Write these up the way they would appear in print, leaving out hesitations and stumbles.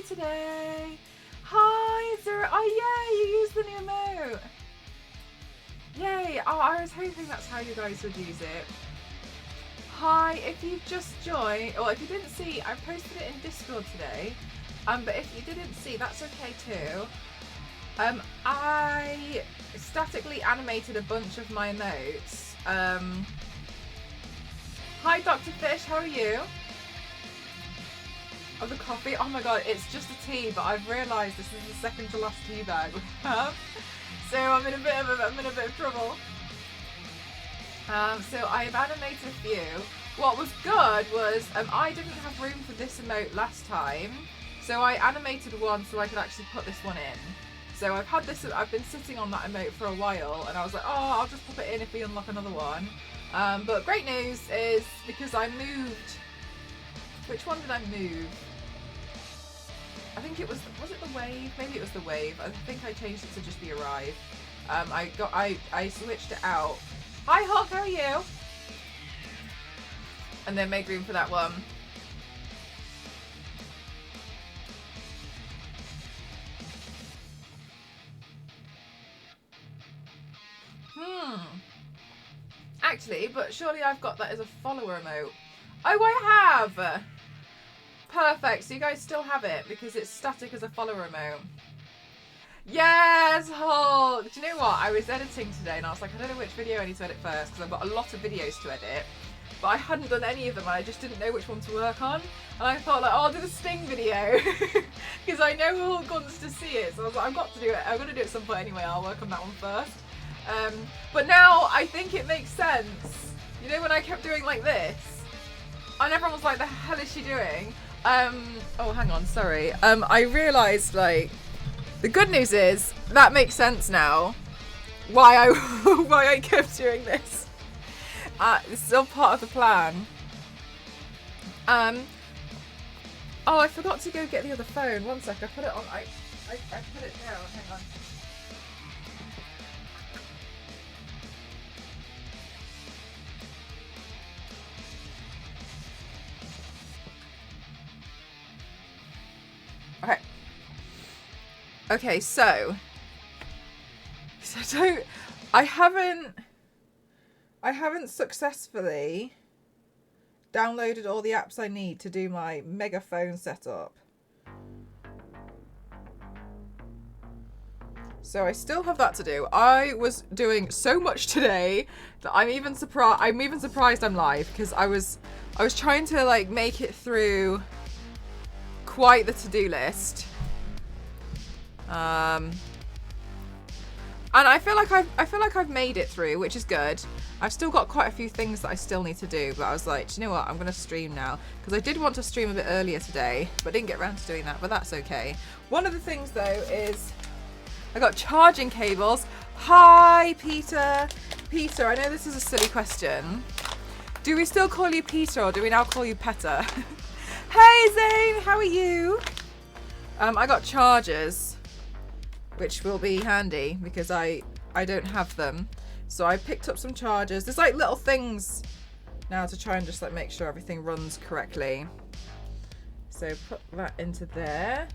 you today? Hi, Zara. Oh, yeah, you used the new emote. Yay. Oh, I was hoping that's how you guys would use it. Hi, if you've just joined, or if you didn't see, I posted it in Discord today. But if you didn't see, that's okay too. I statically animated a bunch of my emotes. Hi, Dr. Fish, how are you? Oh, the coffee. Oh my god, it's just a tea, but I've realised this is the second to last tea bag we have, so I'm in a bit of trouble. So I've animated a few. What was good was I didn't have room for this emote last time, so I animated one so I could actually put this one in. So I've been sitting on that emote for a while, and I was like, oh, I'll just pop it in if we unlock another one. But great news is, because I moved, which one did I move? I think it was it the wave? Maybe it was the wave. I think I changed it to just the arrive. I switched it out. Hi Hulk, how are you? And then made room for that one. Actually, but surely I've got that as a follower emote. Oh, I have! Perfect, so you guys still have it because it's static as a follower emote. Yes, Hulk! Do you know what? I was editing today and I was like, I don't know which video I need to edit first because I've got a lot of videos to edit. But I hadn't done any of them and I just didn't know which one to work on. And I thought, like, oh, I'll do the Sting video because I know Hulk wants to see it. So I was like, I've got to do it. I'm going to do it at some point anyway. I'll work on that one first. But now I think it makes sense. You know, when I kept doing like this, and everyone was like, the hell is she doing? Oh, hang on, sorry. I realised, like, the good news is that makes sense now. Why I kept doing this. This is all part of the plan. Oh, I forgot to go get the other phone. One sec, I put it on. I put it down. Hang on. Okay, so I haven't successfully downloaded all the apps I need to do my megaphone setup. So I still have that to do. I was doing so much today that I'm even surprised I'm live, because I was trying to like make it through quite the to-do list. And I feel like I've made it through, which is good. I've still got quite a few things that I still need to do, but I was like, do you know what? I'm going to stream now, because I did want to stream a bit earlier today, but didn't get around to doing that, but that's okay. One of the things though is I got charging cables. Hi, Peter. Peter, I know this is a silly question. Do we still call you Peter, or do we now call you Petter? Hey, Zane, how are you? I got chargers, which will be handy because I don't have them. So I picked up some chargers. There's like little things now to try and just like make sure everything runs correctly. So put that into there.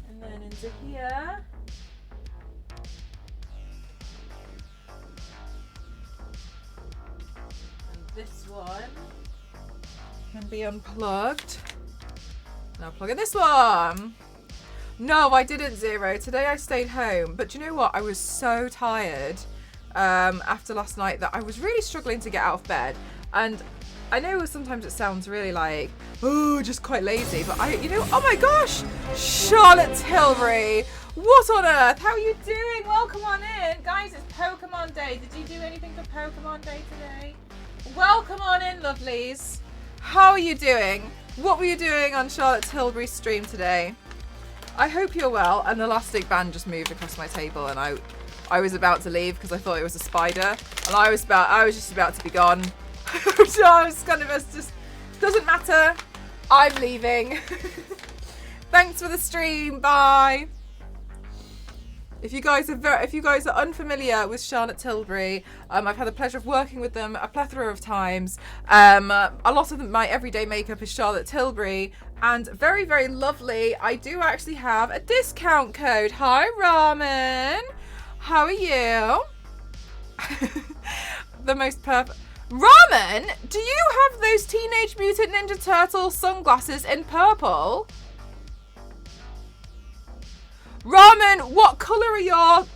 And then into here. And this one can be unplugged. Now plug in this one. No, I didn't, Zero. Today I stayed home. But do you know what? I was so tired after last night that I was really struggling to get out of bed. And I know sometimes it sounds really like, oh, just quite lazy. But oh my gosh! Charlotte Tilbury! What on earth? How are you doing? Welcome on in. Guys, it's Pokemon Day. Did you do anything for Pokemon Day today? Welcome on in, lovelies. How are you doing? What were you doing on Charlotte Tilbury's stream today? I hope you're well. An elastic band just moved across my table, and I was about to leave because I thought it was a spider, and I was just about to be gone. So I was kind of just doesn't matter. I'm leaving. Thanks for the stream. Bye. If you guys are unfamiliar with Charlotte Tilbury, I've had the pleasure of working with them a plethora of times. A lot of my everyday makeup is Charlotte Tilbury, and very, very lovely. I do actually have a discount code. Hi, Ramen. How are you? The most perfect. Ramen, do you have those Teenage Mutant Ninja Turtle sunglasses in purple? Ramen, what colour are your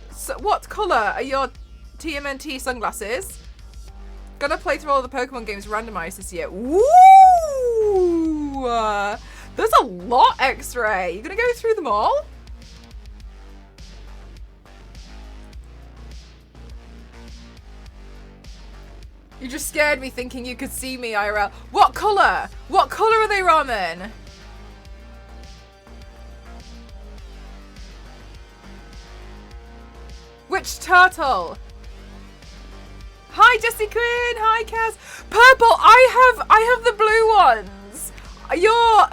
TMNT sunglasses? Gonna play through all the Pokemon games randomized this year. Woo! There's a lot, X-Ray. You gonna go through them all? You just scared me thinking you could see me, IRL. What colour? What colour are they, Ramen? Which turtle? Hi, Jessie Quinn. Hi, Kaz. Purple. I have the blue ones. You're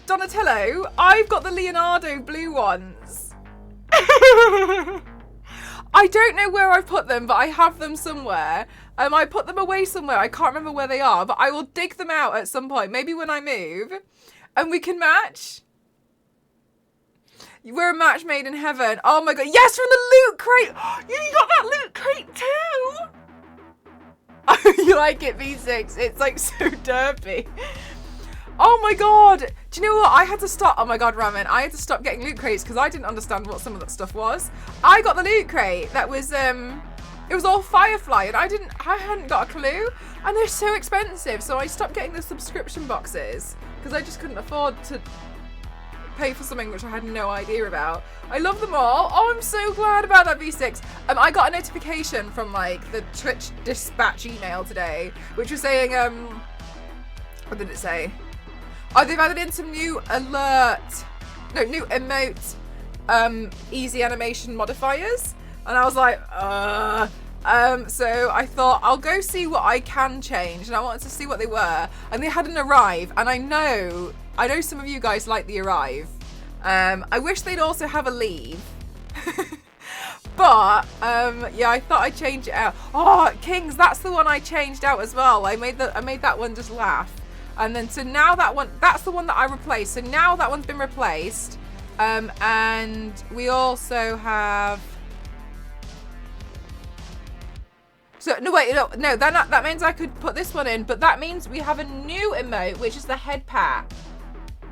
Donatello. I've got the Leonardo blue ones. I don't know where I've put them, but I have them somewhere. I put them away somewhere. I can't remember where they are, but I will dig them out at some point. Maybe when I move, and we can match. We're a match made in heaven. Oh my god. Yes, from the loot crate. You got that loot crate too? Oh, you like it, V6. It's like so derpy. Oh my god. Do you know what? I had to stop. Oh my god, Ramen. I had to stop getting loot crates because I didn't understand what some of that stuff was. I got the loot crate that was, it was all Firefly and I hadn't got a clue. And they're so expensive. So I stopped getting the subscription boxes because I just couldn't afford to pay for something which I had no idea about. I love them all. Oh, I'm so glad about that, V6. I got a notification from like the Twitch dispatch email today, which was saying, what did it say? Oh, they've added in some new new emote, easy animation modifiers. And I was like, so I thought I'll go see what I can change, and I wanted to see what they were, and they hadn't arrived. And I know some of you guys like the arrive. I wish they'd also have a leave. But yeah, I thought I'd change it out. Oh, Kings, that's the one I changed out as well. I made that one just laugh. And then so now that's the one that I replaced. So now that one's been replaced. And we also have. So no wait, no, that means I could put this one in, but that means we have a new emote, which is the head pat.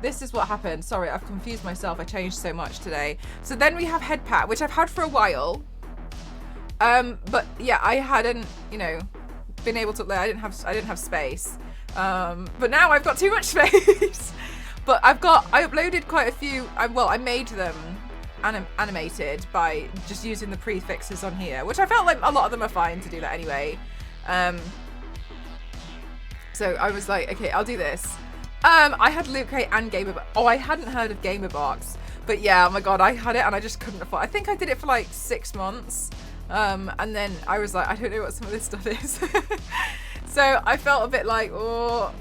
This is what happened. Sorry, I've confused myself. I changed so much today. So then we have head pat, which I've had for a while. But yeah, I hadn't, been able to. I didn't have space. But now I've got too much space. But I uploaded quite a few. I made them animated by just using the prefixes on here, which I felt like a lot of them are fine to do that anyway. So I was like, okay, I'll do this. I had Loot Crate and Gamerbox. Oh, I hadn't heard of Gamerbox, but yeah, oh my god, I had it and I just couldn't afford. I think I did it for like 6 months, and then I was like, I don't know what some of this stuff is. So I felt a bit like, oh,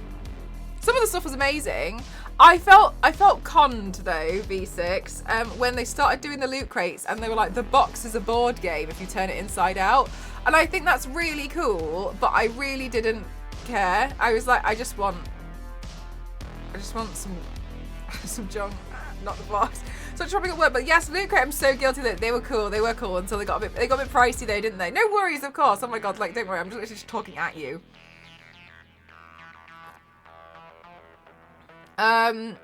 some of the stuff was amazing. I felt conned though, V6, when they started doing the loot crates and they were like, the box is a board game if you turn it inside out. And I think that's really cool, but I really didn't care. I was like, I just want some junk, not the box. So I'm trying to word, but yes, loot crate, I'm so guilty that they were cool until they got a bit pricey though, didn't they? No worries, of course. Oh my god, like, don't worry, I'm just talking at you. In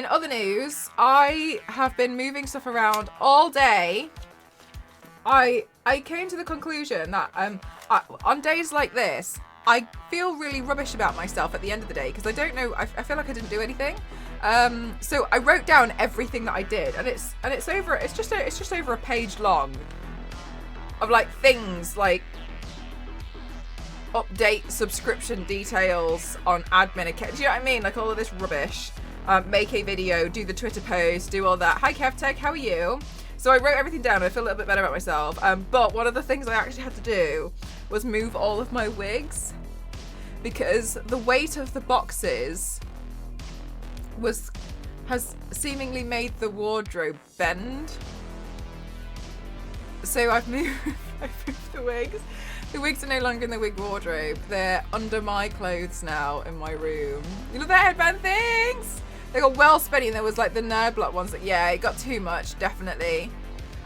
other news, I have been moving stuff around all day. I came to the conclusion that on days like this, I feel really rubbish about myself at the end of the day because I don't know. I feel like I didn't do anything. So I wrote down everything that I did, and it's just over a page long of like things like update subscription details on admin account. Do you know what I mean? Like all of this rubbish. Make a video, do the Twitter post, do all that. Hi KevTech, how are you? So I wrote everything down. I feel a little bit better about myself. But one of the things I actually had to do was move all of my wigs because the weight of the boxes has seemingly made the wardrobe bend. So I've moved the wigs. The wigs are no longer in the wig wardrobe. They're under my clothes now in my room. You know the headband things? They got well spenny and there was like the nerd block ones that, yeah, it got too much, definitely.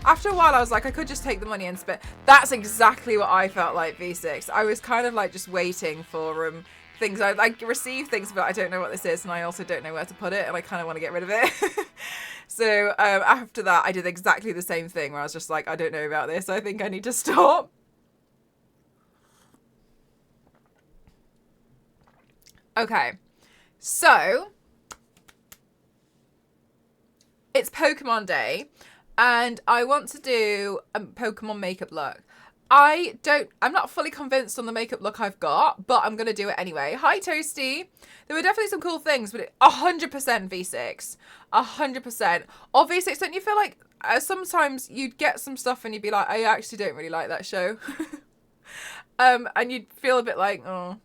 After a while I was like, I could just take the money and spend. That's exactly what I felt like, V6. I was kind of like just waiting for things. I like receive things, but I don't know what this is and I also don't know where to put it and I kind of want to get rid of it. So after that, I did exactly the same thing where I was just like, I don't know about this. I think I need to stop. Okay, so it's Pokemon Day and I want to do a Pokemon makeup look. I'm not fully convinced on the makeup look I've got, but I'm going to do it anyway. Hi, Toasty. There were definitely some cool things, but 100% V6. 100%. Or V6, don't you feel like sometimes you'd get some stuff and you'd be like, I actually don't really like that show. And you'd feel a bit like, oh.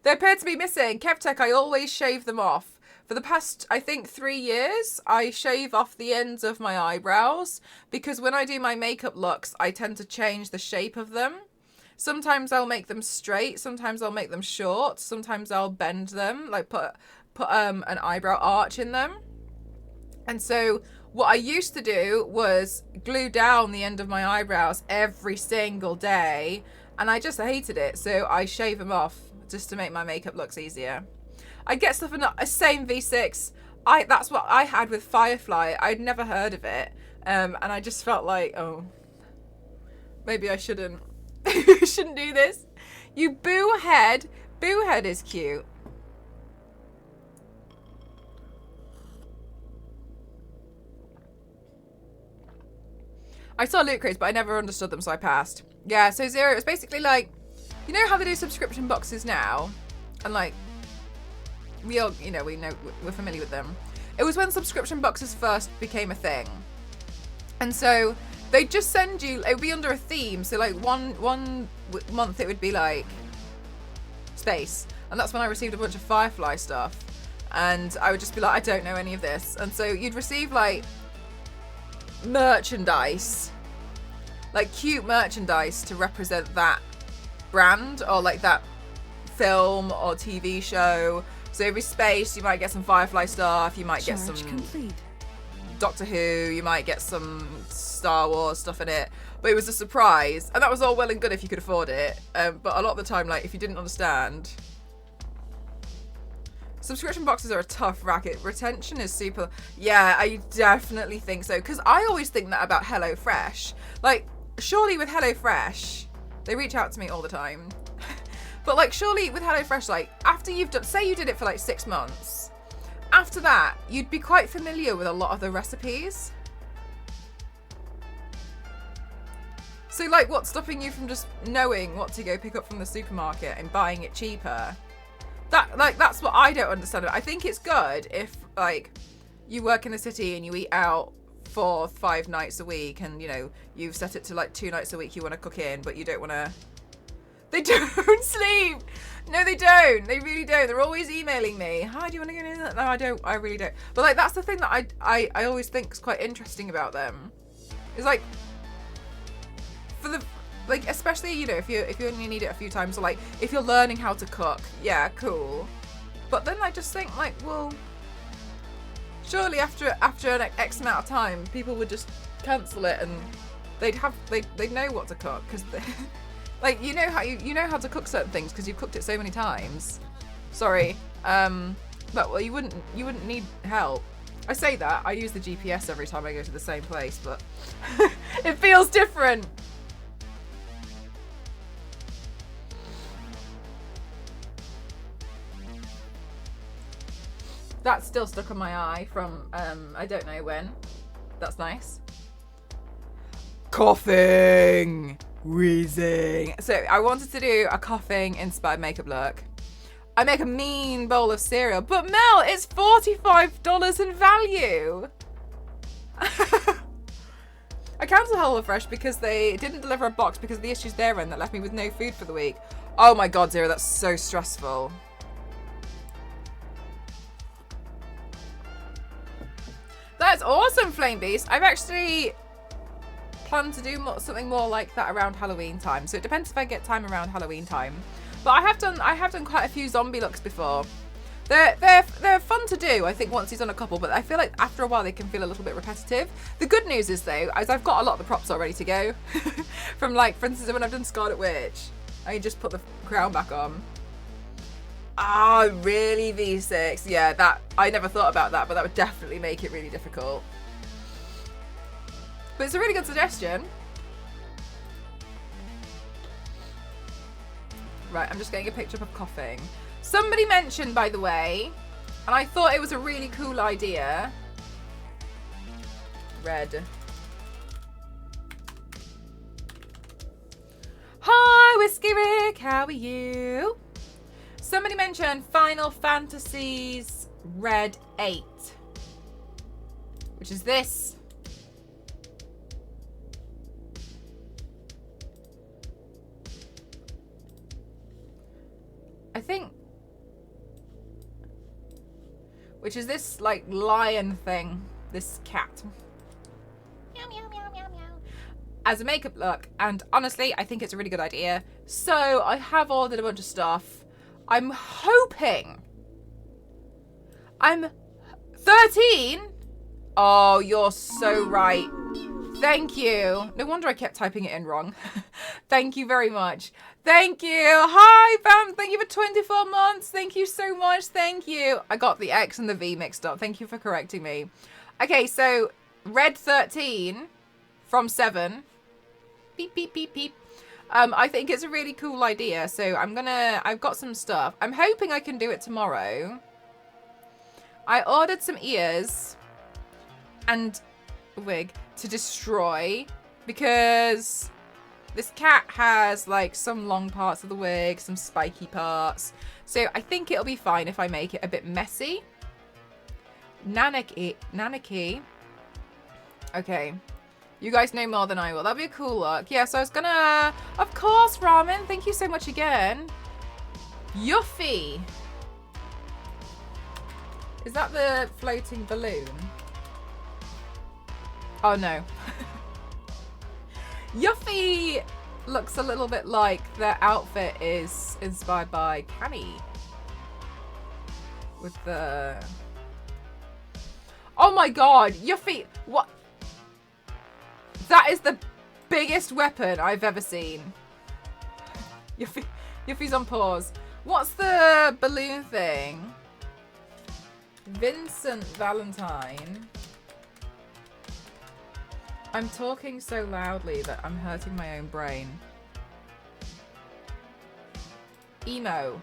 They appear to be missing. KevTech, I always shave them off. For the past, I think, 3 years, I shave off the ends of my eyebrows because when I do my makeup looks, I tend to change the shape of them. Sometimes I'll make them straight. Sometimes I'll make them short. Sometimes I'll bend them, like put an eyebrow arch in them. And so what I used to do was glue down the end of my eyebrows every single day, and I just hated it. So I shave them off just to make my makeup looks easier. I get stuff in a same V6. That's what I had with Firefly. I'd never heard of it. And I just felt like, oh, maybe I shouldn't. I shouldn't do this. You boo head. Boo head is cute. I saw Loot Crates, but I never understood them, so I passed. Yeah, so Zero, it was basically like, you know how they do subscription boxes now? And like, we're familiar with them. It was when subscription boxes first became a thing. And so they'd just send you, it would be under a theme. So like one month it would be like space. And that's when I received a bunch of Firefly stuff. And I would just be like, I don't know any of this. And so you'd receive like merchandise, like cute merchandise to represent that brand or like that film or TV show. So every space, you might get some Firefly stuff, you might get some Doctor Who, you might get some Star Wars stuff in it. But it was a surprise. And that was all well and good if you could afford it. But a lot of the time, like, if you didn't understand. Subscription boxes are a tough racket. Retention is super... Yeah, I definitely think so. Because I always think that about HelloFresh. Like, surely with HelloFresh, they reach out to me all the time. But like, surely with HelloFresh, like after you've done, say you did it for like 6 months, after that, you'd be quite familiar with a lot of the recipes. So like, what's stopping you from just knowing what to go pick up from the supermarket and buying it cheaper? That's what I don't understand. I think it's good if like you work in the city and you eat out 4 or 5 nights a week and you know, you've set it to like 2 nights a week you want to cook in, but you don't want to. They don't sleep. No, they don't. They really don't. They're always emailing me. Hi, do you want to get in? No, I don't. I really don't. But like, that's the thing that I always think is quite interesting about them. It's like, for the, like, especially, you know, if you only need it a few times, or like, if you're learning how to cook, yeah, cool. But then I just think like, well, surely after an X amount of time, people would just cancel it and they'd know what to cook because they. Like, you know how to cook certain things because you've cooked it so many times. Sorry. But well, you wouldn't need help. I say that. I use the GPS every time I go to the same place, but it feels different. That's still stuck on my eye from I don't know when. That's nice. Koffing! Wheezing. So I wanted to do a Koffing inspired makeup look. I make a mean bowl of cereal, but Mel, it's $45 in value. I cancelled HelloFresh because they didn't deliver a box because of the issues their end that left me with no food for the week. Oh my god, Zero, that's so stressful. That's awesome, Flame Beast. I've actually plan to do something more like that around Halloween time. So it depends if I get time around Halloween time. But I have done quite a few zombie looks before. They're fun to do, I think, once he's done a couple, but I feel like after a while they can feel a little bit repetitive. The good news is, though, is I've got a lot of the props all ready to go. From, like, for instance, when I've done Scarlet Witch, I just put the crown back on. Ah, really, V6? Yeah, that, I never thought about that, but that would definitely make it really difficult. But it's a really good suggestion. Right, I'm just getting a picture of Koffing. Somebody mentioned, by the way, and I thought it was a really cool idea. Red. Hi, Whiskey Rick. How are you? Somebody mentioned Final Fantasy's Red 8, which is this. I think, which is this like lion thing, this cat. Meow, meow, meow, meow, meow. As a makeup look, and honestly, I think it's a really good idea. So I have ordered a bunch of stuff. I'm hoping. I'm 13. Oh, you're so right. Thank you. No wonder I kept typing it in wrong. Thank you very much. Thank you. Hi, Bam. Thank you for 24 months. Thank you so much. Thank you. I got the X and the V mixed up. Thank you for correcting me. Okay, so Red 13 from 7. Beep, beep, beep, beep. I think it's a really cool idea. So I've got some stuff. I'm hoping I can do it tomorrow. I ordered some ears and a wig to destroy because this cat has like some long parts of the wig, some spiky parts. So I think it'll be fine if I make it a bit messy. Nanaki. Okay. You guys know more than I will. That'll be a cool look. Yeah, so I was gonna... Of course, Ramen. Thank you so much again. Yuffie. Is that the floating balloon? Oh, no. Yuffie looks a little bit like their outfit is inspired by Cammy. With the... Oh my god, Yuffie! What? That is the biggest weapon I've ever seen. Yuffie's on pause. What's the balloon thing? Vincent Valentine. I'm talking so loudly that I'm hurting my own brain. Emo.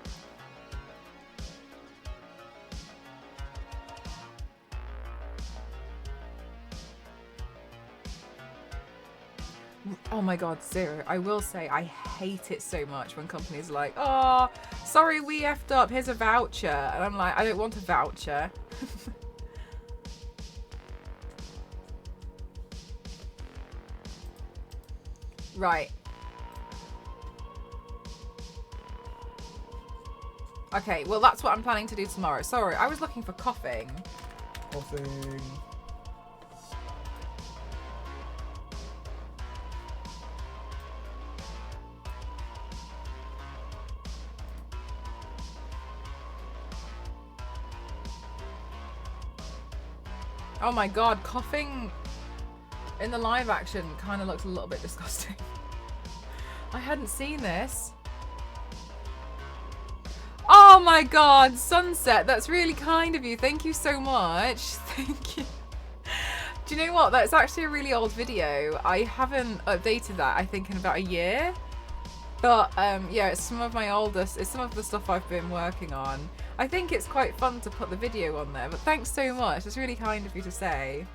Oh my god, Zero. I will say I hate it so much when companies are like, oh, sorry we effed up, here's a voucher. And I'm like, I don't want a voucher. Right. Okay, well that's what I'm planning to do tomorrow. Sorry, I was looking for Koffing. Koffing. Oh my god, Koffing in the live action kind of looks a little bit disgusting. I hadn't seen this. Oh my god, Sunset, that's really kind of you. Thank you so much. Thank you. Do you know what? That's actually a really old video. I haven't updated that, I think, in about a year. But yeah, it's some of my oldest, it's some of the stuff I've been working on. I think it's quite fun to put the video on there, but thanks so much. It's really kind of you to say.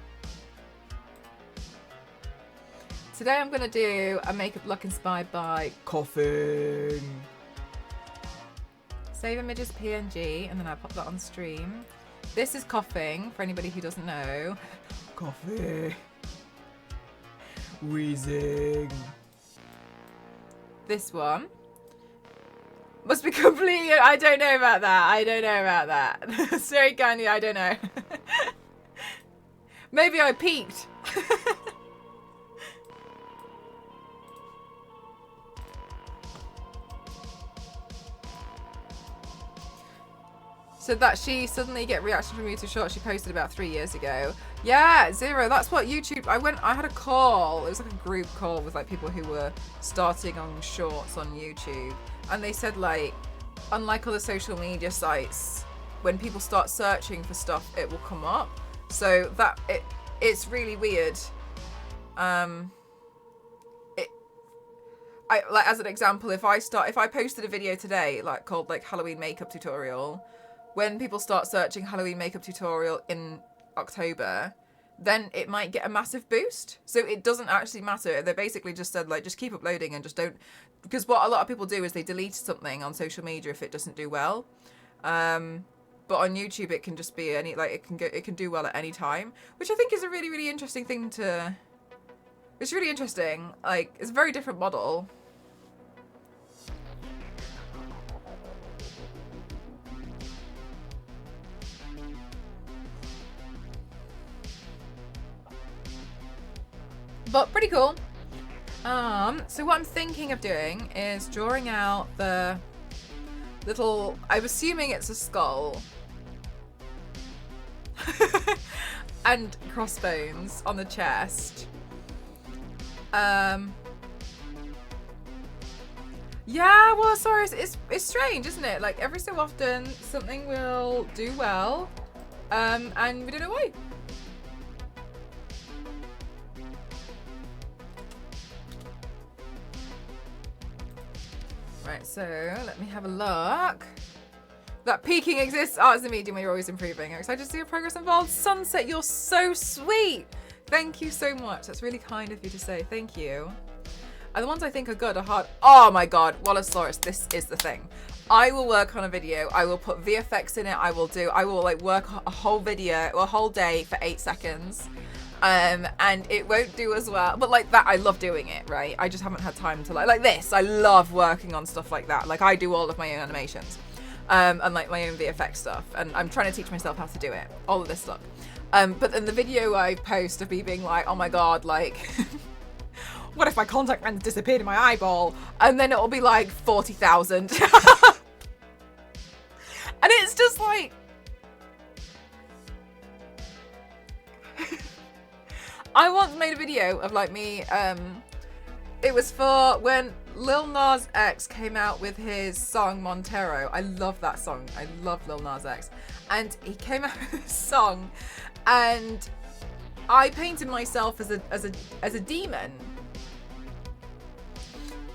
Today I'm going to do a makeup look inspired by Koffing. Save images PNG, and then I pop that on stream. This is Koffing, for anybody who doesn't know. Koffing. Wheezing. This one. Must be completely... I don't know about that. I don't know about that. Sorry, Kanye, I don't know. Maybe I peaked. said that she suddenly get reaction from YouTube Shorts she posted about 3 years ago. Yeah, Zero, that's what YouTube, I had a call, it was like a group call with like people who were starting on Shorts on YouTube, and they said like, unlike other social media sites, when people start searching for stuff, it will come up. So that, it's really weird. Like, as an example, if I posted a video today, like called like Halloween makeup tutorial, when people start searching Halloween makeup tutorial in October, then it might get a massive boost. So it doesn't actually matter. They basically just said like, just keep uploading and just don't, because what a lot of people do is they delete something on social media if it doesn't do well. But on YouTube, it can just be any, like, it can do well at any time, which I think is a really, really interesting thing to, it's really interesting. Like, it's a very different model. But pretty cool. So what I'm thinking of doing is drawing out the little, I'm assuming it's a skull, and crossbones on the chest. Yeah, well, sorry, it's strange, isn't it? Like, every so often something will do well, and we don't know why. Right, so let me have a look. That peaking exists. Art is the medium where you're always improving. I'm excited to see your progress involved. Sunset, you're so sweet. Thank you so much. That's really kind of you to say. Thank you. And the ones I think are good are hard. Oh my God, Wallosaurus, this is the thing. I will work on a video. I will put VFX in it. I will like work a whole video, a whole day for 8 seconds. And it won't do as well, but like that, I love doing it, right? I just haven't had time to like this. I love working on stuff like that. Like, I do all of my own animations, and like my own VFX stuff, and I'm trying to teach myself how to do it, all of this stuff. But then the video I post of me being like, oh my God, like, what if my contact lens disappeared in my eyeball? And then it'll be like 40,000. And it's just like, I once made a video of like me, it was for when Lil Nas X came out with his song Montero. I love that song. I love Lil Nas X. And he came out with this song, and I painted myself as a demon.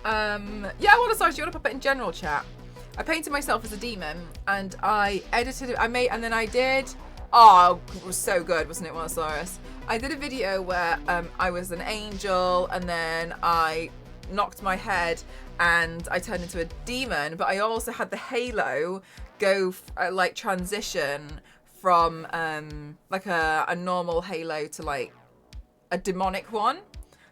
Yeah, what a size, do you want to pop it in general chat? I painted myself as a demon, and I edited it, and then I did, oh, it was so good, wasn't it, Wallosaurus? I did a video where I was an angel, and then I knocked my head and I turned into a demon, but I also had the halo go like transition from like a normal halo to like a demonic one.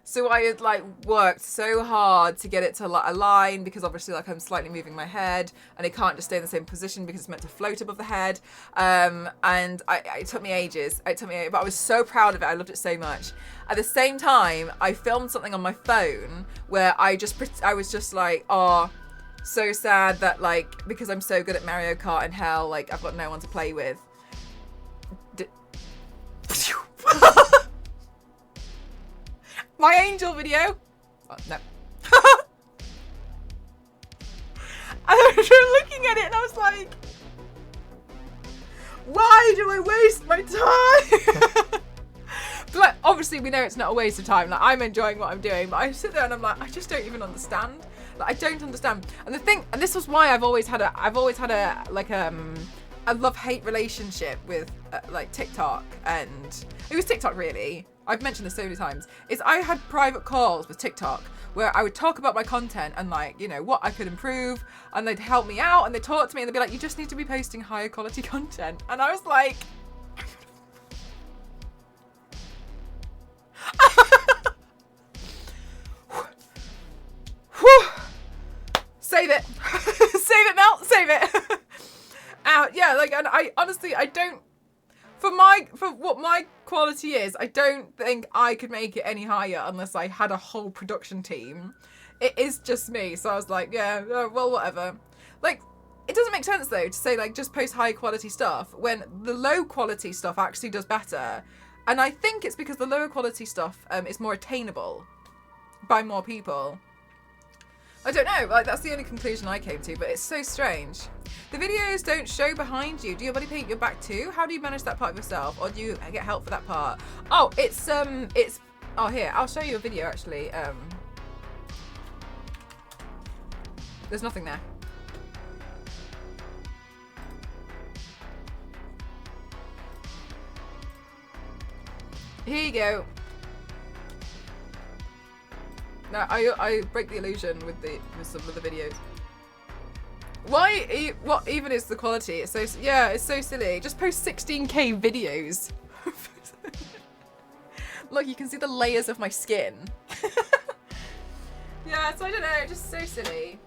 So I had like worked so hard to get it to like align, because obviously like I'm slightly moving my head and it can't just stay in the same position because it's meant to float above the head. And it took me ages. But I was so proud of it. I loved it so much. At the same time, I filmed something on my phone where I was just like, oh, so sad that like, because I'm so good at Mario Kart in hell, like I've got no one to play with. My angel video. Oh, no. I was looking at it and I was like, why do I waste my time? But like, obviously we know it's not a waste of time. Like, I'm enjoying what I'm doing, but I sit there and I'm like, I just don't even understand. Like, I don't understand. And the thing, and this was why I've always had a like a love-hate relationship with like TikTok, and it was TikTok really. I've mentioned this so many times, is I had private calls with TikTok where I would talk about my content and like, you know, what I could improve, and they'd help me out and they'd talk to me and they'd be like, you just need to be posting higher quality content. And I was like, save it. Save it, Mel, save it. Yeah, like, and I honestly, I don't, for what my quality is, I don't think I could make it any higher unless I had a whole production team. It is just me, so I was like, yeah, well, whatever. Like, it doesn't make sense though to say like just post high quality stuff when the low quality stuff actually does better. And I think it's because the lower quality stuff is more attainable by more people. I don't know, like that's the only conclusion I came to, but it's so strange. The videos don't show behind you. Do your body paint your back too? How do you manage that part of yourself, or do you get help for that part? Oh, it's oh here, I'll show you a video actually. There's nothing there. Here you go. No, I break the illusion with some of the videos. Why? What even is the quality? It's so, yeah, it's so silly. Just post 16K videos. Look, you can see the layers of my skin. Yeah, so I don't know, just so silly.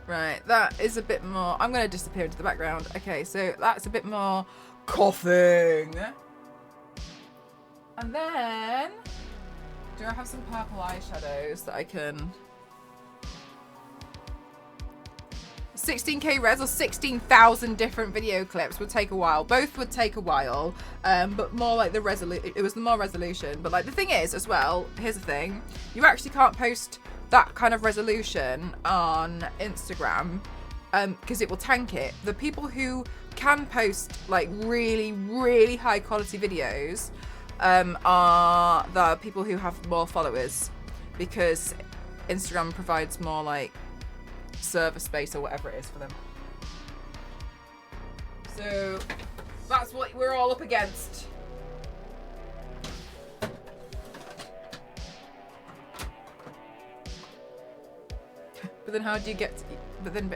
Right, that is a bit more. I'm going to disappear into the background. Okay, so that's a bit more Koffing. And then, do I have some purple eyeshadows that I can... 16K res or 16,000 different video clips would take a while. Both would take a while, but more like it was the more resolution. But like the thing is as well, here's the thing, you actually can't post that kind of resolution on Instagram because it will tank it. The people who can post like really, really high quality videos are the people who have more followers, because Instagram provides more like server space or whatever it is for them. So that's what we're all up against. But then how do you get to, but then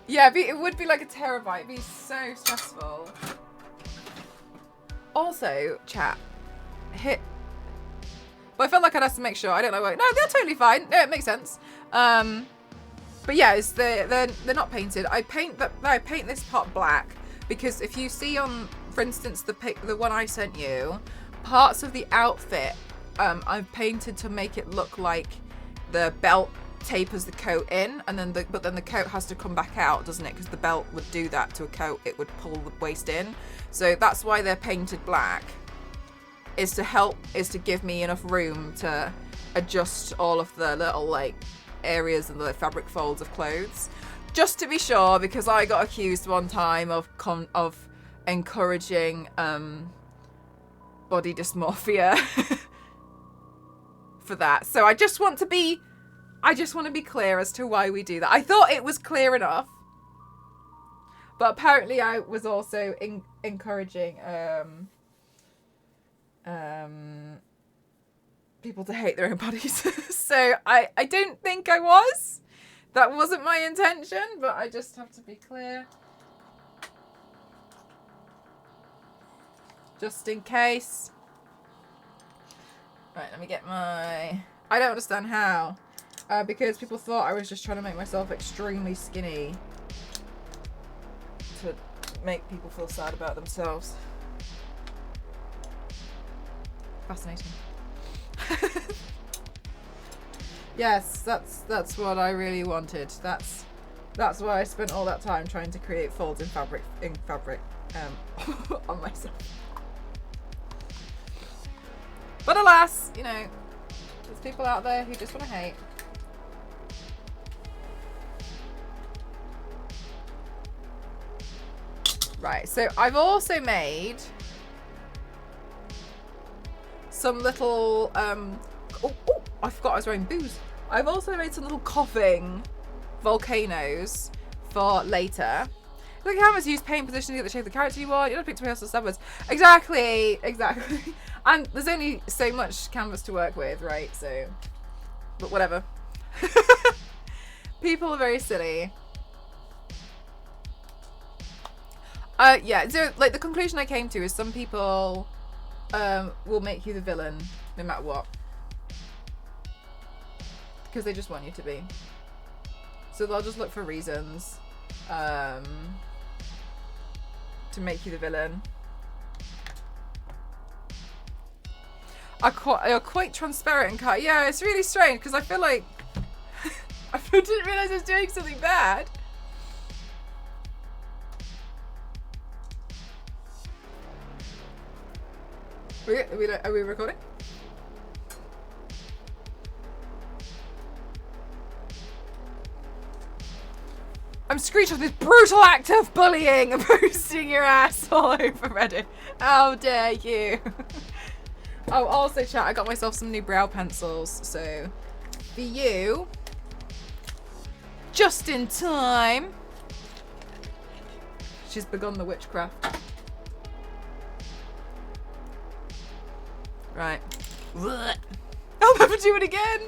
yeah, it would be like a terabyte. It'd be so stressful. Also, chat, but I felt like I'd have to make sure. I don't know why. No, they're totally fine. No, it makes sense. But yeah, they're not painted. I paint this part black because if you see on, for instance, the one I sent you, parts of the outfit I've painted to make it look like the belt tapers the coat in, and then but then the coat has to come back out, doesn't it? Because the belt would do that to a coat. It would pull the waist in. So that's why they're painted black, is to give me enough room to adjust all of the little like areas and the fabric folds of clothes, just to be sure, because I got accused one time of encouraging body dysmorphia for that. So I just want to be clear as to why we do that. I thought it was clear enough, but apparently I was also encouraging people to hate their own bodies. So I don't think I was. That wasn't my intention, but I just have to be clear. Just in case. Right, let me get my... I don't understand how. Because people thought I was just trying to make myself extremely skinny to make people feel sad about themselves. Fascinating. Yes, that's what I really wanted. That's why I spent all that time trying to create folds in fabric on myself. But alas, you know, there's people out there who just want to hate. Right, so I've also made some little, I forgot I was wearing booze. I've also made some little Koffing volcanoes for later. The canvas use paint positioning to get the shape of the character you want. You don't pick somebody else's subwards. Exactly. And there's only so much canvas to work with, right? So, but whatever. People are very silly. Yeah, so like the conclusion I came to is some people will make you the villain no matter what, because they just want you to be. So they'll just look for reasons. to make you the villain. Are quite transparent and cut. Yeah, it's really strange because I feel like I didn't realise I was doing something bad. Are we recording? I'm screenshotting this brutal act of bullying and posting your ass all over Reddit. How dare you? Oh, also chat, I got myself some new brow pencils, so for you, just in time. She's begun the witchcraft. Right. I'll never do it again.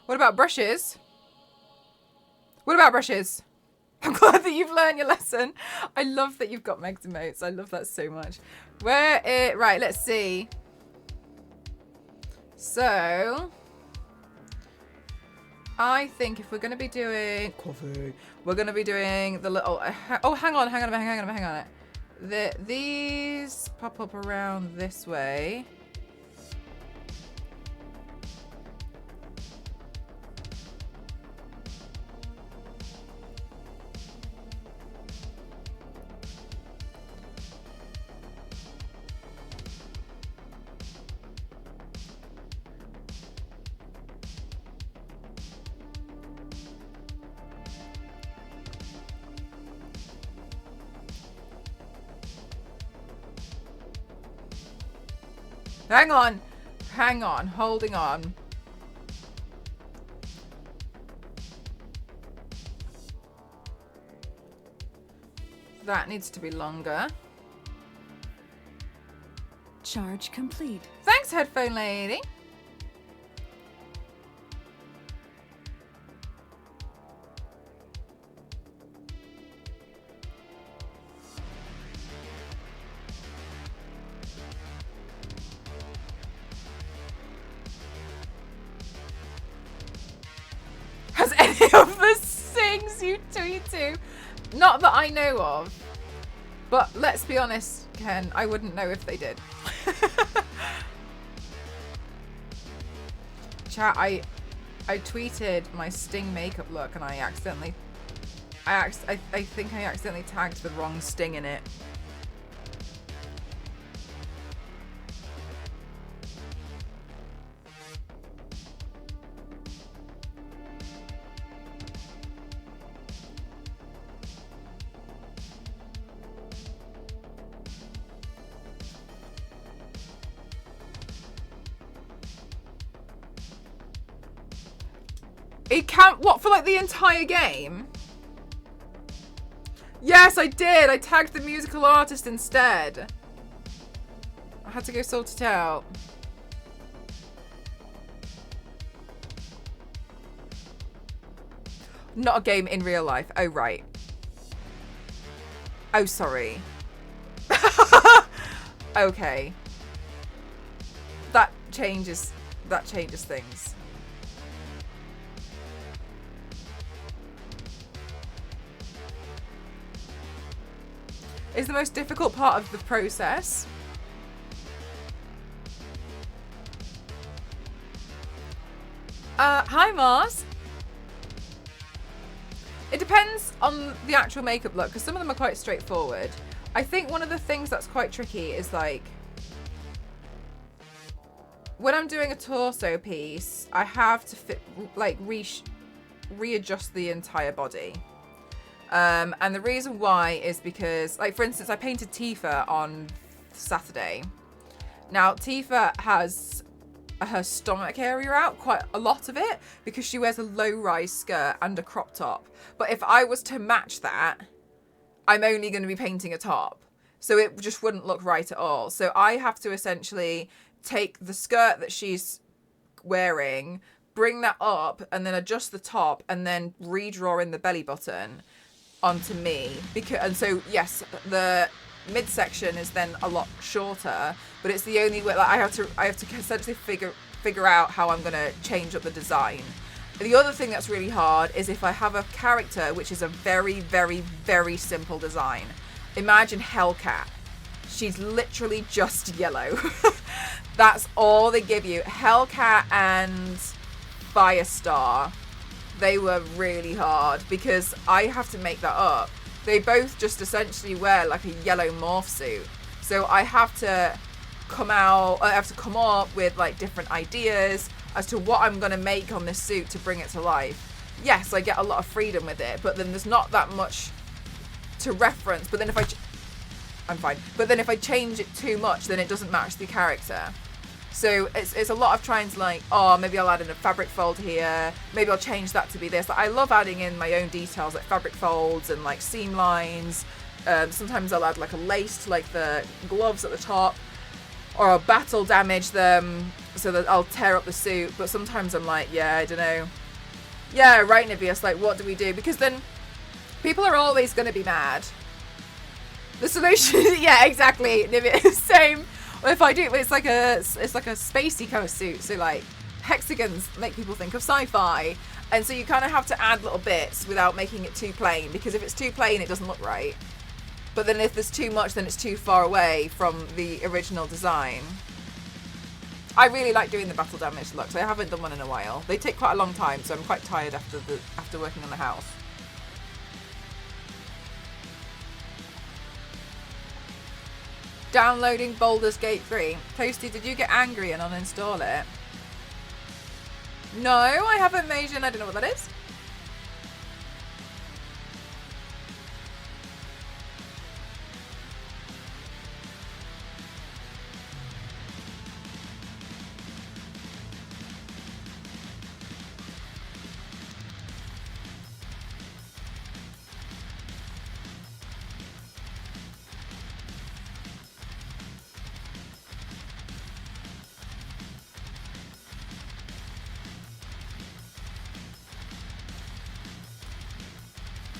What about brushes? What about brushes? I'm glad that you've learned your lesson. I love that you've got Meg's emotes. I love that so much. Right, let's see. So, I think if we're going to be doing Koffing, we're going to be doing the little... oh, hang on. These pop up around this way. Hang on, holding on. That needs to be longer. Charge complete. Thanks, headphone lady. Has any of the things you tweet to? Not that I know of. But let's be honest, Ken, I wouldn't know if they did. Chat, I tweeted my Sting makeup look and I think I accidentally tagged the wrong Sting in it. It can't, what, for like the entire game? Yes, I did. I tagged the musical artist instead. I had to go sort it out. Not a game in real life. Oh, right. Oh, sorry. Okay. That changes things. Is the most difficult part of the process. Hi Mars. It depends on the actual makeup look, because some of them are quite straightforward. I think one of the things that's quite tricky is like when I'm doing a torso piece, I have to fit, like, readjust the entire body. And the reason why is because, like, for instance, I painted Tifa on Saturday. Now, Tifa has her stomach area out, quite a lot of it, because she wears a low-rise skirt and a crop top. But if I was to match that, I'm only going to be painting a top. So it just wouldn't look right at all. So I have to essentially take the skirt that she's wearing, bring that up, and then adjust the top, and then redraw in the belly button onto me. And so, yes, the midsection is then a lot shorter, but it's the only way. Like, I have to essentially figure out how I'm going to change up the design. The other thing that's really hard is if I have a character which is a very, very, very simple design. Imagine Hellcat. She's literally just yellow. That's all they give you. Hellcat and Firestar, they were really hard because I have to make that up. They both just essentially wear like a yellow morph suit. So I have to come up with like different ideas as to what I'm going to make on this suit to bring it to life. Yes, I get a lot of freedom with it, but then there's not that much to reference. But then if I'm fine. But then if I change it too much, then it doesn't match the character. So it's a lot of trying to like, oh, maybe I'll add in a fabric fold here. Maybe I'll change that to be this. I love adding in my own details like fabric folds and like seam lines. Sometimes I'll add like a lace to like the gloves at the top, or I'll battle damage them so that I'll tear up the suit. But sometimes I'm like, yeah, I don't know. Yeah, right, Nibius, like what do we do? Because then people are always going to be mad. The solution, yeah, exactly, Nibius, same. If I do, it's like a spacey kind of suit. So like hexagons make people think of sci-fi, and so you kind of have to add little bits without making it too plain. Because if it's too plain, it doesn't look right. But then if there's too much, then it's too far away from the original design. I really like doing the battle damage looks. I haven't done one in a while. They take quite a long time, so I'm quite tired after working on the house. Downloading Baldur's Gate 3. Toasty, did you get angry and uninstall it? No, I haven't, Majan. I don't know what that is.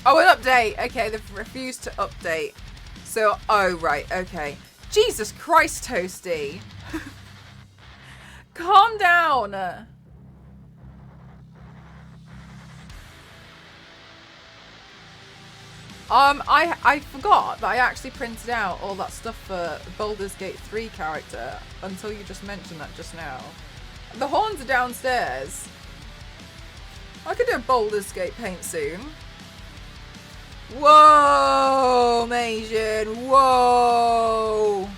Oh, an update. Okay, they've refused to update. So, oh, right. Okay. Jesus Christ, Toasty. Calm down. I forgot that I actually printed out all that stuff for Baldur's Gate 3 character until you just mentioned that just now. The horns are downstairs. I could do a Baldur's Gate paint soon. Whoa, Majan, whoa.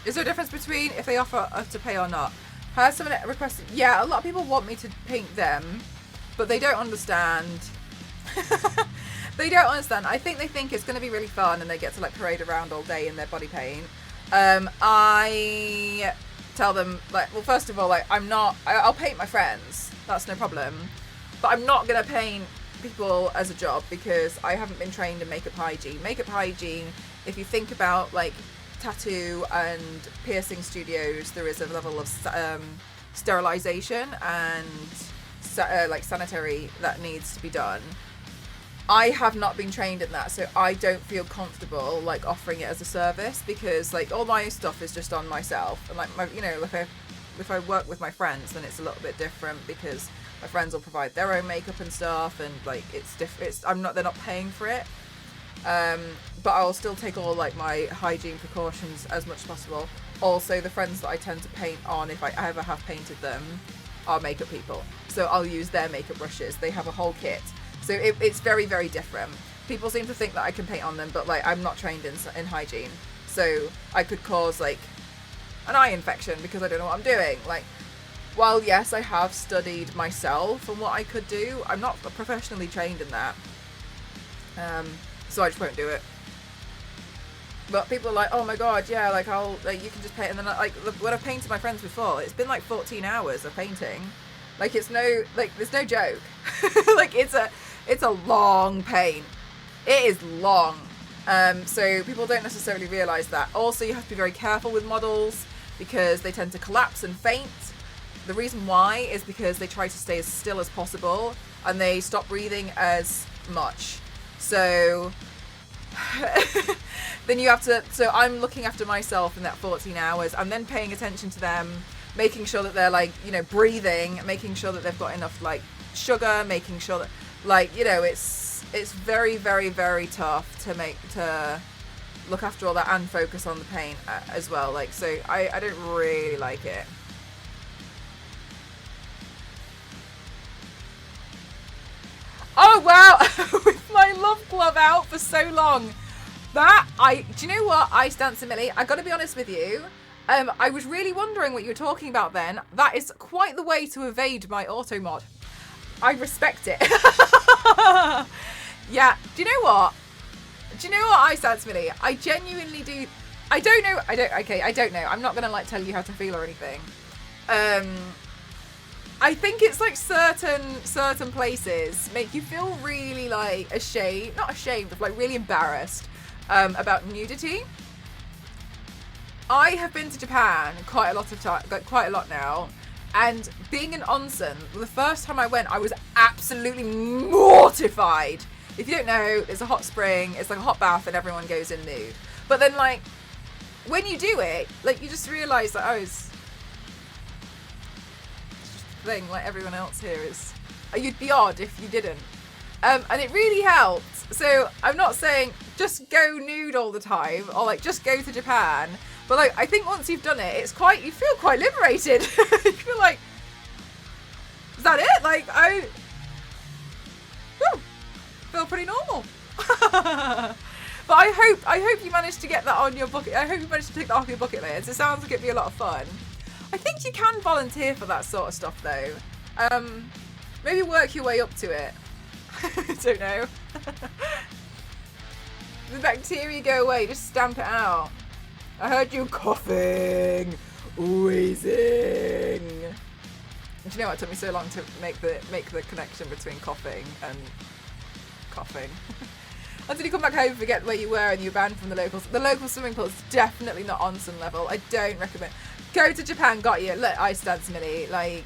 Is there a difference between if they offer to pay or not? Has someone requested? Yeah, a lot of people want me to paint them, but they don't understand. They don't understand. I think they think it's going to be really fun and they get to like parade around all day in their body paint. I tell them like, well, first of all, like I'll paint my friends. That's no problem. But I'm not going to paint people as a job because I haven't been trained in makeup hygiene. Makeup hygiene, if you think about like tattoo and piercing studios, there is a level of sterilization and like sanitary that needs to be done. I have not been trained in that, so I don't feel comfortable like offering it as a service, because like all my stuff is just on myself, and like my, you know, like if I work with my friends, then it's a little bit different, because my friends will provide their own makeup and stuff, and like it's different. They're not paying for it. But I'll still take all like my hygiene precautions as much as possible. Also, the friends that I tend to paint on, if I ever have painted them, are makeup people, so I'll use their makeup brushes. They have a whole kit. So it's very, very different. People seem to think that I can paint on them, but like I'm not trained in hygiene. So I could cause like an eye infection because I don't know what I'm doing. Like, while yes, I have studied myself and what I could do, I'm not professionally trained in that. So I just won't do it. But people are like, oh my god, yeah, like you can just paint. And then like when I've painted my friends before, it's been like 14 hours of painting. Like there's no joke. Like it's a long paint. It is long. So people don't necessarily realise that. Also, you have to be very careful with models because they tend to collapse and faint. The reason why is because they try to stay as still as possible and they stop breathing as much. So then you have to, so I'm looking after myself in that 14 hours. I'm then paying attention to them, making sure that they're like, you know, breathing, making sure that they've got enough like sugar, making sure that like, you know, it's very, very, very tough to look after all that and focus on the paint as well. Like, so I don't really like it. Oh wow, with my love glove out for so long. Do you know what, Ice Dancer Millie? I gotta be honest with you. I was really wondering what you were talking about then. That is quite the way to evade my auto mod. I respect it. Yeah, do you know what? Ice Dancer Millie? I genuinely do. I don't know. I don't know. I'm not gonna like tell you how to feel or anything. I think it's like certain places make you feel really like not ashamed, but like really embarrassed about nudity. I have been to Japan quite a lot now, and being in onsen, the first time I went, I was absolutely mortified. If you don't know, there's a hot spring, it's like a hot bath, and everyone goes in nude. But then like when you do it, like you just realise that it's thing like everyone else here is. You'd be odd if you didn't, and it really helped. So I'm not saying just go nude all the time or like just go to Japan, but like I think once you've done it, you feel quite liberated. You feel like, is that it? Like I feel pretty normal. But I hope you managed to get that on your bucket. I hope you managed to take that off your bucket list. It sounds like it'd be a lot of fun. I think you can volunteer for that sort of stuff though. Maybe work your way up to it. I don't know. The bacteria go away, just stamp it out. I heard you coughing, wheezing. And do you know what, it took me so long to make the connection between coughing and coughing. Until you come back home and forget where you were and you're banned from the local swimming pool is definitely not onsen level. I don't recommend. Go to Japan, got you. Look, Ice Dance Millie, like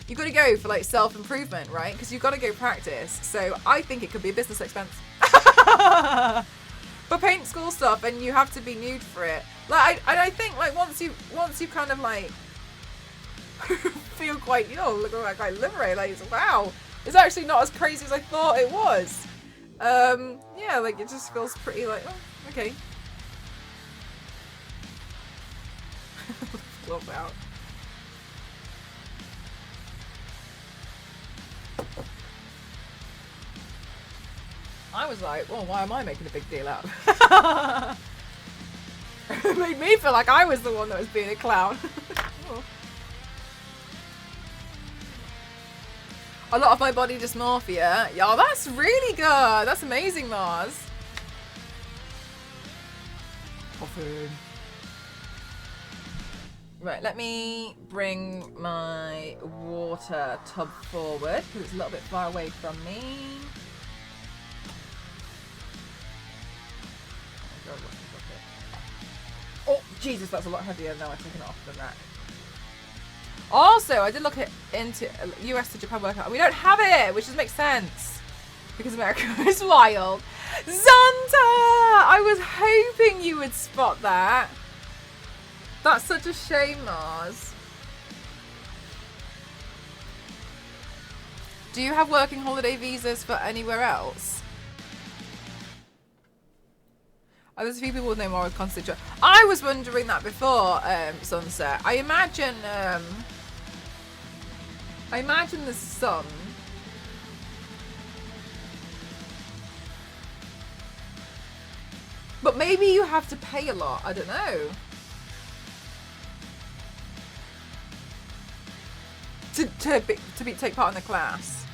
you've got to go for like self-improvement, right? Because you've got to go practice. So I think it could be a business expense. For paint school stuff, and you have to be nude for it. Like I think like once you kind of like feel quite, look quite liberated. Like wow, it's actually not as crazy as I thought it was. Yeah, like it just feels pretty like, oh, okay. Glove out. I was like, well, why am I making a big deal out of it? It made me feel like I was the one that was being a clown. Oh. A lot of my body dysmorphia. Yeah, that's really good. That's amazing, Mars. Koffing. Right, let me bring my water tub forward because it's a little bit far away from me. Oh, Jesus, that's a lot heavier now I've taken it off than that. Also, I did look into US to Japan workout. We don't have it, which doesn't make sense. because America is wild. Zonta! I was hoping you would spot that. That's such a shame, Mars. Do you have working holiday visas for anywhere else? Oh, there's a few people with no moral constituent. I was wondering that before, Sunset. I imagine the sun. But maybe you have to pay a lot. I don't know. To take part in the class.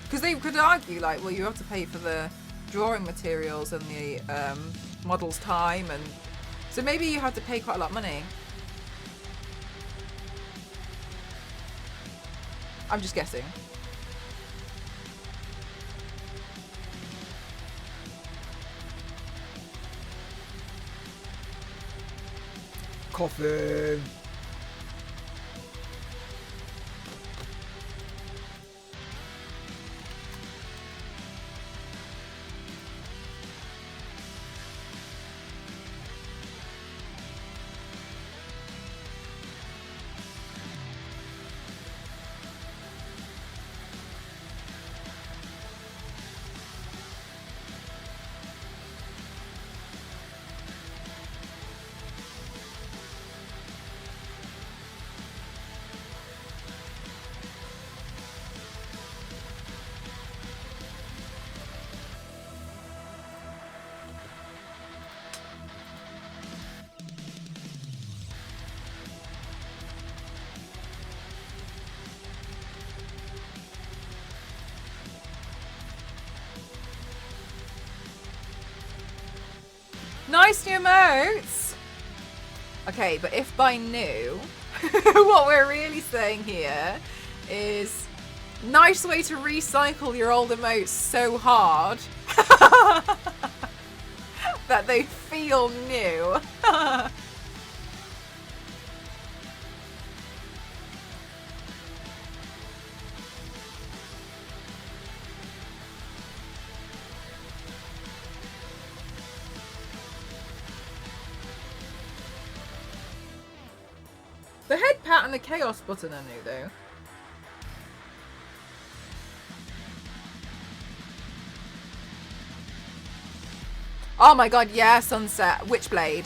Because they could argue, like, well, you have to pay for the drawing materials and the model's time, and so maybe you have to pay quite a lot of money. I'm just guessing. Koffing. Nice new emotes! Okay, but if by new, what we're really saying here is nice way to recycle your old emotes so hard that they feel new. The head pat and the chaos button are new though. Oh my god, yeah, Sunset. Witchblade.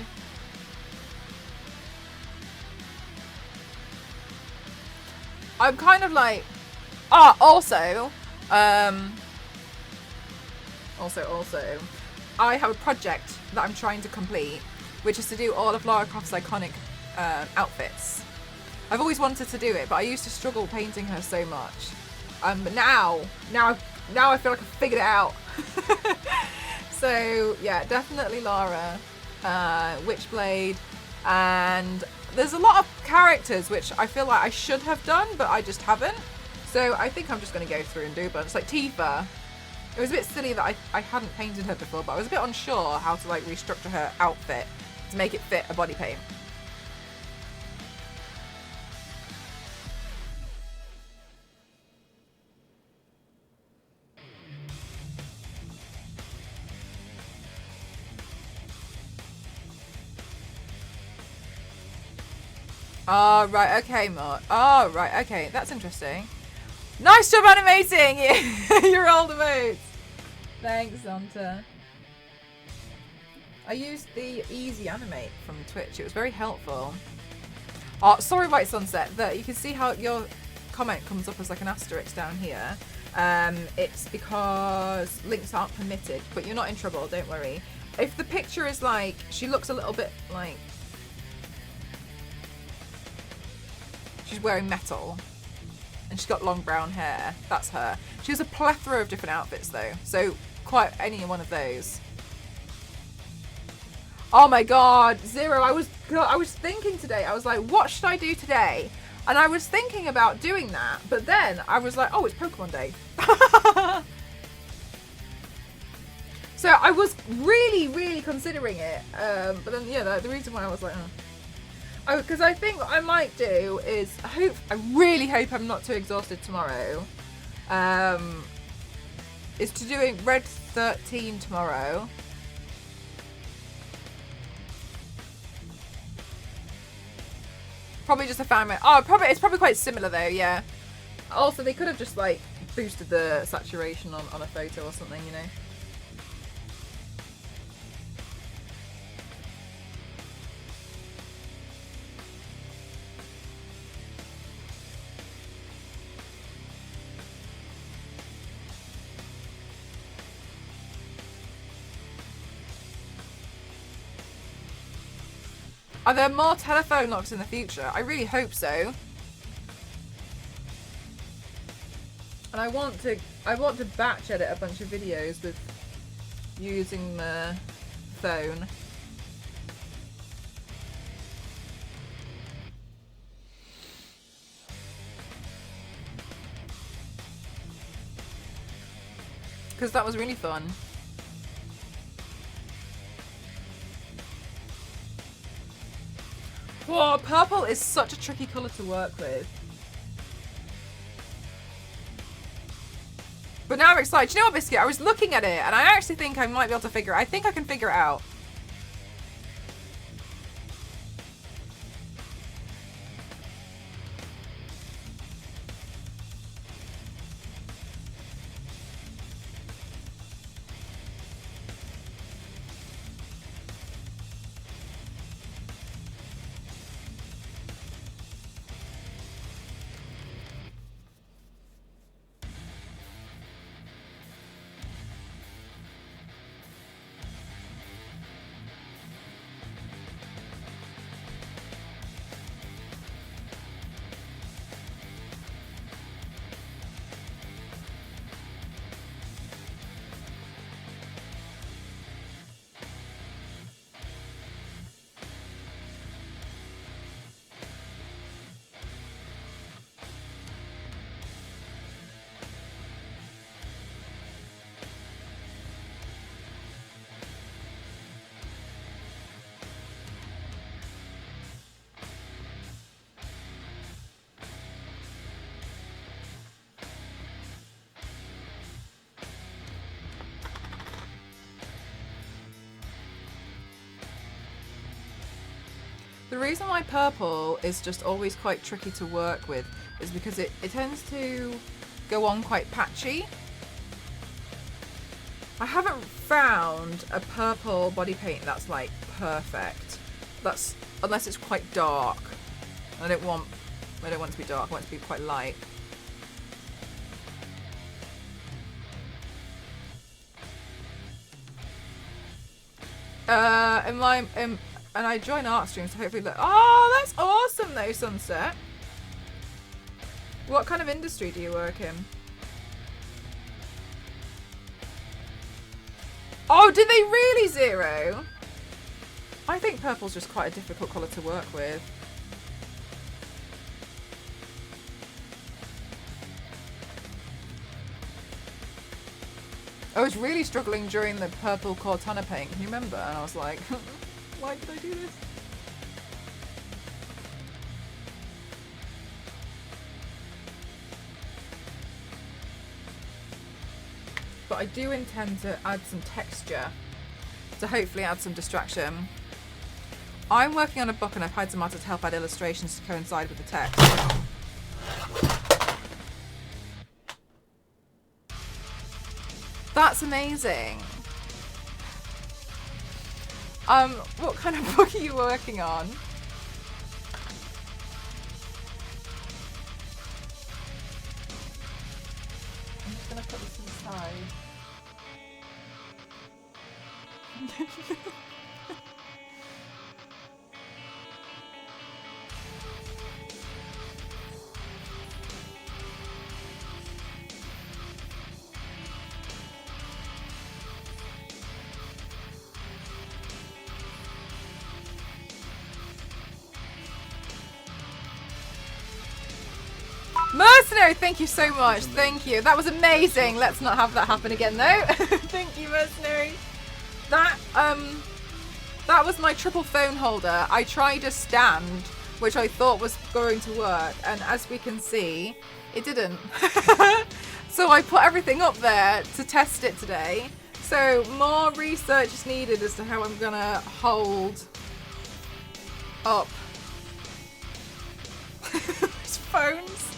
I'm kind of like... also, I have a project that I'm trying to complete, which is to do all of Lara Croft's iconic outfits. I've always wanted to do it, but I used to struggle painting her so much. But now I feel like I've figured it out. So yeah, definitely Lara, Witchblade, and there's a lot of characters which I feel like I should have done, but I just haven't. So I think I'm just going to go through and do a bunch. Like Tifa, it was a bit silly that I hadn't painted her before, but I was a bit unsure how to like restructure her outfit to make it fit a body paint. Oh, right, okay, Mark. Oh, right, okay, that's interesting. Nice job animating your old emotes. Thanks, Zonta. I used the Easy Animate from Twitch. It was very helpful. Oh, sorry, White Sunset, that you can see how your comment comes up as like an asterisk down here. It's because links aren't permitted, but you're not in trouble, don't worry. If the picture is like, she looks a little bit like she's wearing metal and she's got long brown hair, that's her. She has a plethora of different outfits though, so quite any one of those. Oh my god, Zero, I was thinking today, I was like, what should I do today? And I was thinking about doing that, but then I was like, oh, it's Pokemon Day. So I was really considering it, but then yeah, the reason why I was like, oh, because I think what I might do is I really hope I'm not too exhausted tomorrow. is to doing Red 13 tomorrow. Probably just a family. Oh, it's probably quite similar though, yeah. Also, they could have just like boosted the saturation on a photo or something, you know. Are there more telephone locks in the future? I really hope so. And I want to batch edit a bunch of videos with using the phone. Because that was really fun. Whoa, purple is such a tricky colour to work with. But now I'm excited. Do you know what, Biscuit? I was looking at it and I actually think I might be able to figure it. I think I can figure it out. The reason why purple is just always quite tricky to work with is because it tends to go on quite patchy. I haven't found a purple body paint that's like perfect. That's unless it's quite dark. I don't want it to be dark, I want it to be quite light. And I join art streams, so hopefully look. Oh, that's awesome though, Sunset. What kind of industry do you work in? Oh, did they really zero? I think purple's just quite a difficult colour to work with. I was really struggling during the purple Cortana paint, can you remember? And I was like, why did I do this? But I do intend to add some texture to hopefully add some distraction. I'm working on a book and I've hired some artists to help add illustrations to coincide with the text. That's amazing. What kind of book are you working on? I'm just gonna put this to the side. Mercenary, thank you so much. Thank you. That was amazing. Let's not have that happen again though. Thank you, Mercenary. That was my triple phone holder. I tried a stand, which I thought was going to work, and as we can see, it didn't. So I put everything up there to test it today. So more research is needed as to how I'm gonna hold up these phones.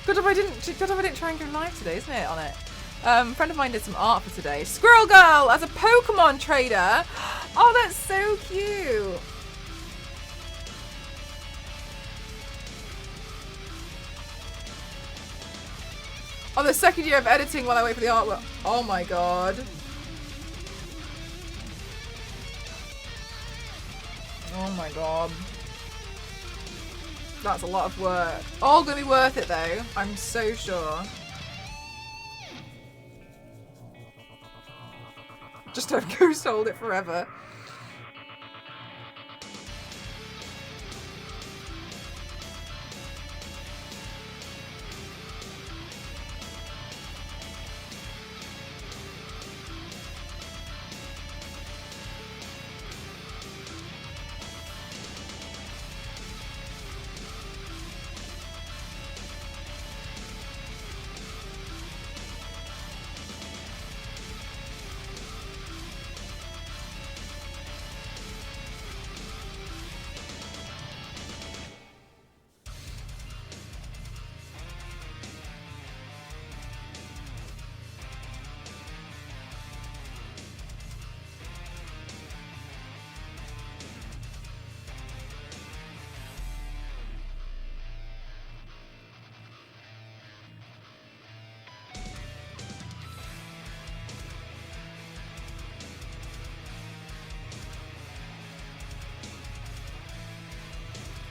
Good if I didn't try and go live today, isn't it, on it? A friend of mine did some art for today. Squirrel Girl as a Pokemon trader. Oh, that's so cute. Oh, the second year of editing while I wait for the artwork. Oh my god. Oh my god. That's a lot of work. All gonna be worth it though. I'm so sure. Just don't ghost hold it forever.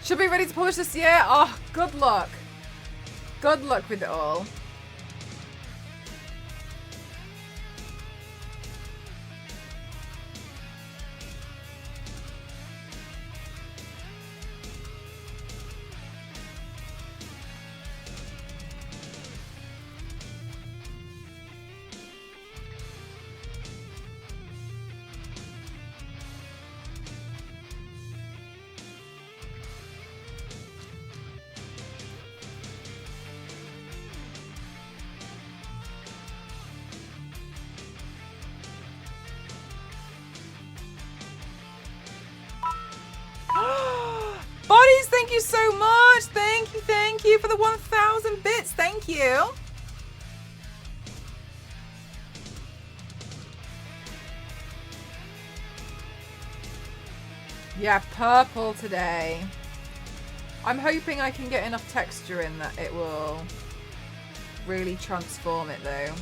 Should be ready to publish this year. Oh, good luck. Good luck with it all. Bodies, thank you so much. Thank you for the 1,000 bits. Thank you. Yeah, purple today. I'm hoping I can get enough texture in that it will really transform it though.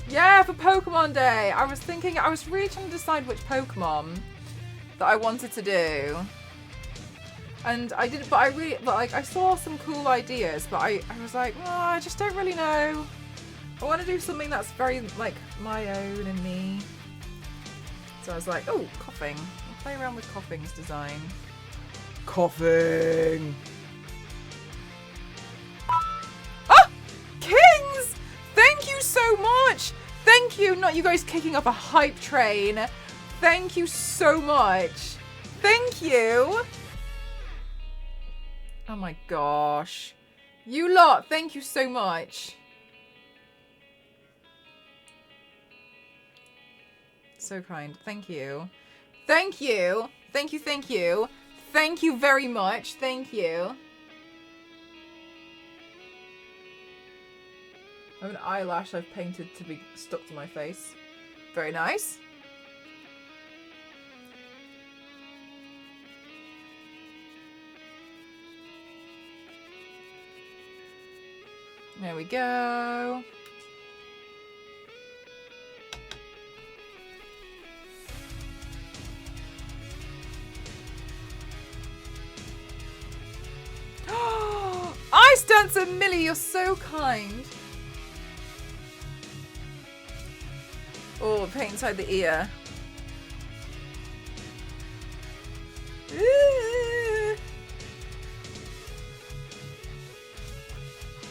Yeah, for Pokemon Day. I was really trying to decide which Pokemon that I wanted to do. And I didn't, but I saw some cool ideas, but I was like, oh, I just don't really know. I want to do something that's very, like, my own and me. So I was like, oh, Koffing. I'll play around with Koffing's design. Koffing! Ah! Kings! Thank you so much! Thank you, not you guys kicking up a hype train. Thank you so much. Thank you. Oh my gosh. You lot, thank you so much. So kind. Thank you. Thank you. Thank you, thank you. Thank you very much. Thank you. I have an eyelash I've painted to be stuck to my face. Very nice. There we go. Ice Dancer Millie, you're so kind. Oh, paint inside the ear.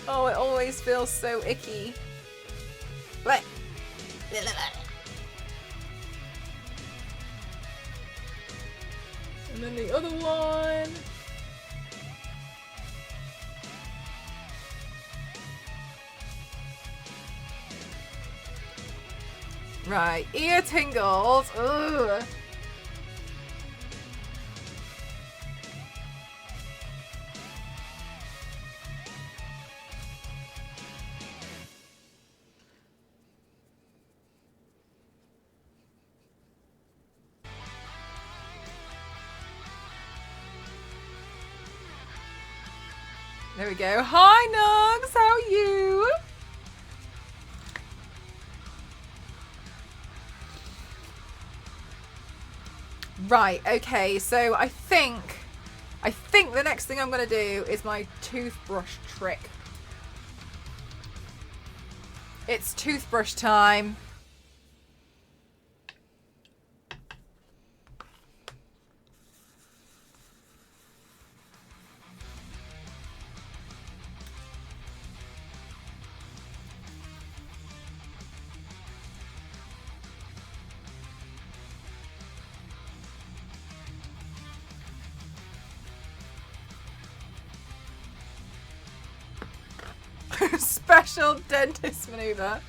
Oh, it always feels so icky. Blech. And then the other one. Right, ear tingles. Ugh. There we go. Hi, Nugs. How are you? Right. Okay. So I think the next thing I'm gonna do is my toothbrush trick. It's toothbrush time. Special dentist maneuver.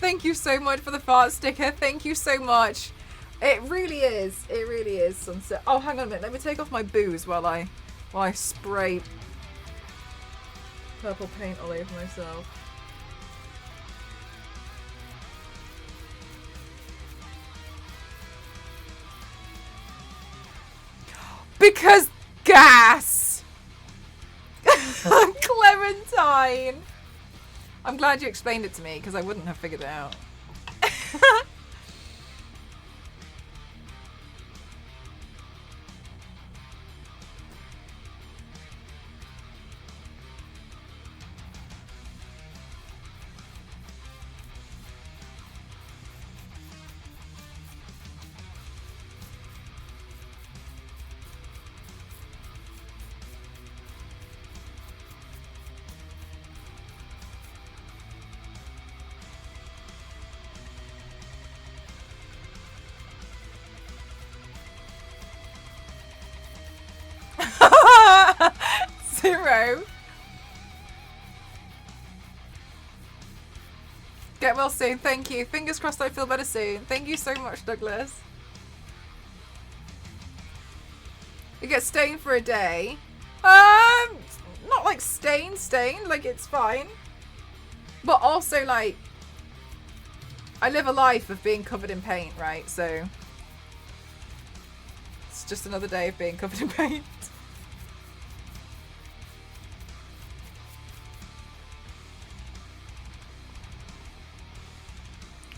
Thank you so much for the fart sticker. Thank you so much. It really is. It really is sunset. Oh, hang on a minute. Let me take off my booze while I spray purple paint all over myself. Because gas. Clementine. I'm glad you explained it to me because I wouldn't have figured it out. Zero. Get well soon. Thank you. Fingers crossed I feel better soon. Thank you so much, Douglas. You get stained for a day. Not like stained, like it's fine. But also like, I live a life of being covered in paint, right? So it's just another day of being covered in paint.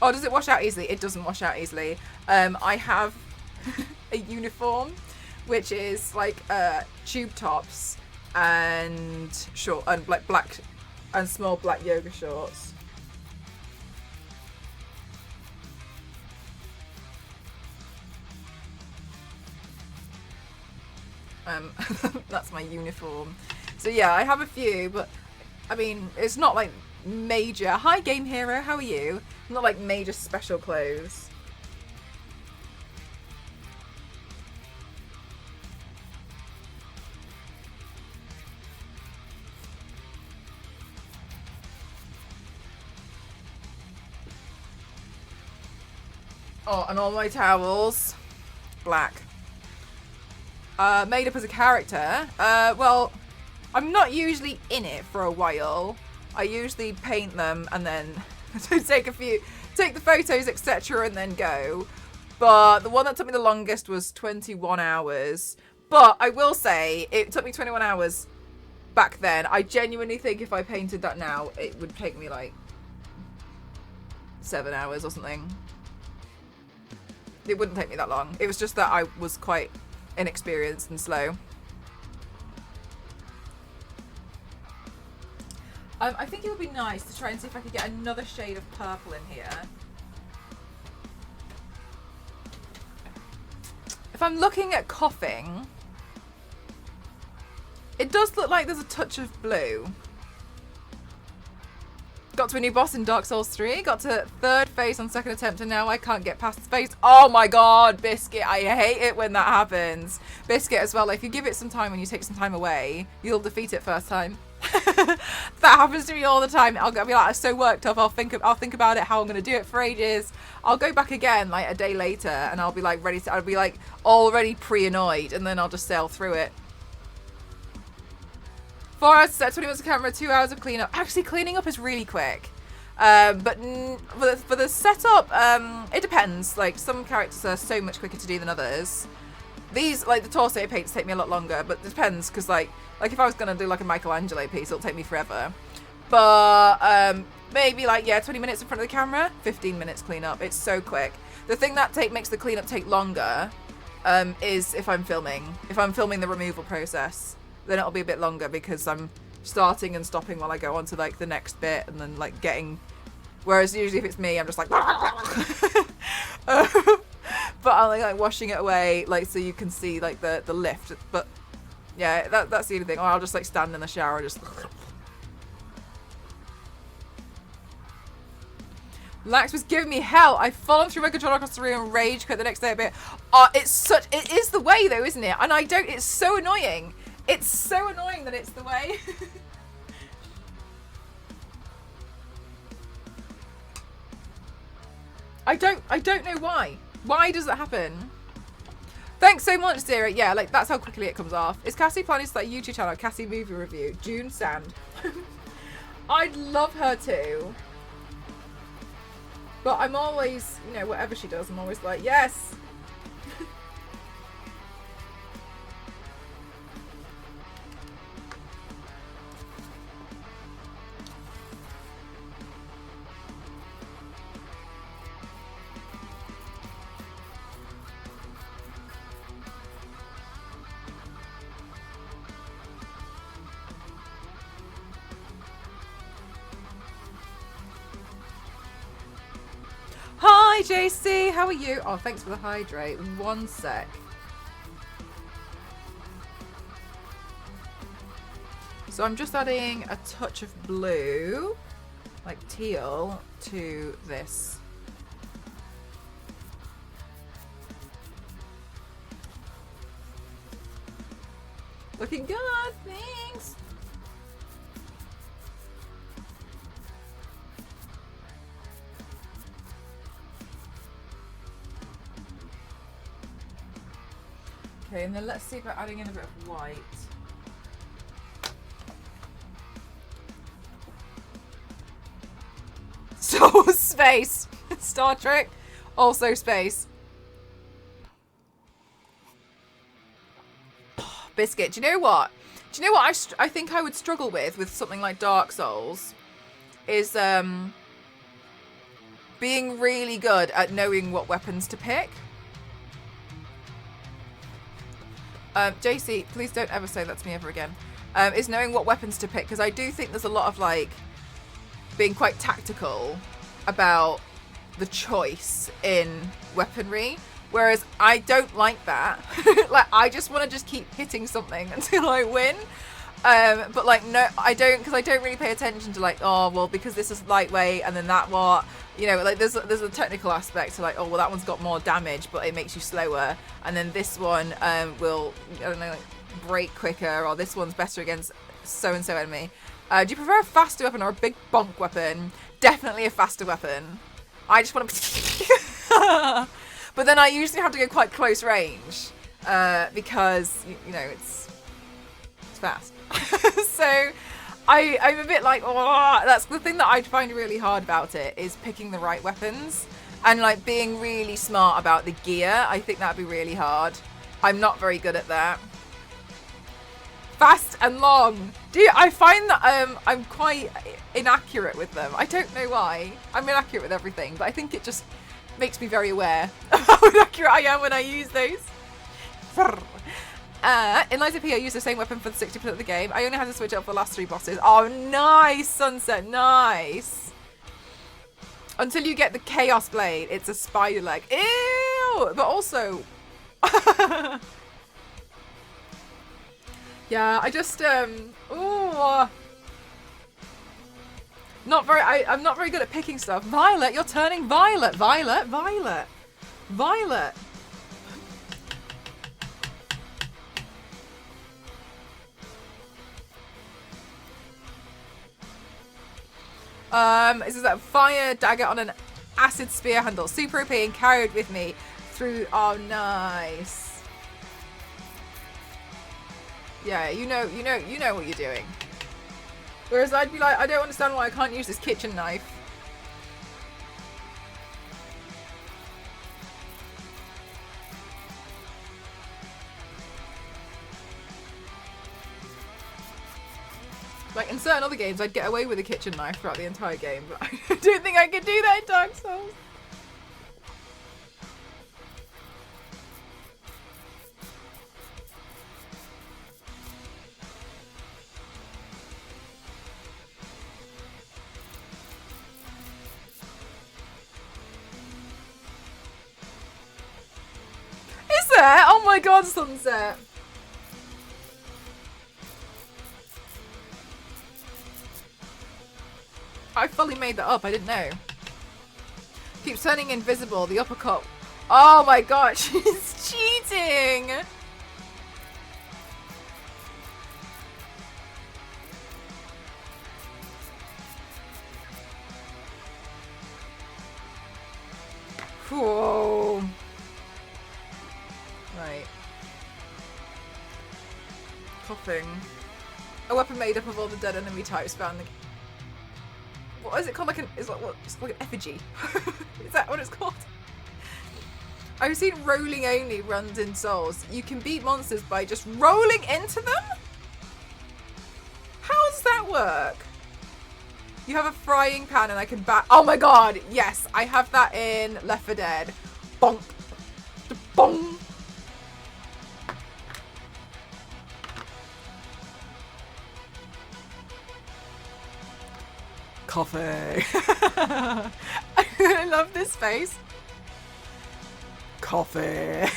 Oh, does it wash out easily? It doesn't wash out easily. I have a uniform, which is like tube tops and short and like black and small black yoga shorts. That's my uniform. So yeah, I have a few, but I mean, it's not like major. Hi, Game Hero. How are you? Not like major special clothes. Oh, and all my towels, black. Made up as a character. Well, I'm not usually in it for a while. I usually paint them and then take the photos, etc., and then go. But the one that took me the longest was 21 hours. But I will say, it took me 21 hours back then. I genuinely think if I painted that now, it would take me like 7 hours or something. It wouldn't take me that long. It was just that I was quite inexperienced and slow. I think it would be nice to try and see if I could get another shade of purple in here. If I'm looking at Koffing, it does look like there's a touch of blue. Got to a new boss in Dark Souls 3, got to third phase on second attempt, and now I can't get past the phase. Oh my god, Biscuit, I hate it when that happens. Biscuit as well, like, if you give it some time and you take some time away, you'll defeat it first time. That happens to me all the time. I'll be like, I'm so worked up, I'll think about it, how I'm going to do it for ages. I'll go back again, like, a day later, and I'll be, like, I'll be, like, already pre-annoyed, and then I'll just sail through it. 4 hours to set, 20 minutes of camera, 2 hours of cleanup. Actually, cleaning up is really quick. But for the setup, it depends. Like, some characters are so much quicker to do than others. These, like, the torso paints take me a lot longer, but it depends, because, like if I was going to do, like, a Michelangelo piece, it'll take me forever. But, maybe, like, yeah, 20 minutes in front of the camera, 15 minutes cleanup. It's so quick. The thing that makes the cleanup take longer, is if I'm filming. If I'm filming the removal process, then it'll be a bit longer because I'm starting and stopping while I go on to, like, the next bit and then, like, getting... Whereas usually if it's me, I'm just like... But I'm, like, washing it away, like, so you can see, like, the lift. But, yeah, that's the only thing. Or I'll just, like, stand in the shower and just... Lax was giving me hell. I've fallen through my controller across the room and rage quit the next day a bit. It is the way, though, isn't it? And it's so annoying. It's so annoying that it's the way. I don't know why. Why does that happen? Thanks so much, Zira. Yeah, like, that's how quickly it comes off. Is Cassie planning to start a YouTube channel? Cassie Movie Review. June Sand. I'd love her to. But I'm always, you know, whatever she does, I'm always like, yes. Hi JC, how are you? Oh, thanks for the hydrate. 1 sec. So I'm just adding a touch of blue, like teal, to this. Looking good, thanks. Okay, and then let's see about adding in a bit of white. So, space. Star Trek, also space. Biscuit, do you know what? Do you know what I think I would struggle with something like Dark Souls? Is, being really good at knowing what weapons to pick. JC, please don't ever say that to me ever again. Is knowing what weapons to pick, because I do think there's a lot of, like, being quite tactical about the choice in weaponry, whereas I don't like that. Like, I just want to just keep hitting something until I win. But, like, no, I don't, because I don't really pay attention to, like, oh, well, because this is lightweight, and then that what, you know, like, there's a technical aspect to, like, oh, well, that one's got more damage, but it makes you slower, and then this one will, I don't know, like, break quicker, or this one's better against so-and-so enemy. Do you prefer a faster weapon or a big bonk weapon? Definitely a faster weapon. I just want to... But then I usually have to go quite close range, because, you know, it's fast. So I'm a bit like, oh, that's the thing that I find really hard about it, is picking the right weapons and, like, being really smart about the gear. I think that'd be really hard. I'm not very good at that. Fast and long. I find that I'm quite inaccurate with them. I don't know why. I'm inaccurate with everything, but I think it just makes me very aware of how inaccurate I am when I use those. In Lies of P, I use the same weapon for the 60% of the game. I only had to switch up for the last 3 bosses. Oh, nice, Sunset, nice. Until you get the Chaos Blade, it's a spider leg. Ew! But also... yeah, I just, ooh. Not very, I'm not very good at picking stuff. Violet, you're turning violet. Violet, violet, violet. This is a fire dagger on an acid spear handle. Super OP and carried with me through. Oh, nice. Yeah, you know what you're doing. Whereas I'd be like, I don't understand why I can't use this kitchen knife. Like, in certain other games, I'd get away with a kitchen knife throughout the entire game, but I don't think I could do that in Dark Souls. Is there? Oh my god, Sunset. I fully made that up, I didn't know. Keeps turning invisible, the uppercut. Oh my god, she's cheating! Whoa. Right. Koffing. A weapon made up of all the dead enemy types found in the... What is it called? It's like an effigy. Is that what it's called? I've seen rolling only runs in Souls. You can beat monsters by just rolling into them? How does that work? You have a frying pan and I can oh my god, yes, I have that in Left 4 Dead. Bonk. Bonk. Koffing. I love this face. Koffing.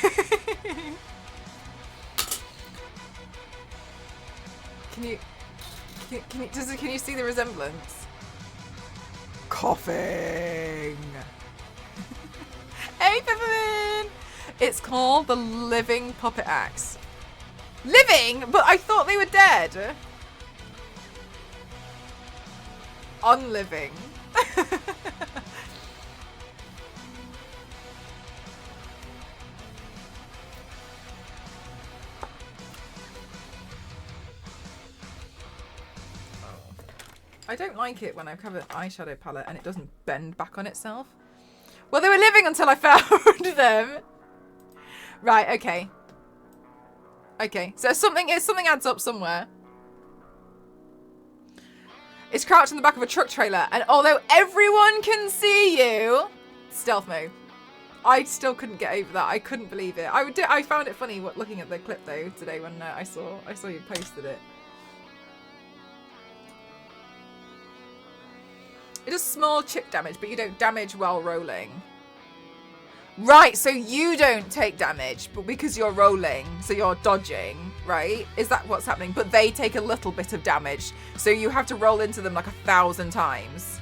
Can you see the resemblance? Koffing. Hey, Peppermint. It's called the Living Puppet Axe. Living? But I thought they were dead. Unliving. I don't like it when I cover an eyeshadow palette and it doesn't bend back on itself. Well, they were living until I found them. Right, okay. Okay, so something adds up somewhere. It's crouched in the back of a truck trailer, and although everyone can see you, stealth mode. I still couldn't get over that. I couldn't believe it. I found it funny looking at the clip though today when I saw you posted it. It does small chip damage, but you don't damage while rolling. Right, so you don't take damage, but because you're rolling, so you're dodging, right? Is that what's happening? But they take a little bit of damage, so you have to roll into them like 1,000 times.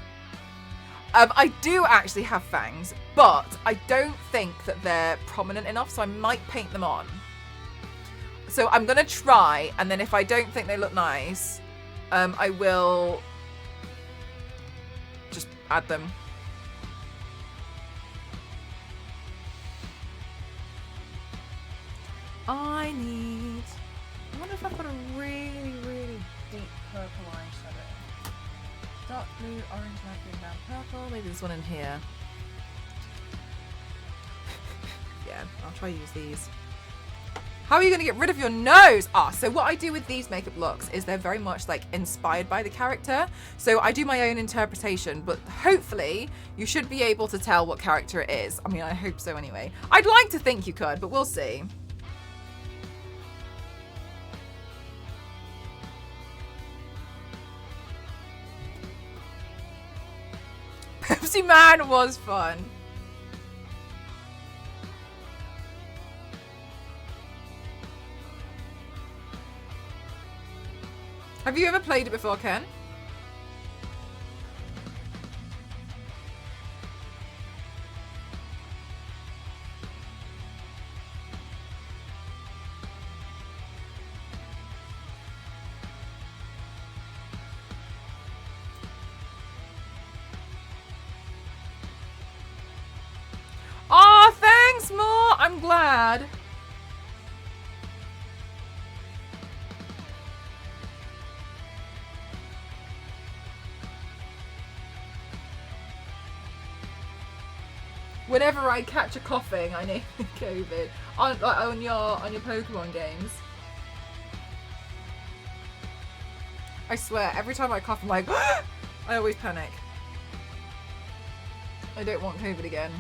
I do actually have fangs, but I don't think that they're prominent enough, so I might paint them on. So I'm going to try, and then if I don't think they look nice, I will just add them. I wonder if I've got a really, really deep purple eyeshadow. Dark blue, orange, light green, down purple. Maybe there's one in here. Yeah, I'll try use these. How are you going to get rid of your nose? So what I do with these makeup looks is they're very much like inspired by the character. So I do my own interpretation, but hopefully you should be able to tell what character it is. I mean, I hope so anyway. I'd like to think you could, but we'll see. Drowsy Man was fun. Have you ever played it before, Ken? Aw, thanks, Mo! I'm glad. Whenever I catch a coughing, I name it COVID. On your Pokemon games. I swear, every time I cough, I'm like, I always panic. I don't want COVID again.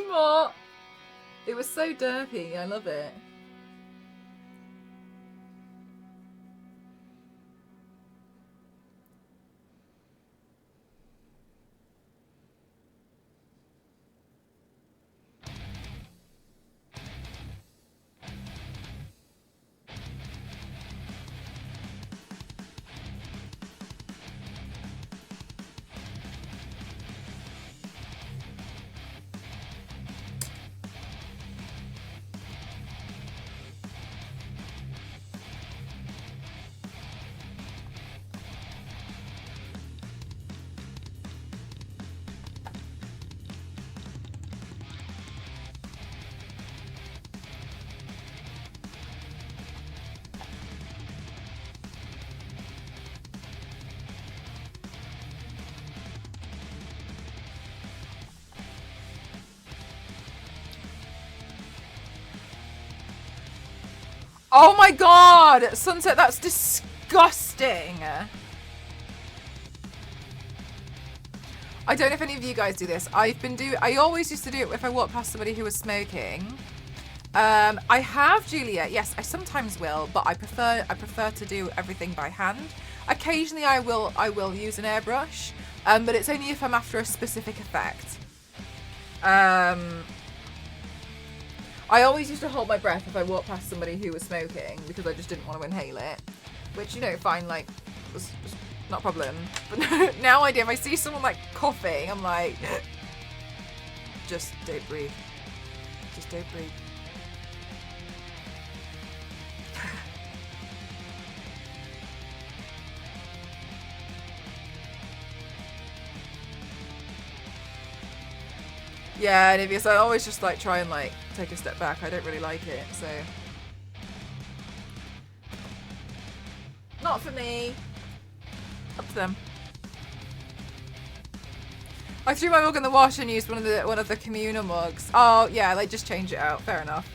What? It was so derpy. I love it. Oh my god! Sunset, that's disgusting! I don't know if any of you guys do this. I always used to do it if I walked past somebody who was smoking. I have, Juliet. Yes, I sometimes will, but I prefer to do everything by hand. Occasionally I will use an airbrush, but it's only if I'm after a specific effect. I always used to hold my breath if I walked past somebody who was smoking because I just didn't want to inhale it. Which, you know, fine, like, was not a problem. But now I do. If I see someone, like, coughing, I'm like, just don't breathe. Just don't breathe. Yeah, and because I always just like try and like take a step back. I don't really like it, so not for me. Up to them. I threw my mug in the wash and used one of the communal mugs. Oh yeah, like just change it out. Fair enough.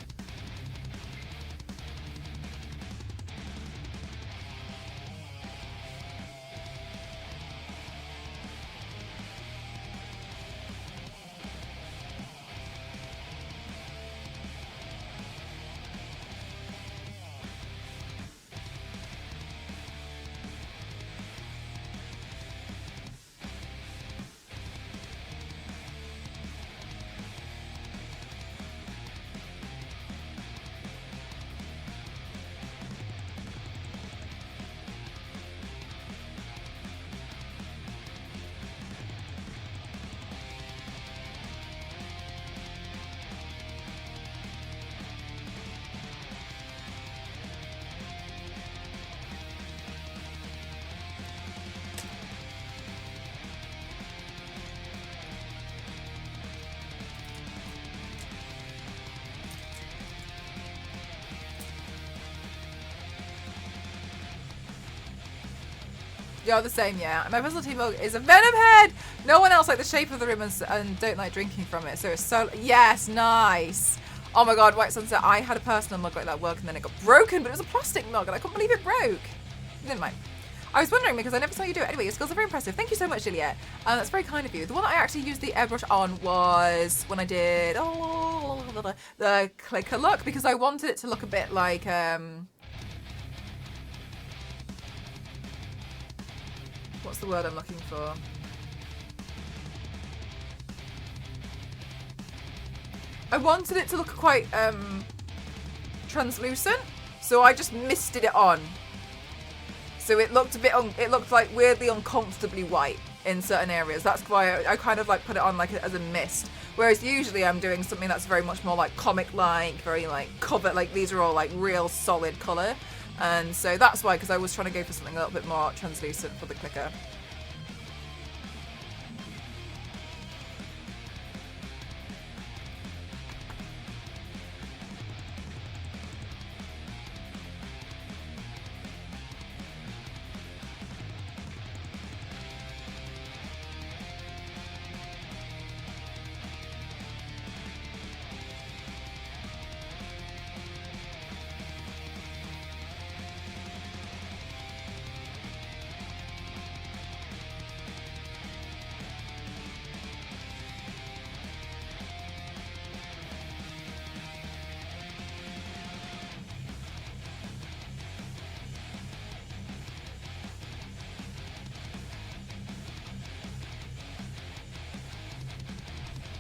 You're the same, yeah. My personal mug is a Venom head! No one else liked the shape of the room and don't like drinking from it. So it's so... Yes, nice. Oh my god, White Sunset, I had a personal mug like that work and then it got broken, but it was a plastic mug and I couldn't believe it broke. Never mind. I was wondering because I never saw you do it. Anyway, your skills are very impressive. Thank you so much, Juliet. That's very kind of you. The one that I actually used the airbrush on was when I did the clicker look, because I wanted it to look a bit like what's the word I'm looking for? I wanted it to look quite translucent, so I just misted it on. So it looked a bit, it looked like weirdly uncomfortably white in certain areas. That's why I kind of like put it on like as a mist. Whereas usually I'm doing something that's very much more like comic-like, very like cover, like these are all like real solid color. And so that's why, because I was trying to go for something a little bit more translucent for the clicker.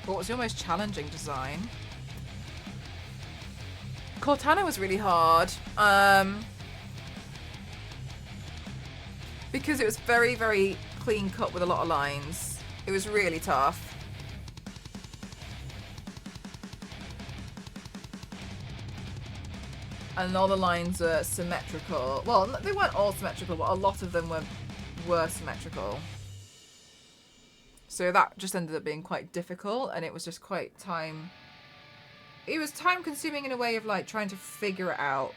What was your most challenging design? Cortana was really hard. Because it was very, very clean cut with a lot of lines. It was really tough. And all the lines were symmetrical. Well, they weren't all symmetrical, but a lot of them were symmetrical. So that just ended up being quite difficult, and it was just quite it was time consuming in a way of like trying to figure it out.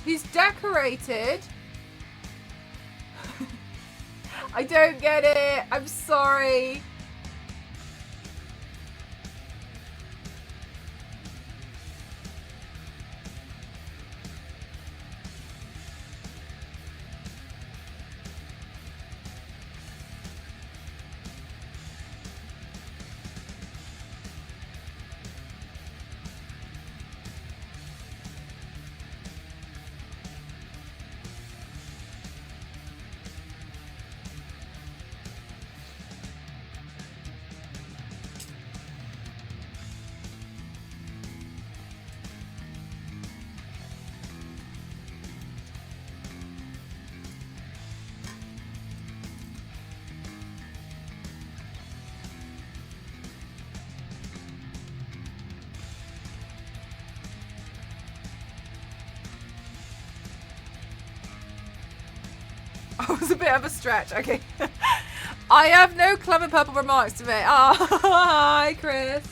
He's decorated. I don't get it. I'm sorry. It was a bit of a stretch. Okay. I have no clever purple remarks to make. Oh, hi, Chris.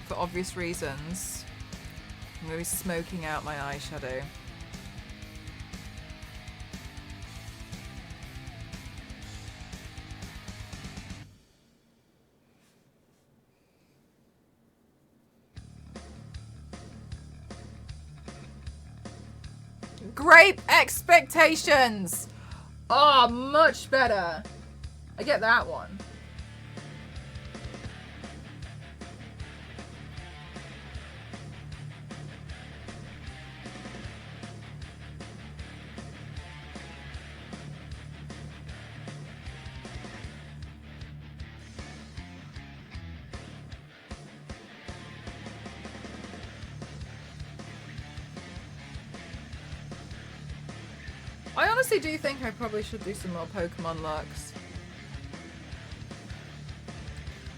for obvious reasons. I'm going to be smoking out my eyeshadow. Great Expectations! Oh, much better. I get that one. I honestly do think I probably should do some more Pokemon looks.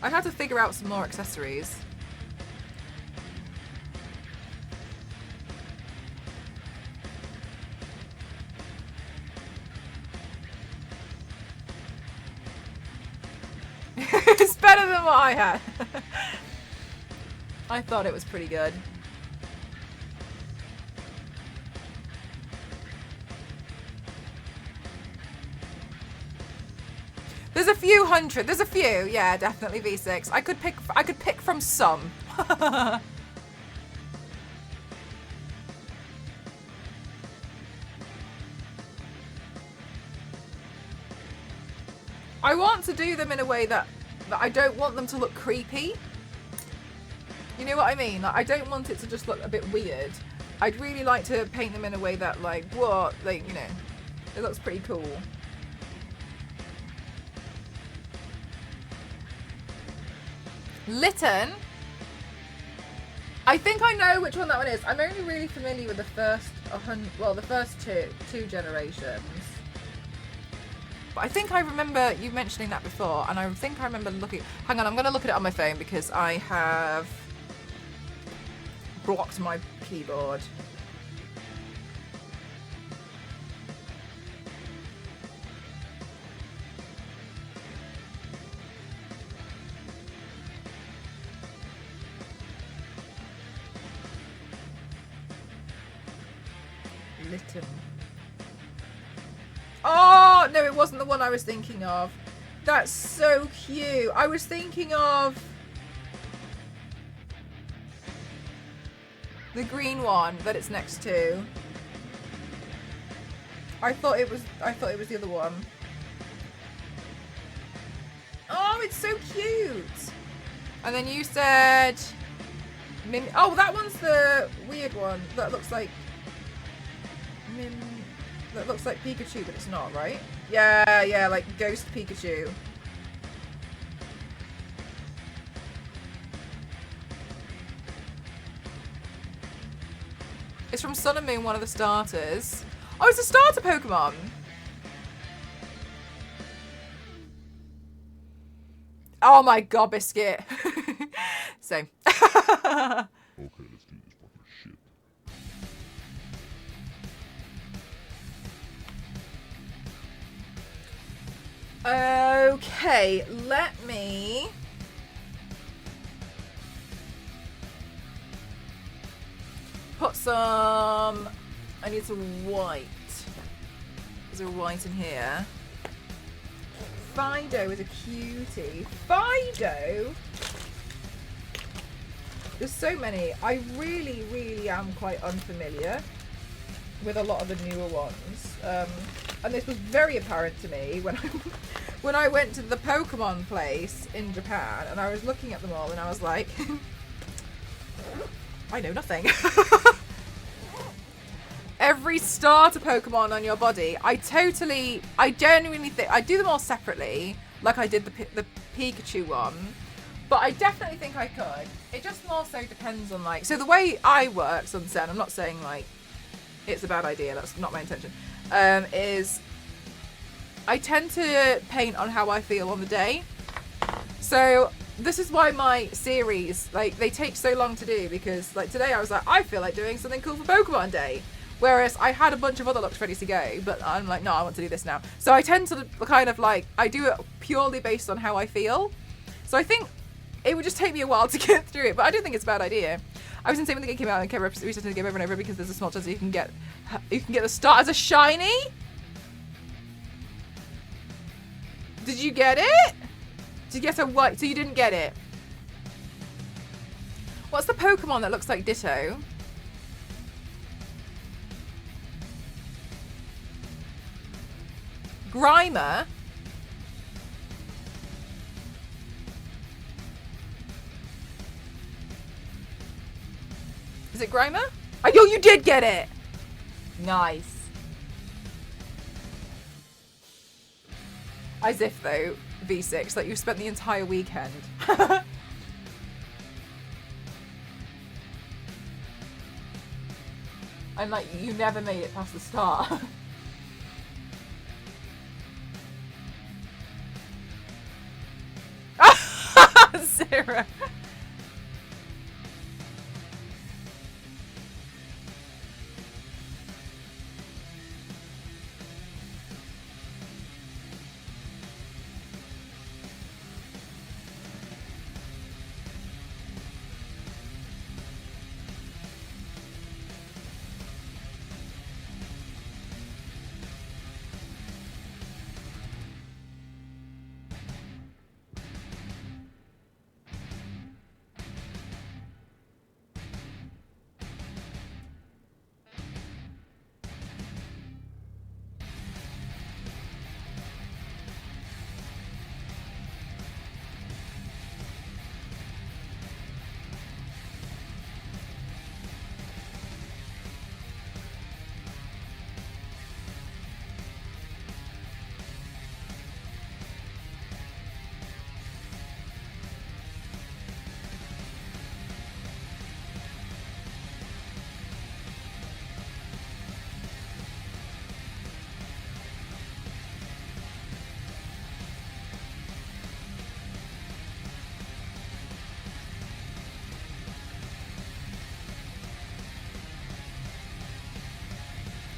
I'd have to figure out some more accessories. It's better than what I had. I thought it was pretty good. There's a few hundred. There's a few. Yeah, definitely V6. I could pick from some. I want to do them in a way that I don't want them to look creepy. You know what I mean? Like, I don't want it to just look a bit weird. I'd really like to paint them in a way that, like, what? Like, you know, it looks pretty cool. Litten. I think I know which one that one is. I'm only really familiar with the first the first two generations. But I think I remember you mentioning that before, and I think I remember looking. Hang on, I'm going to look at it on my phone because I have blocked my keyboard. Litten. Oh, no, it wasn't the one I was thinking of. That's so cute. I was thinking of the green one that it's next to. I thought it was the other one. Oh, it's so cute. And then you said oh, that one's the weird one that looks like that looks like Pikachu, but it's not, right? Yeah, like Ghost Pikachu. It's from Sun and Moon, one of the starters. Oh, it's a starter Pokemon. Oh my god, Biscuit. Same. Okay, let's do this fucking shit. Okay, let me put some. I need some white. Is there white in here? Fido is a cutie. Fido? There's so many. I really am quite unfamiliar with a lot of the newer ones. And this was very apparent to me when I went to the Pokemon place in Japan and I was looking at them all and I was like, I know nothing. Every starter Pokemon on your body, I genuinely think, I do them all separately, like I did the Pikachu one, but I definitely think I could. It just more so depends on, like, so the way I work, Sunset, I'm not saying, like, it's a bad idea, that's not my intention, is I tend to paint on how I feel on the day. So this is why my series, like, they take so long to do, because, like, today I was like, I feel like doing something cool for Pokemon Day. Whereas I had a bunch of other looks ready to go, but I'm like, no, I want to do this now. So I tend to kind of like, I do it purely based on how I feel. So I think it would just take me a while to get through it, but I don't think it's a bad idea. I was insane when the game came out and kept restarting the game over and over because there's a small chance that you can get the start as a shiny. Did you get it? Did you get a white? So you didn't get it. What's the Pokemon that looks like Ditto? Grimer? Is it Grimer? Oh, yo, you did get it! Nice. As if, though, V6, like you've spent the entire weekend. And, like, you never made it past the start. Zero.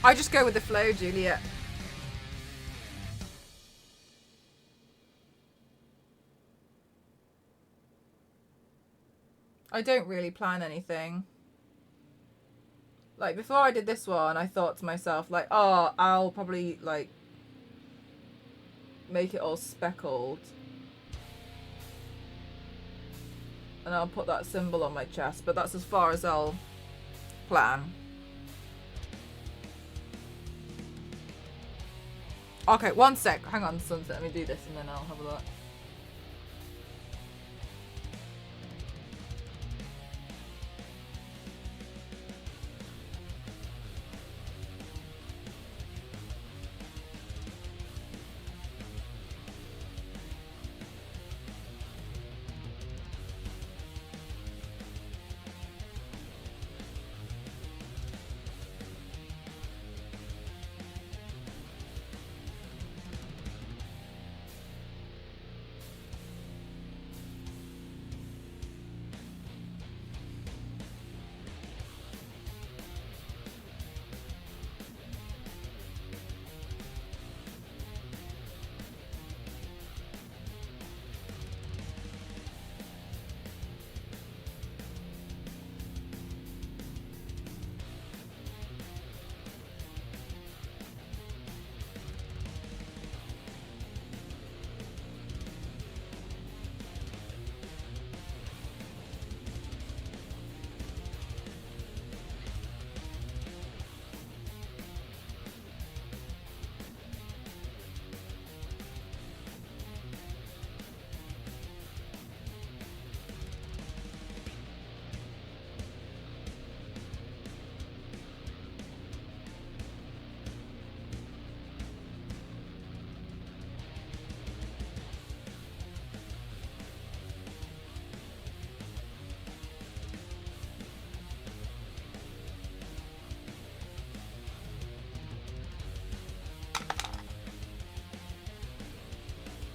I just go with the flow, Juliet. I don't really plan anything. Like, before I did this one, I thought to myself, like, oh, I'll probably, like, make it all speckled. And I'll put that symbol on my chest, but that's as far as I'll plan. Okay, one sec. Hang on, Sunset. Let me do this and then I'll have a look.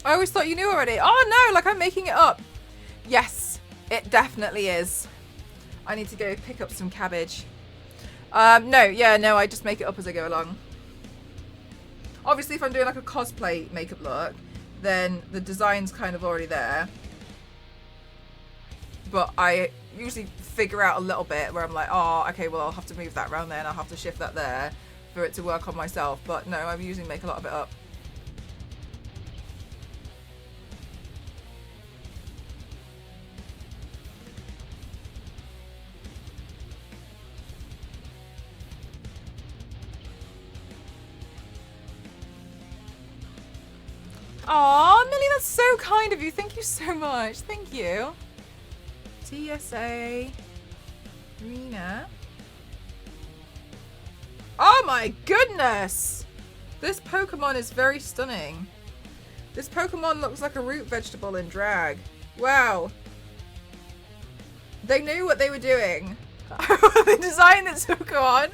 I always thought you knew already. Oh no, like I'm making it up. Yes, it definitely is. I need to go pick up some cabbage. No, I just make it up as I go along. Obviously, if I'm doing like a cosplay makeup look, then the design's kind of already there. but I usually figure out a little bit where I'm like, oh, okay, well, I'll have to move that around there and I'll have to shift that there for it to work on myself. But no, I usually make a lot of it up. Aw, Millie, that's so kind of you. Thank you so much. Thank you. TSA. Rena. Oh my goodness! This Pokemon is very stunning. This Pokemon looks like a root vegetable in drag. Wow. They knew what they were doing. They designed this Pokemon.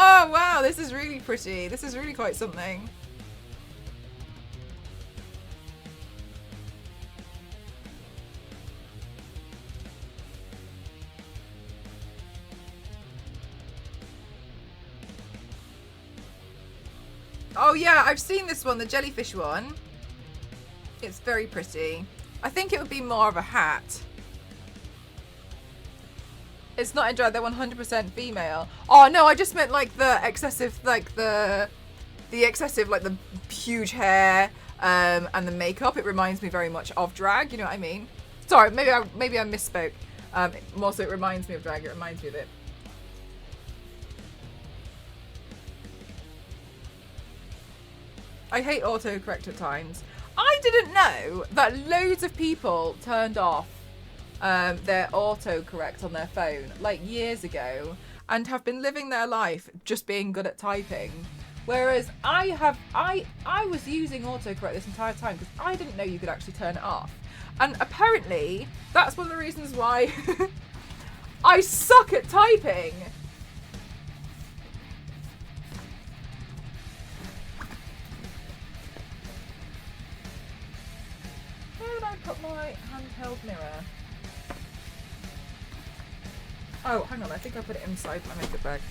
Oh wow, this is really pretty. This is really quite something. Oh yeah, I've seen this one, the jellyfish one. It's very pretty. I think it would be more of a hat. It's not in drag, they're 100% female. Oh no, I just meant like the excessive, like the excessive, like the huge hair and the makeup. It reminds me very much of drag, you know what I mean? Sorry, maybe I misspoke. More so it reminds me of drag, it reminds me of it. I hate autocorrect at times. I didn't know that loads of people turned off their autocorrect on their phone like years ago and have been living their life just being good at typing. Whereas I was using autocorrect this entire time because I didn't know you could actually turn it off. And apparently that's one of the reasons why I suck at typing. Where did I put my handheld mirror? Oh, hang on, I think I put it inside my makeup bag.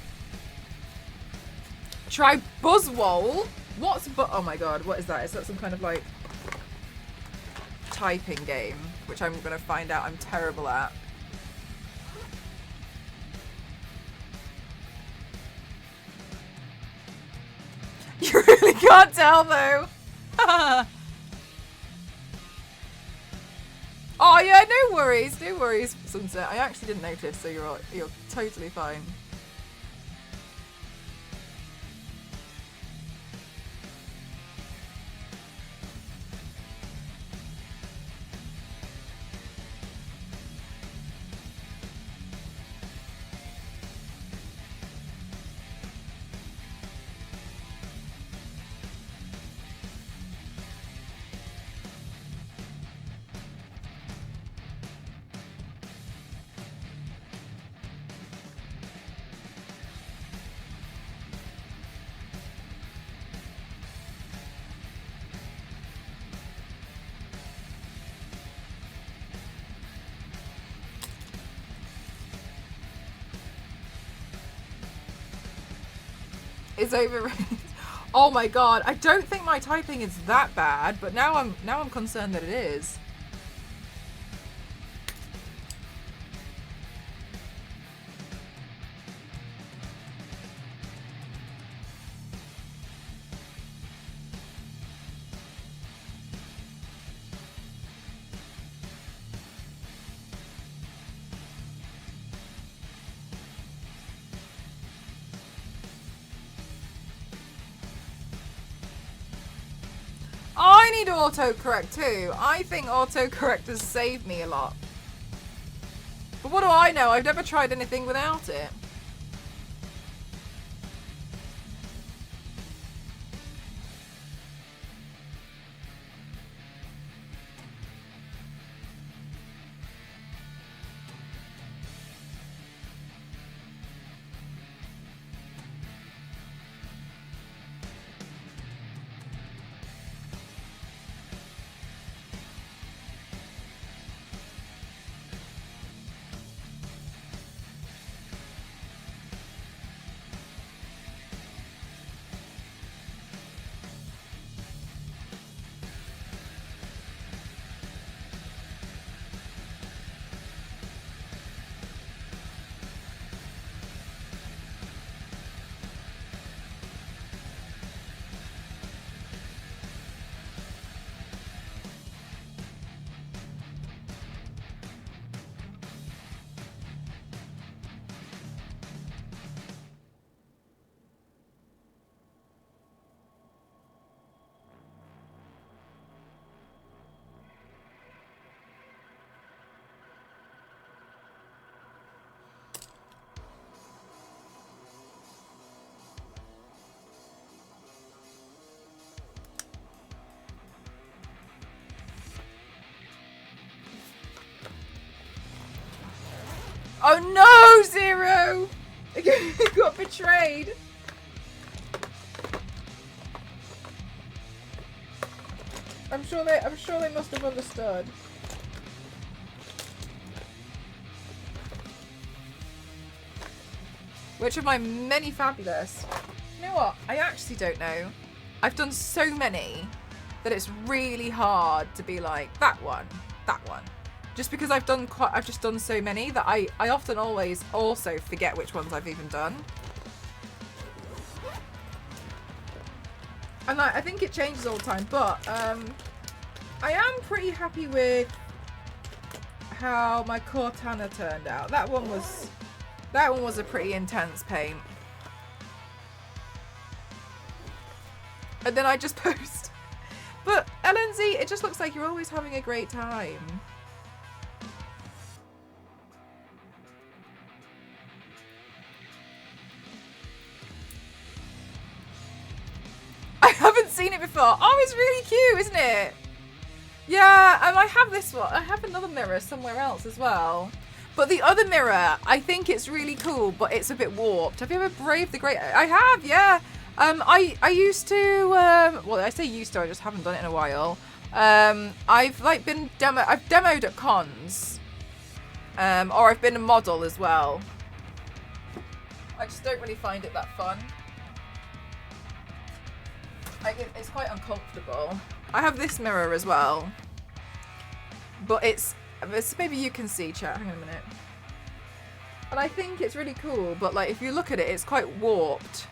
Try Buzzwole? What's oh my god, what is that? Is that some kind of like typing game? Which I'm gonna find out I'm terrible at. You really can't tell though. Oh yeah, no worries, Sunset. I actually didn't notice, so you're totally fine. Is overrated. Oh my god, I don't think my typing is that bad, but now I'm concerned that it is. I need autocorrect too. I think autocorrect has saved me a lot. But what do I know? I've never tried anything without it. Oh no, Zero! You got betrayed. I'm sure they must have understood. Which of my many fabulous? You know what? I actually don't know. I've done so many that it's really hard to be like that one. Just because I've just done so many that I often always also forget which ones I've even done. And I think it changes all the time, but I am pretty happy with how my Cortana turned out. That one was a pretty intense paint. And then I just post. But LNZ, it just looks like you're always having a great time. I haven't seen it before. Oh, it's really cute, isn't it? Yeah, I have this one. I have another mirror somewhere else as well. But the other mirror, I think it's really cool, but it's a bit warped. Have you ever braved the great... I have, yeah. I used to... well, I say used to, I just haven't done it in a while. I've like been I've demoed at cons. Or I've been a model as well. I just don't really find it that fun. It's quite uncomfortable. I have this mirror as well. But it's maybe you can see, chat. Hang on a minute. And I think it's really cool, but like if you look at it, it's quite warped.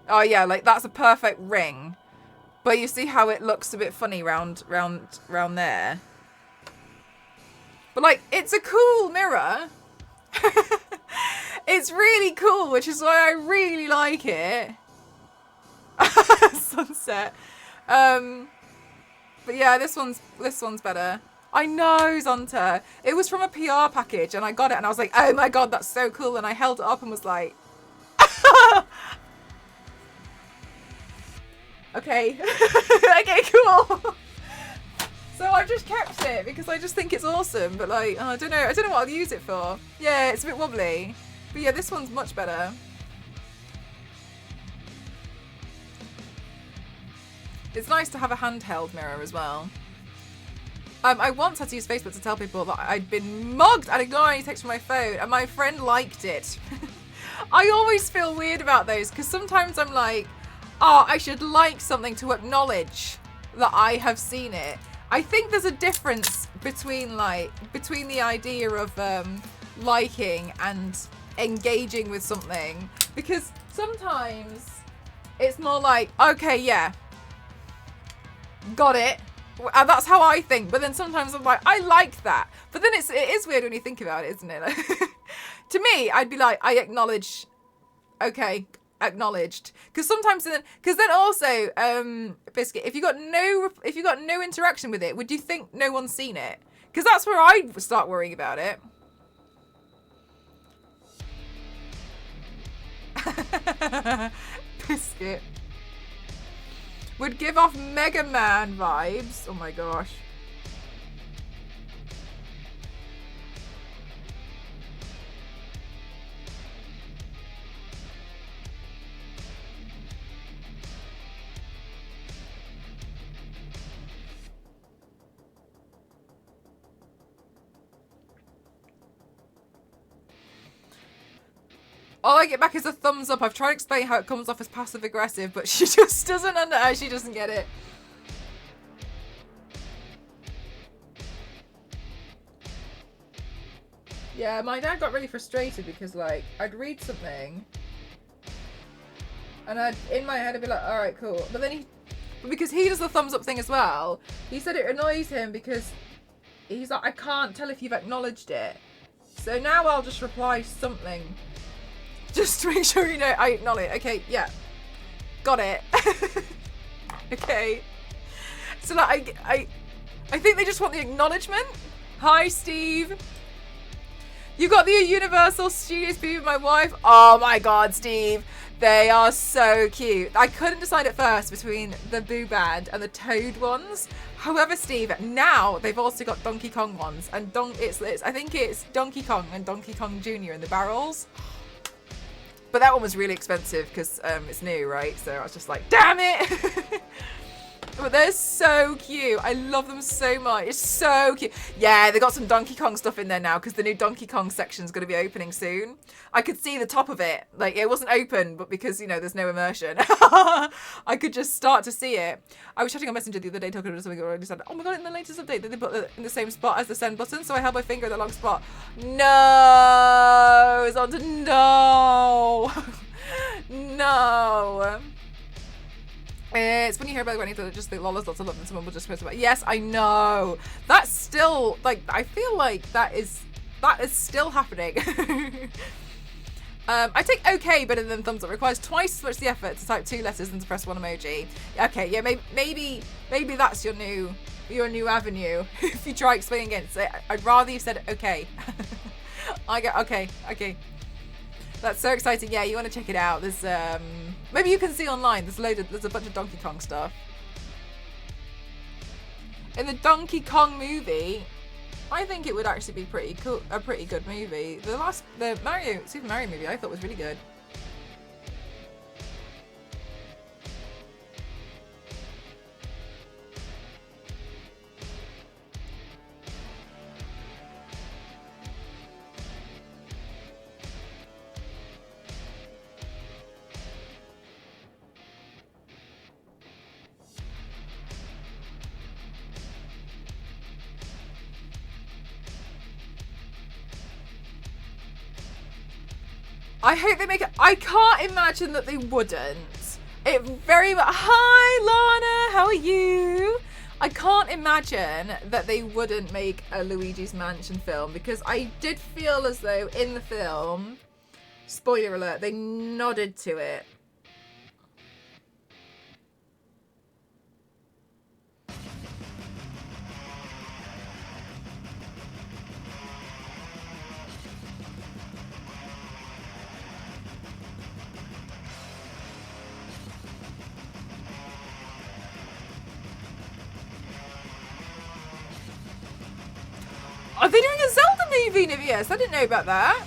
Oh yeah, like that's a perfect ring. But you see how it looks a bit funny round there. But like, it's a cool mirror. It's really cool, which is why I really like it. Sunset. But yeah, this one's better. I know, Zonta. It was from a PR package and I got it and I was like, oh my god, that's so cool. And I held it up and was like, okay. Okay, cool. So I've just kept it because I just think it's awesome. But like, oh, I don't know what I'll use it for. Yeah, it's a bit wobbly. But yeah, this one's much better. It's nice to have a handheld mirror as well. I once had to use Facebook to tell people that I'd been mugged and ignored any text from my phone, and my friend liked it. I always feel weird about those because sometimes I'm like, oh, I should like something to acknowledge that I have seen it. I think there's a difference between the idea of liking and engaging with something, because sometimes it's more like, okay, yeah, got it. And that's how I think. But then sometimes I'm like, I like that. But then it is weird when you think about it, isn't it? To me, I'd be like, I acknowledge. Okay, acknowledged. Because sometimes, because then also, Biscuit, if you got no interaction with it, would you think no one's seen it? Because that's where I'd start worrying about it. Biscuit would give off Mega Man vibes. Oh my gosh. All I get back is a thumbs up. I've tried to explain how it comes off as passive aggressive, but she just doesn't she doesn't get it. Yeah, my dad got really frustrated because like I'd read something and in my head I'd be like, all right, cool. But then because he does the thumbs up thing as well, he said it annoys him because he's like, I can't tell if you've acknowledged it. So now I'll just reply something. Just to make sure you know I acknowledge. Okay, yeah. Got it. Okay. So like I think they just want the acknowledgement. Hi, Steve. You got the Universal Studios B with my wife. Oh my god, Steve. They are so cute. I couldn't decide at first between the Boo Band and the Toad ones. However, Steve, now they've also got Donkey Kong ones, and I think it's Donkey Kong and Donkey Kong Jr. in the barrels. But that one was really expensive because it's new, right? So I was just like, damn it! But they're so cute. I love them so much. It's so cute. Yeah, they got some Donkey Kong stuff in there now because the new Donkey Kong section is going to be opening soon. I could see the top of it. Like, it wasn't open, but because, you know, there's no immersion, I could just start to see it. I was chatting on Messenger the other day talking about something already said, oh my god, in the latest update, they put it in the same spot as the send button, so I held my finger in the long spot. No! It's on to no! No! It's when you hear about it, when you just think, lol, there's lots of love and someone will just post about it. Yes, I know. That's still, like, I feel like that is still happening. I take okay better than thumbs up. Requires twice as much the effort to type 2 letters than to press 1 emoji. Okay, yeah, maybe that's your new avenue. If you try explaining it, say, I'd rather you said okay. I go, okay. That's so exciting. Yeah, you want to check it out. There's maybe you can see online. There's a bunch of Donkey Kong stuff. In the Donkey Kong movie, I think it would actually be pretty cool, a pretty good movie. The Super Mario movie I thought was really good. I hope they make it. I can't imagine that they wouldn't. It very much. Hi, Lana. How are you? I can't imagine that they wouldn't make a Luigi's Mansion film because I did feel as though in the film, spoiler alert, they nodded to it. Are they doing a Zelda movie, Nivius? I didn't know about that.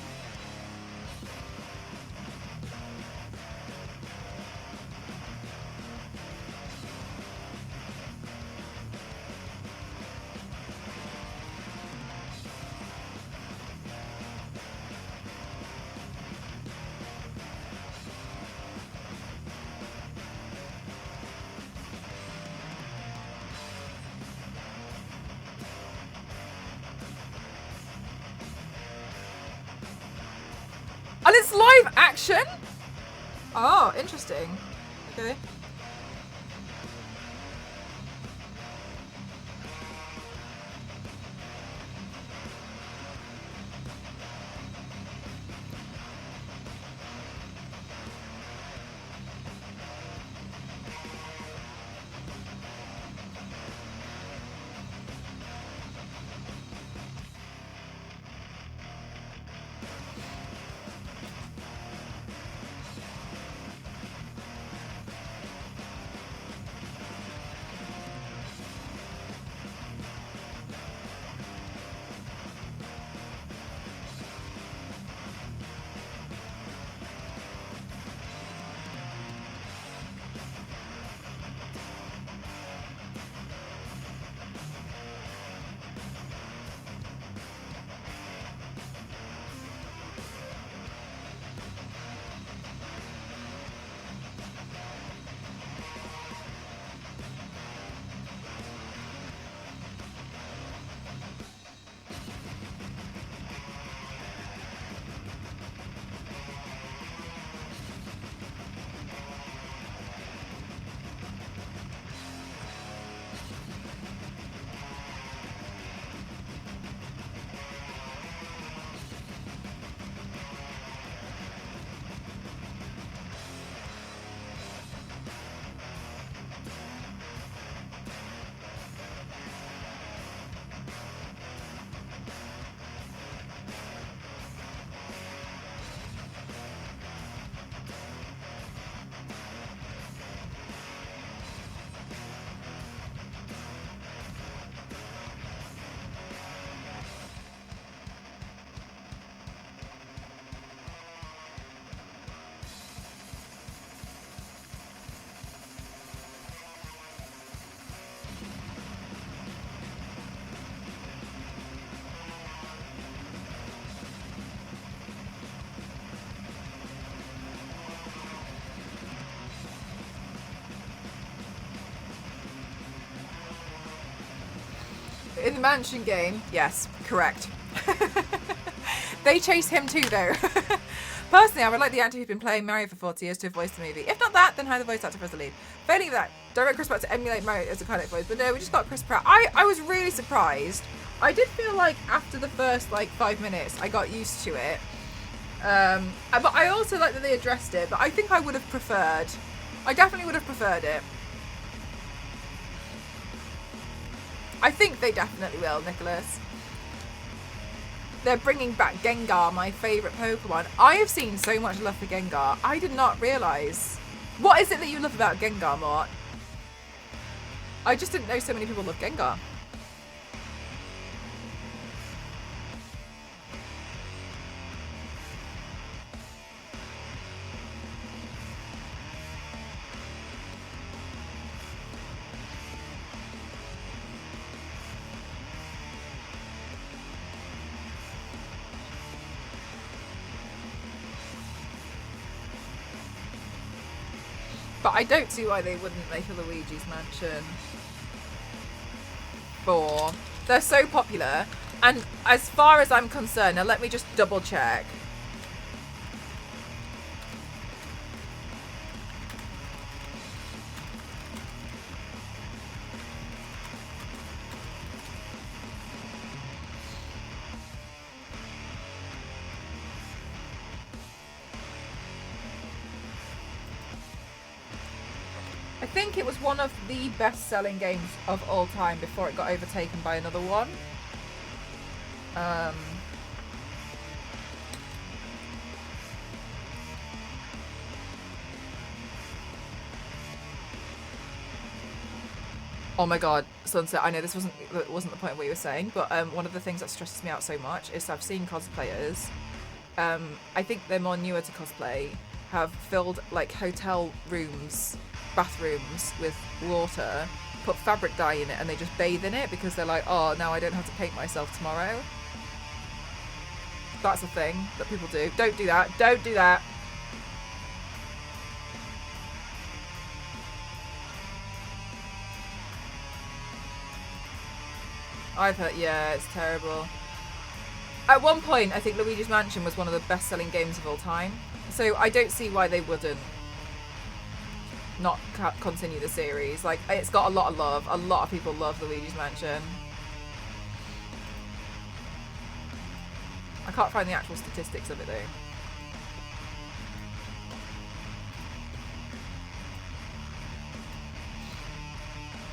And it's live action? Oh, interesting. Okay. In the mansion game, yes, correct. They chase him too, though. Personally, I would like the actor who's been playing Mario for 40 years to have voiced the movie. If not that, then hire the voice actor for the lead. Failing that, direct Chris Pratt to emulate Mario as a kind of voice. But no, we just got Chris Pratt. I was really surprised. I did feel like after the first, 5 minutes, I got used to it. But I also like that they addressed it. But I think I would have preferred... I definitely would have preferred it. I think they definitely will, Nicholas. They're bringing back Gengar, my favourite Pokemon. I have seen so much love for Gengar. I did not realise. What is it that you love about Gengar, Mort? I just didn't know so many people love Gengar. But I don't see why they wouldn't make a Luigi's Mansion 4. They're so popular. And as far as I'm concerned, now let me just double check. I think it was one of the best-selling games of all time before it got overtaken by another one. Oh my god, Sunset, I know this wasn't the point of what you were saying, but one of the things that stresses me out so much is I've seen cosplayers, I think they're more newer to cosplay, have filled hotel rooms, bathrooms with water, put fabric dye in it, and they just bathe in it because they're like, oh, now I don't have to paint myself tomorrow. That's a thing that people do. Don't do that. Don't do that. I've heard, yeah, it's terrible. At one point, I think Luigi's Mansion was one of the best-selling games of all time. So I don't see why they wouldn't not continue the series. It's got a lot of love. A lot of people love Luigi's Mansion. I can't find the actual statistics of it though.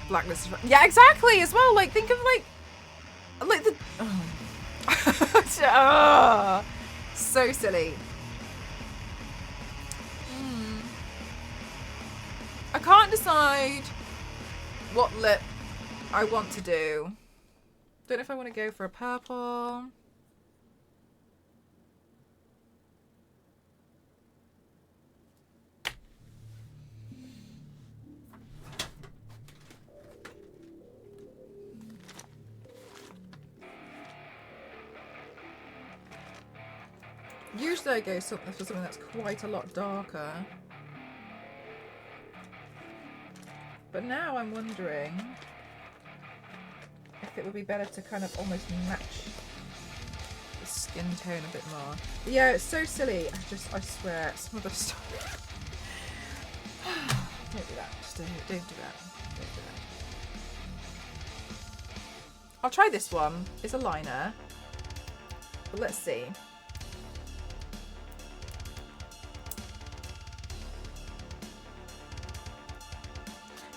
Blacklist. Yeah, exactly. As well. Think of the. Oh. So silly. I can't decide what lip I want to do. Don't know if I want to go for a purple. Usually I go for something that's quite a lot darker. But now I'm wondering if it would be better to kind of almost match the skin tone a bit more. But yeah, it's so silly. I swear, some of the stuff. Don't do that. Just don't do that. Don't do that. I'll try this one. It's a liner. But let's see.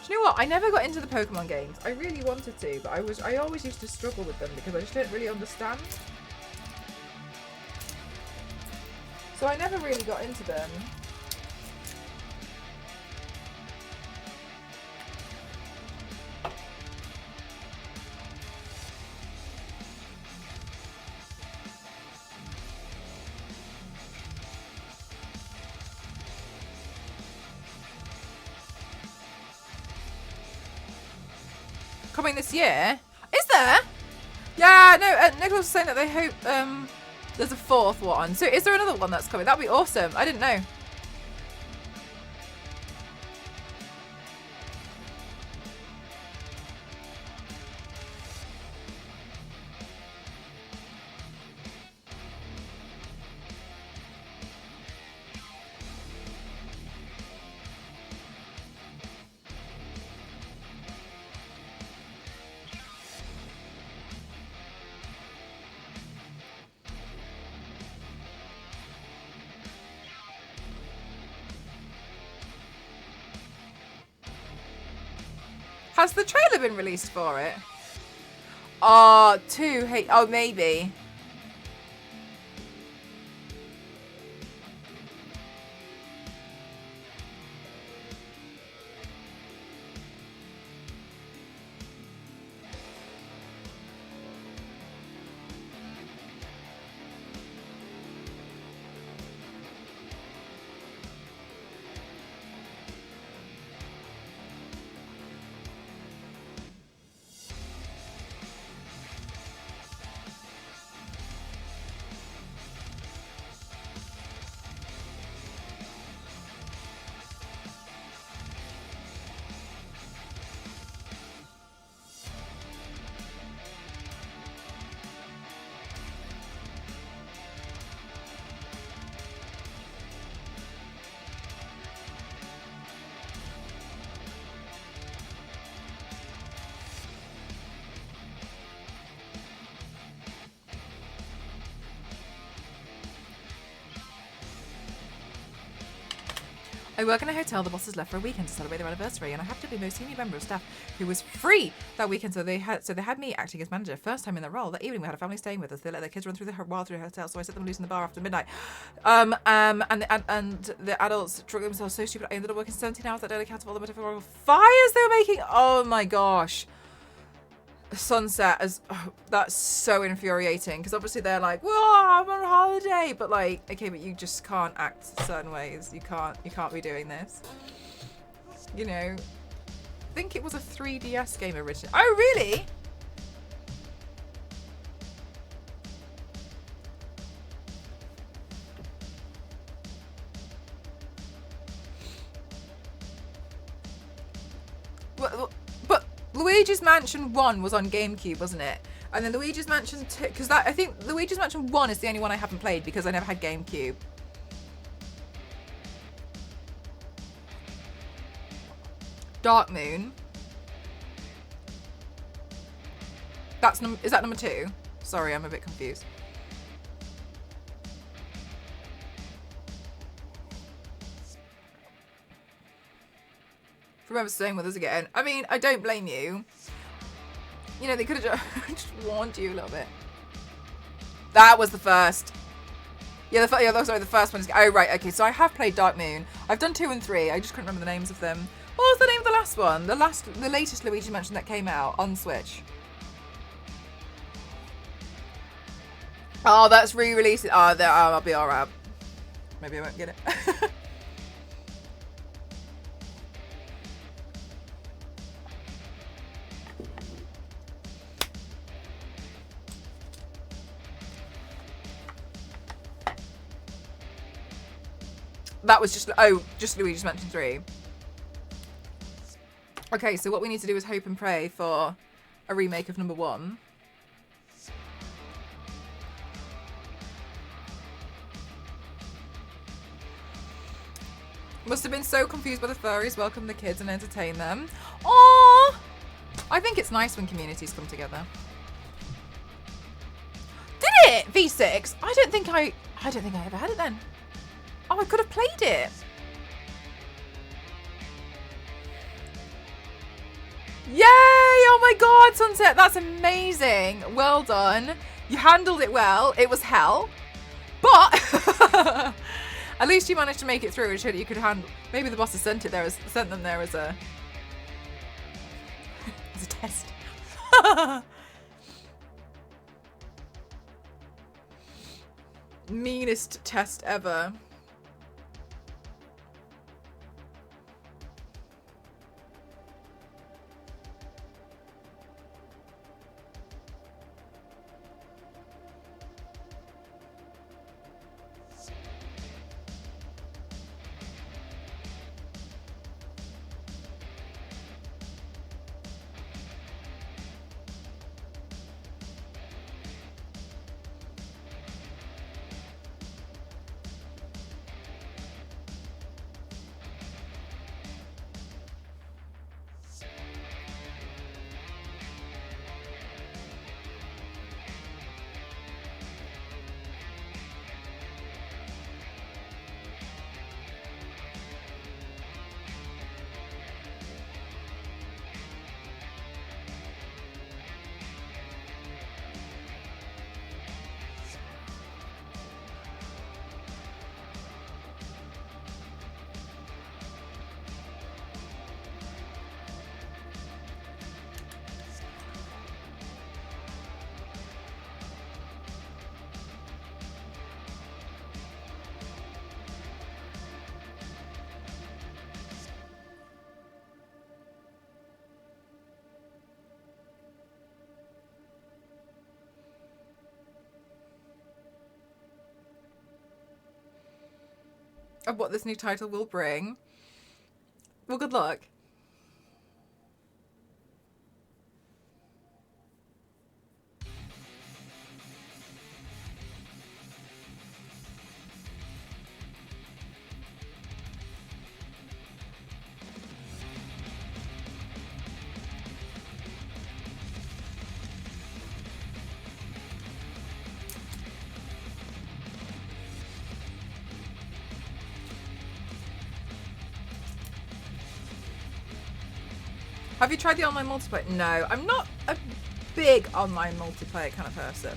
Do you know what? I never got into the Pokemon games. I really wanted to, but I always used to struggle with them because I just didn't really understand. So I never really got into them. Coming this year? Is there? Yeah, no, Nicholas was saying that they hope there's a fourth one. So is there another one that's coming? That'd be awesome. I didn't know. Has the trailer been released for it? Oh, hey, oh, maybe. I work in a hotel. The bosses left for a weekend to celebrate their anniversary, and I happened to be the most senior member of staff who was free that weekend. So they had me acting as manager. First time in that role. That evening we had a family staying with us. They let their kids run through the hotel, so I set them loose in the bar after midnight. And the adults drug themselves so stupid. I ended up working 17 hours that day. I counted all the different fires they were making. Oh my gosh. Sunset as that's so infuriating because obviously they're like, "Whoa, I'm on holiday," but like, okay, but you just can't act certain ways. You can't be doing this. You know, I think it was a 3DS game originally. Oh, really? But Luigi's Mansion 1 was on GameCube, wasn't it? And then Luigi's Mansion 2, because I think Luigi's Mansion 1 is the only one I haven't played because I never had GameCube. Dark Moon. Is that number 2? Sorry, I'm a bit confused. Remember staying with us again. I mean, I don't blame you. You know, they could have just warned you a little bit. That was the first. Yeah, sorry, the first one is. Oh, right, okay. So I have played Dark Moon. I've done 2 and 3. I just couldn't remember the names of them. What was the name of the last one? The latest Luigi Mansion that came out on Switch. Oh, that's re-released. Oh, I'll be alright. Maybe I won't get it. That was just Luigi's Mansion 3. Okay, so what we need to do is hope and pray for a remake of number 1. Must have been so confused by the furries. Welcome the kids and entertain them. Aww! I think it's nice when communities come together. Did it? V6? I don't think I ever had it then. Oh, I could have played it. Yay! Oh my god, Sunset, that's amazing. Well done. You handled it well. It was hell. But at least you managed to make it through and showed that you could handle. Maybe the bosses sent them there as a test. Meanest test ever. of what this new title will bring. Well, good luck. Have you tried the online multiplayer? No, I'm not a big online multiplayer kind of person.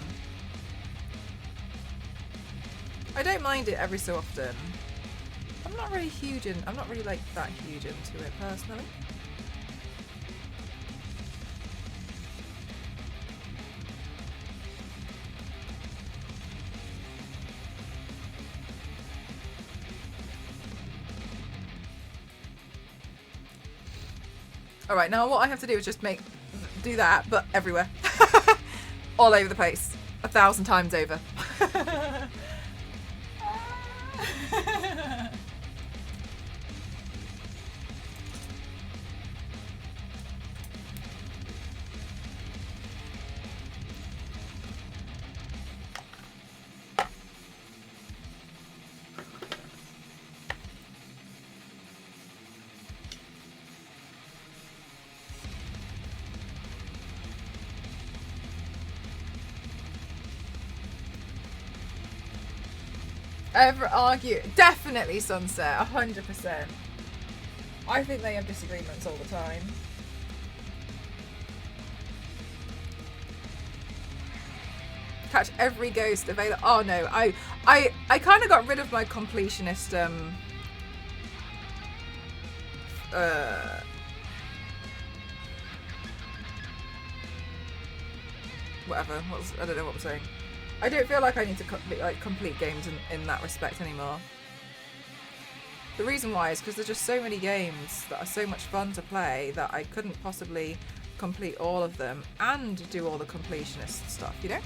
I don't mind it every so often. I'm not really like that huge into it personally. All right, now what I have to do is just do that, but everywhere. All over the place. 1,000 times over. Ever argue? Definitely Sunset, 100%. I think they have disagreements all the time. Catch every ghost available. Oh no, I kind of got rid of my completionist whatever. I don't know what I'm saying. I don't feel like I need to complete games in that respect anymore. The reason why is because there's just so many games that are so much fun to play that I couldn't possibly complete all of them and do all the completionist stuff, you know?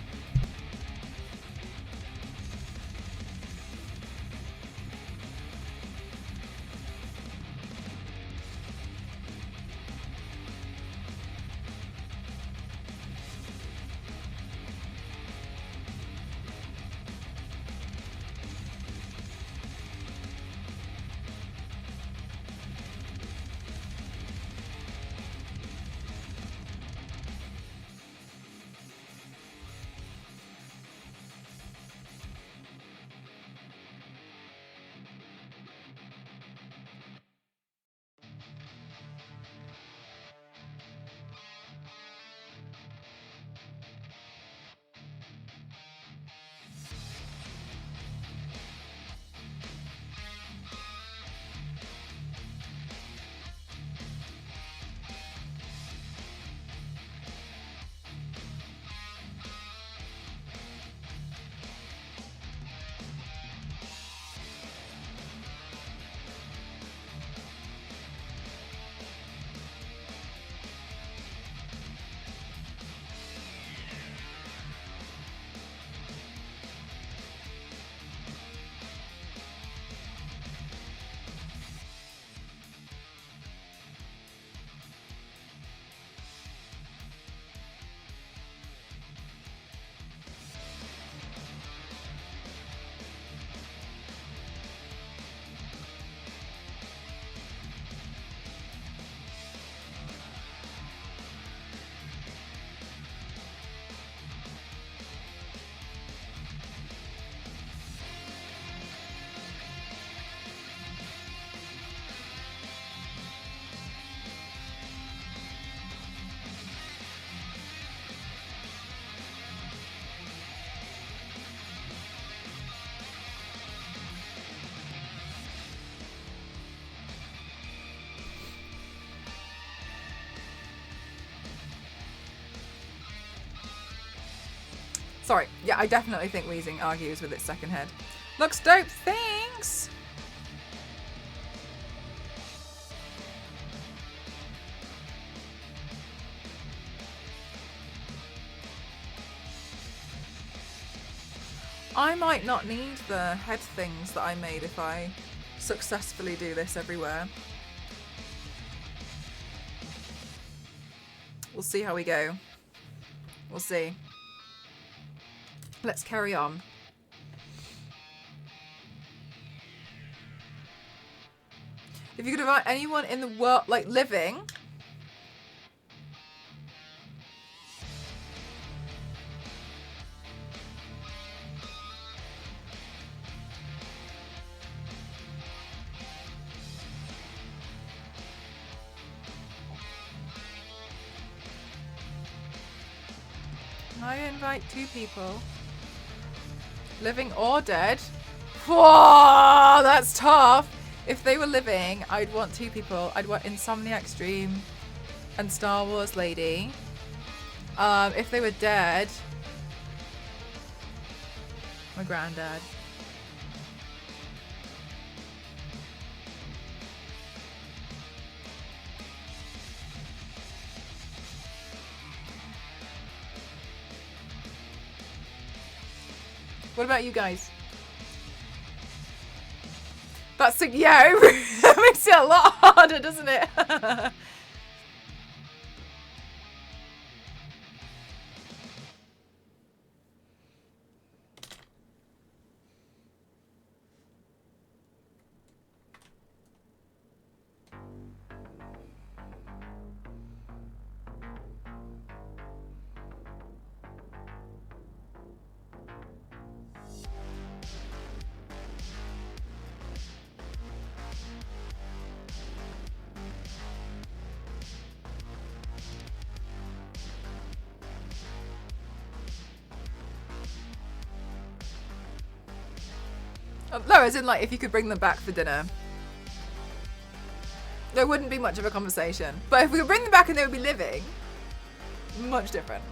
Sorry, yeah, I definitely think Wheezing argues with its second head. Looks dope, thanks! I might not need the head things that I made if I successfully do this everywhere. We'll see how we go. We'll see. Let's carry on. If you could invite anyone in the world, like living, I invite 2 people, living or dead. Whoa, that's tough. If they were living, I'd want 2 people. I'd want Insomniac Dream and Star Wars Lady. If they were dead, my granddad. What about you guys? That's yeah, that makes it a lot harder, doesn't it? No, as in like if you could bring them back for dinner. There wouldn't be much of a conversation. But if we could bring them back and they would be living, much different.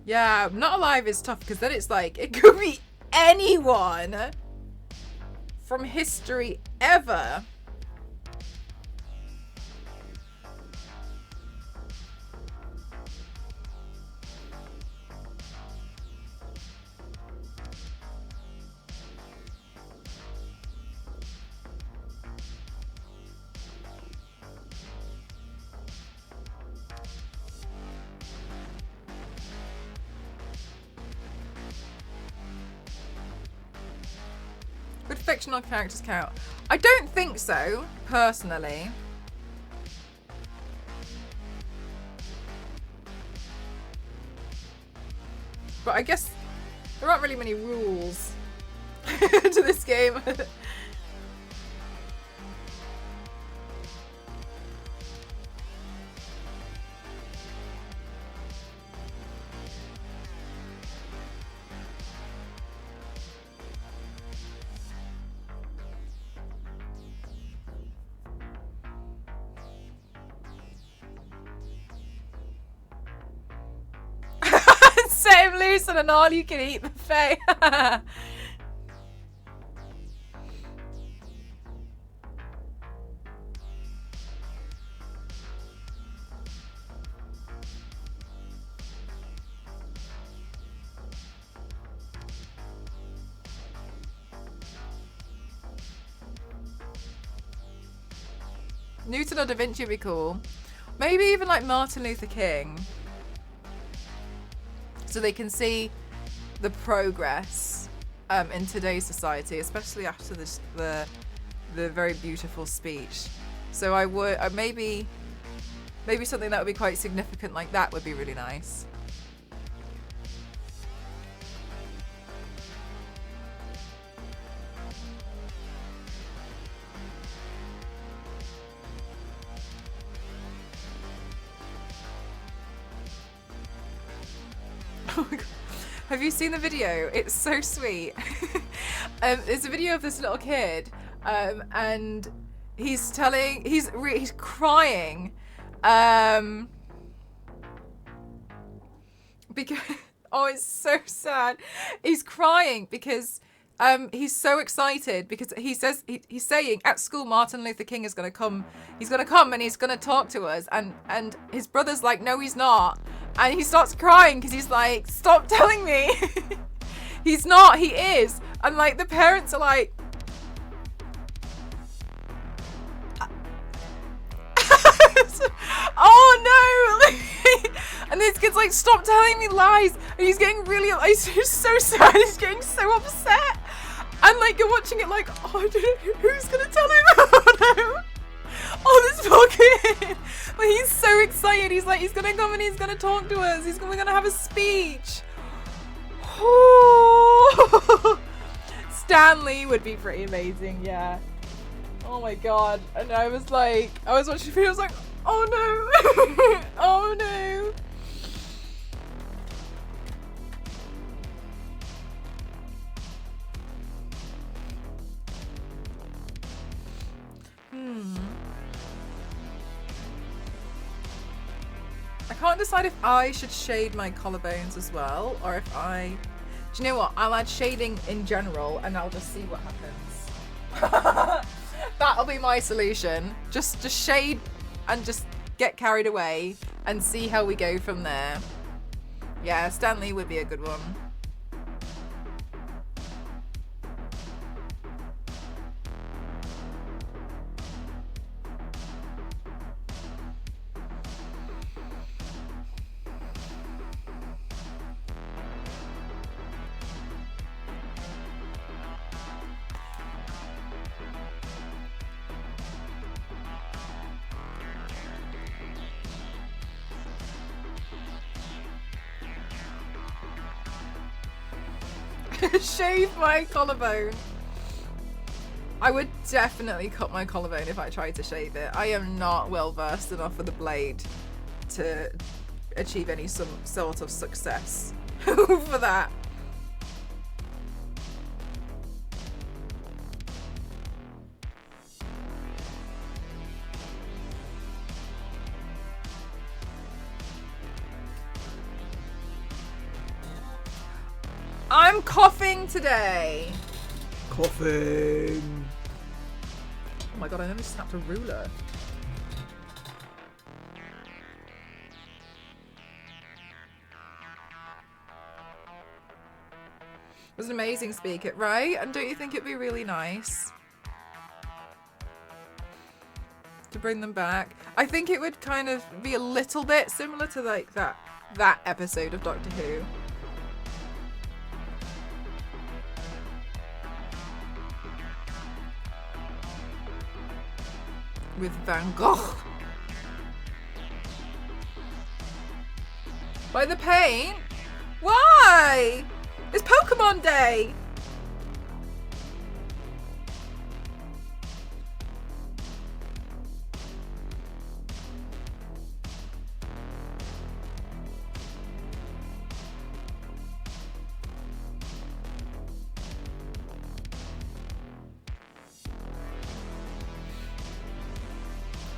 Yeah, not alive is tough because then it's like, it could be anyone from history ever. Would fictional characters count? I don't think so, personally. But I guess there aren't really many rules to this game. Same loose on an all-you-can-eat buffet. Newton or Da Vinci would be cool. Maybe even like Martin Luther King. So they can see the progress in today's society, especially after the very beautiful speech. So I would maybe something that would be quite significant like that would be really nice. Oh my God. Have you seen the video? It's so sweet. It's a video of this little kid, and he's crying, because Oh, it's so sad. He's crying because he's so excited because he says he's saying at school Martin Luther King is going to come. He's going to come and he's going to talk to us. And his brother's like, no, he's not. And he starts crying because he's like, stop telling me. He's not. He is. And like the parents are like, oh no. And this kid's like, stop telling me lies. And he's getting really, he's so sad. He's getting so upset. And like you're watching it like, oh, I don't know, who's gonna tell him? Oh no. Oh, this poor kid. But he's so excited. He's like, he's gonna come and he's gonna talk to us. We're gonna have a speech. Stanley would be pretty amazing, yeah. Oh my god. And I was watching the video, I was like, oh no. Oh no. I can't decide if I should shade my collarbones as well, or if do you know what? I'll add shading in general and I'll just see what happens. That'll be my solution. Just shade and just get carried away and see how we go from there. Yeah, Stanley would be a good one. Shave my collarbone. I would definitely cut my collarbone if I tried to shave it. I am not well versed enough with the blade to achieve any sort of success for that. I'm coughing today. Coughing. Oh my god, I nearly snapped a ruler. It was an amazing speak, right? And don't you think it'd be really nice to bring them back? I think it would kind of be a little bit similar to like that episode of Doctor Who. With Van Gogh. By the paint? Why? It's Pokemon Day.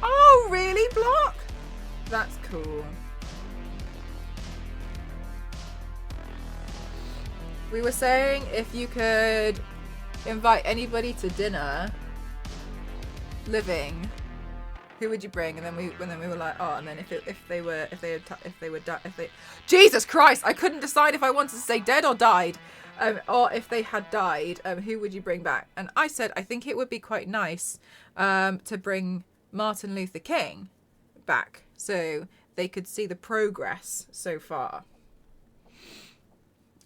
Oh, really, Block? That's cool. We were saying if you could invite anybody to dinner, living, who would you bring? And then we were like, oh, and then Jesus Christ, I couldn't decide if I wanted to say dead or died, or if they had died, who would you bring back? And I said I think it would be quite nice to bring Martin Luther King back so they could see the progress so far.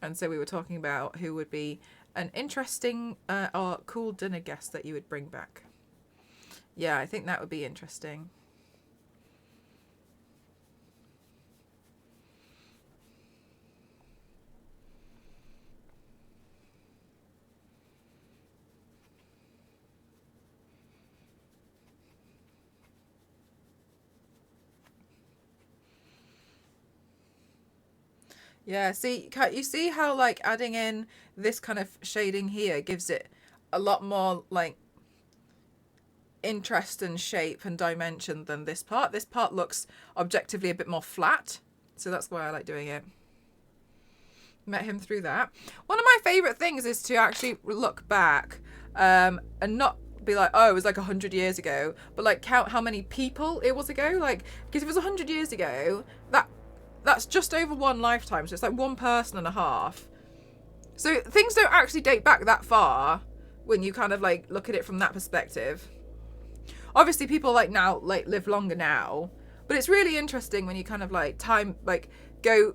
And so we were talking about who would be an interesting or cool dinner guest that you would bring back. Yeah, I think that would be interesting. Yeah, see, you see how like adding in this kind of shading here gives it a lot more like interest and shape and dimension than this part. This part looks objectively a bit more flat, so that's why I like doing it. Met him through that. One of my favourite things is to actually look back and not be like, oh, it was like 100 years ago, but like count how many people it was ago. Like, because if it was 100 years ago, that's just over one lifetime. So it's like one person and a half. So things don't actually date back that far when you kind of like look at it from that perspective. Obviously people like now like live longer now, but it's really interesting when you kind of like time like go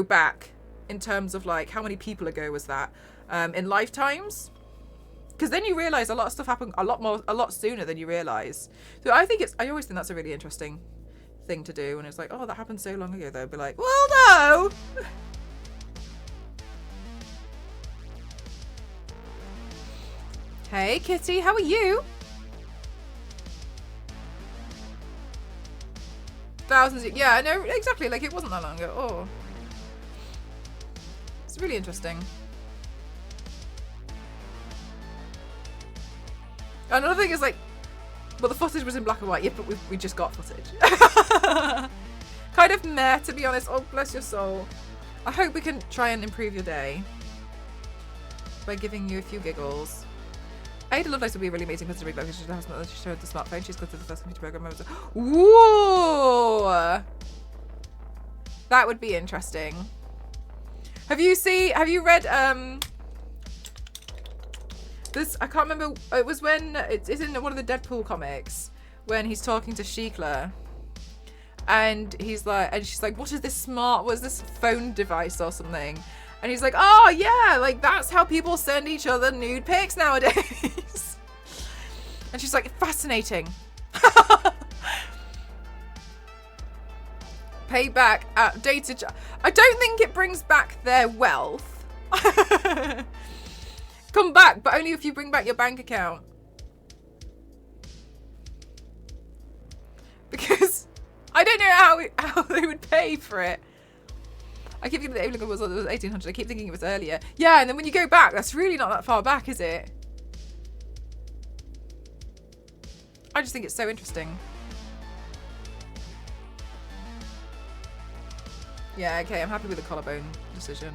back in terms of like how many people ago was that in lifetimes, because then you realize a lot of stuff happened a lot sooner than you realize. So I always think that's a really interesting thing to do, and it's like, oh, that happened so long ago though. Be like, well, no. Hey Kitty, how are you? Thousands of, yeah, no, exactly, like it wasn't that long ago. Oh, it's really interesting. Another thing is like, well, the footage was in black and white, yeah, but we just got footage. Kind of meh, to be honest. Oh, bless your soul. I hope we can try and improve your day by giving you a few giggles. Ada Lovelace would be a really amazing person to read about because she showed the smartphone. She's got to the first computer program. Ooh, that would be interesting. Have you read this? I can't remember. It was when it's in one of the Deadpool comics when he's talking to Sheikla, and she's like, what is this phone device or something? And he's like, oh yeah, like that's how people send each other nude pics nowadays. And she's like, fascinating. Pay back outdated. I don't think it brings back their wealth. Come back, but only if you bring back your bank account. Because I don't know how they would pay for it. I keep thinking that it was 1800. I keep thinking it was earlier. Yeah, and then when you go back, that's really not that far back, is it? I just think it's so interesting. Yeah, okay, I'm happy with the collarbone decision.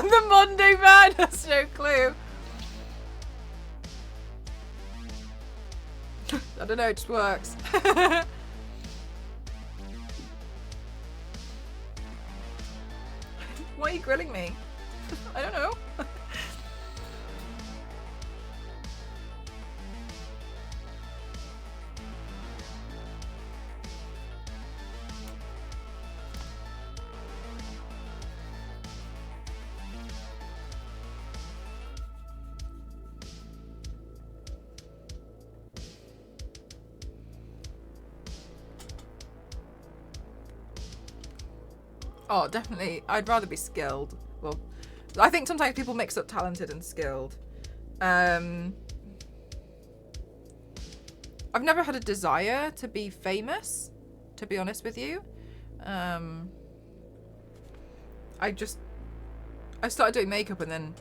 The Monday man has no clue. I don't know, it just works. Why are you grilling me? I don't know. Oh, definitely. I'd rather be skilled. Well, I think sometimes people mix up talented and skilled. I've never had a desire to be famous, to be honest with you. I started doing makeup and then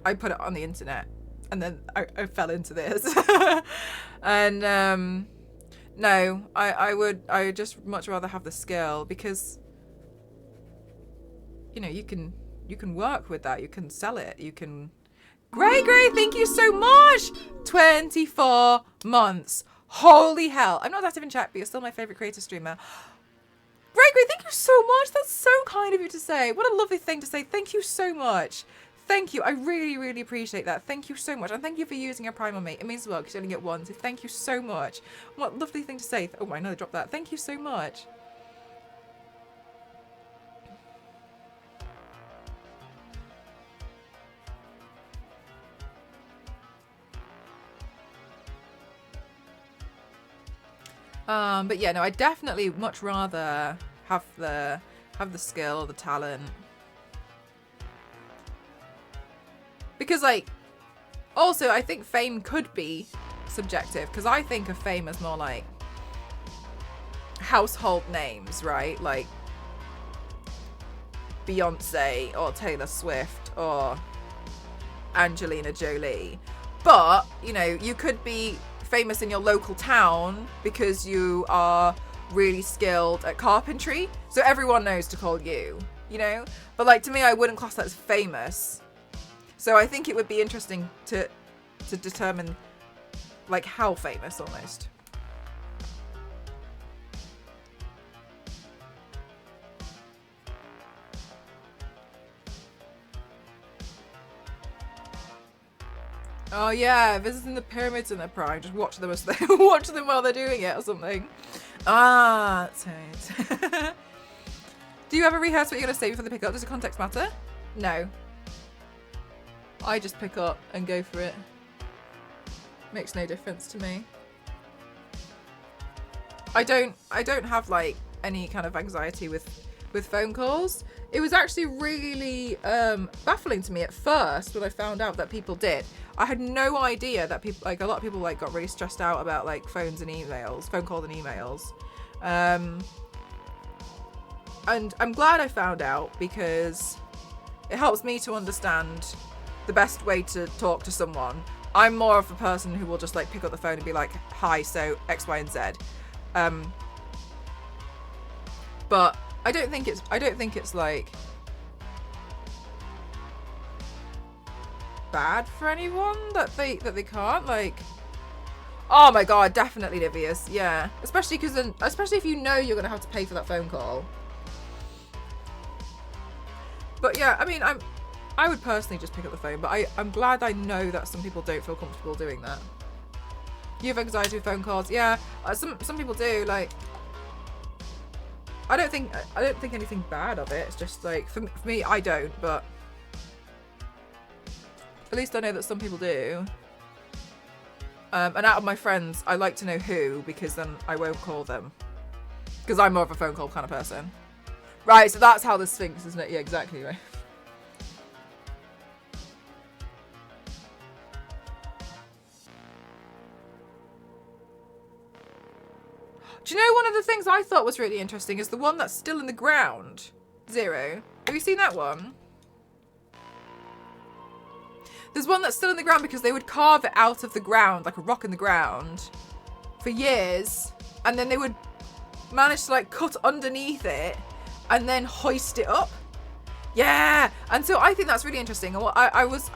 I put it on the internet and then I fell into this. And No, I would just much rather have the skill, because you know, you can work with that, you can sell it, you can. Gray, thank you so much. 24 months. Holy hell. I'm not active in chat, but you're still my favorite creator streamer. Gray, thank you so much. That's so kind of you to say. What a lovely thing to say. Thank you so much. Thank you. I really, really appreciate that. Thank you so much. And thank you for using your Prime on me. It means the world because you only get one. So thank you so much. What a lovely thing to say. Oh, I know I dropped that. Thank you so much. But yeah, no, I definitely much rather have the skill, the talent. Because, like, also I think fame could be subjective, because I think of fame as more like household names, right? Like Beyonce or Taylor Swift or Angelina Jolie. But, you know, you could be famous in your local town because you are really skilled at carpentry, so everyone knows to call you, you know? But, like, to me, I wouldn't class that as famous. So I think it would be interesting to determine, like, how famous almost. Oh yeah, visiting the pyramids in their prime. Just watch them as they watch them while they're doing it or something. Ah, that's right. Do you ever rehearse what you're gonna say before the pickup? Does the context matter? No. I just pick up and go for it. Makes no difference to me. I don't have like any kind of anxiety with phone calls. It was actually really baffling to me at first when I found out that people did. I had no idea that people, like, a lot of people like got really stressed out about like phone calls and emails. And I'm glad I found out, because it helps me to understand the best way to talk to someone. I'm more of a person who will just like pick up the phone and be like, hi, so X, Y, and Z. But I don't think it's like bad for anyone that they can't, like. Oh my god, definitely Nivea's, yeah. Especially if you know you're gonna have to pay for that phone call. But yeah, I mean, I would personally just pick up the phone, but I'm glad I know that some people don't feel comfortable doing that. You have anxiety with phone calls? Yeah, some people do. Like, I don't think anything bad of it. It's just like, for me, I don't, but at least I know that some people do. And out of my friends, I like to know who, because then I won't call them. Because I'm more of a phone call kind of person. Right, so that's how this thinks, isn't it? Yeah, exactly, right. Do you know, one of the things I thought was really interesting is the one that's still in the ground. 0. Have you seen that one? There's one that's still in the ground because they would carve it out of the ground, like a rock in the ground, for years. And then they would manage to like cut underneath it and then hoist it up. Yeah. And so I think that's really interesting. And I was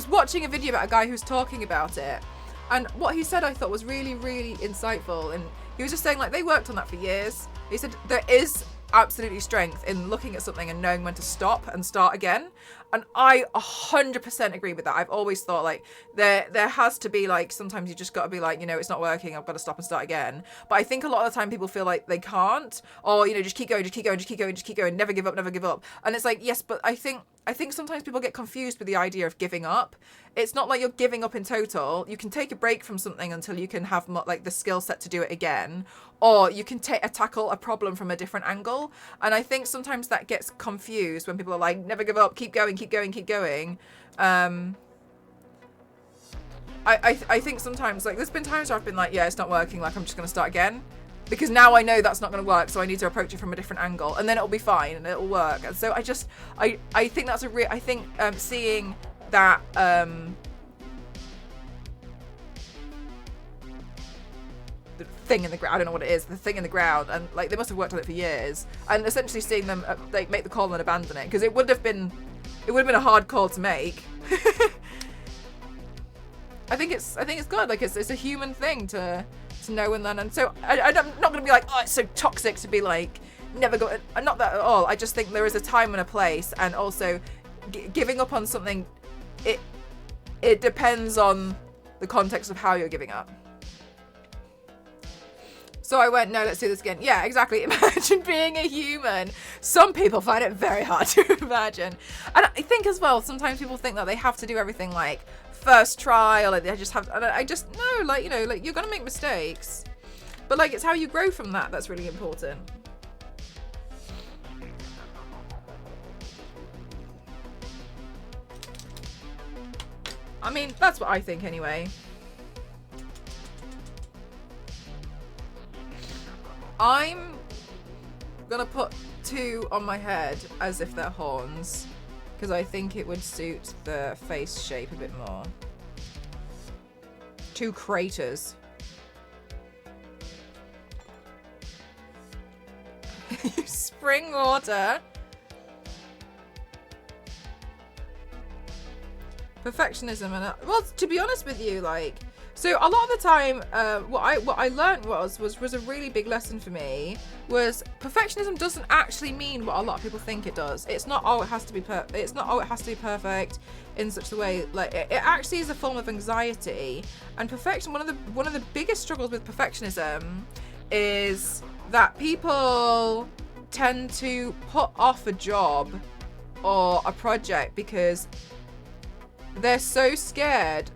watching a video about a guy who's talking about it. And what he said I thought was really, really insightful. And he was just saying, like, they worked on that for years. He said there is absolutely strength in looking at something and knowing when to stop and start again. And I 100% agree with that. I've always thought, like, there has to be, like, sometimes you just got to be like, you know, it's not working, I've got to stop and start again. But I think a lot of the time people feel like they can't, or, you know, just keep going, never give up. And it's like, yes, but I think sometimes people get confused with the idea of giving up. It's not like you're giving up in total. You can take a break from something until you can have like the skill set to do it again, or you can tackle a problem from a different angle. And I think sometimes that gets confused when people are like, never give up, keep going. I think sometimes, like, there's been times where I've been like, yeah, it's not working, like, I'm just going to start again. Because now I know that's not going to work, so I need to approach it from a different angle, and then it'll be fine and it'll work. And so I think that's seeing that thing in the ground. I don't know what it is, the thing in the ground, and like they must have worked on it for years. And essentially seeing them like make the call and abandon it, because it would have been a hard call to make. I think it's good. Like it's a human thing to know and learn. And so I'm not going to be like, oh, it's so toxic to be like never go. Not that at all. I just think there is a time and a place, and also giving up on something. It depends on the context of how you're giving up. So I went, no, let's do this again. Yeah, exactly. Imagine being a human. Some people find it very hard to imagine. And I think as well, sometimes people think that they have to do everything like first try, or like they just have, and I just, no, like, you know, like you're going to make mistakes. But like, it's how you grow from that that's really important. I mean, that's what I think anyway. I'm gonna put 2 on my head as if they're horns, because I think it would suit the face shape a bit more. 2 craters. Spring water. Perfectionism and well, to be honest with you, like, so a lot of the time, what I learned was a really big lesson for me was perfectionism doesn't actually mean what a lot of people think it does. It's not, oh, it has to be perfect in such a way. Like it actually is a form of anxiety. And perfection, one of the biggest struggles with perfectionism is that people tend to put off a job or a project because they're so scared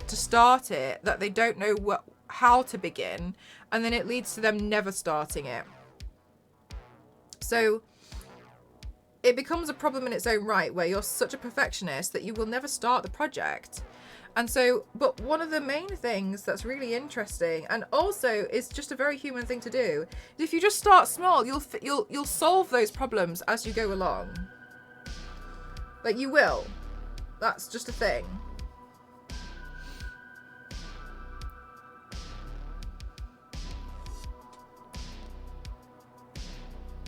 to start it that they don't know how to begin, and then it leads to them never starting it. So it becomes a problem in its own right, where you're such a perfectionist that you will never start the project. And so, but one of the main things that's really interesting, and also is just a very human thing to do, is if you just start small, you'll solve those problems as you go along. Like you will. That's just a thing.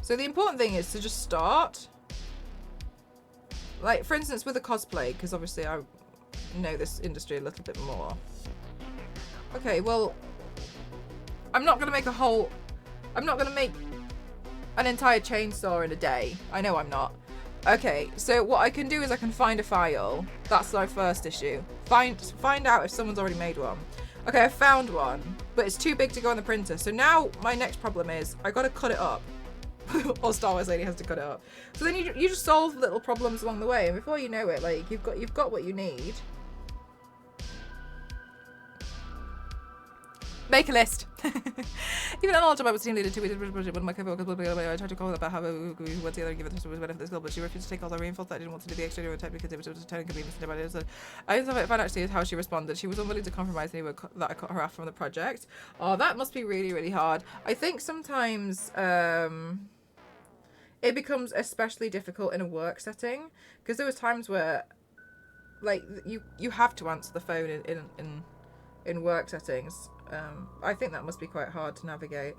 So the important thing is to just start. Like, for instance, with a cosplay, because obviously I know this industry a little bit more. Okay, well, I'm not going to make an entire chainsaw in a day. I know I'm not. Okay, so what I can do is I can find a file. That's my first issue. Find out if someone's already made one. Okay, I found one, but it's too big to go on the printer. So now my next problem is I got to cut it up. Or Star Wars Lady has to cut it up. So then you just solve little problems along the way, and before you know it, like you've got what you need. Make a list. Even an old job I was team leader 2 weeks when my co-workers I tried to call about how we went together and give it to the benefit of the skill, but she refused to take all the reinforced that I didn't want to do the extra type because it was a totally inconvenience to anybody. So I found actually is how she responded. She was unwilling to compromise anyway that I cut her off from the project. Oh, that must be really, really hard. I think sometimes it becomes especially difficult in a work setting, because there was times where like you have to answer the phone in work settings. I think that must be quite hard to navigate.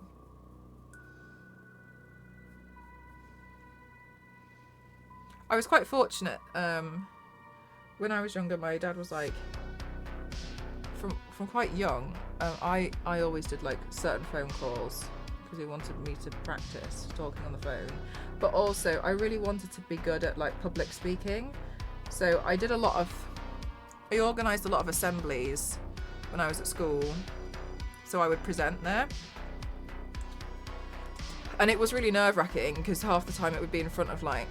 I was quite fortunate. When I was younger, my dad was like, from quite young, I always did like certain phone calls because he wanted me to practice talking on the phone. But also, I really wanted to be good at like public speaking. So I organised a lot of assemblies when I was at school. So I would present there. And it was really nerve-wracking because half the time it would be in front of like,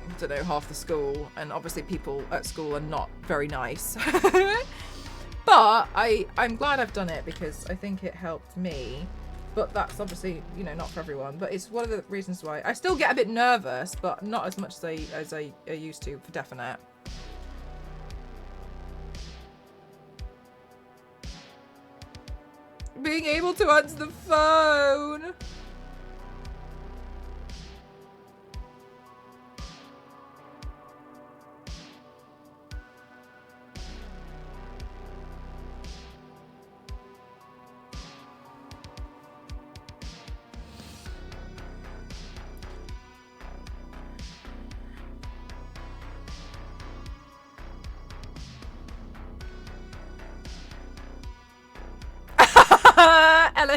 I don't know, half the school. And obviously people at school are not very nice. But I'm glad I've done it because I think it helped me. But that's obviously, you know, not for everyone. But it's one of the reasons why I still get a bit nervous, but not as much as I used to, for definite. Being able to answer the phone.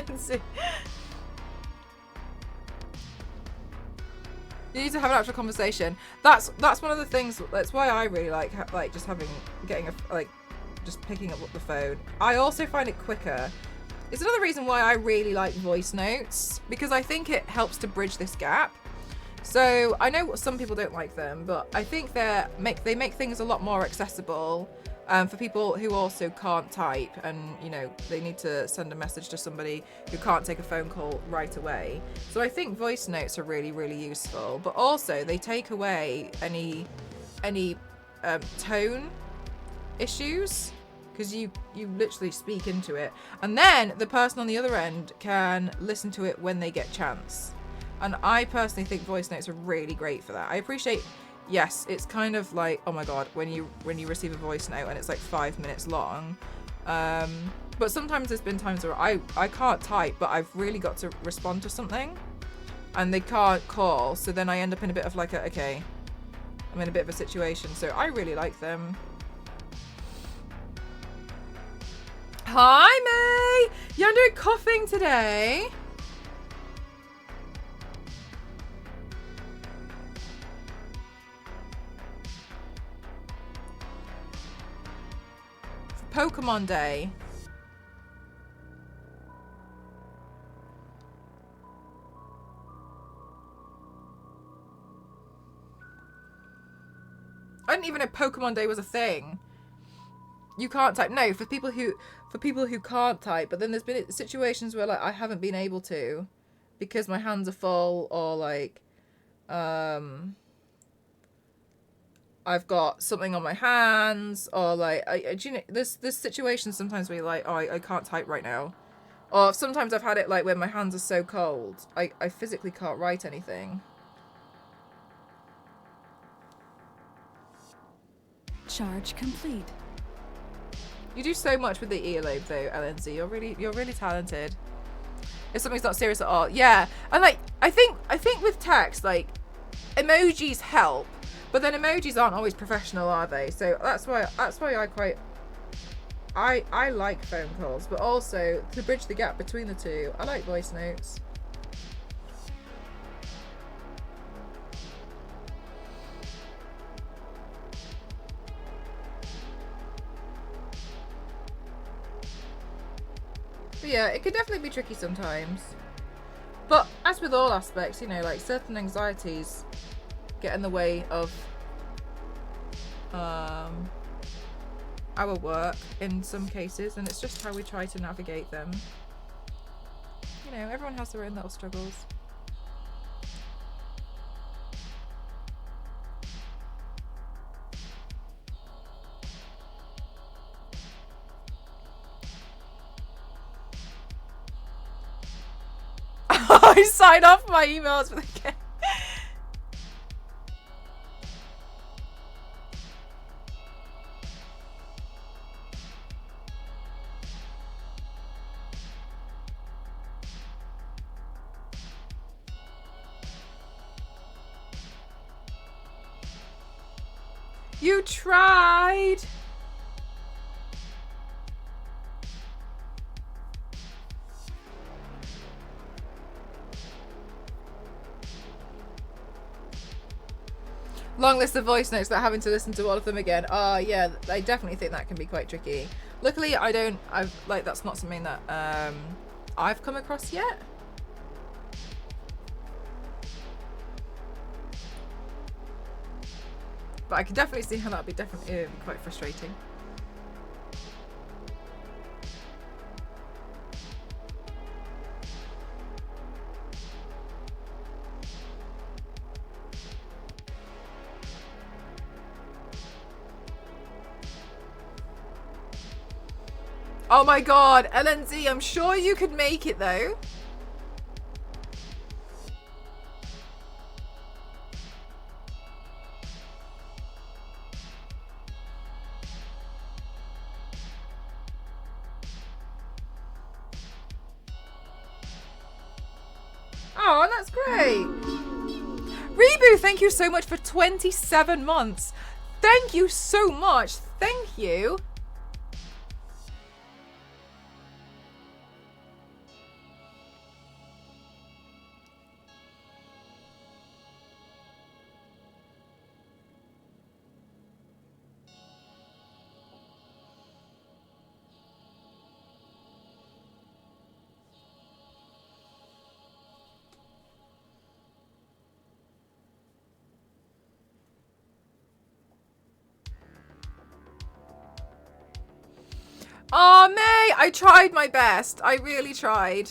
Lindsay. You need to have an actual conversation. That's one of the things. That's why I really like just just picking up the phone. I also find it quicker. It's another reason why I really like voice notes, because I think it helps to bridge this gap. So I know some people don't like them, but I think they make things a lot more accessible for people who also can't type, and they need to send a message to somebody who can't take a phone call right away. So I think voice notes are really, really useful, but also they take away any tone issues, because you literally speak into it, and then the person on the other end can listen to it when they get chance. And I personally think voice notes are really great for that. I appreciate, yes, it's kind of like, oh my god, when you receive a voice note and it's like 5 minutes long. But sometimes there's been times where I can't type, but I've really got to respond to something, and they can't call, so then I end up in a bit of like okay, I'm in a bit of a situation. So I really like them. Hi, May! Yeah, I'm doing Koffing today. For Pokemon Day. I didn't even know Pokemon Day was a thing. You can't type. No, for people who can't type. But then there's been situations where like I haven't been able to because my hands are full, or like I've got something on my hands, or like do you know, there's situations sometimes where you're like, oh, I can't type right now. Or sometimes I've had it like when my hands are so cold, I physically can't write anything. Charge complete. You do so much with the earlobe though, LNZ. You're really talented. If something's not serious at all. Yeah. And like I think with text, like emojis help, but then emojis aren't always professional, are they? So that's why I like phone calls, but also to bridge the gap between the two, I like voice notes. But yeah, it could definitely be tricky sometimes. But as with all aspects, like certain anxieties get in the way of our work in some cases, and it's just how we try to navigate them. Everyone has their own little struggles. I sign off my emails with a K. You tried. Long list of voice notes, but having to listen to all of them again. Yeah, I definitely think that can be quite tricky. Luckily, that's not something that I've come across yet. But I can definitely see how that'd be definitely quite frustrating. Oh my god, LNZ, I'm sure you could make it though. Oh, that's great. Reboot, thank you so much for 27 months. Thank you so much. Thank you. Oh, May! I tried my best. I really tried.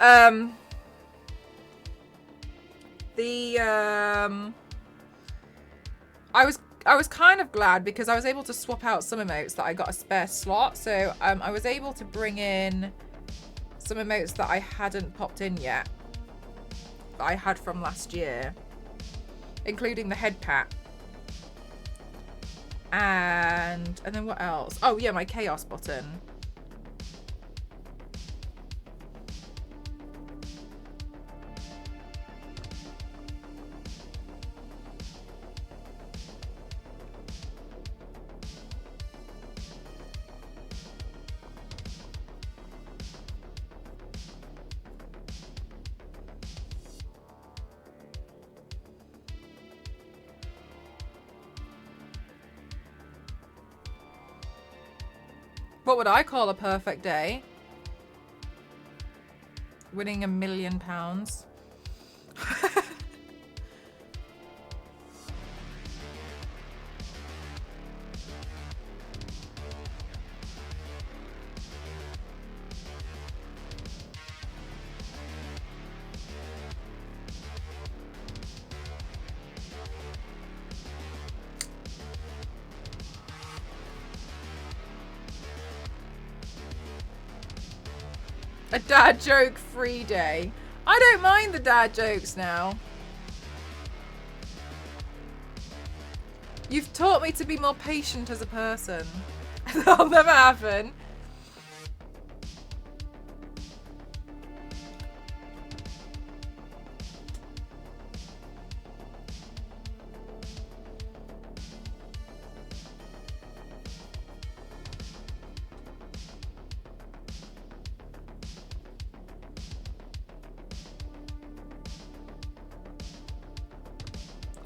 I was kind of glad because I was able to swap out some emotes that I got a spare slot. So I was able to bring in some emotes that I hadn't popped in yet. That I had from last year. Including the head pat. And then what else? Oh yeah, my chaos button. What would I call a perfect day? Winning £1 million. A dad joke free day. I don't mind the dad jokes now. You've taught me to be more patient as a person. That'll never happen.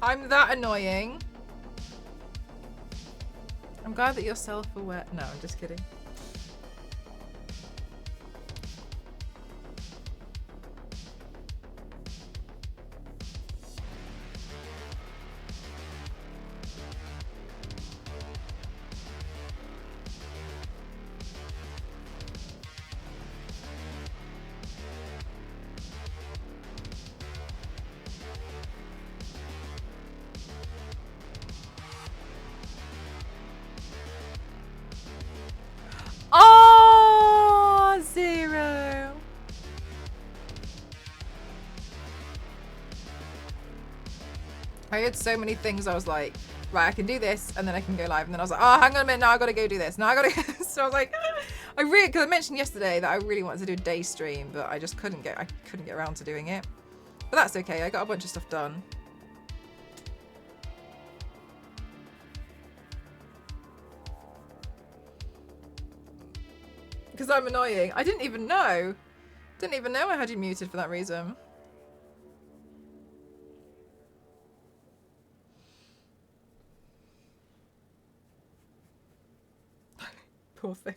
I'm that annoying. I'm glad that you're self-aware. No, I'm just kidding. Oh, 0. I had so many things I was like, right, I can do this and then I can go live. And then I was like, oh, hang on a minute, now I gotta go do this. Now I gotta So I was like, because I mentioned yesterday that I really wanted to do a day stream, but I just couldn't get around to doing it. But that's okay, I got a bunch of stuff done. Because I'm annoying. I didn't even know. Didn't even know I had you muted for that reason. Poor thing.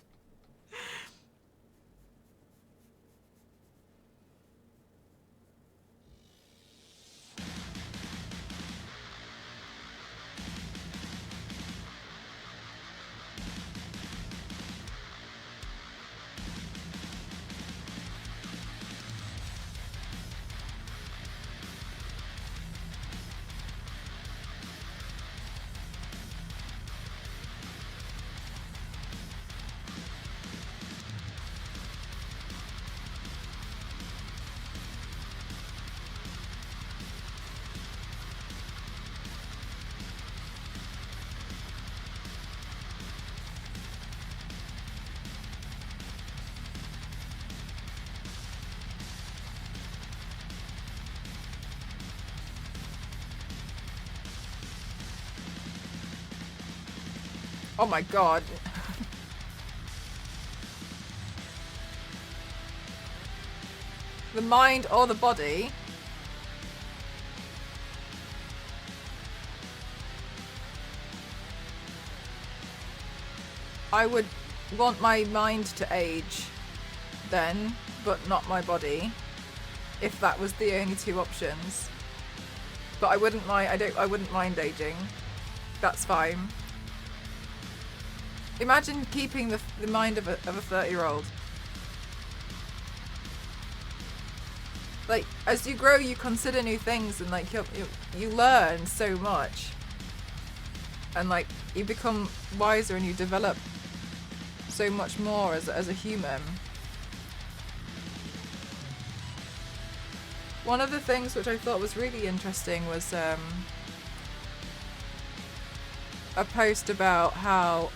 Oh my god. The mind or the body? I would want my mind to age then, but not my body. If that was the only two options. But I wouldn't mind I wouldn't mind aging. That's fine. Imagine keeping the mind of a 30-year-old. Like, as you grow, you consider new things, and like you learn so much, and like you become wiser and you develop so much more as a human. One of the things which I thought was really interesting was a post about how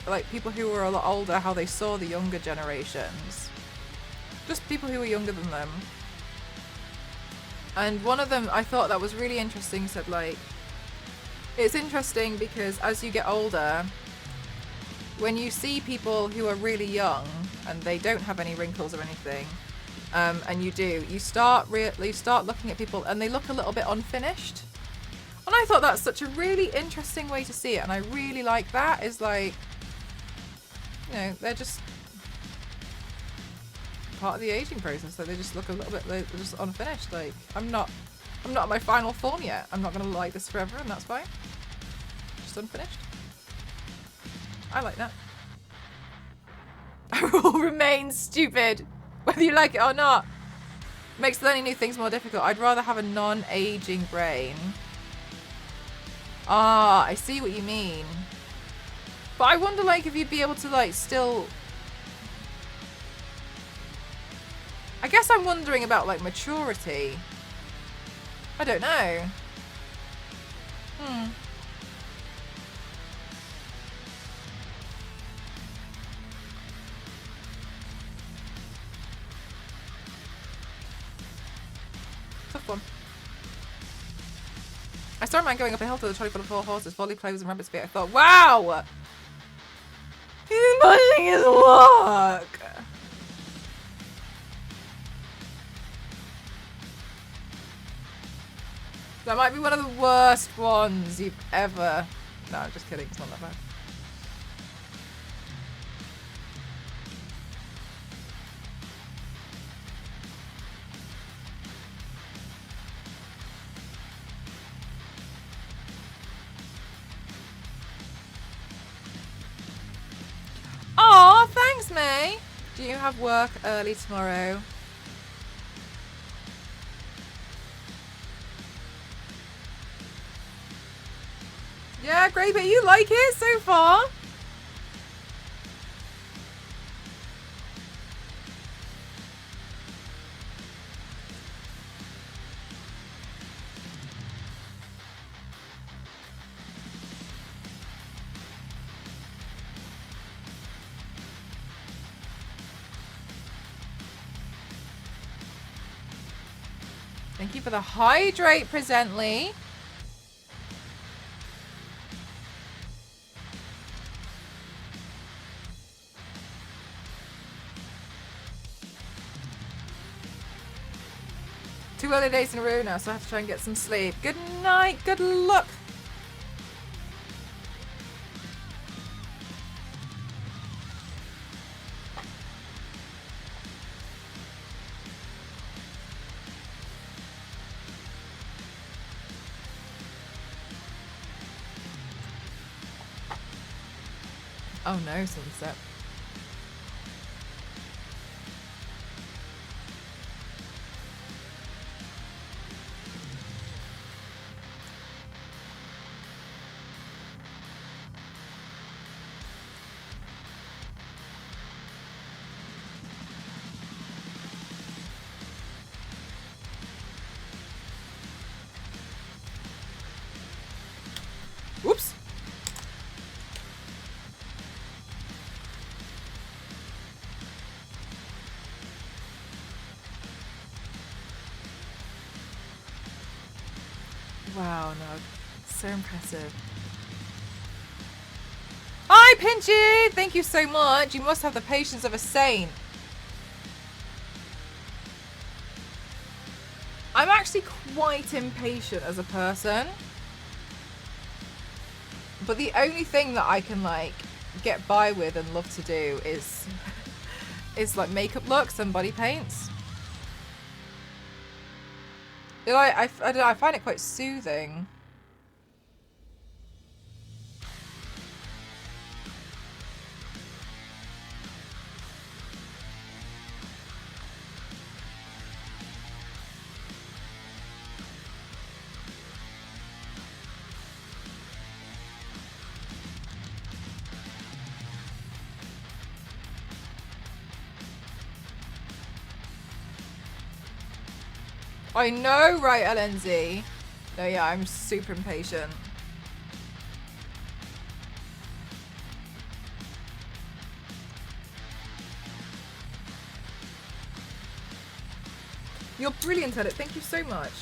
like people who were a lot older, how they saw the younger generations, just people who were younger than them. And one of them, I thought that was really interesting, said like, it's interesting because as you get older, when you see people who are really young and they don't have any wrinkles or anything, and you start looking at people and they look a little bit unfinished. And I thought that's such a really interesting way to see it, and I really like that. Is like, you know, they're just part of the aging process, so they just look a little bit, they're just unfinished. Like, I'm not at my final form yet. I'm not gonna like this forever, and that's fine. Just unfinished. I like that. I will remain stupid, whether you like it or not. Makes learning new things more difficult. I'd rather have a non-aging brain. Ah, I see what you mean. But I wonder, like, if you'd be able to, like, still... I guess I'm wondering about, like, maturity. I don't know. Tough one. I started mine going up a hill to the trolley full of 4 horses, volley cloves and rabbit's feet. I thought, wow! He's pushing his luck! That might be one of the worst ones you've ever... No, I'm just kidding. It's not that bad. Aw, thanks, May. Do you have work early tomorrow? Yeah, great, but you like it so far? Thank you for the hydrate, Presently. Two early days in a row now, so I have to try and get some sleep. Good night, good luck. Oh no, sunset. Whoops. Wow, no. So impressive. Hi, Pinchy! Thank you so much. You must have the patience of a saint. I'm actually quite impatient as a person. But the only thing that I can, like, get by with and love to do is like makeup looks and body paints. You know, I don't know, I find it quite soothing. I know, right, LNZ? No, yeah, I'm super impatient. You're brilliant at it. Thank you so much.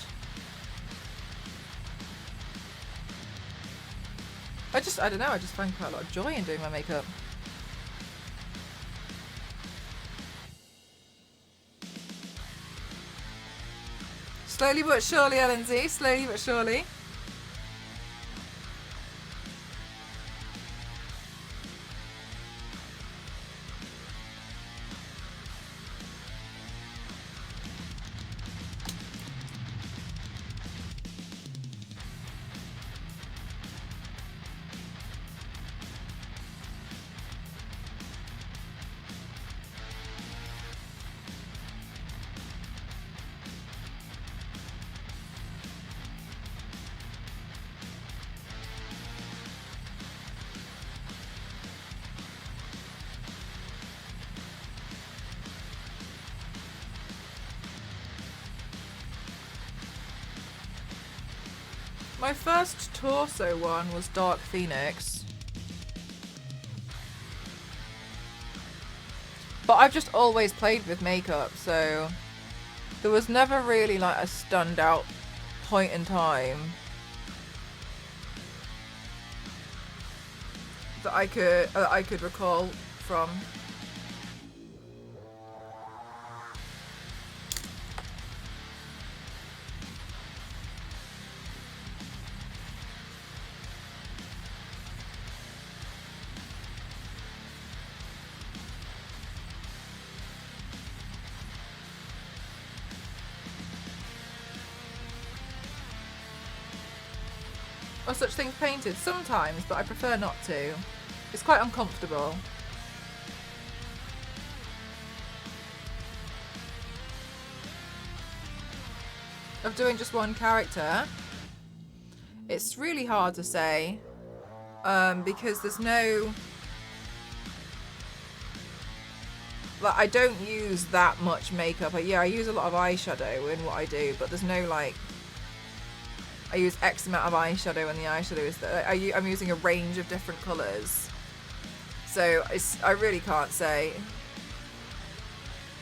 I don't know, I just find quite a lot of joy in doing my makeup. Slowly but surely, LNZ. Slowly but surely. My first torso one was Dark Phoenix. But I've just always played with makeup, so there was never really like a standout point in time that I could recall from. Are such things painted? Sometimes, but I prefer not to. It's quite uncomfortable. Of doing just one character, it's really hard to say, because there's no... Like, I don't use that much makeup. Yeah, I use a lot of eyeshadow in what I do, but there's no, like... I use X amount of eyeshadow, and the eyeshadow is that I'm using a range of different colours. So I really can't say.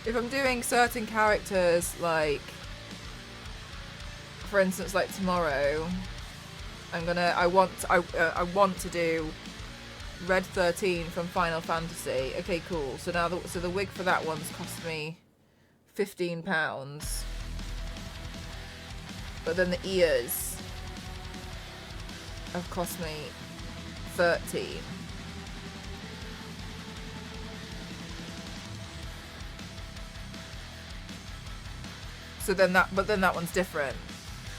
If I'm doing certain characters, like for instance, like tomorrow, I want to do Red 13 from Final Fantasy. Okay, cool. So now the wig for that one's cost me £15, but then the ears have cost me 13. So then that one's different,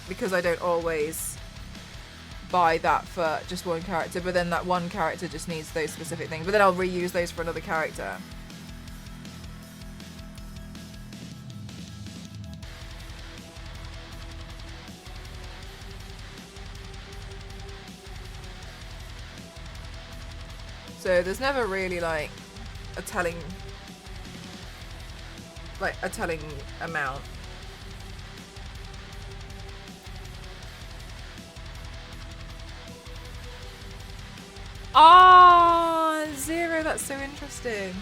because I don't always buy that for just one character, but then that one character just needs those specific things, but then I'll reuse those for another character. So there's never really like a telling amount. Ah, Zero, that's so interesting.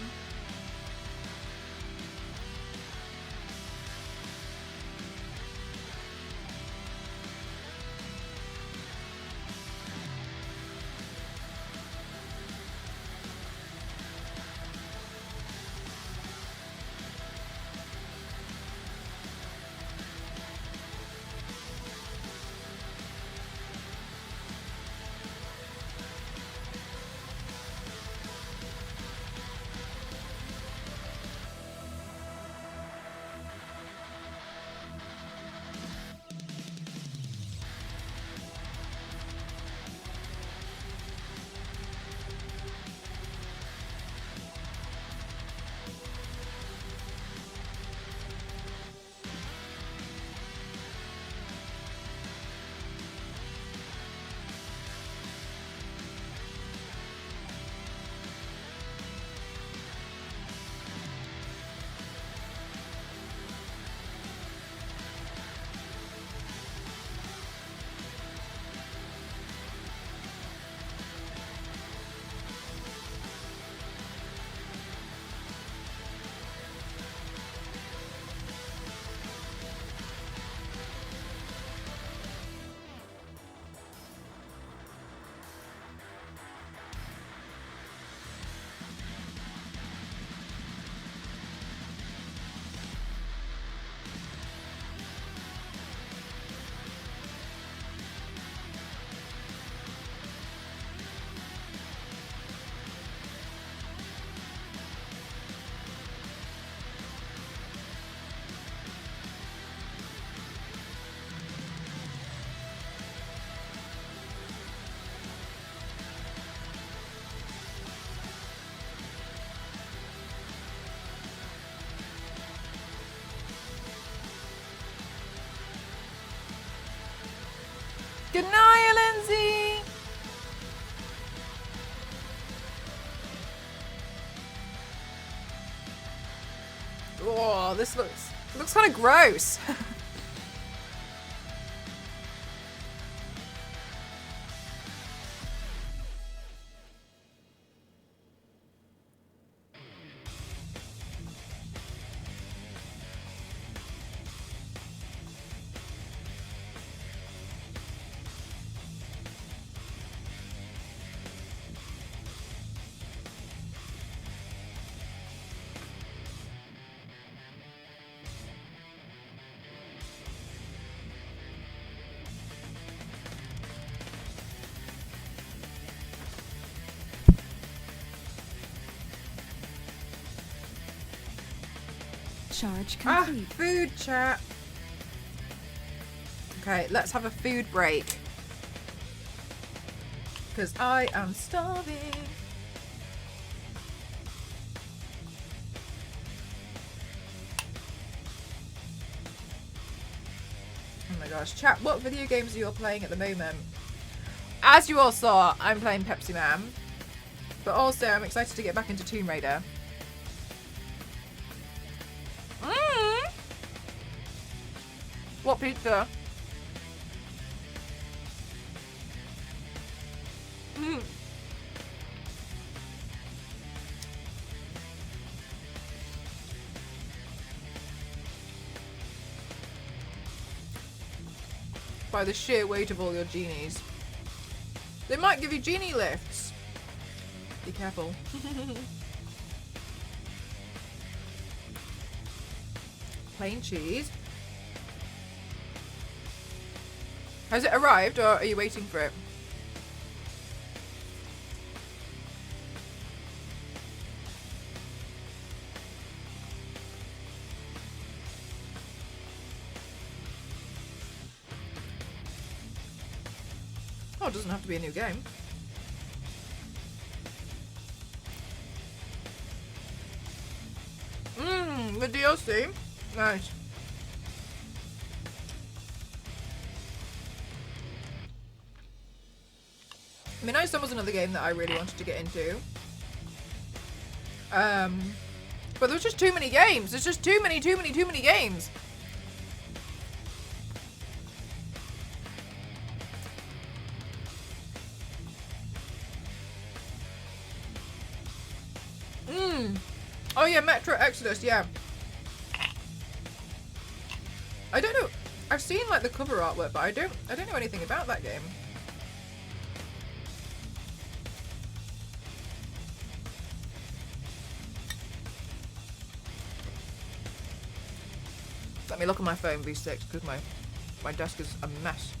Good night, Lindsay. Oh, this looks kind of gross. Charge Ah, complete. food chat. Okay, let's have a food break. Because I am starving. Oh my gosh. Chat, what video games are you all playing at the moment? As you all saw, I'm playing Pepsi Man. But also, I'm excited to get back into Tomb Raider. What pizza? By the sheer weight of all your genies. They might give you genie lifts. Be careful. Plain cheese. Has it arrived or are you waiting for it? Oh, it doesn't have to be a new game. The DLC. Nice. Midnight Sun was another game that I really wanted to get into. But there was just too many games. There's just too many games. Oh yeah, Metro Exodus, yeah. I don't know. I've seen like the cover artwork, but I don't know anything about that game. Let me look at my phone V6 because my desk is a mess.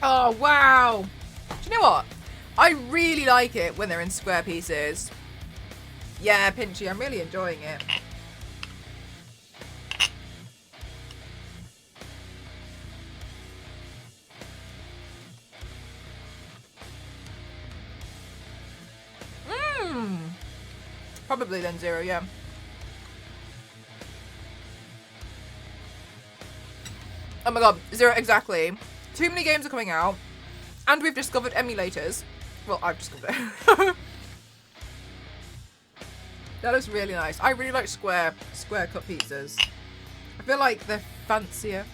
Oh, wow. Do you know what? I really like it when they're in square pieces. Yeah, Pinchy, I'm really enjoying it. Probably then Zero, yeah. Oh my god, Zero, exactly. Too many games are coming out, and we've discovered emulators. Well, I've discovered it. That looks really nice. I really like square cut pizzas. I feel like they're fancier.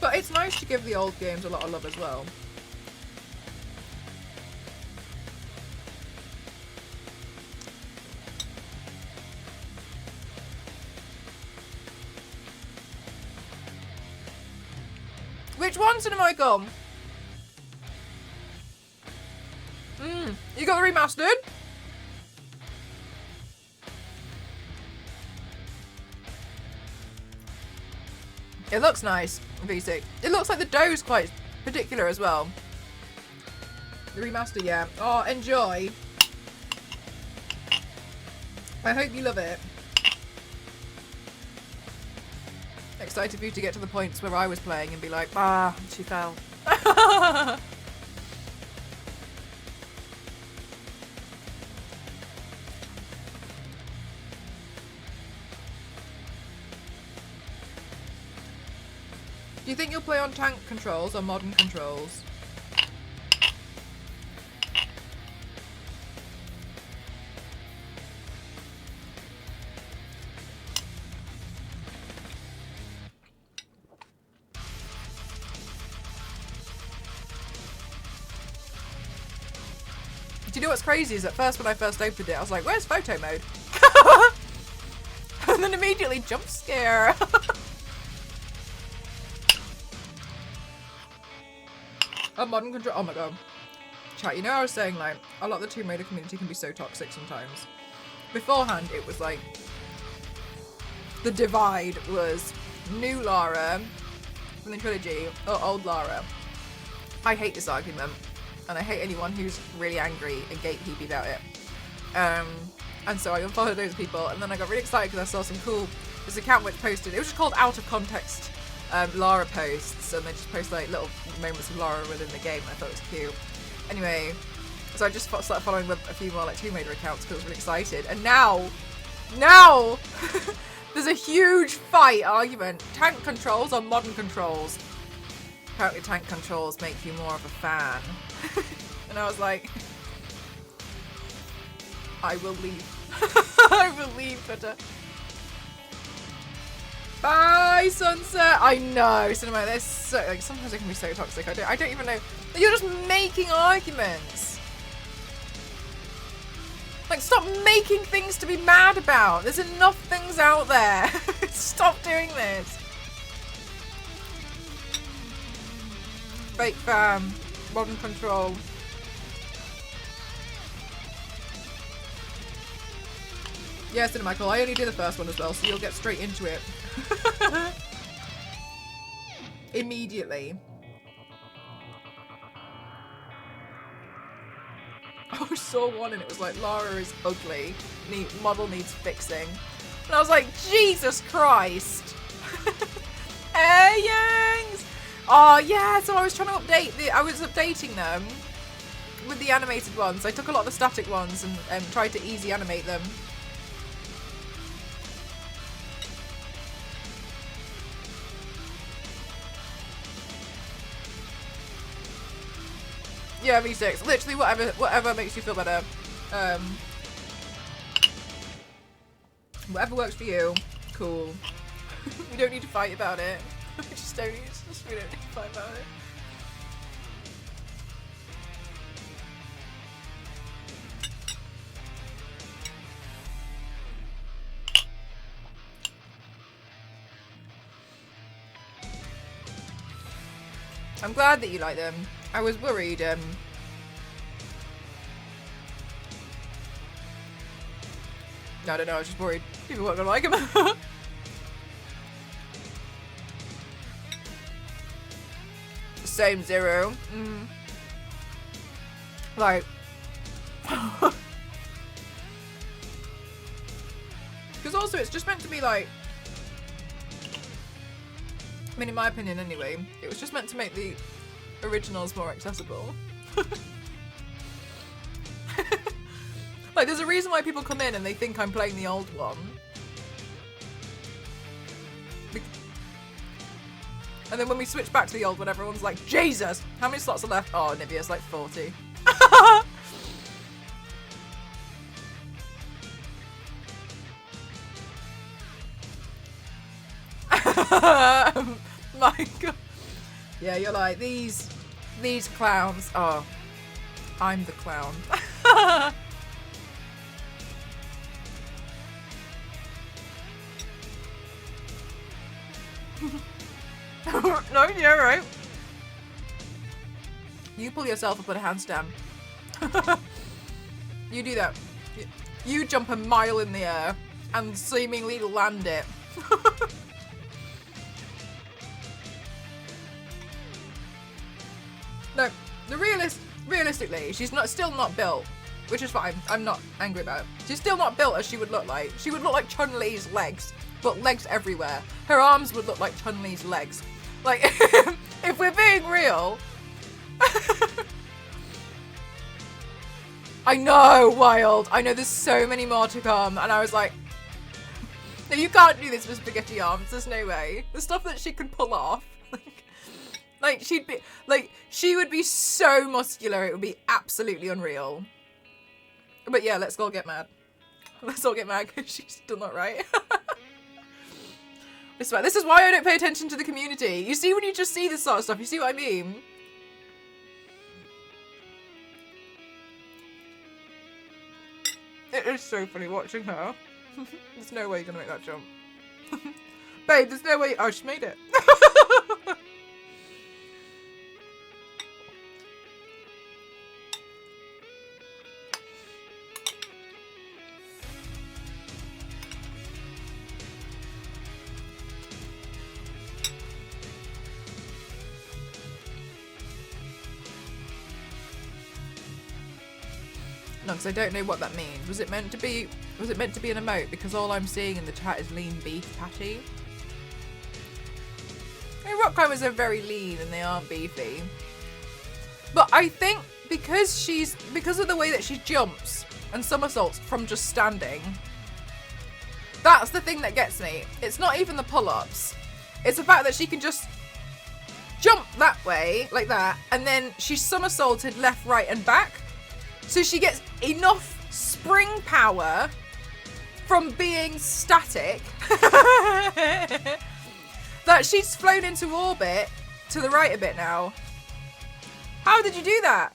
But it's nice to give the old games a lot of love as well. Which one, Cinemichael? You got the remastered? It looks nice, V6. It looks like the dough's quite particular as well. The remaster, yeah. Oh, enjoy. I hope you love it. Excited for you to get to the points where I was playing and be like, ah, she fell. Do you think you'll play on tank controls or modern controls? Do you know what's crazy is at first when I first opened it, I was like, where's photo mode? And then immediately jump scare. A modern control. Oh my god. Chat, you know I was saying like a lot of the Tomb Raider community can be so toxic sometimes. Beforehand it was like the divide was new Lara from the trilogy or old Lara. I hate this argument and I hate anyone who's really angry and gatekeepy about it. And so I unfollowed those people and then I got really excited because I saw some cool, this account which posted, it was just called Out of Context Lara posts, and they just post like little moments of Lara within the game. I thought it was cute. Anyway, so I just started following a few more like Tomb Raider accounts because I was really excited. And now, there's a huge fight argument. Tank controls or modern controls? Apparently tank controls make you more of a fan. And I was like, I will leave. I will leave, but bye, Sunset. I know, Cinema. They're so like sometimes they can be so toxic. I don't even know. You're just making arguments. Like, stop making things to be mad about. There's enough things out there. Stop doing this. Fake fam, modern control. Yeah, Cinemichael, I only did the first one as well, so you'll get straight into it. Immediately. I saw one and it was like, Lara is ugly. Model needs fixing. And I was like, Jesus Christ. Hey, Yangs! Oh, yeah, so I was trying to I was updating them with the animated ones. I took a lot of the static ones and tried to easy animate them. Yeah, V6. Literally whatever makes you feel better. Whatever works for you. Cool. We don't need to fight about it. We don't need to fight about it. I'm glad that you like them. I was worried, I don't know, I was just worried people weren't gonna like them. Same, Zero. Like, because also it's just meant to be like, I mean, in my opinion anyway, it was just meant to make the originals more accessible. Like, there's a reason why people come in and they think I'm playing the old one. And then when we switch back to the old one, everyone's like, Jesus! How many slots are left? Oh, Nivea's like 40. My God. Yeah, you're like, these clowns. Oh, I'm the clown. No, you're right. You pull yourself up with a handstand. You do that. You jump a mile in the air and seemingly land it. No, realistically, she's still not built which is fine. I'm not angry about it. She's still not built as she would look like. She would look like Chun-Li's legs, but legs everywhere. Her arms would look like Chun-Li's legs. Like, if we're being real. I know, wild. I know there's so many more to come, and I was like, no, you can't do this with spaghetti arms. There's no way. The stuff that she can pull off. Like she would be so muscular, it would be absolutely unreal. But yeah, let's all get mad. Let's all get mad because she's still not right. I swear, this is why I don't pay attention to the community. You see when you just see this sort of stuff, you see what I mean? It is so funny watching her. There's no way you're gonna make that jump. Babe, there's no way. Oh, she made it. No, because I don't know what that means. Was it meant to be an emote? Because all I'm seeing in the chat is lean beef patty. I mean, rock climbers are very lean and they aren't beefy. But I think because of the way that she jumps and somersaults from just standing, that's the thing that gets me. It's not even the pull-ups. It's the fact that she can just jump that way, like that, and then she's somersaulted left, right, and back. So she gets enough spring power from being static that she's flown into orbit to the right a bit now. How did you do that?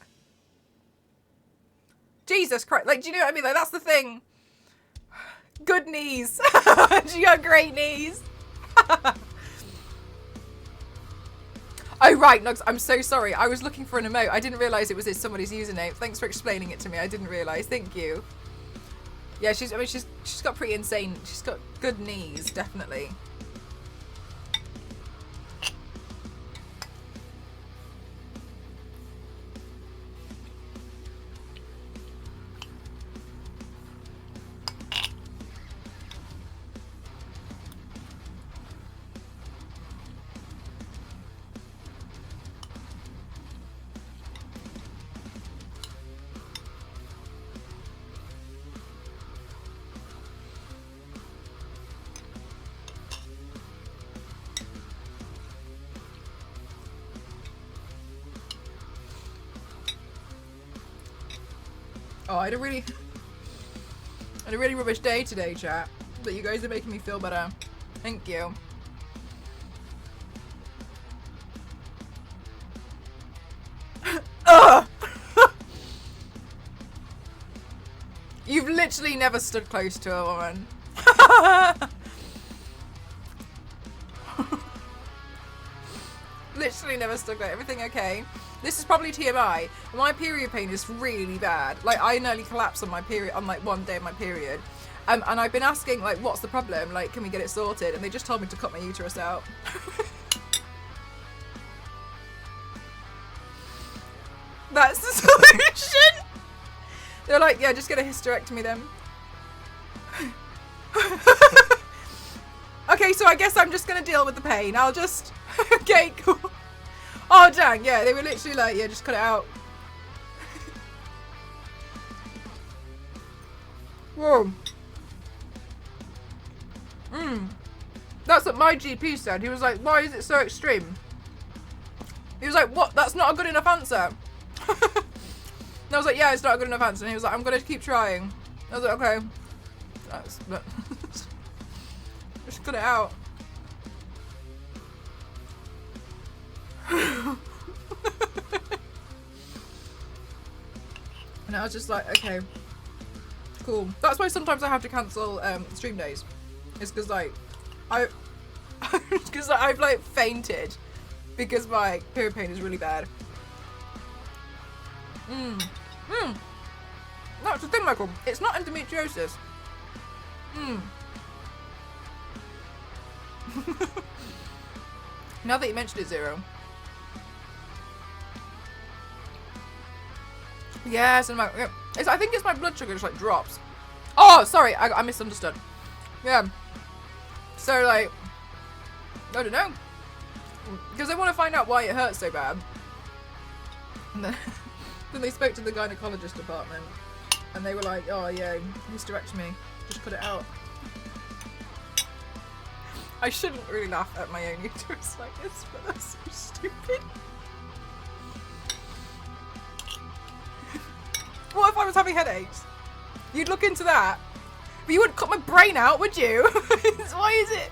Jesus Christ. Like, do you know what I mean? Like, that's the thing. Good knees. She got great knees. Oh, right, Nugs, I'm so sorry. I was looking for an emote. I didn't realise it was somebody's username. Thanks for explaining it to me. I didn't realise. Thank you. Yeah, she's got pretty insane. She's got good knees, definitely. Oh, I had a really rubbish day today, chat. But you guys are making me feel better. Thank you. Ugh! You've literally never stood close to a woman. Literally never stood close. Everything okay? This is probably TMI. My period pain is really bad. Like, I nearly collapsed on my period, on like one day of my period. And I've been asking, like, what's the problem? Like, can we get it sorted? And they just told me to cut my uterus out. That's the solution. They're like, yeah, just get a hysterectomy then. Okay, so I guess I'm just gonna deal with the pain. I'll just, okay, cool. Oh, dang, yeah, they were literally like, yeah, just cut it out. Whoa. That's what my GP said. He was like, why is it so extreme? He was like, what? That's not a good enough answer. And I was like, yeah, it's not a good enough answer. And he was like, I'm going to keep trying. I was like, okay. Just cut it out. And I was just like, okay, cool. That's why sometimes I have to cancel stream days. It's because like I've like fainted because my period pain is really bad. That's the thing, Michael. It's not endometriosis. Now that you mentioned it, Zero. Yes, and I think it's my blood sugar just like drops. Oh, sorry, I misunderstood. Yeah. So like, I don't know. Because I want to find out why it hurts so bad. And then, then they spoke to the gynecologist department. And they were like, oh yeah, hysterectomy. Just cut it out. I shouldn't really laugh at my own uterus like this, but that's so stupid. What if I was having headaches? You'd look into that. But you wouldn't cut my brain out, would you? Why is it?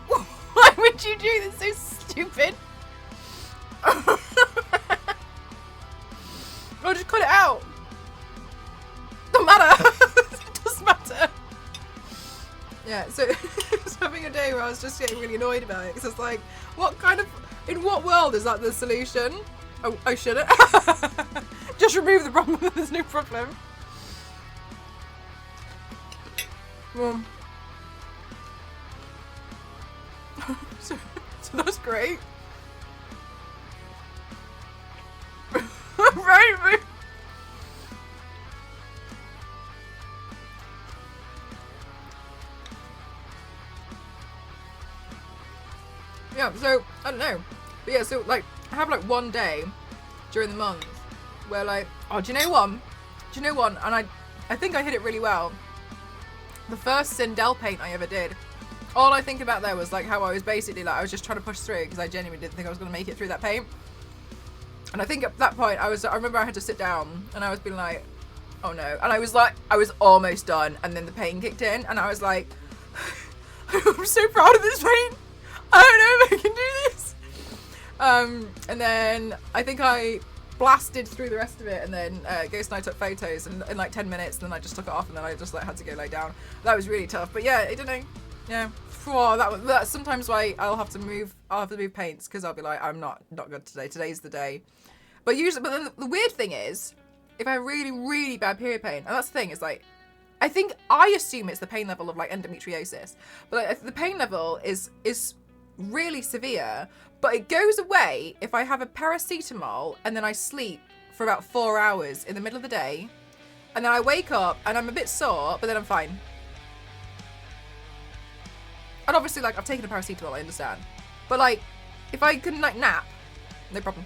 Why would you do this? So stupid. I'll just cut it out. Don't matter. It doesn't matter. Yeah, so I was having a day where I was just getting really annoyed about it. Because it's like, in what world is that the solution? Oh, I shouldn't. Just remove the problem, there's no problem. Well, so that's great. Right. Yeah, so, I don't know. But yeah, so, like, I have, like, one day during the month where, like, oh, do you know one? And I think I hit it really well. The first Sindel paint I ever did. All I think about there was, like, how I was basically, like, I was just trying to push through because I genuinely didn't think I was going to make it through that paint. And I think at that point, I remember I had to sit down and I was being like, oh no. And I was almost done. And then the pain kicked in and I was like, I'm so proud of this paint. I don't know if I can do this. And then I think I blasted through the rest of it, and then Ghost and I took photos in like 10 minutes, and then I just took it off, and then I just like had to go lay down. That was really tough. But yeah, I don't know. Yeah, that's sometimes why I'll have to move paints because I'll be like, I'm not good today. Today's the day. But then the weird thing is, if I have really, really bad period pain, and that's the thing, is like, I assume it's the pain level of like endometriosis, but like, the pain level is really severe, but it goes away if I have a paracetamol and then I sleep for about 4 hours in the middle of the day, and then I wake up and I'm a bit sore, but then I'm fine. And obviously, like, I've taken a paracetamol, I understand, but like, if I can like nap, no problem.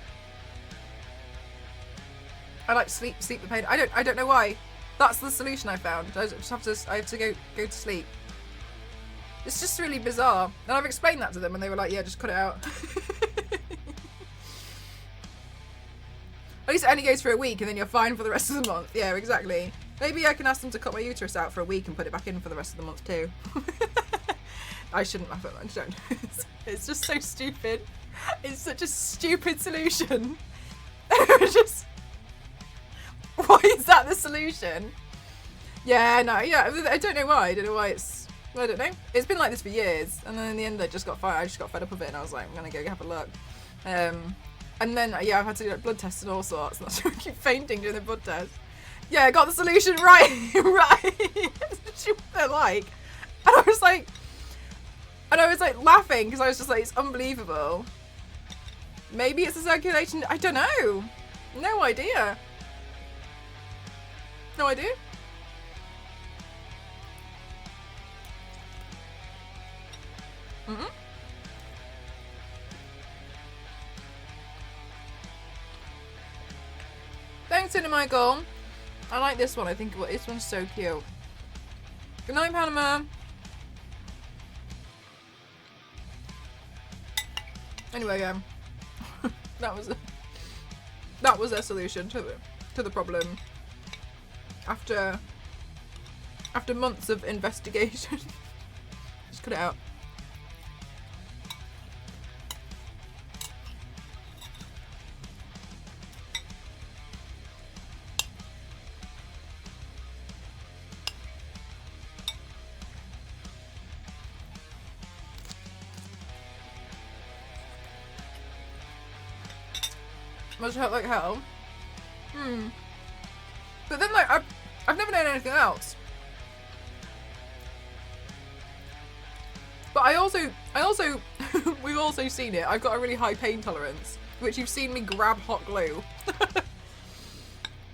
I like sleep the pain. I don't know why. That's the solution I found. I have to go to sleep. It's just really bizarre. And I've explained that to them and they were like, yeah, just cut it out. At least it only goes for a week and then you're fine for the rest of the month. Yeah, exactly. Maybe I can ask them to cut my uterus out for a week and put it back in for the rest of the month too. I shouldn't laugh at that. Don't. It's just so stupid. It's such a stupid solution. Just, why is that the solution? Yeah, no, yeah, I don't know why. I don't know. It's been like this for years, and then in the end I just got fed up of it, and I was like, I'm gonna go have a look. And then yeah, I've had to do like, blood tests and all sorts, and that's why I keep fainting during the blood test. Yeah, I got the solution right, right. That's what they're like, and I was like laughing because I was just like, it's unbelievable. Maybe it's a circulation. I don't know. No idea. No idea. Thanks, Cindy Michael. I like this one. I think this one's so cute. Good night, Panama. Anyway, that was their solution to the problem. After months of investigation, just cut it out. Must hurt like hell. But then like I've never known anything else. But I also we've also seen it. I've got a really high pain tolerance, which you've seen me grab hot glue.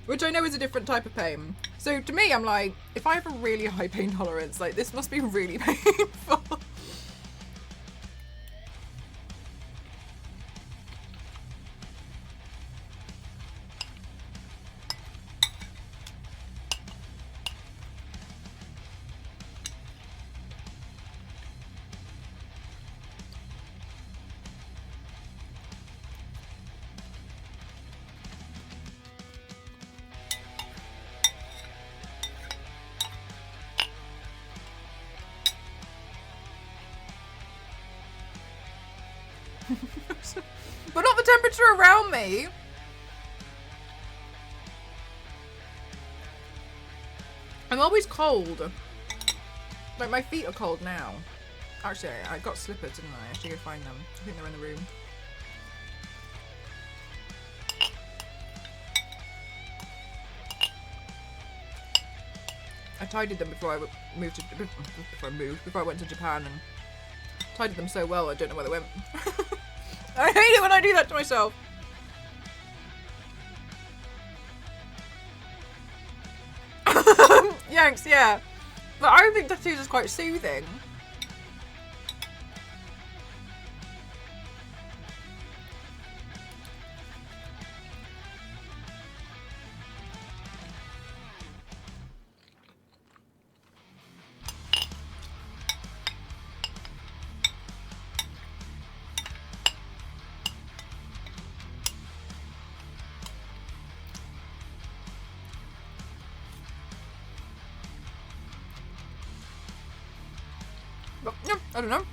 which I know is a different type of pain. So to me, I'm like, if I have a really high pain tolerance, like this must be really painful. But not the temperature around me. I'm always cold. Like my feet are cold now. Actually, I got slippers, didn't I? I should go find them. I think they're in the room. I tidied them before I went to Japan, and tidied them so well I don't know where they went. I hate it when I do that to myself. Yanks, yeah. But I think tattoos is quite soothing. But, yeah, I don't know.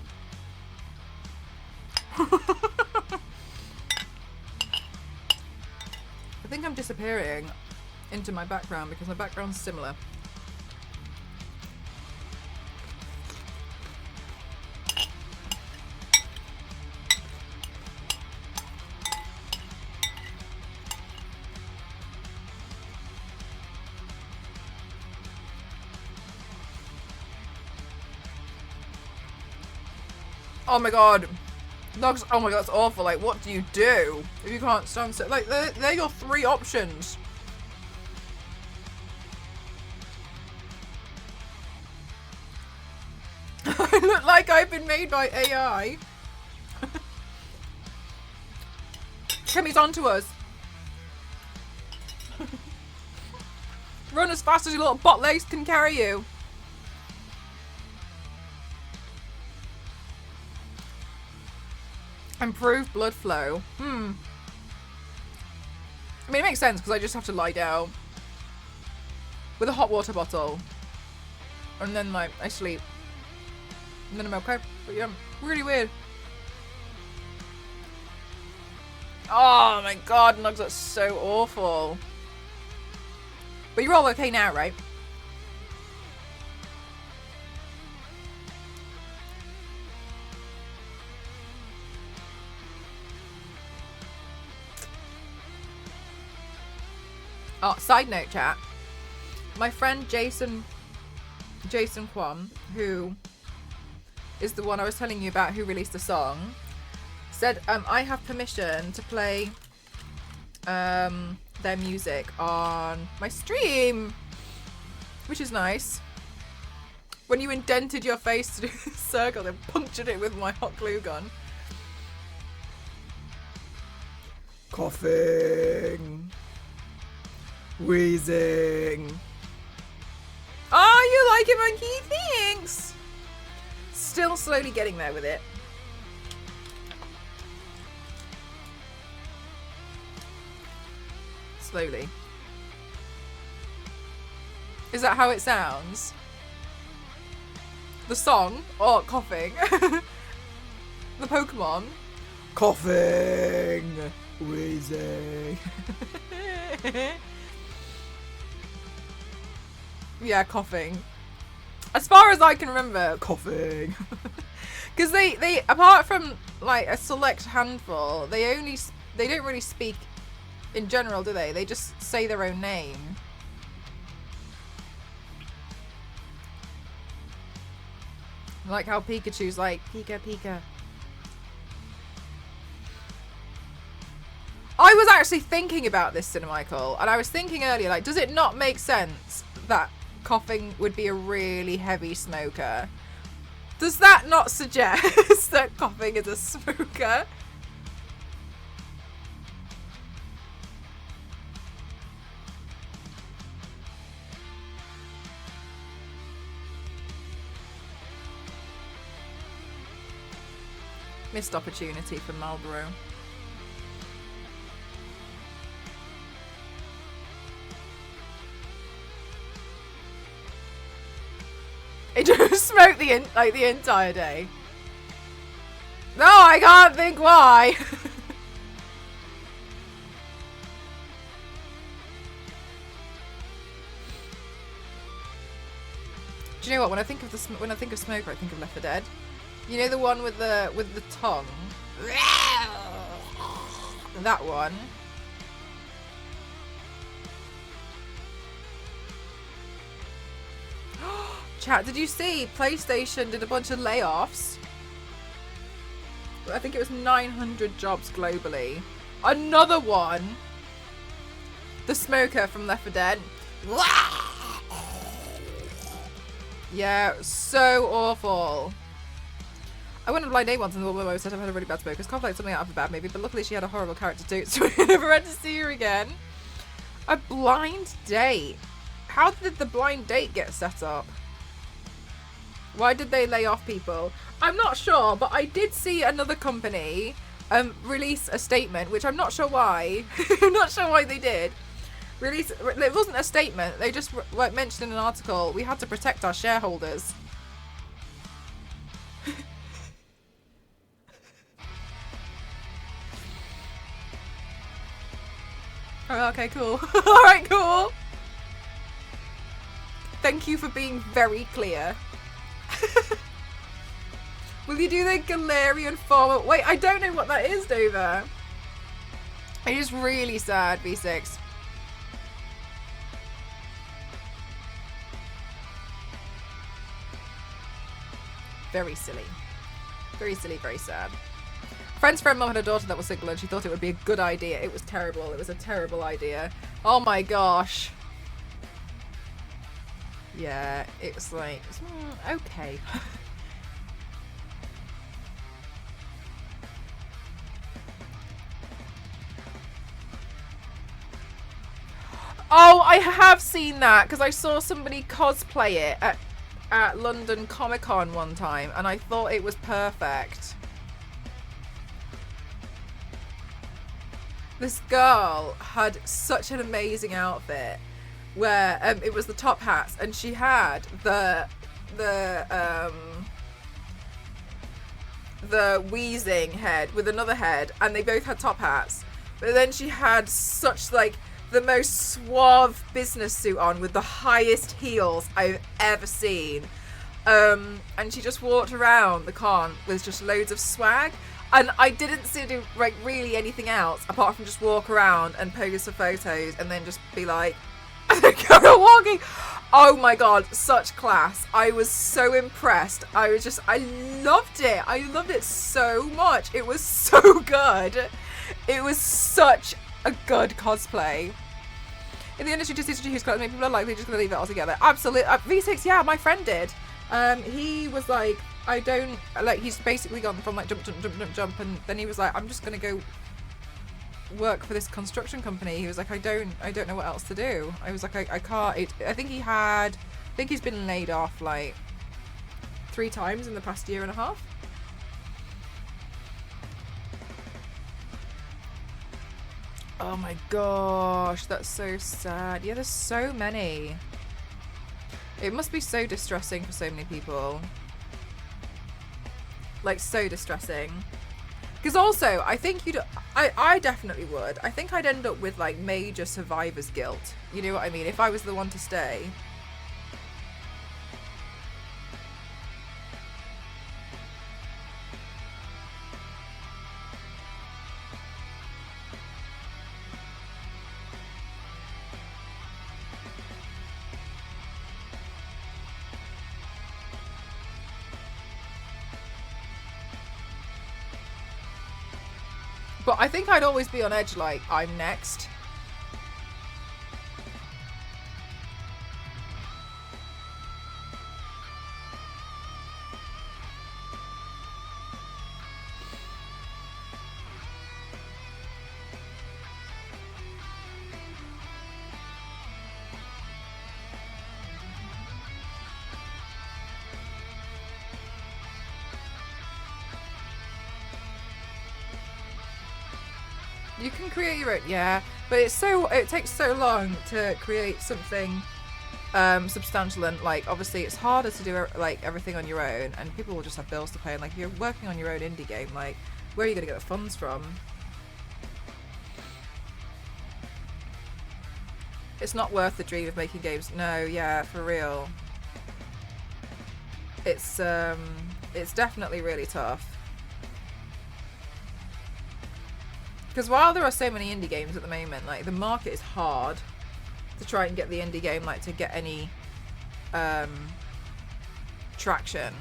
I think I'm disappearing into my background because my background's similar. Oh my god. Dogs, oh my god, that's awful. Like, what do you do if you can't stand still? Like, they're your three options. I look like I've been made by AI. Kimmy's onto us. Run as fast as your little bot legs can carry you. Improve blood flow. I mean, it makes sense because I just have to lie down with a hot water bottle, and then like I sleep, and then I'm okay. But yeah, really weird. Oh my god, Nugs, that's so awful. But you're all okay now, right? Oh, side note, chat. My friend Jason Kwon, who is the one I was telling you about who released the song, said I have permission to play their music on my stream, which is nice. When you indented your face to do the circle and punctured it with my hot glue gun. Koffing. Wheezing. Oh, you like it, Monkey? Thanks. Still slowly getting there with it. Slowly. Is that how it sounds? The song? Or coughing? The Pokemon? Coughing. Wheezing. Yeah, coughing. As far as I can remember, coughing. Because they apart from like a select handful, they don't really speak in general, do they? They just say their own name. Like how Pikachu's like Pika Pika. I was actually thinking about this, Cinemichael, and I was thinking earlier, like, does it not make sense that Koffing would be a really heavy smoker? Does that not suggest that Koffing is a smoker? Missed opportunity for Marlboro. It just smoked the entire day. No, I can't think why. Do you know what? When I think of smoker, I think of Left 4 Dead. You know the one with the tongue. That one. Chat, did you see PlayStation did a bunch of layoffs? I think it was 900 jobs globally. Another one. The smoker from Left 4 Dead. Yeah, so awful. I went on a blind date once and the woman said I've had a really bad smoke. It's kind of like something out of a bad movie, but luckily she had a horrible character too, so I never had to see her again. A blind date? How did the blind date get set up? Why did they lay off people? I'm not sure, but I did see another company release a statement, which I'm not sure why. I'm not sure why they did. It wasn't a statement. They just mentioned in an article, we had to protect our shareholders. Oh, okay, cool. All right, cool. Thank you for being very clear. Will you do the Galarian form? Wait, I don't know what that is, Dover. It is really sad, V6. Very silly. Very silly, very sad. Friend's friend mum had a daughter that was single and she thought it would be a good idea. It was terrible. It was a terrible idea. Oh my gosh. Yeah, it's like, okay. Oh, I have seen that because I saw somebody cosplay it at London Comic Con one time and I thought it was perfect. This girl had such an amazing outfit where it was the top hats and she had the wheezing head with another head and they both had top hats, but then she had such like the most suave business suit on with the highest heels I've ever seen, and she just walked around the con with just loads of swag. And I didn't see her do like really anything else apart from just walk around and pose for photos and then just be like, go walking. Oh my god, such class. I was so impressed. I loved it. I loved it so much. It was so good. It was such a good cosplay. In the industry, just introduce clothes, maybe people are likely just going to leave it altogether. Absolutely. V6, yeah, my friend did. He was like, I don't, like, he's basically gone from like jump, and then he was like, I'm just going to go work for this construction company. He was like, I don't know what else to do. I was like, I can't. I think he's been laid off like 3 times in the past year and a half. Oh my gosh, that's so sad. Yeah, there's so many. It must be so distressing for so many people. Like, so distressing. Because also, I think I definitely would. I think I'd end up with, like, major survivor's guilt. You know what I mean? If I was the one to stay. But I think I'd always be on edge, like, I'm next. You can create your own, yeah, but it takes so long to create something substantial, and like obviously it's harder to do like everything on your own, and people will just have bills to pay. And like if you're working on your own indie game, like where are you going to get the funds from? It's not worth the dream of making games. No, yeah, for real. It's definitely really tough. Because while there are so many indie games at the moment, like the market is hard to try and get the indie game like to get any traction.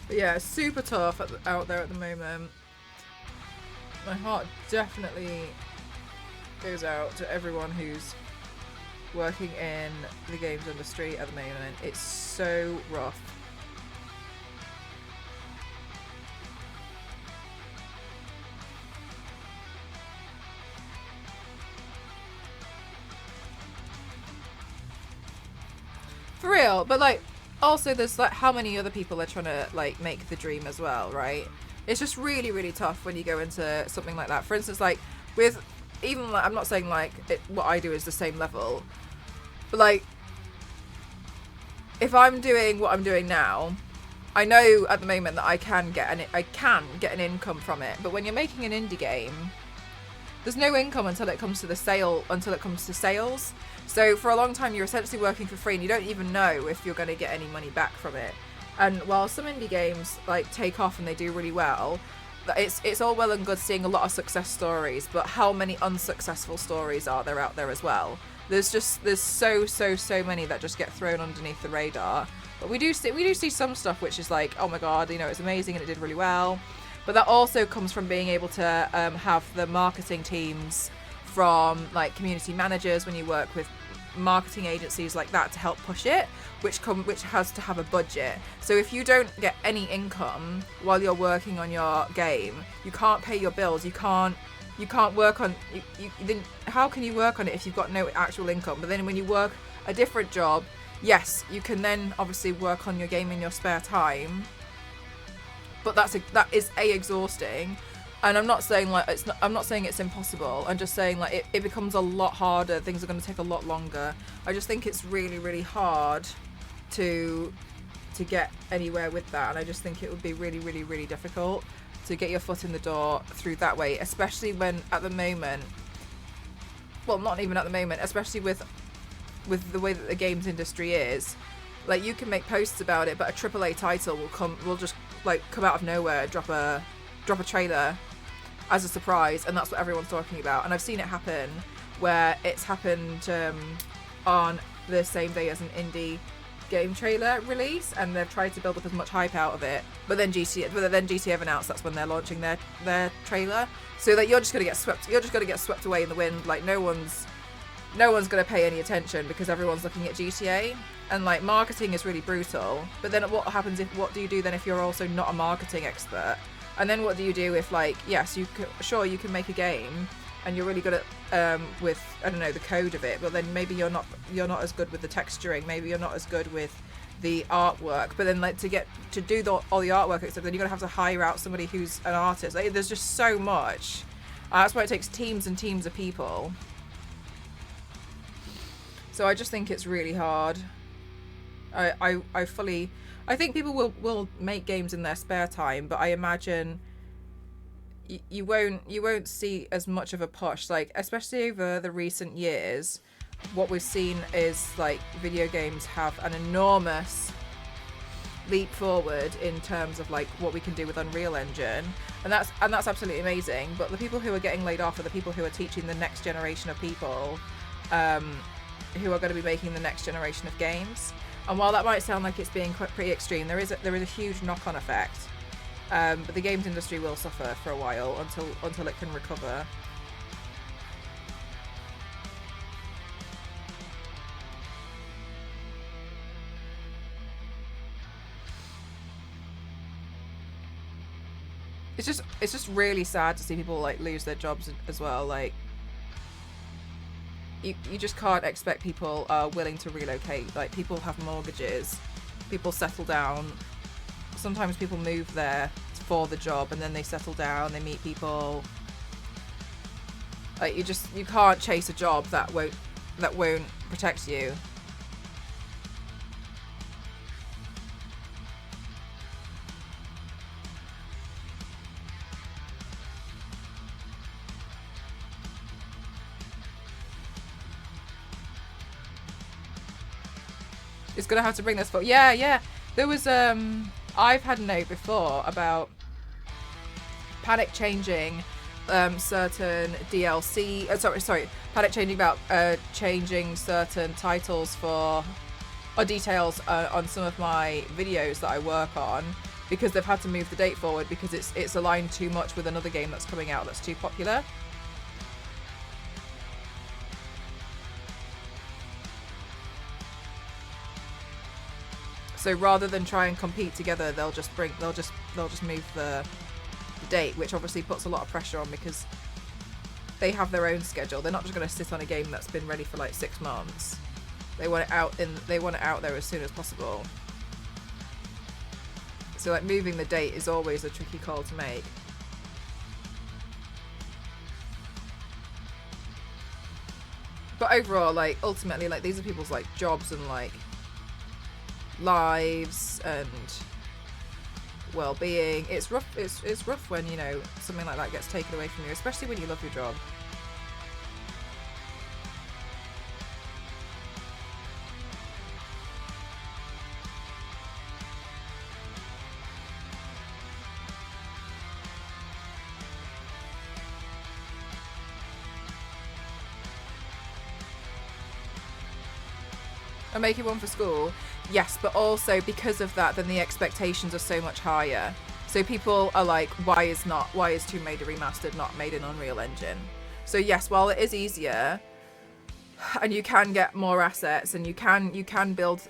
But yeah, it's super tough out there at the moment. My heart definitely goes out to everyone who's working in the games industry at the moment. It's so rough. For real, but like also there's like how many other people are trying to like make the dream as well, right? It's just really, really tough when you go into something like that. For instance, like with even like, I'm not saying like what I do is the same level, but like if I'm doing what I'm doing now, I know at the moment that I can get an income from it. But when you're making an indie game, there's no income until it comes to sales. So for a long time, you're essentially working for free, and you don't even know if you're going to get any money back from it. And while some indie games like take off and they do really well, it's all well and good seeing a lot of success stories, but how many unsuccessful stories are there out there as well? There's so many that just get thrown underneath the radar. But we do see some stuff which is like, oh my god, you know, it's amazing and it did really well. But that also comes from being able to have the marketing teams from like community managers when you work with marketing agencies like that to help push it, which has to have a budget. So if you don't get any income while you're working on your game, you can't pay your bills. You can't work on then how can you work on it if you've got no actual income? But then when you work a different job, yes, you can then obviously work on your game in your spare time. But that is exhausting. And I'm not saying like I'm not saying it's impossible. I'm just saying like it becomes a lot harder. Things are going to take a lot longer. I just think it's really, really hard to get anywhere with that. And I just think it would be really, really, really difficult to get your foot in the door through that way, especially when at the moment, well, not even at the moment, especially with the way that the games industry is. Like you can make posts about it, but a AAA title will just like come out of nowhere, drop a trailer as a surprise, and that's what everyone's talking about. And I've seen it happen where it's happened on the same day as an indie game trailer release, and they've tried to build up as much hype out of it. But then GTA have announced that's when they're launching their trailer, so that you're just gonna get swept away in the wind. Like no one's gonna pay any attention because everyone's looking at GTA. And like marketing is really brutal. But then what do you do then if you're also not a marketing expert? And then what do you do if like, yes, you can make a game and you're really good at with, I don't know, the code of it, but then maybe you're not as good with the texturing, maybe you're not as good with the artwork. But then like to do all the artwork and stuff, then you're gonna have to hire out somebody who's an artist. Like, there's just so much. That's why it takes teams and teams of people. So I just think it's really hard. I think people will make games in their spare time, but I imagine you won't see as much of a push, like especially over the recent years. what we've seen is like video games have an enormous leap forward in terms of like what we can do with Unreal Engine, and that's absolutely amazing. But the people who are getting laid off are the people who are teaching the next generation of people who are going to be making the next generation of games. And while that might sound like it's being pretty extreme, there is a huge knock-on effect. But the games industry will suffer for a while until it can recover. It's just really sad to see people like lose their jobs as well. Like you just can't expect people are willing to relocate. Like people have mortgages, people settle down. Sometimes people move there for the job and then they settle down, they meet people. Like you can't chase a job that won't protect you. It's gonna have to bring this forward. Yeah. There was I've had a note before about Panic changing certain DLC. Panic changing about changing certain titles for or details on some of my videos that I work on because they've had to move the date forward because it's aligned too much with another game that's coming out that's too popular. So rather than try and compete together, they'll just move the date, which obviously puts a lot of pressure on because they have their own schedule. They're not just going to sit on a game that's been ready for like 6 months. They want it out there as soon as possible. So like moving the date is always a tricky call to make. But overall, like ultimately, like these are people's like jobs and like lives and well-being. It's rough. It's rough when, you know, something like that gets taken away from you, especially when you love your job. I'm making one for school, yes, but also because of that, then the expectations are so much higher. So people are like, why is Tomb Raider Remastered not made in Unreal Engine? So yes, while it is easier, and you can get more assets, and you can build,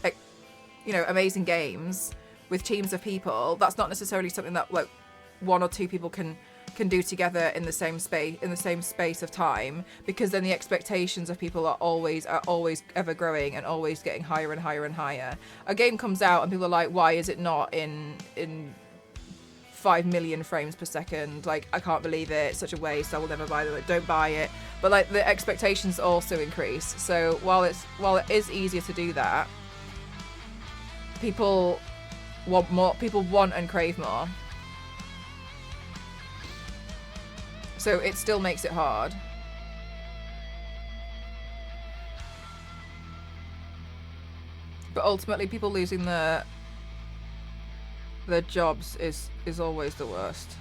you know, amazing games with teams of people, that's not necessarily something that like 1 or 2 people can do together in the same space of time, because then the expectations of people are always ever growing and always getting higher and higher and higher. A game comes out and people are like, why is it not in 5 million frames per second? Like, I can't believe it, it's such a waste, I will never buy it. Like, don't buy it. But like the expectations also increase. So while it is easier to do that, people want more, people want and crave more. So it still makes it hard. But ultimately, people losing their jobs is always the worst.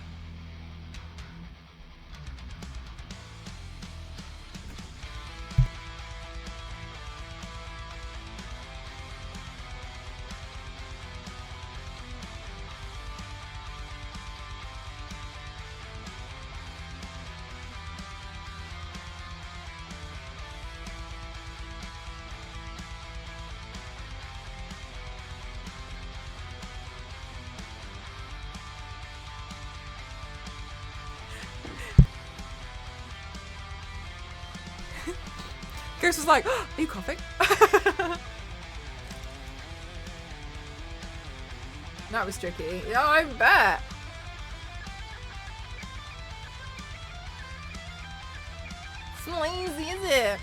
Ghost was like, oh, are you coughing? That was tricky. Yeah, I bet. It's not easy, is it?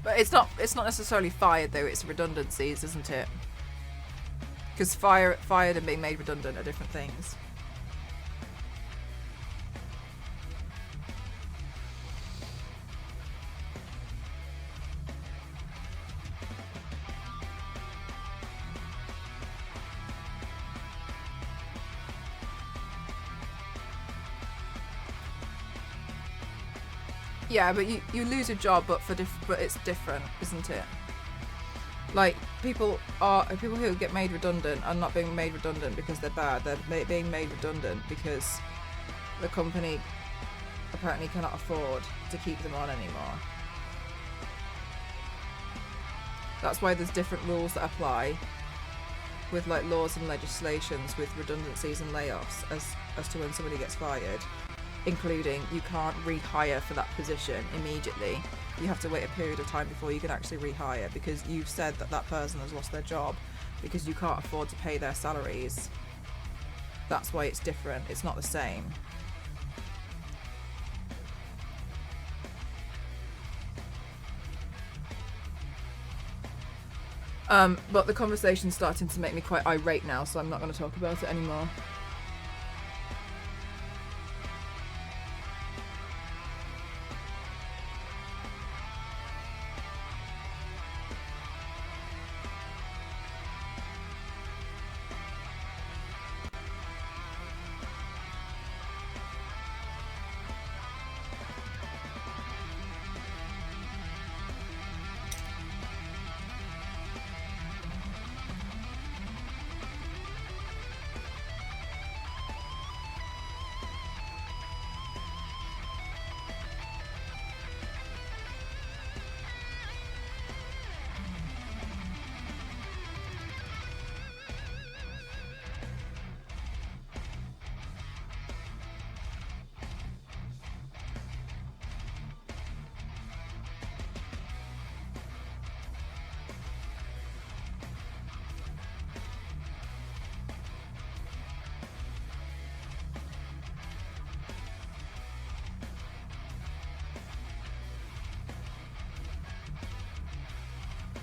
But it's not necessarily fired though. It's redundancies, isn't it? Because fired and being made redundant are different things. Yeah, but you lose a job, but but it's different, isn't it? Like people who get made redundant are not being made redundant because they're bad. They're being made redundant because the company apparently cannot afford to keep them on anymore. That's why there's different rules that apply with like laws and legislations with redundancies and layoffs as to when somebody gets fired, including you can't rehire for that position immediately. You have to wait a period of time before you can actually rehire because you've said that that person has lost their job because you can't afford to pay their salaries. That's why it's different. It's not the same. But the conversation's starting to make me quite irate now, so I'm not going to talk about it anymore.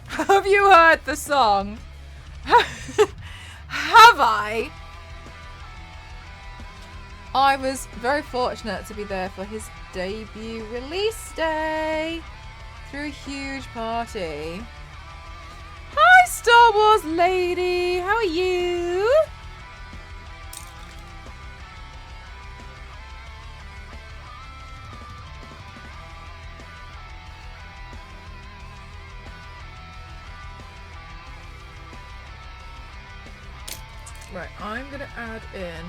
Have you heard the song? Have I? I was very fortunate to be there for his debut release day through a huge party. Hi, Star Wars lady. How are you? Right, I'm gonna add in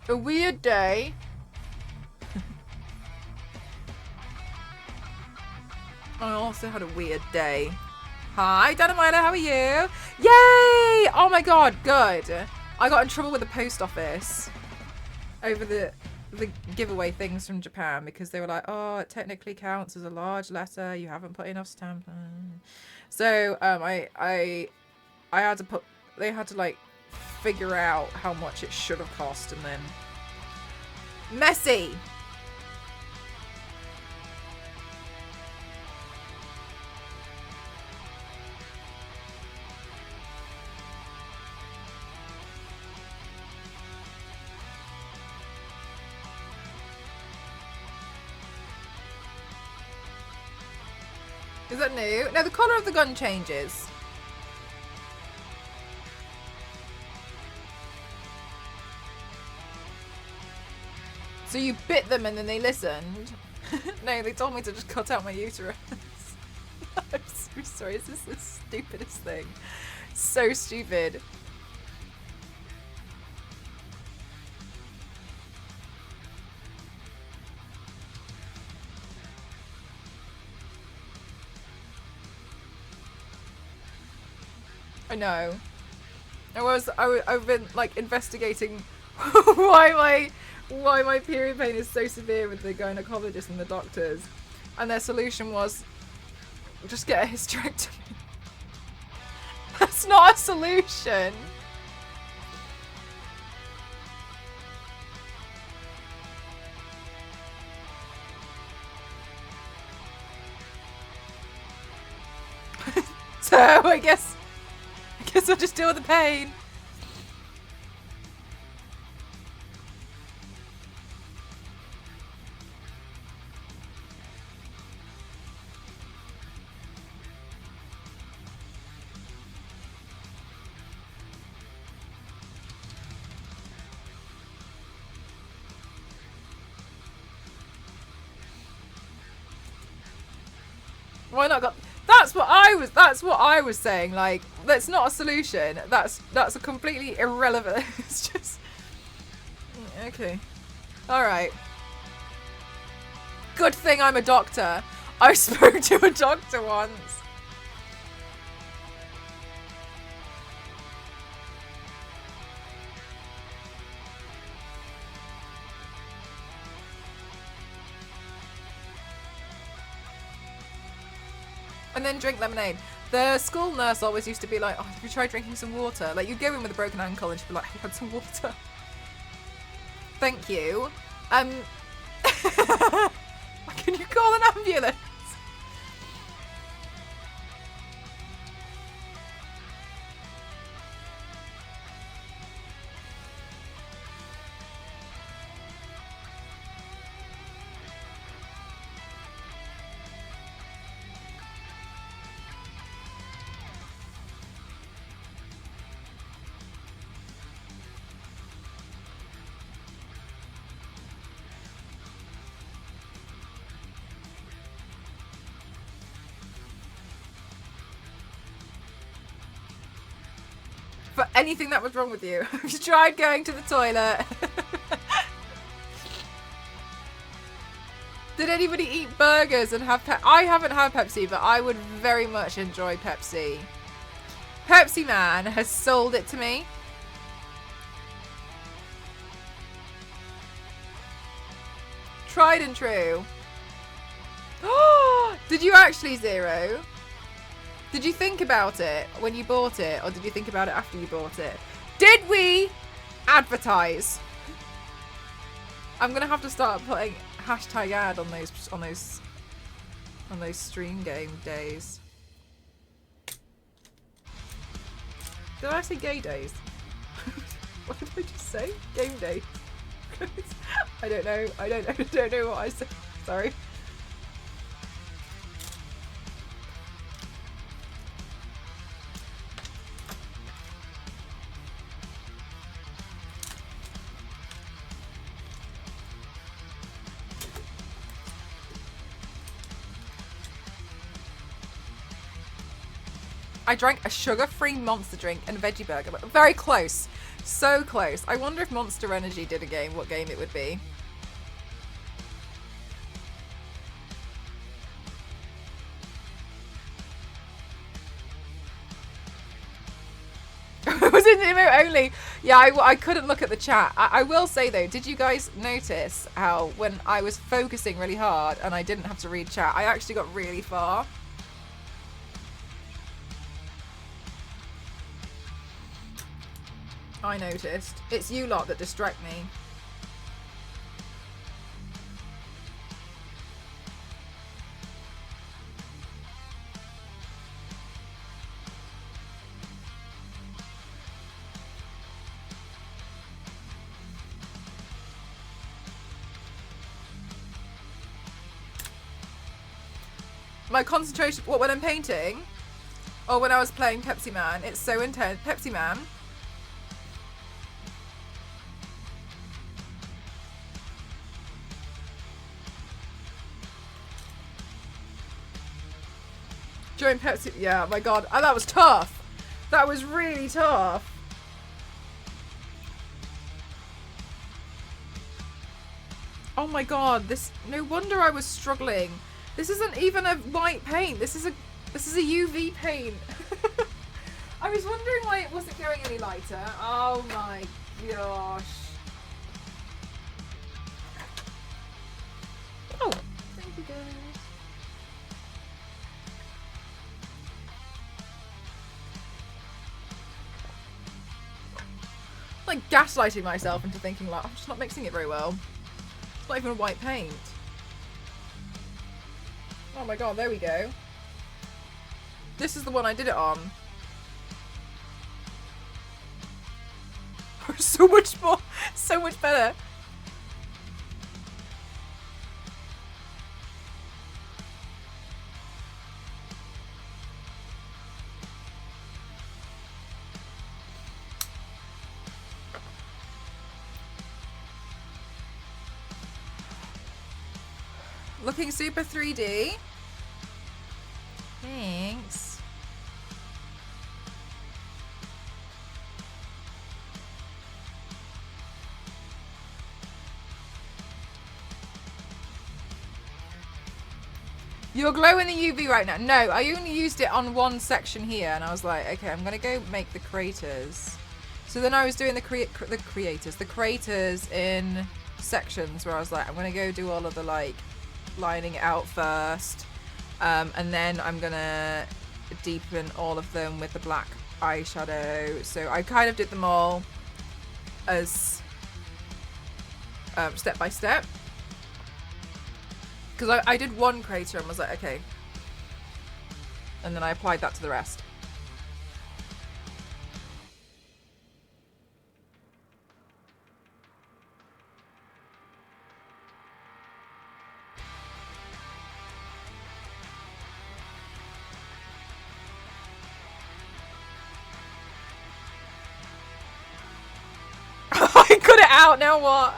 a weird day. I also had a weird day. Hi, Dynamiter, how are you? Yay! Oh my god, good. I got in trouble with the post office over the giveaway things from Japan because they were like, oh, it technically counts as a large letter. You haven't put enough stamp. So I had to put, they had to like figure out how much it should have cost and then messy. Is that new? No, the colour of the gun changes. So you bit them and then they listened? No, they told me to just cut out my uterus. I'm so sorry, this is the stupidest thing. So stupid. I know. I've been like investigating why my period pain is so severe with the gynecologist and the doctors, And their solution was just get a hysterectomy. That's not a solution. So I guess I'll just deal with the pain. Why not got? That's what I was saying. Like, that's not a solution. That's a completely irrelevant. It's just okay. All right. Good thing I'm a doctor. I spoke to a doctor once. And then drink lemonade. The school nurse always used to be like, oh, have you tried drinking some water? Like, you'd go in with a broken ankle and she'd be like, have you had some water? Thank you. Can you call an ambulance? For anything that was wrong with you. Have you tried going to the toilet? Did anybody eat burgers and have I haven't had Pepsi, but I would very much enjoy Pepsi. Pepsi Man has sold it to me. Tried and true. Did you actually, Zero? Did you think about it when you bought it, or did you think about it after you bought it? Did we advertise? I'm gonna have to start putting hashtag ad on those stream game days. Did I say gay days? What did I just say? Game day. I don't know. I don't know what I said. Sorry. I drank a sugar-free Monster drink and a veggie burger. Very close. So close. I wonder if Monster Energy did a game, what game it would be. Was it emote only? Yeah, I couldn't look at the chat. I will say though, did you guys notice how when I was focusing really hard and I didn't have to read chat, I actually got really far? I noticed. It's you lot that distract me. My concentration, what, when I'm painting? Or when I was playing Pepsi Man? It's so intense. Pepsi Man. During Pepsi, yeah, my god, oh, that was tough. That was really tough. Oh my god, this, no wonder I was struggling. This isn't even a white paint. This is a UV paint. I was wondering why it wasn't going any lighter. Oh my gosh. Oh, thank you guys. like gaslighting myself into thinking like, I'm just not mixing it very well. It's not even a white paint. Oh my god, there we go. This is the one I did it on. So much more, so much better. Looking super 3D. Thanks. You're glowing the UV right now. No, I only used it on one section here, and I was like, okay, I'm gonna go make the craters. So then I was doing the craters in sections where I was like, I'm gonna go do all of the like lining it out first, and then I'm gonna deepen all of them with the black eyeshadow. So I kind of did them all as step by step. Because I did one crater and was like, okay. And then I applied that to the rest. I cut it out, now what?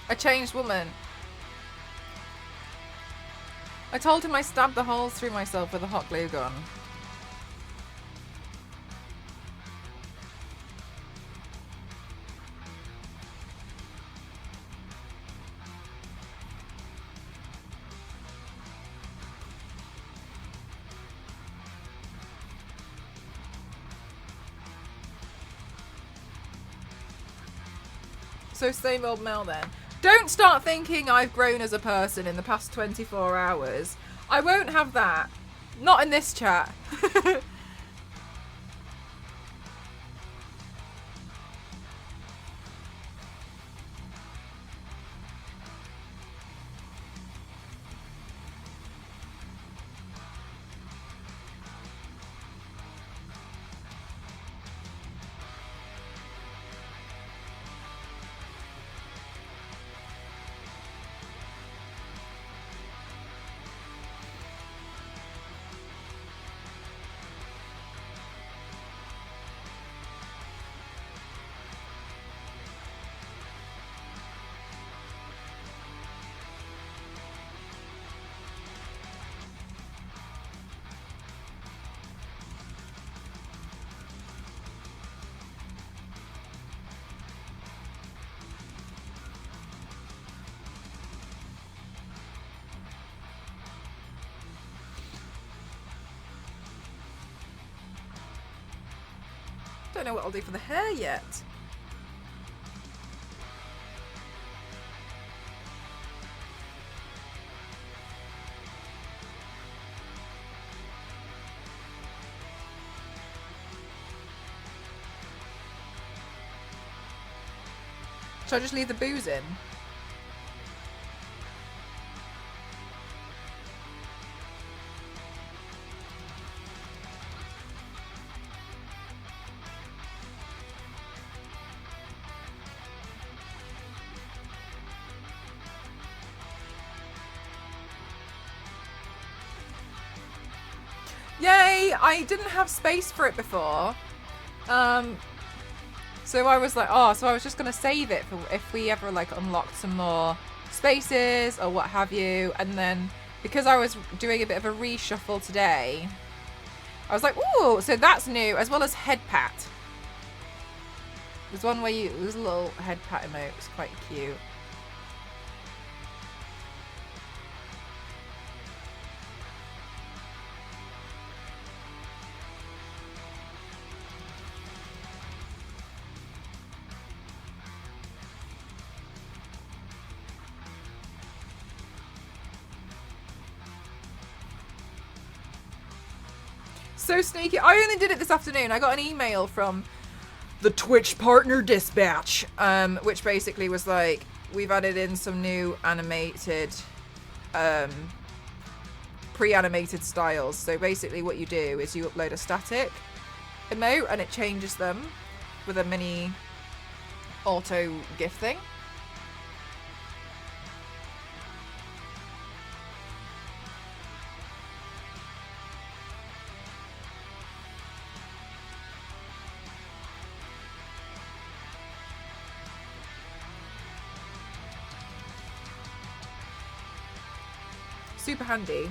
A changed woman. I told him I stabbed the holes through myself with a hot glue gun. So same old Mel then. Don't start thinking I've grown as a person in the past 24 hours. I won't have that. Not in this chat. Don't know what I'll do for the hair yet. Should I just leave the booze in? Yay! I didn't have space for it before. So I was like, oh, so I was just going to save it for if we ever like unlocked some more spaces or what have you. And then because I was doing a bit of a reshuffle today, I was like, ooh, so that's new, as well as head pat. There's one where there's a little head pat emote. It's quite cute. so sneaky. I only did it this afternoon. I got an email from the Twitch Partner Dispatch, which basically was like, we've added in some new animated, pre-animated styles. So basically what you do is you upload a static emote and it changes them with a mini auto GIF thing. Super handy.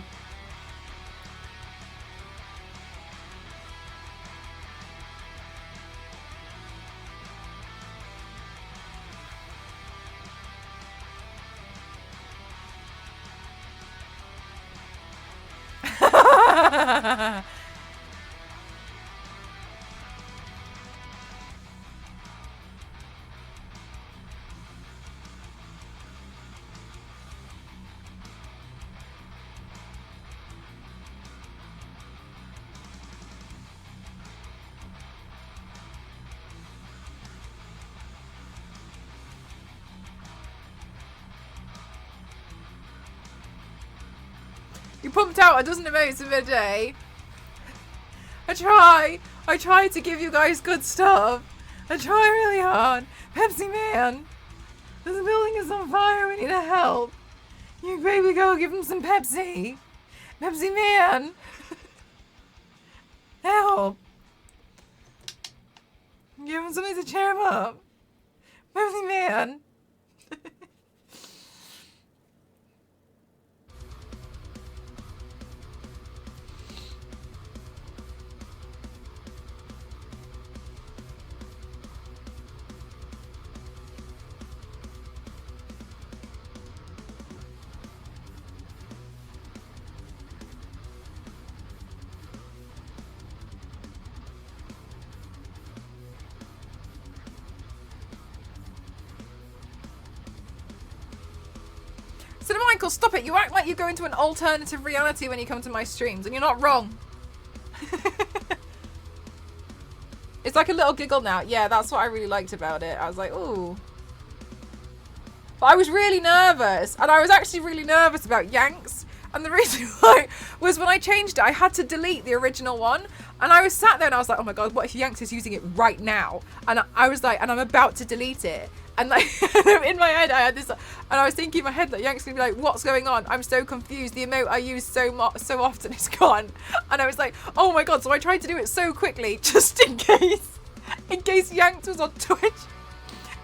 You pumped out a dozen emotes in a day. I try to give you guys good stuff. I try really hard. Pepsi Man, this building is on fire. We need help. You baby go give him some Pepsi. Pepsi Man, help. Give him something to cheer him up. Pepsi Man. Michael, stop it. You act like you go into an alternative reality when you come to my streams, and you're not wrong. It's like a little giggle now. Yeah, that's what I really liked about it. I was like, ooh. But I was really nervous, and I was actually really nervous about Yanks. And the reason why was when I changed it, I had to delete the original one. And I was sat there and I was like, oh my God, what if Yanks is using it right now? And I was like, and I'm about to delete it. And like in my head, I had this, and I was thinking in my head that Yank's gonna be like, "What's going on? I'm so confused. The emote I use so often is gone." And I was like, "Oh my God!" So I tried to do it so quickly, just in case Yanks was on Twitch,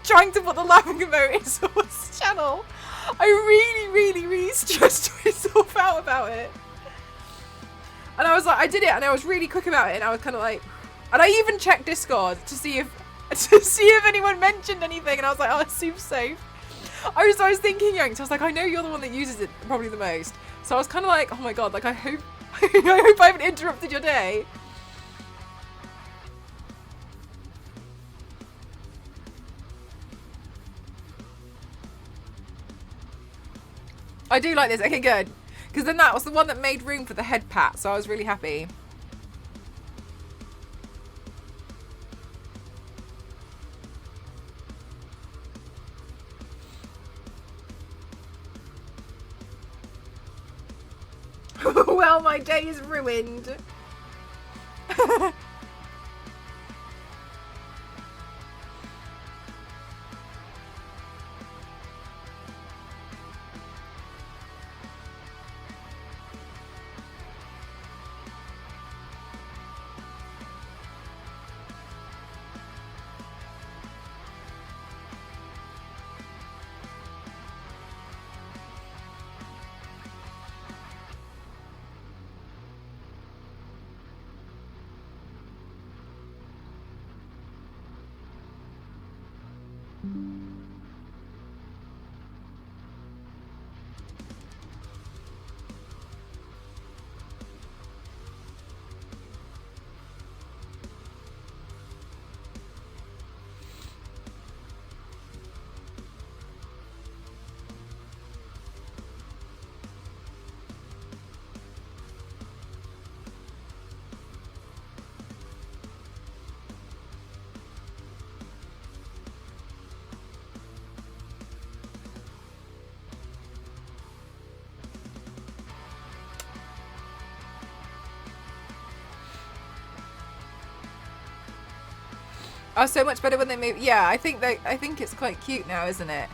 trying to put the laughing emote in someone's channel. I really stressed myself out about it. And I was like, I did it, and I was really quick about it, and I was kind of like, and I even checked Discord to see if anyone mentioned anything, and I was like, oh, it seems safe. I was thinking, Yanks, I was like, I know you're the one that uses it probably the most. So I was kind of like, oh my God, like I hope I haven't interrupted your day. I do like this. Okay, good. Because then that was the one that made room for the head pat, so I was really happy. Well, my day is ruined. Oh, so much better when they move. Yeah, I think it's quite cute now, isn't it?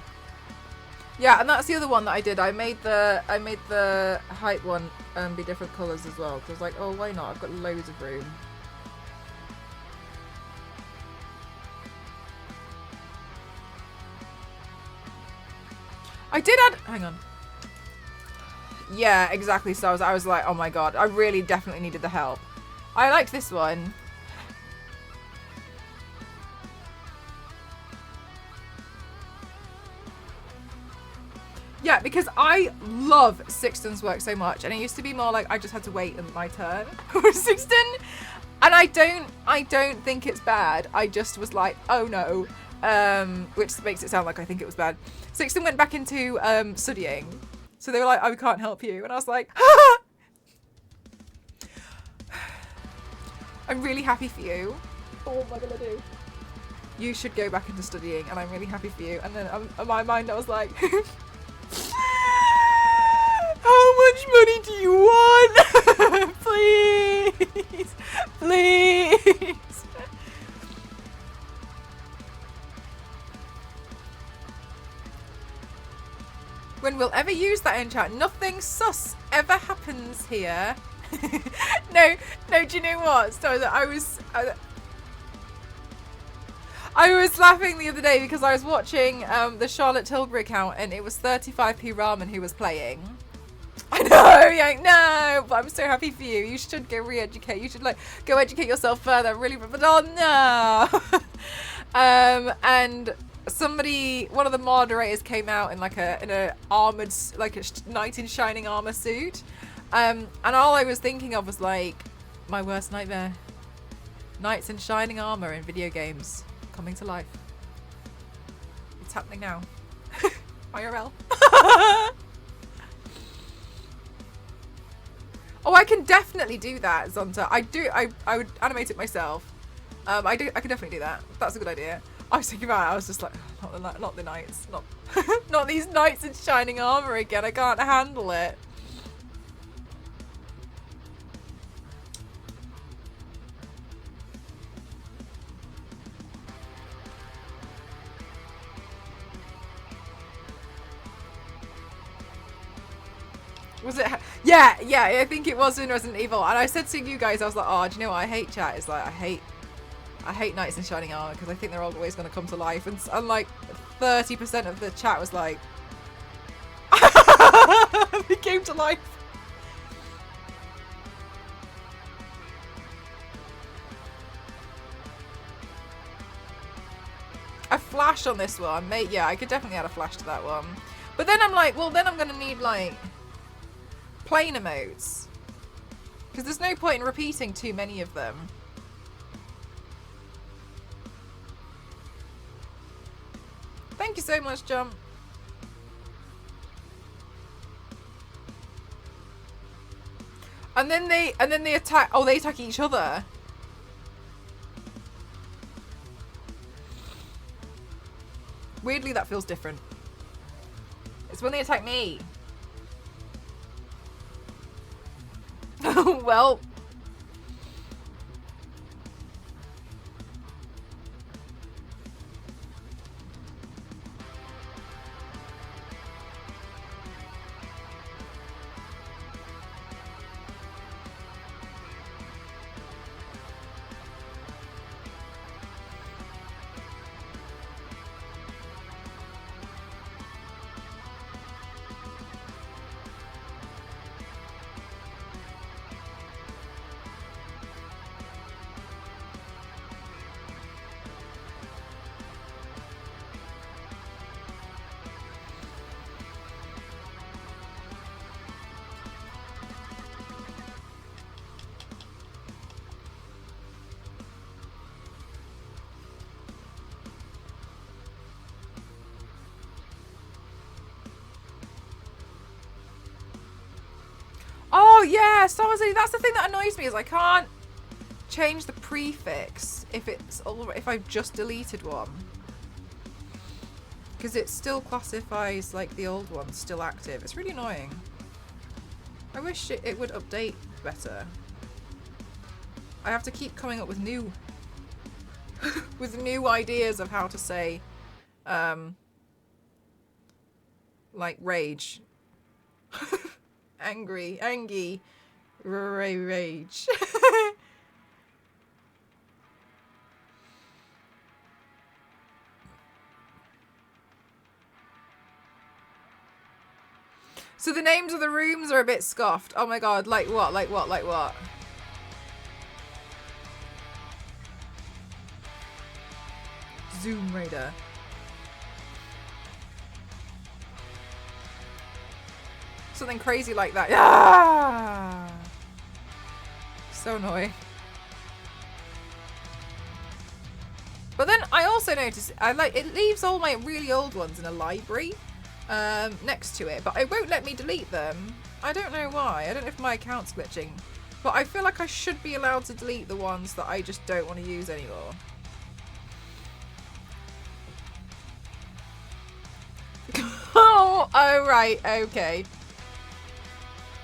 Yeah, and that's the other one that I did. I made the height one be different colours as well. Because I was like, oh, why not? I've got loads of room. I did add. Hang on. Yeah, exactly. So I was like, oh my god, I really definitely needed the help. I liked this one. Yeah, because I love Sixton's work so much, and it used to be more like I just had to wait my turn for Sixton, and I don't think it's bad. I just was like, oh no, which makes it sound like I think it was bad. Sixton went back into studying, so they were like, oh, we can't help you, and I was like, I'm really happy for you. But what am I gonna do? You should go back into studying, and I'm really happy for you. And then in my mind, I was like. How much money do you want? Please. Please. When we'll ever use that enchant, nothing sus ever happens here. No, do you know what? So I was laughing the other day because I was watching the Charlotte Tilbury account and it was 35p Ramen who was playing. I know, yeah, no, but I'm so happy for you. You should go re-educate. You should go educate yourself further. Really, but oh no. And one of the moderators came out in in a armored, like a knight in shining armor suit. And all I was thinking of was like my worst nightmare: knights in shining armor in video games. Coming to life. It's happening now. IRL. Oh, I can definitely do that, Zonta. I would animate it myself. I could definitely do that. That's a good idea. I was thinking about it. I was just like, not the knights, not these knights in shining armor again. I can't handle it. Was it? Yeah, I think it was in Resident Evil. And I said to you guys, I was like, oh, do you know what I hate, chat? It's like, I hate knights in shining armor because I think they're always going to come to life. And like 30% of the chat was like, they came to life. A flash on this one, mate. Yeah, I could definitely add a flash to that one. But then I'm like, well, then I'm going to need like plain emotes, because there's no point in repeating too many of them. Thank you so much, Jump. And then they attack. Oh, they attack each other. Weirdly, that feels different. It's when they attack me. Well. Oh yeah, so that's the thing that annoys me is I can't change the prefix if I've just deleted one, because it still classifies like the old one's still active. It's really annoying. I wish it would update better. I have to keep coming up with new with new ideas of how to say, like rage. Angry, angy, rage. So the names of the rooms are a bit scoffed. Oh my god, like what, like what, like what? Zoom Raider. Something crazy like that. Ah! So annoying. But then I also noticed it leaves all my really old ones in a library next to it, but it won't let me delete them. I don't know why. I don't know if my account's glitching, but I feel like I should be allowed to delete the ones that I just don't want to use anymore. Oh, right, okay.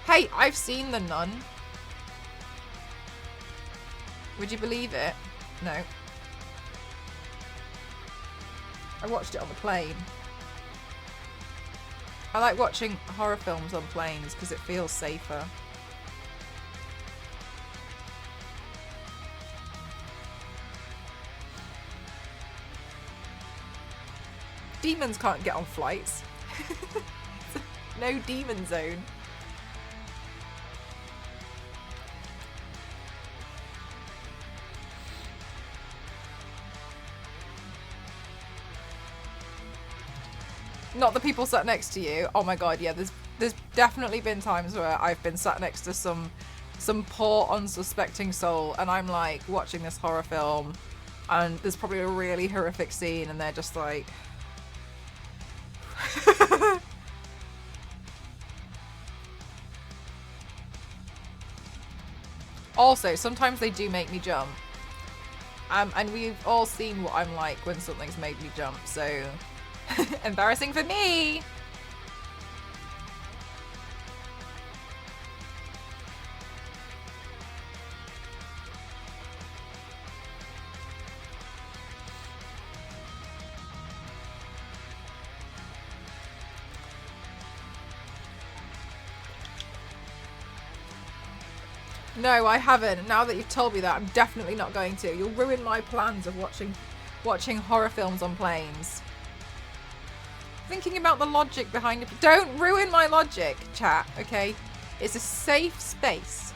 Hey, I've seen The Nun. Would you believe it? No. I watched it on the plane. I like watching horror films on planes because it feels safer. Demons can't get on flights. No demon zone. Not the people sat next to you. Oh my god, yeah, there's definitely been times where I've been sat next to some poor unsuspecting soul and I'm like watching this horror film and there's probably a really horrific scene and they're just like Also, sometimes they do make me jump. And we've all seen what I'm like when something's made me jump, so embarrassing for me. No, I haven't. Now that you've told me that, I'm definitely not going to. You'll ruin my plans of watching horror films on planes. Thinking about the logic behind it. Don't ruin my logic, chat, okay? It's a safe space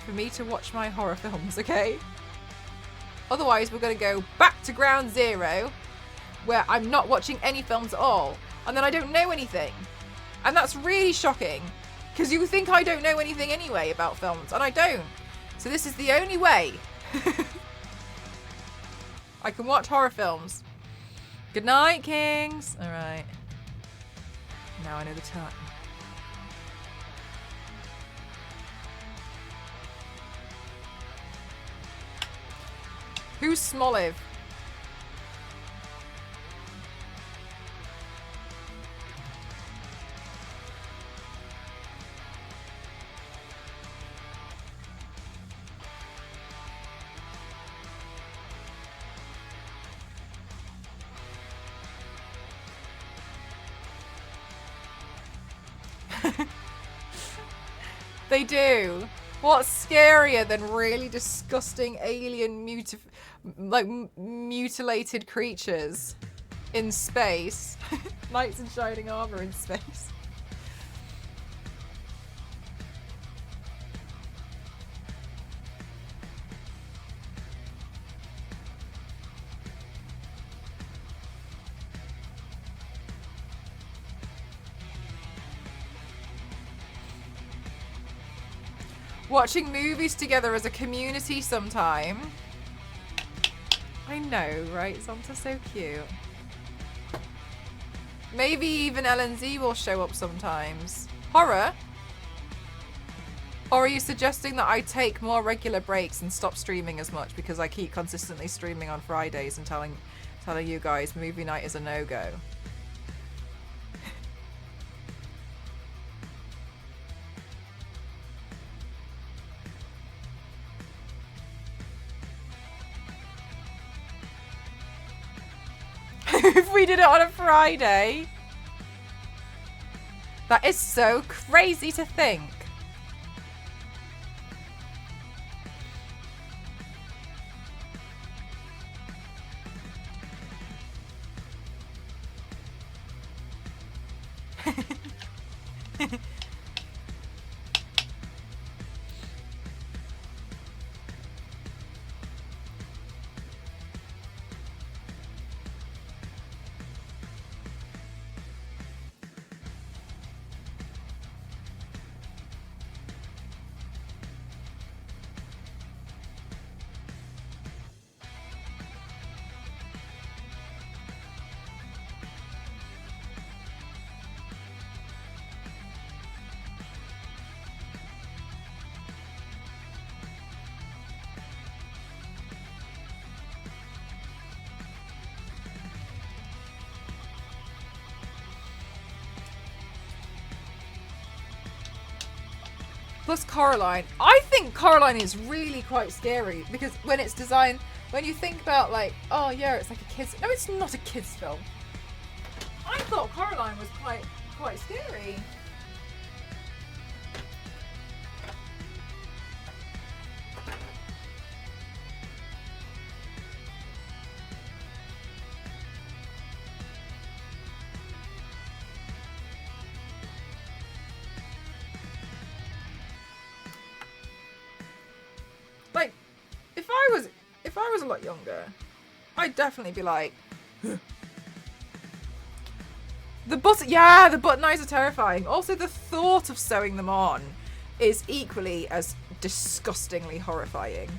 for me to watch my horror films, okay? Otherwise, we're going to go back to ground zero where I'm not watching any films at all. And then I don't know anything. And that's really shocking. Because you think I don't know anything anyway about films, and I don't. So this is the only way I can watch horror films. Good night, kings. All right. Now I know the time. Who's Smoliv? They do. What's scarier than really disgusting alien mutilated creatures in space? Knights in shining armor in space. Watching movies together as a community sometime. I know, right? Santa's so cute. Maybe even LNZ will show up sometimes. Horror? Or are you suggesting that I take more regular breaks and stop streaming as much because I keep consistently streaming on Fridays and telling you guys movie night is a no-go? if we did it on a Friday. That is so crazy to think. Plus Coraline. I think Coraline is really quite scary because when it's designed, when you think about like, oh yeah, it's like a kids. No, it's not a kids film. I thought Coraline was quite scary. Like, if I was a lot younger, I'd definitely be like, the button eyes are terrifying. Also, the thought of sewing them on is equally as disgustingly horrifying.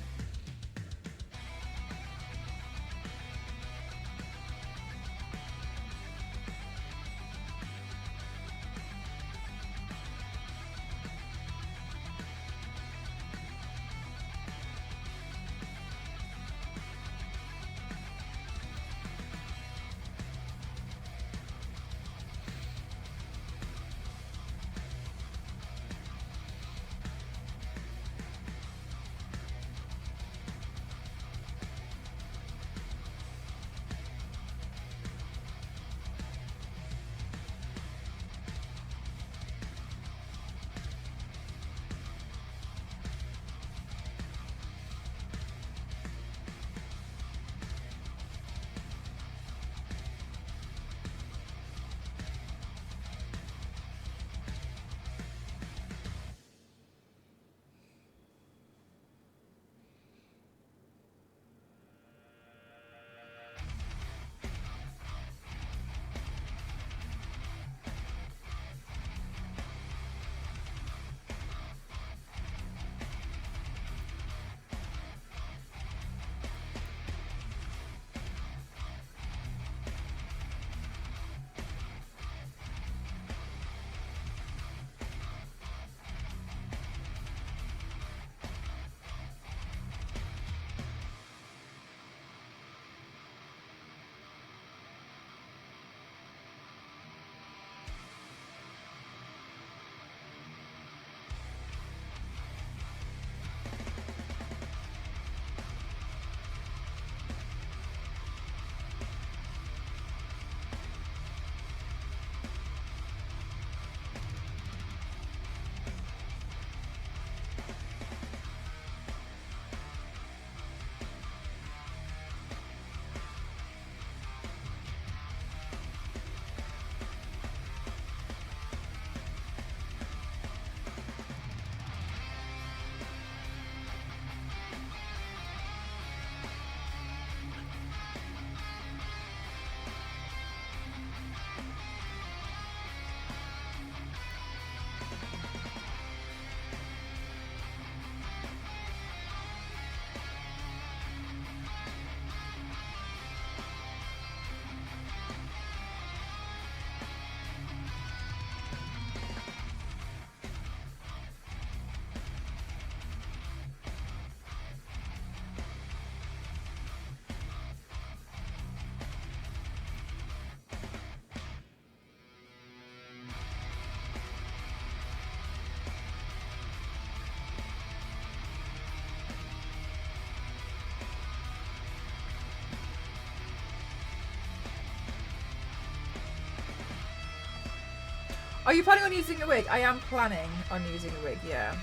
Are you planning on using a wig? I am planning on using a wig, yeah.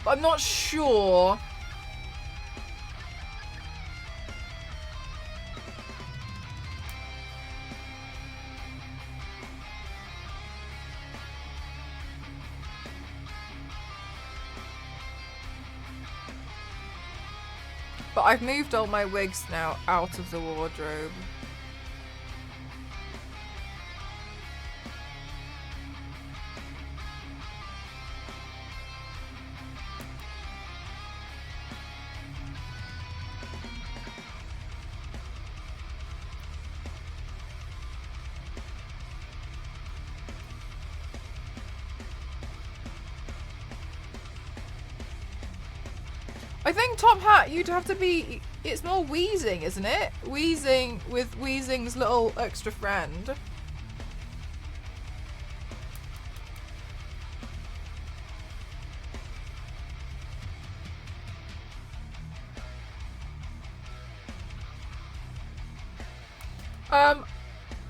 But I'm not sure. But I've moved all my wigs now out of the wardrobe. I think top hat, you'd have to be... It's more Wheezing, isn't it? Wheezing with Wheezing's little extra friend.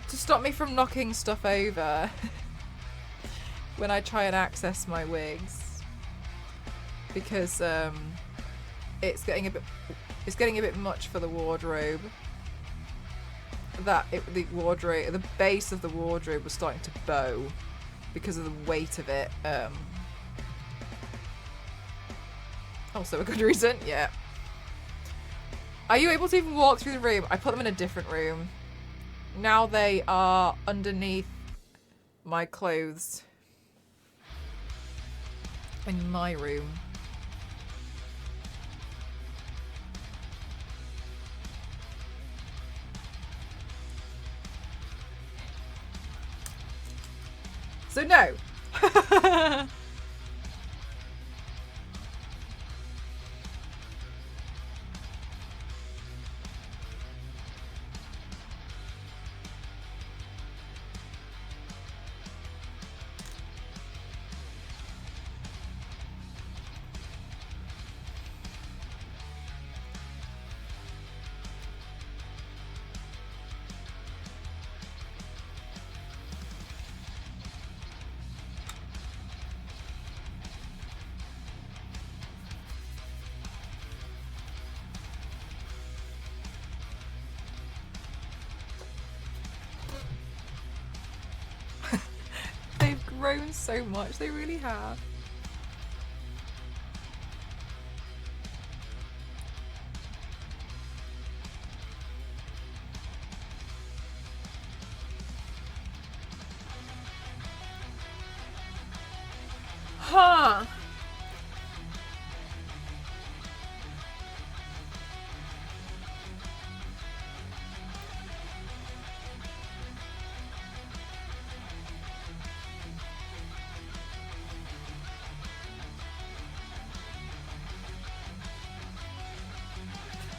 To stop me from knocking stuff over when I try and access my wigs. Because, it's getting a bit much for the wardrobe. The base of the wardrobe was starting to bow because of the weight of it. Also a good reason, yeah. Are you able to even walk through the room? I put them in a different room. Now they are underneath my clothes. In my room. So no. They've grown so much, they really have. Huh.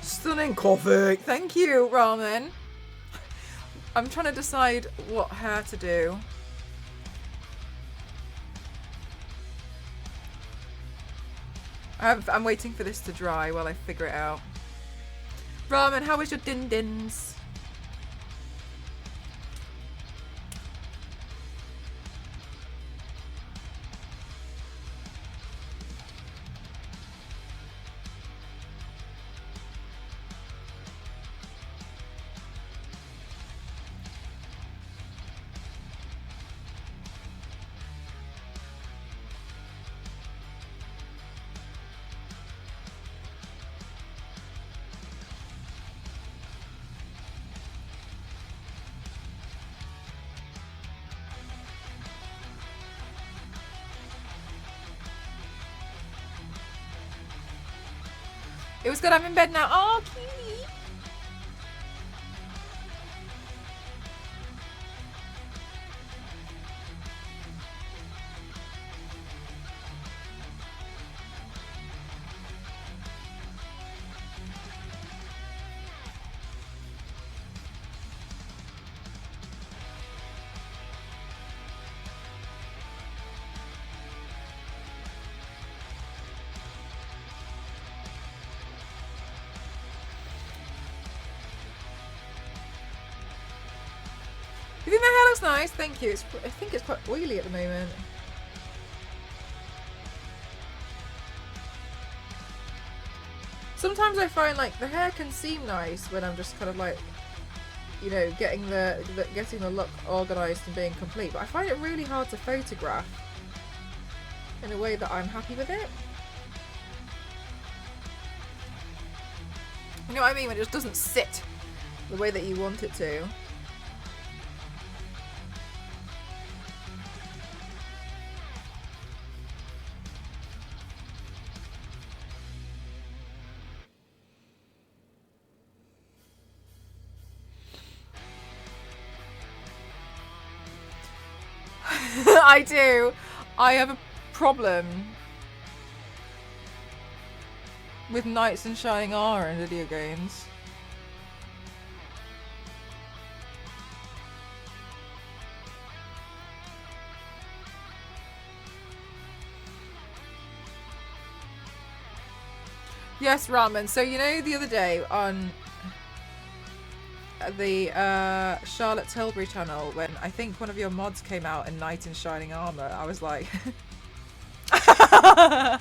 Stunning Koffing. Thank you, Ramen. I'm trying to decide what hair to do. I'm waiting for this to dry while I figure it out. Ramen, how was your din-dins? It was good. I'm in bed now. Oh, cutie. think the hair looks nice? Thank you. I think it's quite oily at the moment. Sometimes I find like the hair can seem nice when I'm just kind of like, you know, getting the look organised and being complete. But I find it really hard to photograph in a way that I'm happy with it. You know what I mean? When it just doesn't sit the way that you want it to. I do. I have a problem with knights in shining armor in video games. Yes, Ramen. So you know the other day on the Charlotte Tilbury channel when I think one of your mods came out in Knight in Shining Armor, I was like because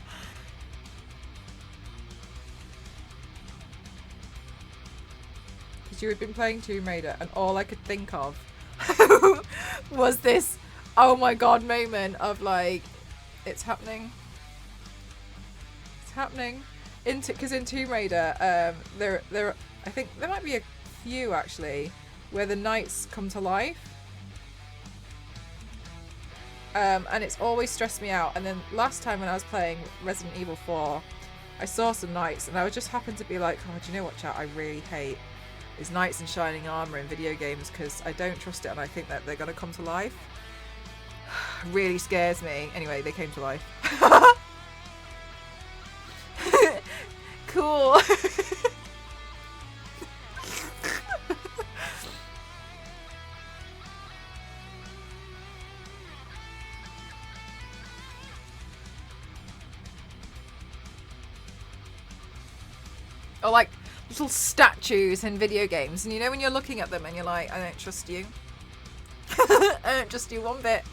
you had been playing Tomb Raider and all I could think of was this oh my god moment of like it's happening because in Tomb Raider there I think there might be a few actually where the knights come to life, and it's always stressed me out. And then last time when I was playing Resident Evil 4 I saw some knights and I would just happen to be like, oh, do you know what, chat, I really hate is knights in shining armor in video games because I don't trust it and I think that they're gonna come to life. Really scares me. Anyway, they came to life. Cool. Or like little statues in video games, and you know when you're looking at them and you're like, I don't trust you. I don't trust you one bit.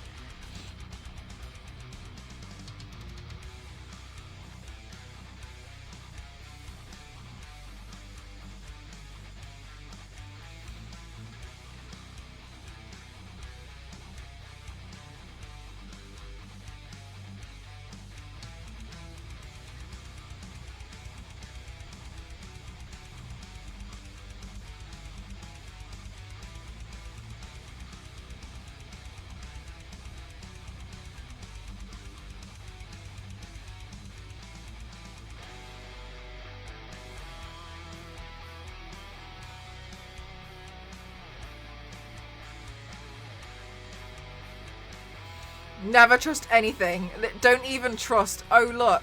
Never trust anything. Don't even trust, oh look,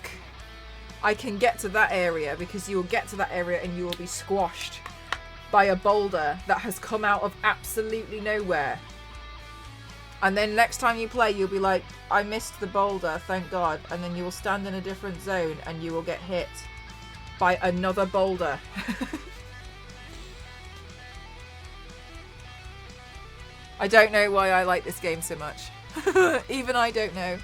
I can get to that area, because you will get to that area and you will be squashed by a boulder that has come out of absolutely nowhere. And then next time you play, you'll be like, I missed the boulder, thank God. And then you will stand in a different zone and you will get hit by another boulder. I don't know why I like this game so much. Even I don't know.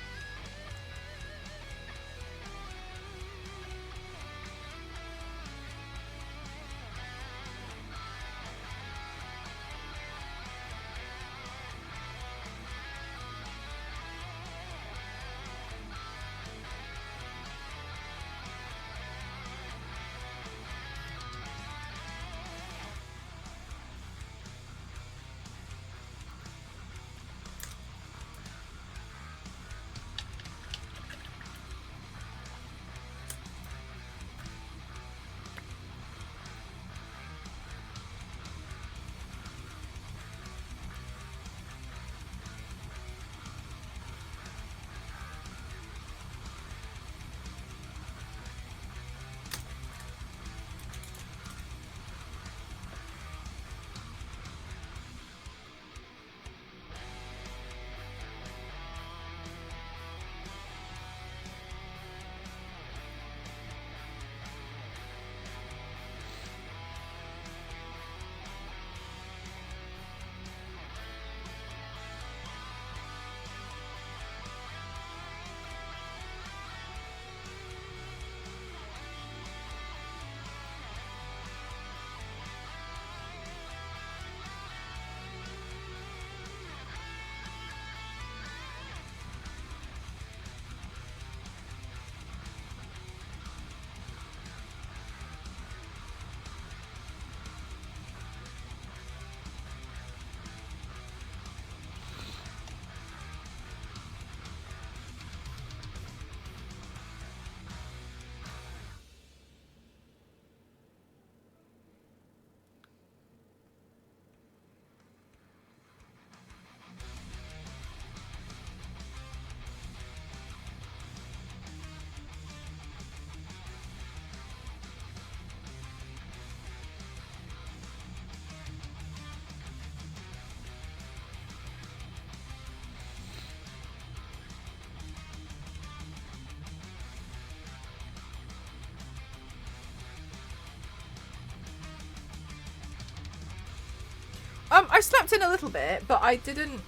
I slept in a little bit, but I didn't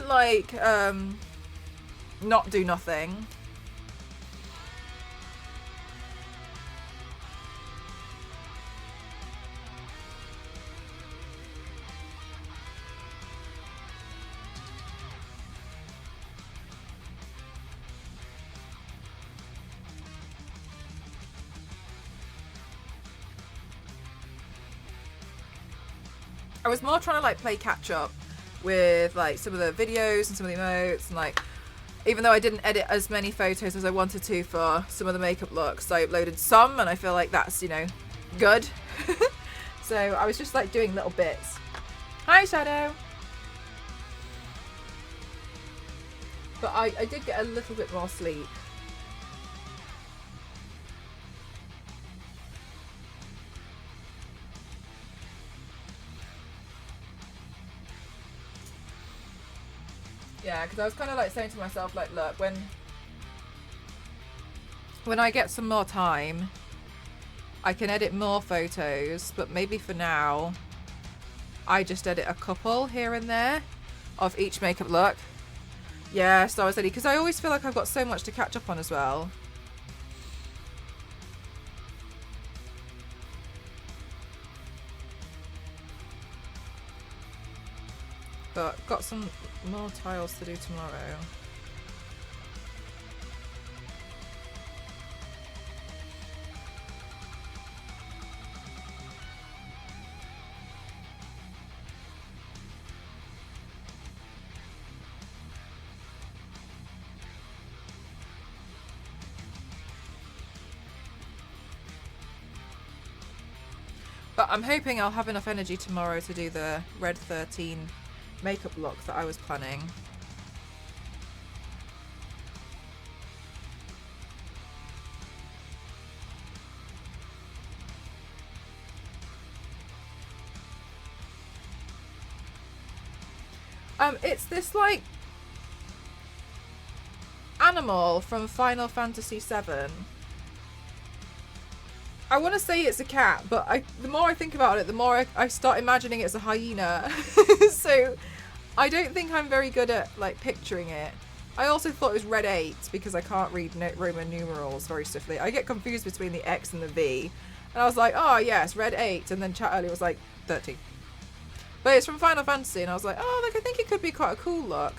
like not do nothing. I was more trying to like play catch up with like some of the videos and some of the emotes, and like even though I didn't edit as many photos as I wanted to for some of the makeup looks, I uploaded some, and I feel like that's, you know, good. So I was just like doing little bits. Hi Shadow. But I did get a little bit more sleep. Yeah, because I was kind of like saying to myself, like, look, when I get some more time, I can edit more photos, but maybe for now, I just edit a couple here and there of each makeup look. Yeah, Star Wars Lady, because I always feel like I've got so much to catch up on as well. But got some more tiles to do tomorrow. But I'm hoping I'll have enough energy tomorrow to do the Red 13 makeup look that I was planning. It's this like animal from Final Fantasy VII. I want to say it's a cat, but the more I think about it, the more I start imagining it's a hyena. So I don't think I'm very good at like picturing it. I also thought it was Red 8 because I can't read Roman numerals very swiftly. I get confused between the X and the V. And I was like, oh yes, Red 8. And then chat earlier was like 13. But it's from Final Fantasy, and I was like, oh, like I think it could be quite a cool look.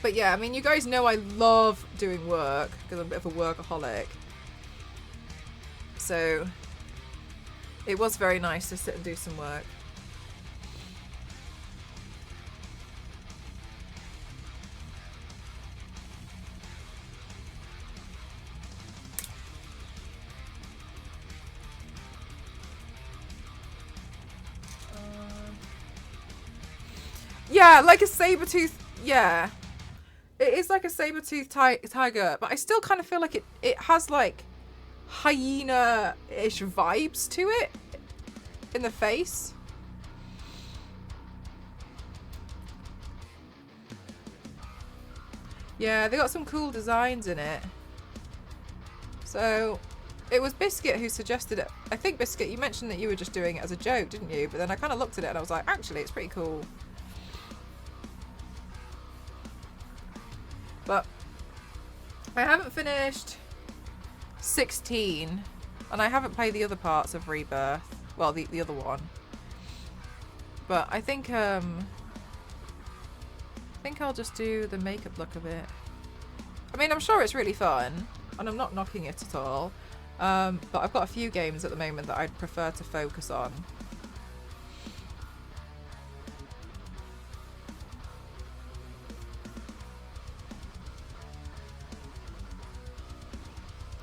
But yeah, I mean, you guys know I love doing work because I'm a bit of a workaholic. So it was very nice to sit and do some work. Yeah, like a saber-tooth. Yeah. It is like a saber-toothed tiger, but I still kind of feel like it has like hyena-ish vibes to it in the face. Yeah, they got some cool designs in it. So it was Biscuit who suggested it. I think, Biscuit, you mentioned that you were just doing it as a joke, didn't you? But then I kind of looked at it and I was like, actually, it's pretty cool. But I haven't finished 16, and I haven't played the other parts of Rebirth. Well, the other one. But I think I'll just do the makeup look of it. I mean, I'm sure it's really fun, and I'm not knocking it at all. But I've got a few games at the moment that I'd prefer to focus on.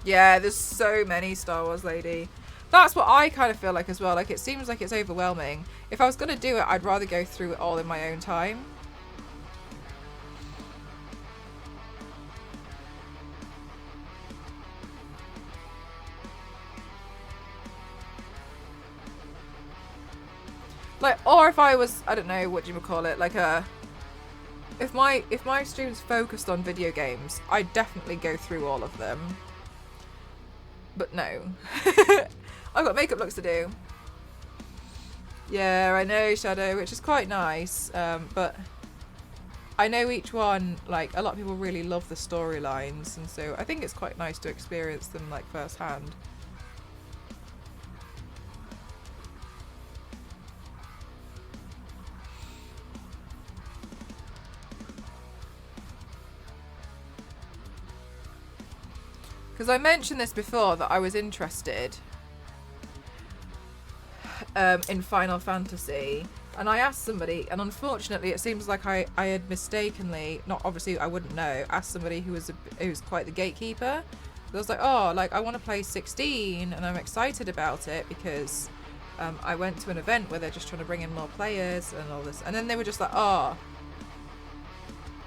Yeah, there's so many Star Wars Lady. That's what I kind of feel like as well. Like, it seems like it's overwhelming. If I was going to do it, I'd rather go through it all in my own time. Like, or if I was, I don't know, what do you call it, like if my streams focused on video games, I'd definitely go through all of them. But no. I've got makeup looks to do. Yeah, I know, Shadow, which is quite nice. But I know each one, like, a lot of people really love the storylines, and so I think it's quite nice to experience them, like, firsthand. Because I mentioned this before, that I was interested in Final Fantasy, and I asked somebody, and unfortunately it seems like I had mistakenly, not obviously I wouldn't know, asked somebody who was quite the gatekeeper. I was like, oh, like, I want to play 16 and I'm excited about it because I went to an event where they're just trying to bring in more players and all this, and then they were just like, oh,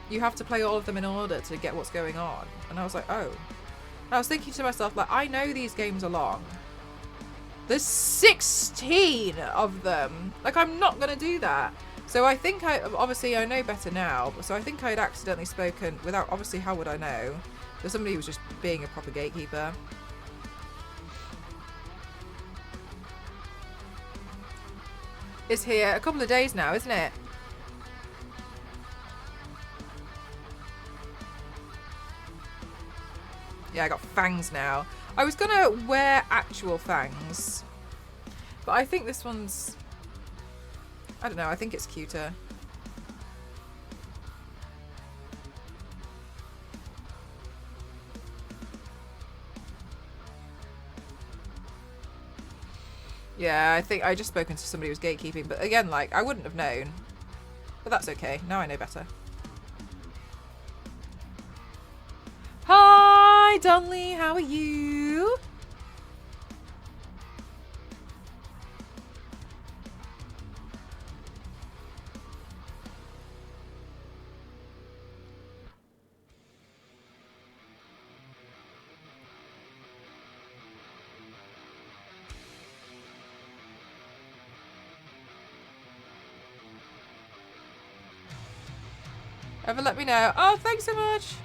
you have to play all of them in order to get what's going on. And I was like, oh. And I was thinking to myself, like, I know these games are long. There's 16 of them. Like, I'm not going to do that. So I think obviously I know better now, so I think I had accidentally spoken without, obviously how would I know? But somebody was just being a proper gatekeeper. It's here a couple of days now, isn't it? Yeah, I got fangs now. I was gonna wear actual fangs, but I think this one's, I don't know, I think it's cuter. Yeah, I think I just spoken to somebody who was gatekeeping, but again, like, I wouldn't have known. But that's okay, now I know better. Hi, Donley, how are you? Ever let me know. Oh, thanks so much.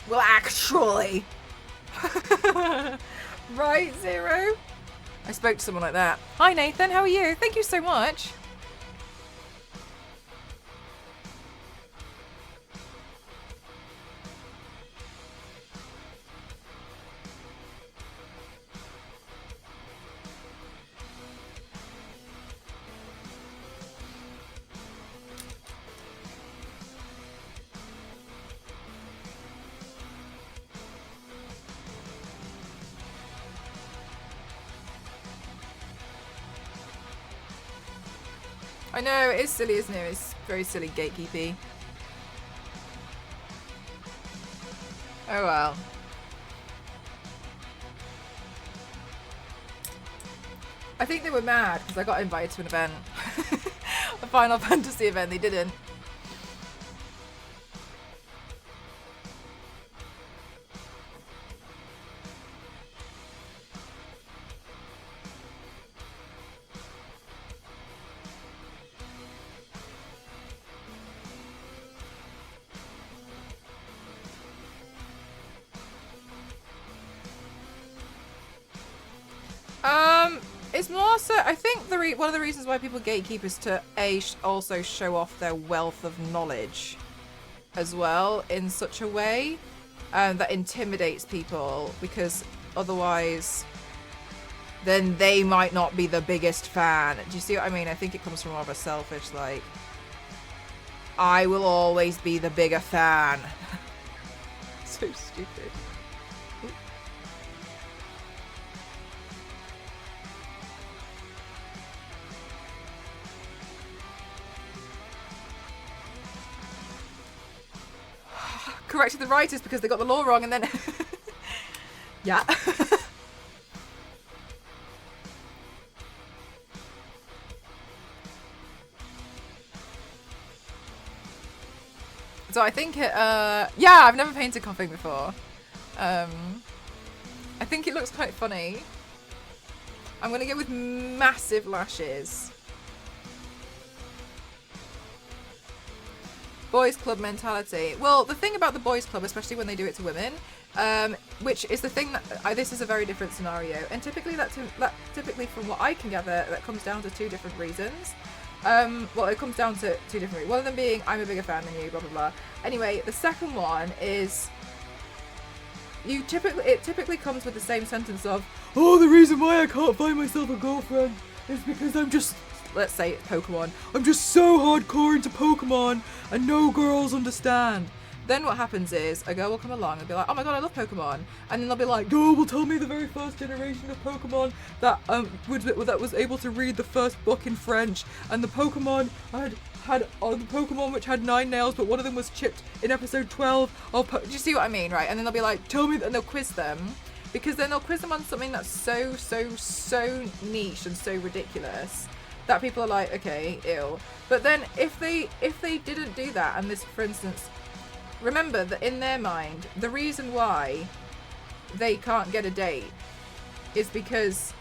Well, actually. Right, Zero? I spoke to someone like that. Hi, Nathan. How are you? Thank you so much. I know, it is silly, isn't it? It's very silly gatekeepy. Oh well. I think they were mad because I got invited to an event. A Final Fantasy event, they didn't. It's more so, I think one of the reasons why people gatekeep is to also show off their wealth of knowledge as well in such a way that intimidates people, because otherwise then they might not be the biggest fan. Do you see what I mean? I think it comes from more of a selfish, like, I will always be the bigger fan. So stupid. Corrected the writers because they got the law wrong, and then yeah. So I think it, yeah, I've never painted Koffing before. I think it looks quite funny. I'm going to go with massive lashes. Boys club mentality. Well, the thing about the boys club, especially when they do it to women, which is the thing that, this is a very different scenario. And typically typically from what I can gather, that comes down to two different reasons. Well, it comes down to two different reasons. One of them being, I'm a bigger fan than you, blah, blah, blah. Anyway, the second one is, it typically comes with the same sentence of, oh, the reason why I can't find myself a girlfriend is because I'm just, let's say it's Pokemon, I'm just so hardcore into Pokemon and no girls understand. Then what happens is a girl will come along and be like, oh my god, I love Pokemon. And then they'll be like, oh, well, tell me the very first generation of Pokemon that was able to read the first book in French. And the Pokemon had the Pokemon which had 9 nails, but one of them was chipped in episode 12. Do you see what I mean, right? And then they'll be like, tell me, and they'll quiz them. Because then they'll quiz them on something that's so niche and so ridiculous that people are like, okay, ew. But then if they didn't do that, and this, for instance, remember that in their mind, the reason why they can't get a date is because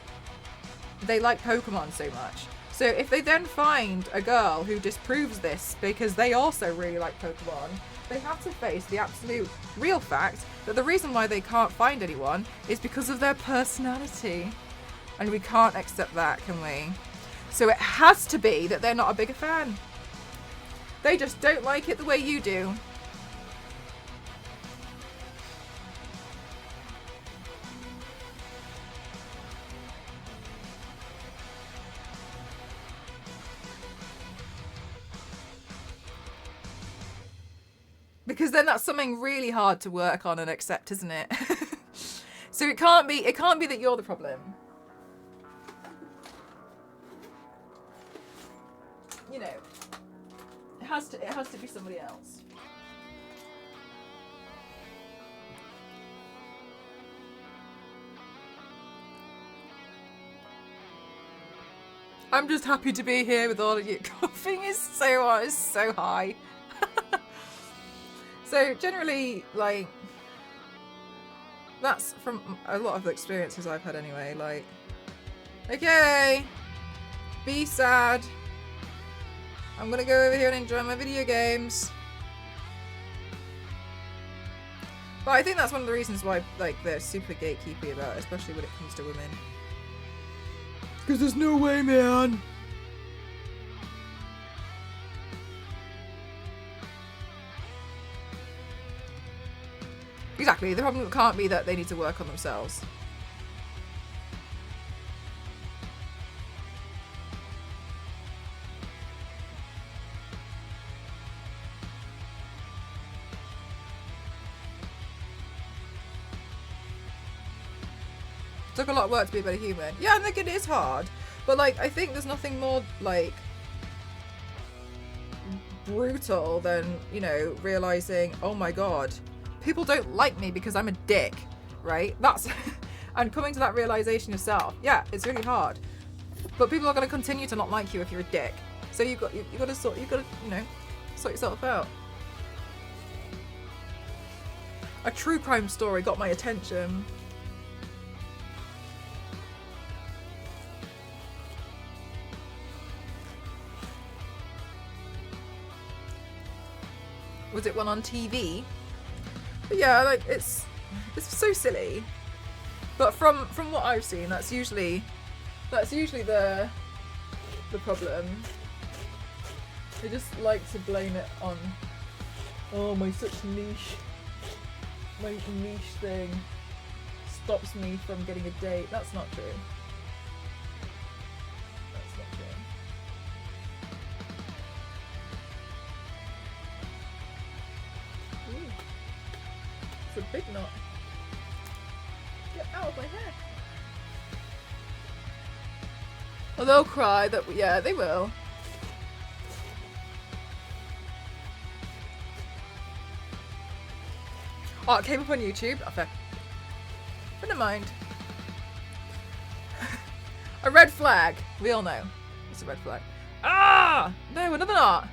they like Pokemon so much. So if they then find a girl who disproves this because they also really like Pokemon, they have to face the absolute real fact that the reason why they can't find anyone is because of their personality. And we can't accept that, can we? So it has to be that they're not a bigger fan. They just don't like it the way you do. Because then that's something really hard to work on and accept, isn't it? So it can't be that you're the problem. You know, it has to be somebody else. I'm just happy to be here with all of you. Koffing is so high. So generally, like, that's from a lot of the experiences I've had anyway. Like, okay, be sad. I'm gonna go over here and enjoy my video games. But I think that's one of the reasons why, like, they're super gatekeepy about it, especially when it comes to women. Because there's no way, man. Exactly, the problem can't be that they need to work on themselves. It took a lot of work to be a better human. Yeah, I think it is hard. But, like, I think there's nothing more, like, brutal than, you know, realising, oh my god, people don't like me because I'm a dick, right? That's and coming to that realization yourself. Yeah, it's really hard, but people are going to continue to not like you if you're a dick. So you got to you know, sort yourself out. A true crime story got my attention. Was it one on TV? But yeah, like, it's so silly. But from what I've seen, that's usually the problem. They just like to blame it on, oh, my niche thing stops me from getting a date. That's not true. That's not true. Ooh. It's a big knot. Get out of my hair. Well, they'll cry. Yeah, they will. Oh, it came up on YouTube. Oh, fair. But never mind. A red flag. We all know it's a red flag. Ah! No, another knot.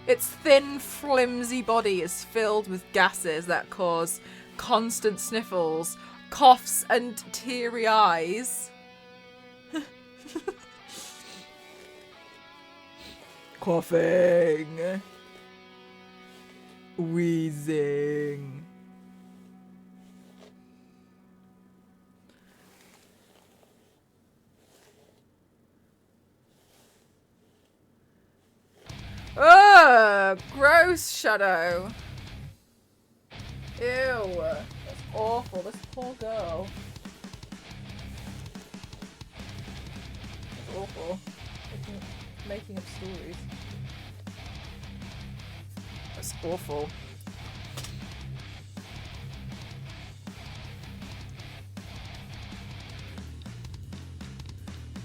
Its thin, flimsy body is filled with gases that cause constant sniffles, coughs, and teary eyes. Coughing. Wheezing. Ugh, gross, Shadow. Ew, that's awful. This poor girl. That's awful. Making up stories. That's awful.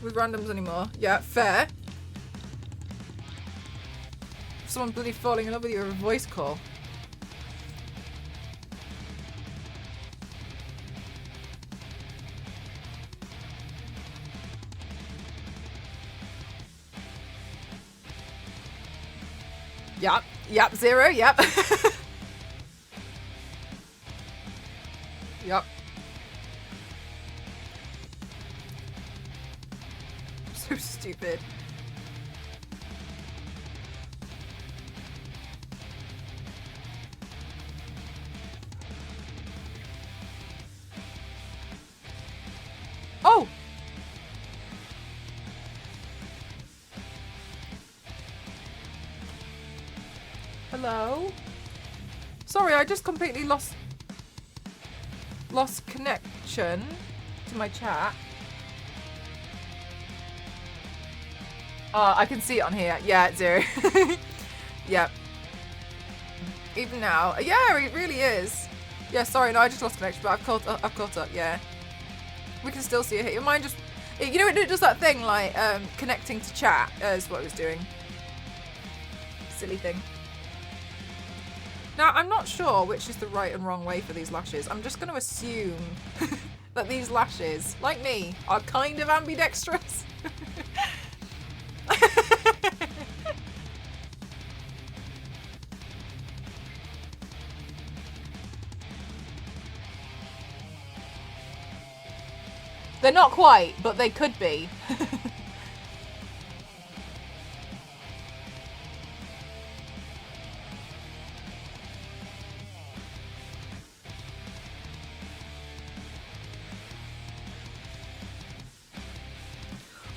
With randoms anymore? Yeah, fair. Someone bloody falling in love with you over a voice call. Yep, 0, yep. Yep. So stupid. Oh! Hello? Sorry, I just completely lost connection to my chat. I can see it on here. Yeah, 0. Yep. Even now. Yeah, it really is. Yeah, sorry, no, I just lost connection, but I've caught up, yeah. We can still see it here. Mine just, you know, it does that thing like connecting to chat is what it was doing. Silly thing. Now, I'm not sure which is the right and wrong way for these lashes. I'm just going to assume that these lashes, like me, are kind of ambidextrous. They're not quite, but they could be.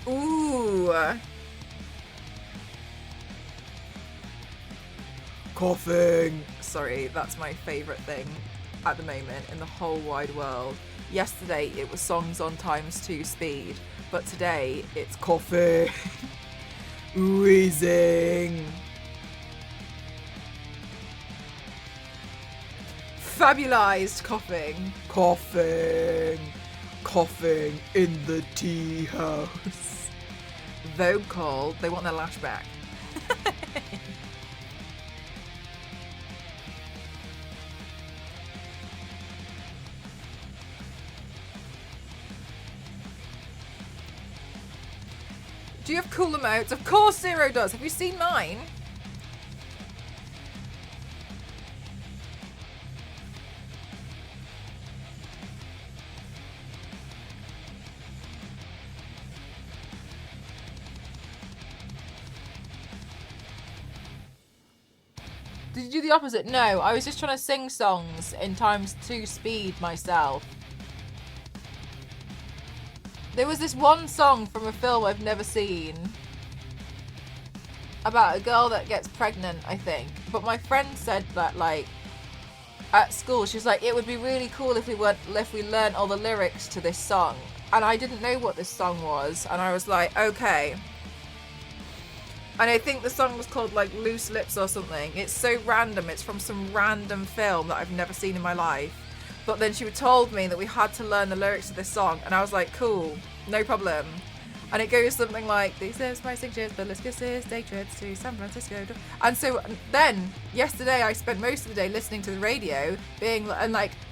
Ooh. Koffing. Sorry, that's my favourite thing at the moment in the whole wide world. Yesterday it was songs on ×2 speed, but today it's Koffing. Wheezing. Fabulized Koffing. Koffing. Koffing in the tea house. Vogue called. They want their lash back. Do you have cool emotes? Of course 0 does. Have you seen mine? Did you do the opposite? No, I was just trying to sing songs in ×2 speed myself. There was this one song from a film I've never seen about a girl that gets pregnant, I think. But my friend said that, like, at school, she was like, it would be really cool if we learned all the lyrics to this song. And I didn't know what this song was. And I was like, okay. And I think the song was called, like, Loose Lips or something. It's so random. It's from some random film that I've never seen in my life. But then she told me that we had to learn the lyrics to this song. And I was like, cool, no problem. And it goes something like, these lips might suggest but let's kisses, day trips to San Francisco. And so then, yesterday, I spent most of the day listening to the radio,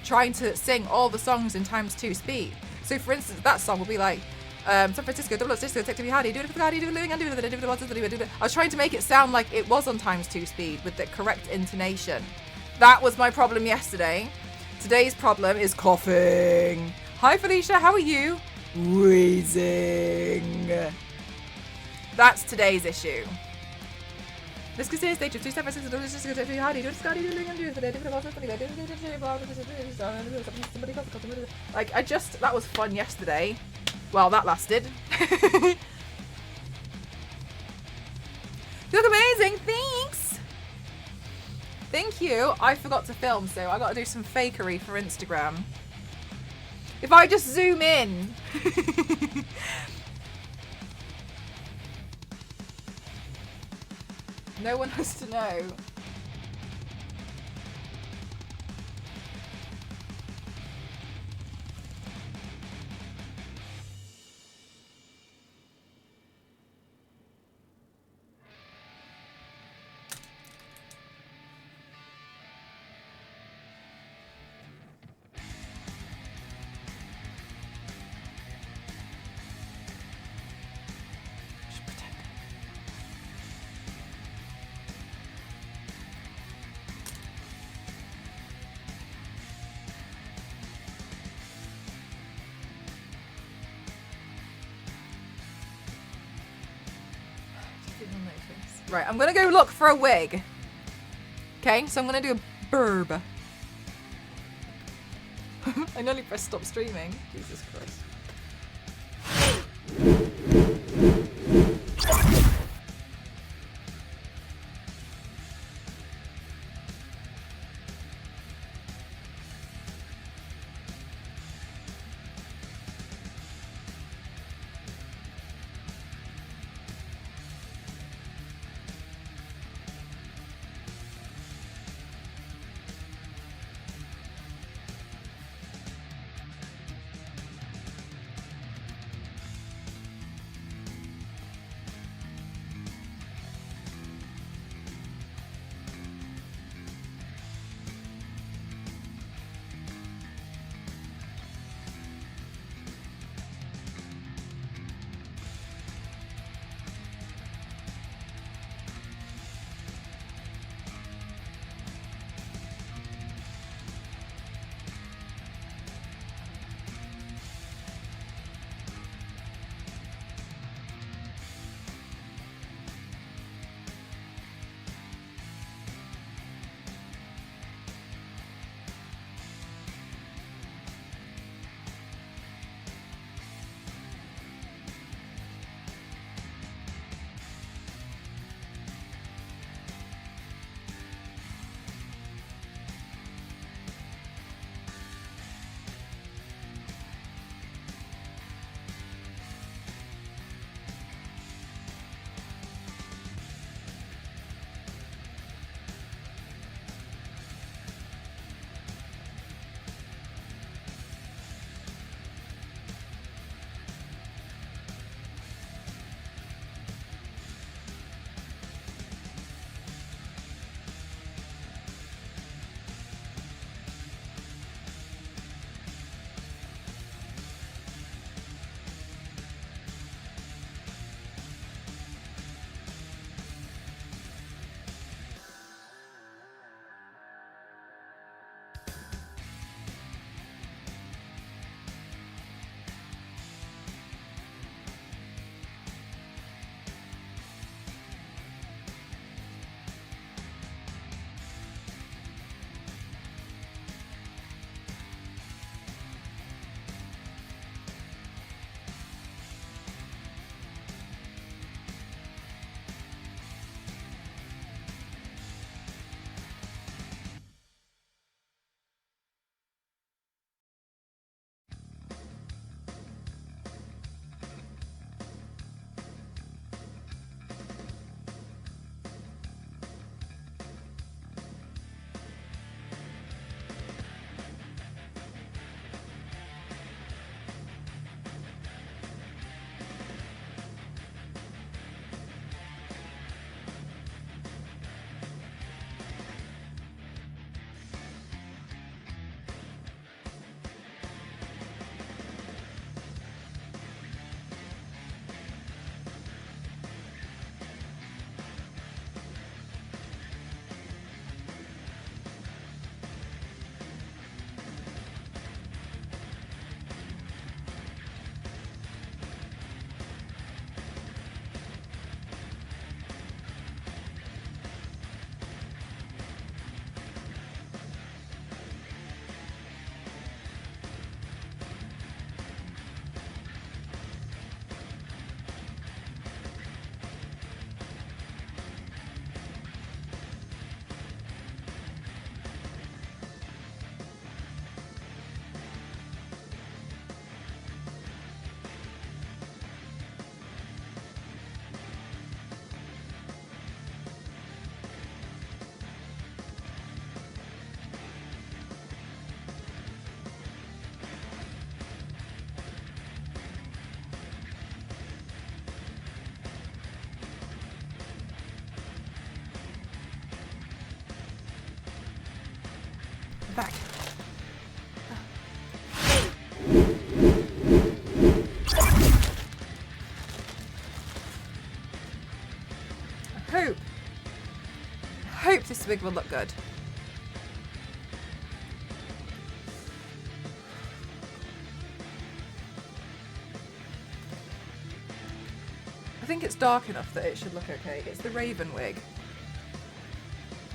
trying to sing all the songs in ×2 speed. So for instance, that song will be like, San Francisco, double Cisco, Tech TV, howdy, do it for the guy, do it. I was trying to make it sound like it was on ×2 speed with the correct intonation. That was my problem yesterday. Today's problem is coughing. Hi Felicia, how are you? Wheezing. That's today's issue. Let's go to stage of 2 7 6 like that was fun yesterday. Well, that lasted. You look amazing, thanks. Thank you. I forgot to film, so I got to do some fakery for Instagram. If I just zoom in. No one has to know. Right, I'm gonna go look for a wig. Okay, so I'm gonna do a burb. I nearly pressed stop streaming. Jesus Christ. back. I hope this wig will look good. I think it's dark enough that it should look okay. It's the Raven wig.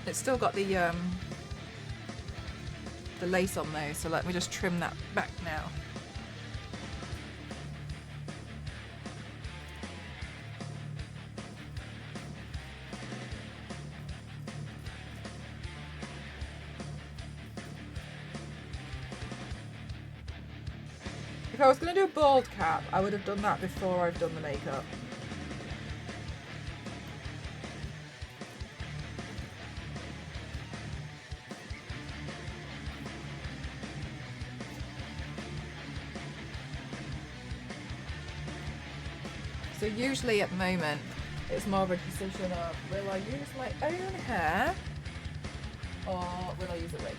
It's still got the lace on those, so let me just trim that back now. If I was going to do a bald cap, I would have done that before I've done the makeup. So usually at the moment, it's more of a decision of, will I use my own hair or will I use a wig?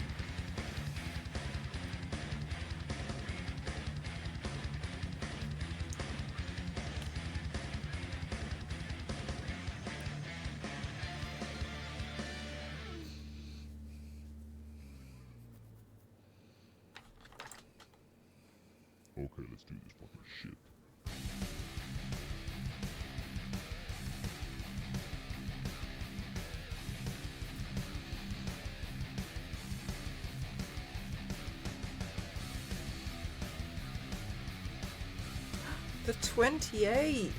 Okay, let's do this fucking shit. The 28th.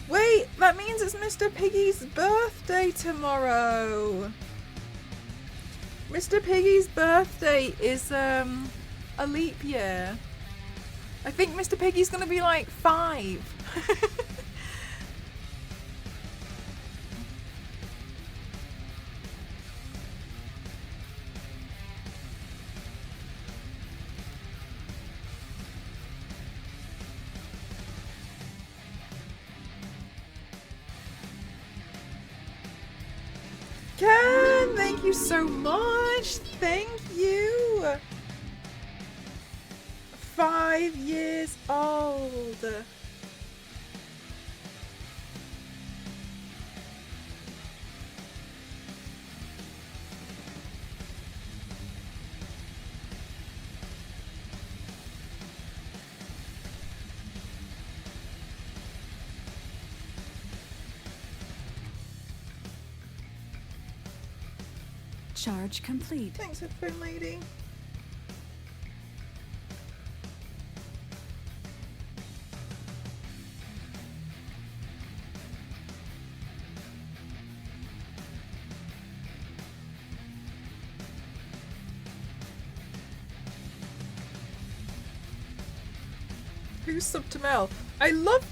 Wait, that means it's Mr. Piggy's birthday tomorrow. Mr. Piggy's birthday is a leap year. I think Mr. Piggy's gonna be like 5. Ken, thank you so much. Thank you. 5 years old. Charge complete. Thanks, headphone lady. Who's subbed to Mel? I love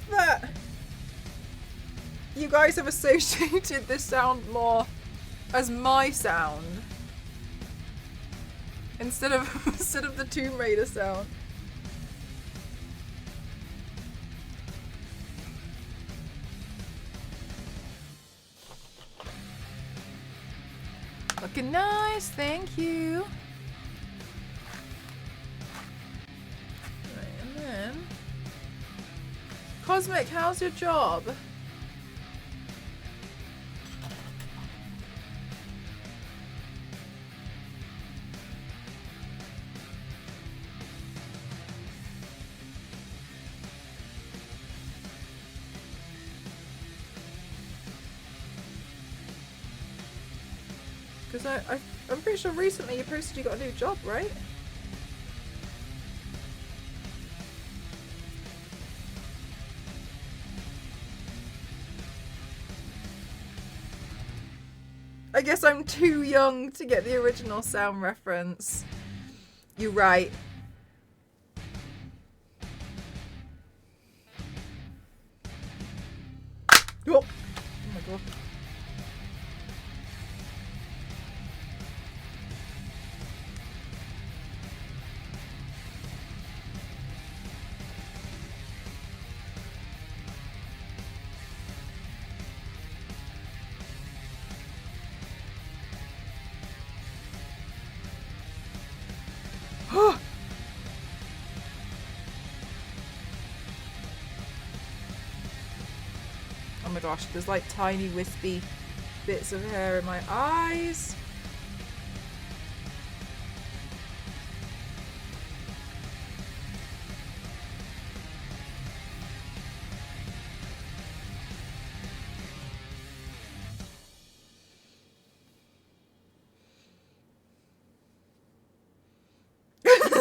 that you guys have associated this sound more as my sound instead of the Tomb Raider sound. Looking nice, thank you. Right, and then Cosmic, how's your job? Because I'm pretty sure recently you posted you got a new job, right? I guess I'm too young to get the original sound reference. You're right. Oh my god. my gosh, there's like tiny wispy bits of hair in my eyes.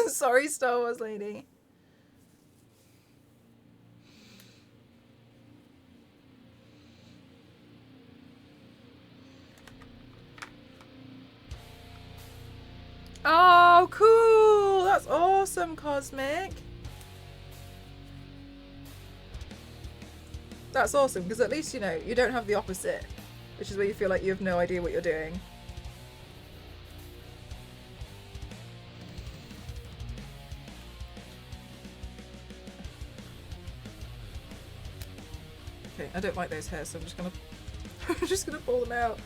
Sorry, Star Wars lady. Oh, cool! That's awesome, Cosmic. That's awesome, because at least, you know, you don't have the opposite, which is where you feel like you have no idea what you're doing. Okay, I don't like those hairs, so I'm just gonna I'm just gonna pull them out.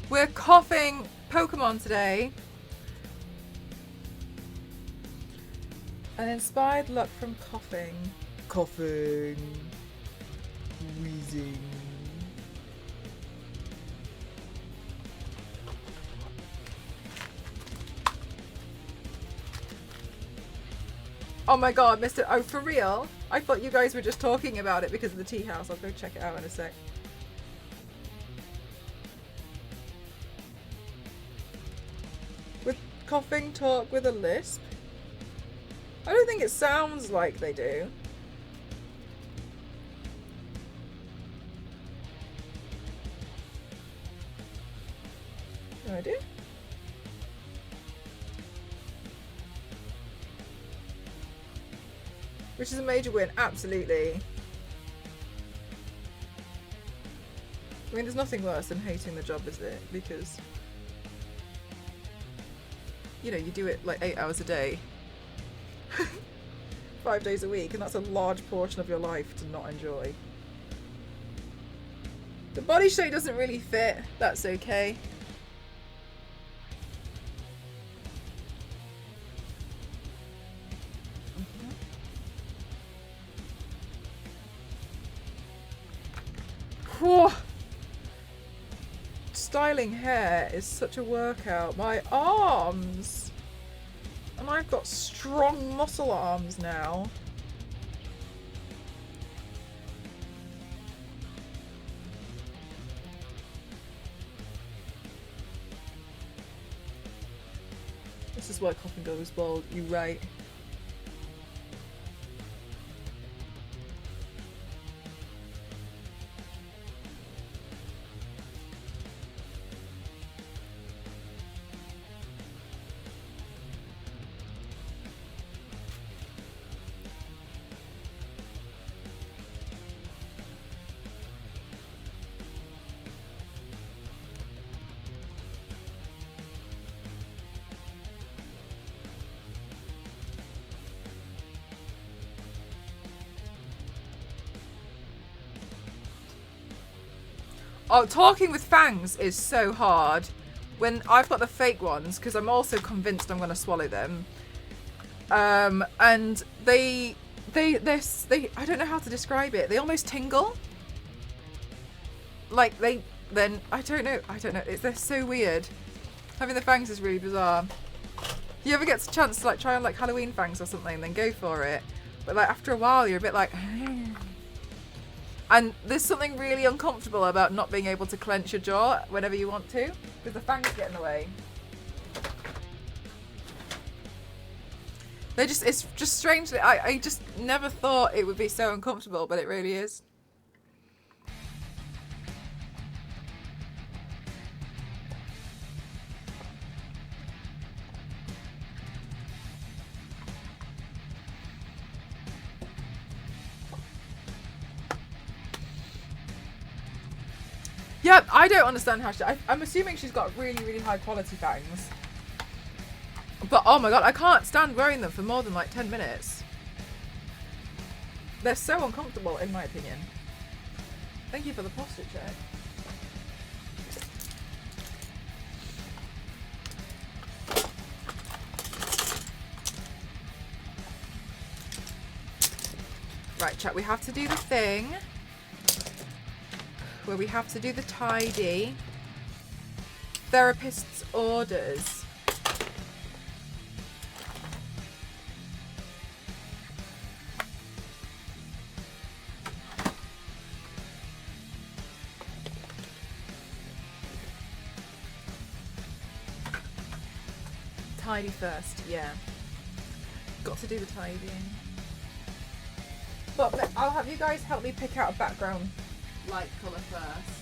We're coughing Pokemon today. An inspired look from Koffing. Koffing. Wheezing. Oh my god, Mr. Oh, for real? I thought you guys were just talking about it because of the tea house. I'll go check it out in a sec. Koffing talk with a lisp? I don't think it sounds like they do. No idea. Which is a major win, absolutely. I mean, there's nothing worse than hating the job, is it? Because, you know, you do it like 8 hours a day. 5 days a week, and that's a large portion of your life to not enjoy. The body shape doesn't really fit. That's okay. Whew. Styling hair is such a workout. My arms! And I've got strong muscle arms now. This is why Koffing goes bald, you right. Oh, talking with fangs is so hard. When I've got the fake ones, because I'm also convinced I'm going to swallow them. And they, I don't know how to describe it. They almost tingle. Like I don't know. They're so weird. Having the fangs is really bizarre. You ever get a chance to like try on like Halloween fangs or something, then go for it. But like after a while, you're a bit like. And there's something really uncomfortable about not being able to clench your jaw whenever you want to, because the fangs get in the way. It's just strangely, I just never thought it would be so uncomfortable, but it really is. Yep, I don't understand how I'm assuming she's got really, really high quality fangs. But oh my god, I can't stand wearing them for more than like 10 minutes. They're so uncomfortable, in my opinion. Thank you for the posture check. Right, chat, we have to do the thing where we have to do the tidy. Therapist's orders. Tidy first, yeah. Got to do the tidying. But I'll have you guys help me pick out a background light colour first.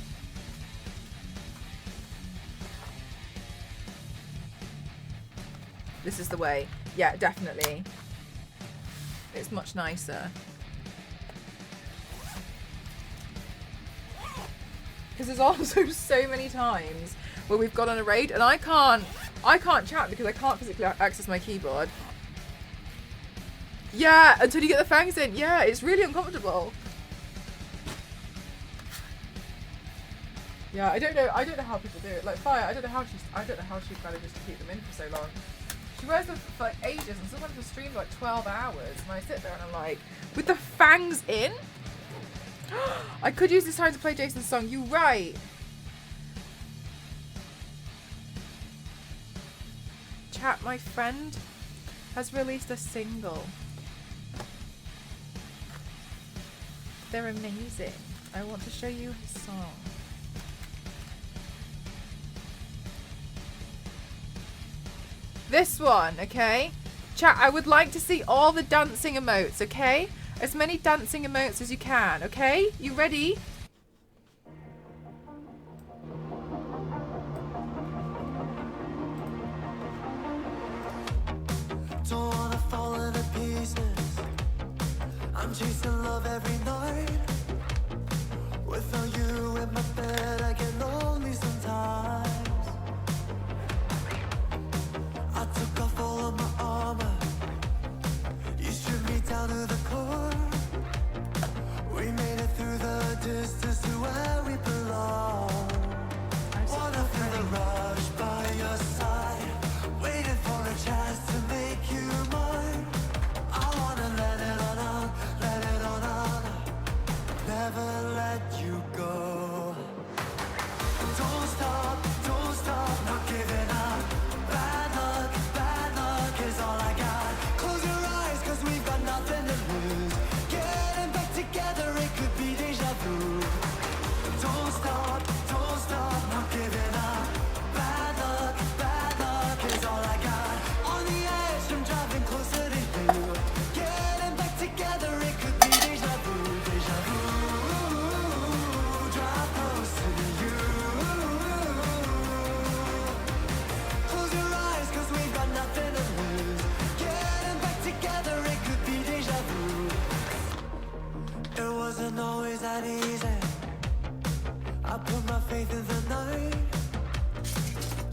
This is the way. Yeah, definitely. It's much nicer. Because there's also so many times where we've gone on a raid and I can't chat because I can't physically access my keyboard. Yeah, until you get the fangs in. Yeah, it's really uncomfortable. Yeah, I don't know how people do it. Like Fire, I don't know how she manages to keep them in for so long. She wears them for like ages, and sometimes the stream's like 12 hours, and I sit there and I'm like, with the fangs in? I could use this time to play Jason's song. You right. Chat, my friend has released a single. They're amazing. I want to show you his song. This one, okay? Chat, I would like to see all the dancing emotes, okay? As many dancing emotes as you can, okay? You ready? Don't wanna fall into pieces. I'm chasing love every night. Without you in my bed, I get lonely sometimes. I took off all of my armor. You stripped me down to the core. We made it through the distance to where we belong. Wanna feel the rush by your side, waiting for a chance to make you mine. I wanna let it on out, let it on out, never let you go. Don't stop, not giving up. Bad luck is all I got. Close your eyes, cause we've got nothing to lose. Getting back together, it could be deja vu. Don't stop, not giving up. Bad luck is all I got. On the edge, I'm driving closer to you. Getting back together, it could be deja vu, deja vu. Drive closer to you. Close your eyes, cause we've got nothing to lose. Getting back together, it could be deja vu. It wasn't always that easy. I put my faith in the night,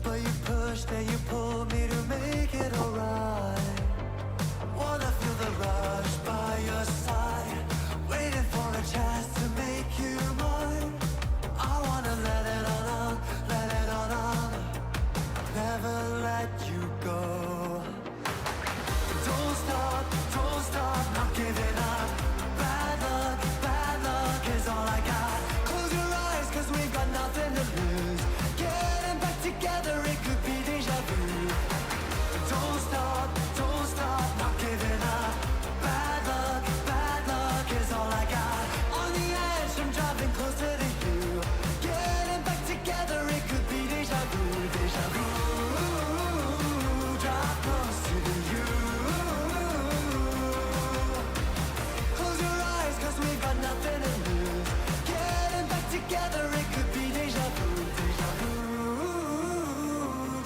but you pushed and you pulled me to make it alright. Wanna feel the rush by your side, waiting for a chance to make you mine. I wanna let it on out, let it on out, never let you go. Don't stop, not giving up. Bad luck is all I got. Close your eyes, cause we've got nothing to lose. Getting back together, it could be deja vu. Don't stop, not giving up. Bad luck is all I got. On the edge, I'm driving closer to you. Getting back together, it could be deja vu, deja vu. Drive closer to you. Close your eyes, cause we've got nothing to lose. Getting back together, it could be deja vu, deja vu.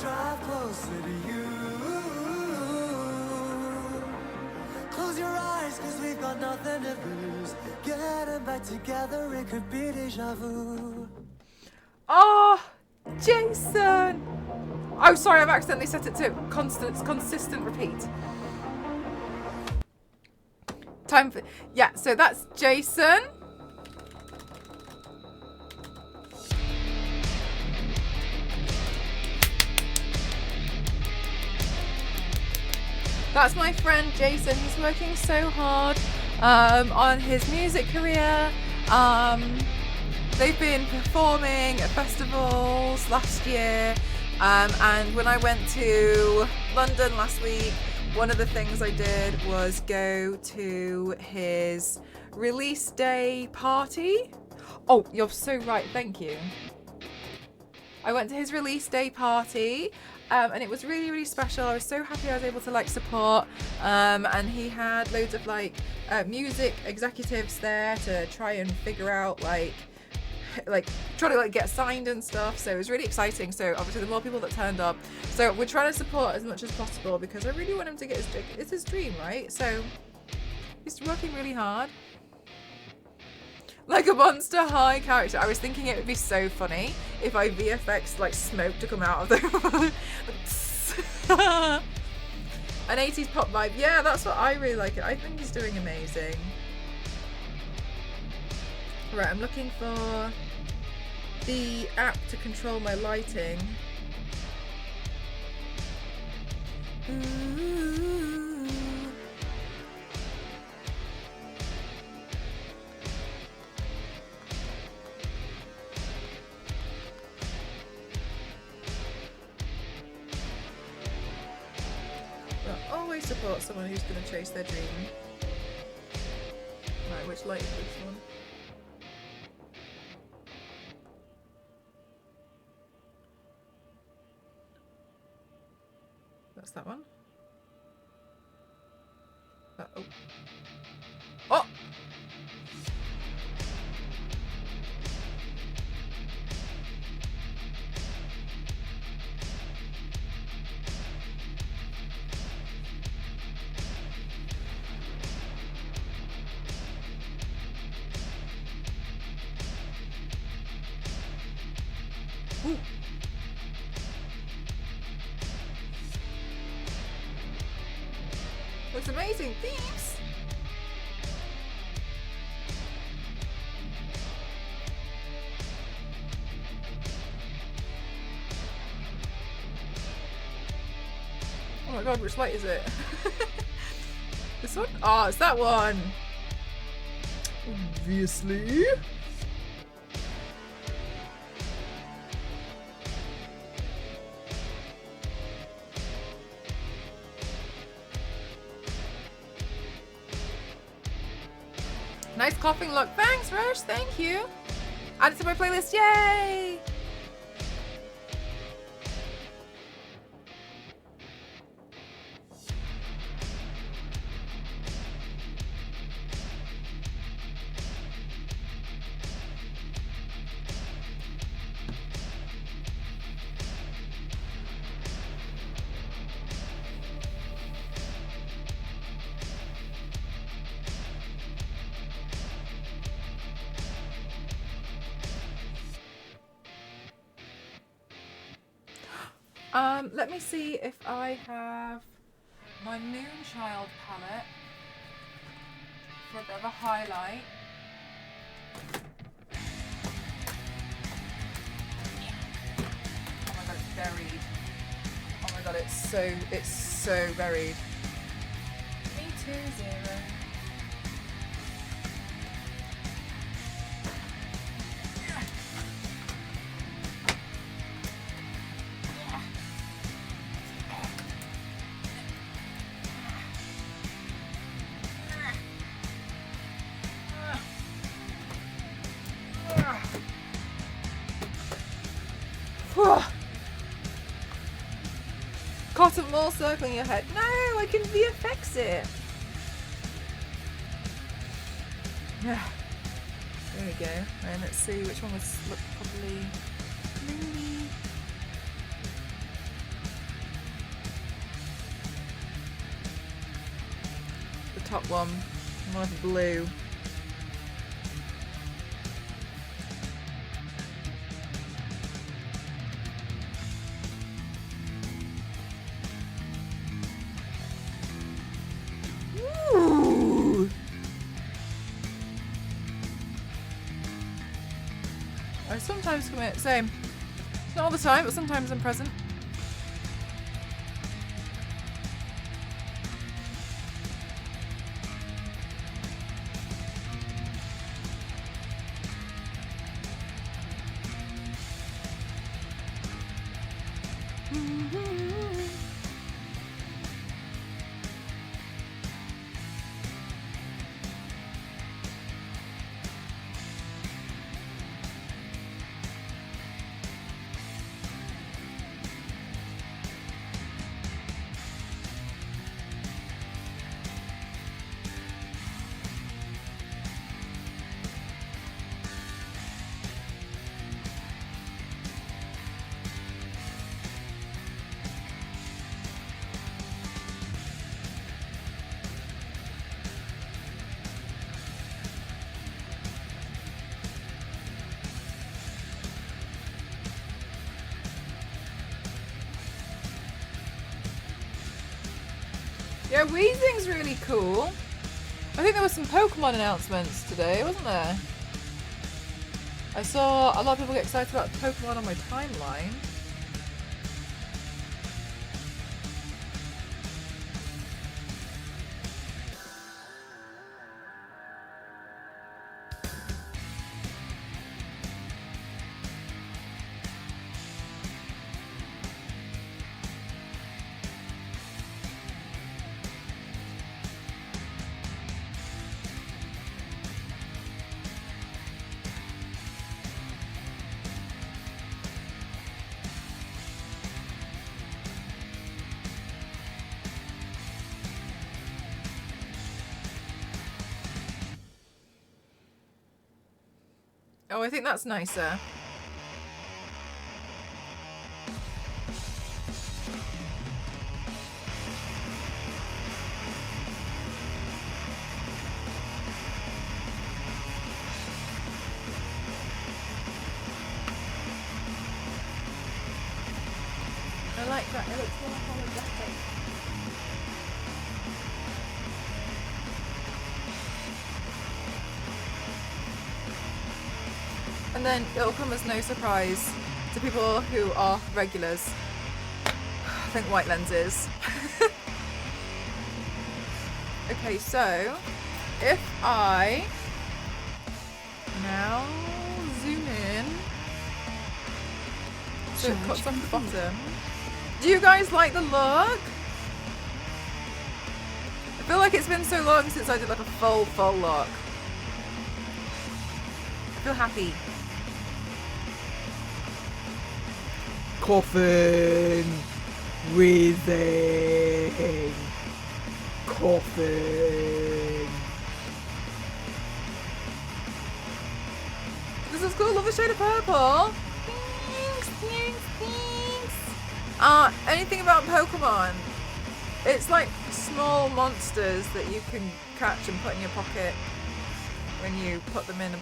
Drive closer to you. Close your eyes, cause we've got nothing to lose. Getting back together, it could be deja vu. Oh, Jason. Oh, sorry, I've accidentally set it to consistent repeat. Time for, yeah, so that's Jason. That's my friend Jason. He's working so hard on his music career. They've been performing at festivals last year. And when I went to London last week, one of the things I did was go to his release day party. Oh, you're so right. Thank you. I went to his release day party. And it was really, really special. I was so happy I was able to like support. And he had loads of like music executives there to try and figure out like try to like get signed and stuff. So it was really exciting. So obviously the more people that turned up. So we're trying to support as much as possible because I really want him to get his, it's his dream, right? So he's working really hard. Like a Monster High character. I was thinking it would be so funny if I VFX like smoke to come out of them. An 80s pop vibe. Yeah, that's what I really like. I think he's doing amazing. Right, I'm looking for the app to control my lighting. Ooh. I'll always support someone who's going to chase their dream. Right, which light is this one? That's that one. Oh. Oh! Ooh. Looks amazing. Thieves! Oh my god, which light is it? This one? Oh, it's that one! Obviously. Nice Koffing look. Thanks, Roche. Thank you. Add it to my playlist. Yay! Let me see if I have my Moonchild palette for a bit of a highlight. Oh my god, it's buried. Oh my god, it's so buried. Me too, Zero. Cotton wool circling your head. No, I can VFX it. Yeah. There we go. And let's see which one would look probably. Maybe. The top one. One with blue. sometimes commit. Same. Not all the time, but sometimes I'm present. Yeah, Weezing's really cool. I think there were some Pokemon announcements today, wasn't there? I saw a lot of people get excited about Pokemon on my timeline. Oh, I think that's nicer. I like that. It looks more apologetic. And then it'll come as no surprise to people who are regulars. I think white lenses. Okay, so if I now zoom in, so it cuts off the bottom. Do you guys like the look? I feel like it's been so long since I did like a full look. I feel happy. Koffing, Weezing, Koffing. This is cool. Love the shade of purple. Thanks. Anything about Pokemon? It's like small monsters that you can catch and put in your pocket when you put them in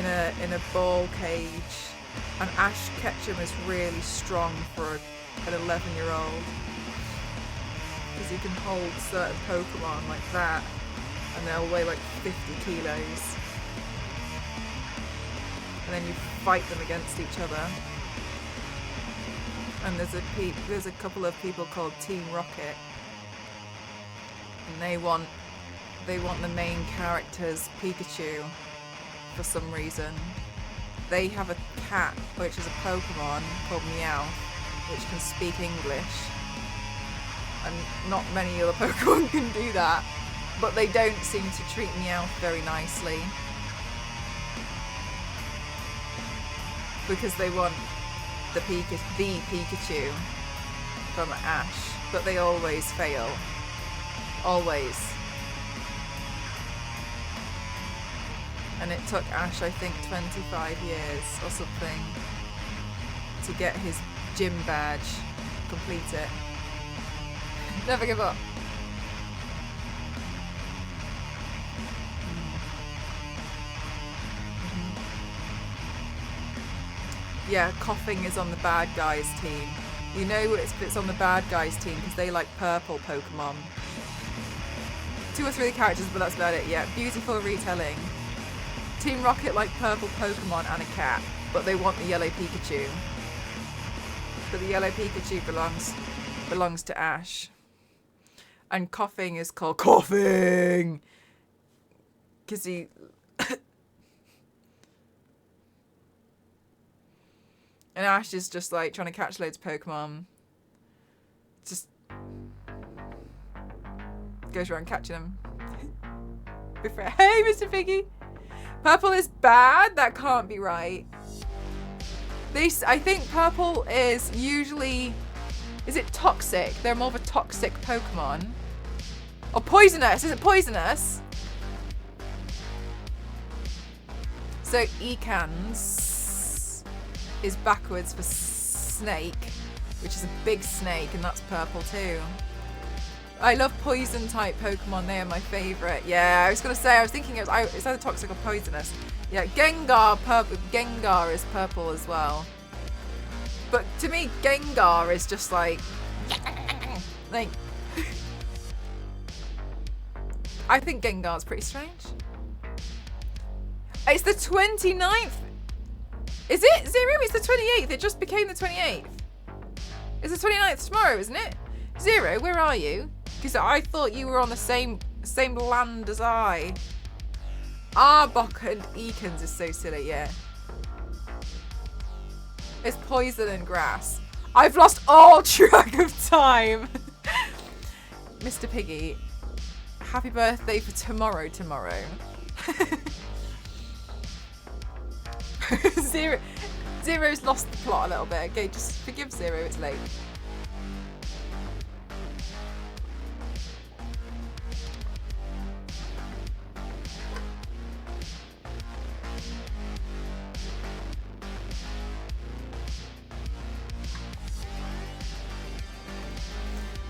a ball cage. And Ash Ketchum is really strong for an 11-year-old. Because you can hold certain Pokemon like that and they'll weigh like 50 kilos. And then you fight them against each other. And there's a couple of people called Team Rocket. And they want the main character's Pikachu for some reason. They have a cat, which is a Pokemon called Meowth, which can speak English. And not many other Pokemon can do that. But they don't seem to treat Meowth very nicely. Because they want the Pikachu from Ash. But they always fail. Always. And it took Ash, I think, 25 years or something to get his gym badge, complete it. Never give up. Yeah, Koffing is on the bad guys team. You know it's on the bad guys team because they like purple Pokemon. 2 or 3 characters, but that's about it. Yeah, beautiful retelling. Team Rocket like purple Pokemon and a cat. but they want the yellow Pikachu. But the yellow Pikachu belongs to Ash. And Koffing is called Koffing! Because he... And Ash is just like trying to catch loads of Pokemon. Just goes around catching them. Hey, Mr. Piggy! Purple is bad? That can't be right. I think purple is usually... Is it toxic? They're more of a toxic Pokemon. Or poisonous. Is it poisonous? So Ekans is backwards for snake, which is a big snake, and that's purple too. I love poison type Pokemon. They are my favourite. Yeah, I was thinking it's either toxic or poisonous. Yeah, Gengar is purple as well. But to me, Gengar is just like I think Gengar's pretty strange. It's the 29th. Is it? Zero? It's the 28th. It just became the 28th. It's the 29th tomorrow, isn't it? Zero, where are you? Because I thought you were on the same land as I. Arbok and Ekans is so silly, yeah. It's poison and grass. I've lost all track of time. Mr. Piggy, happy birthday for tomorrow. Zero's lost the plot a little bit. Okay, just forgive Zero, it's late.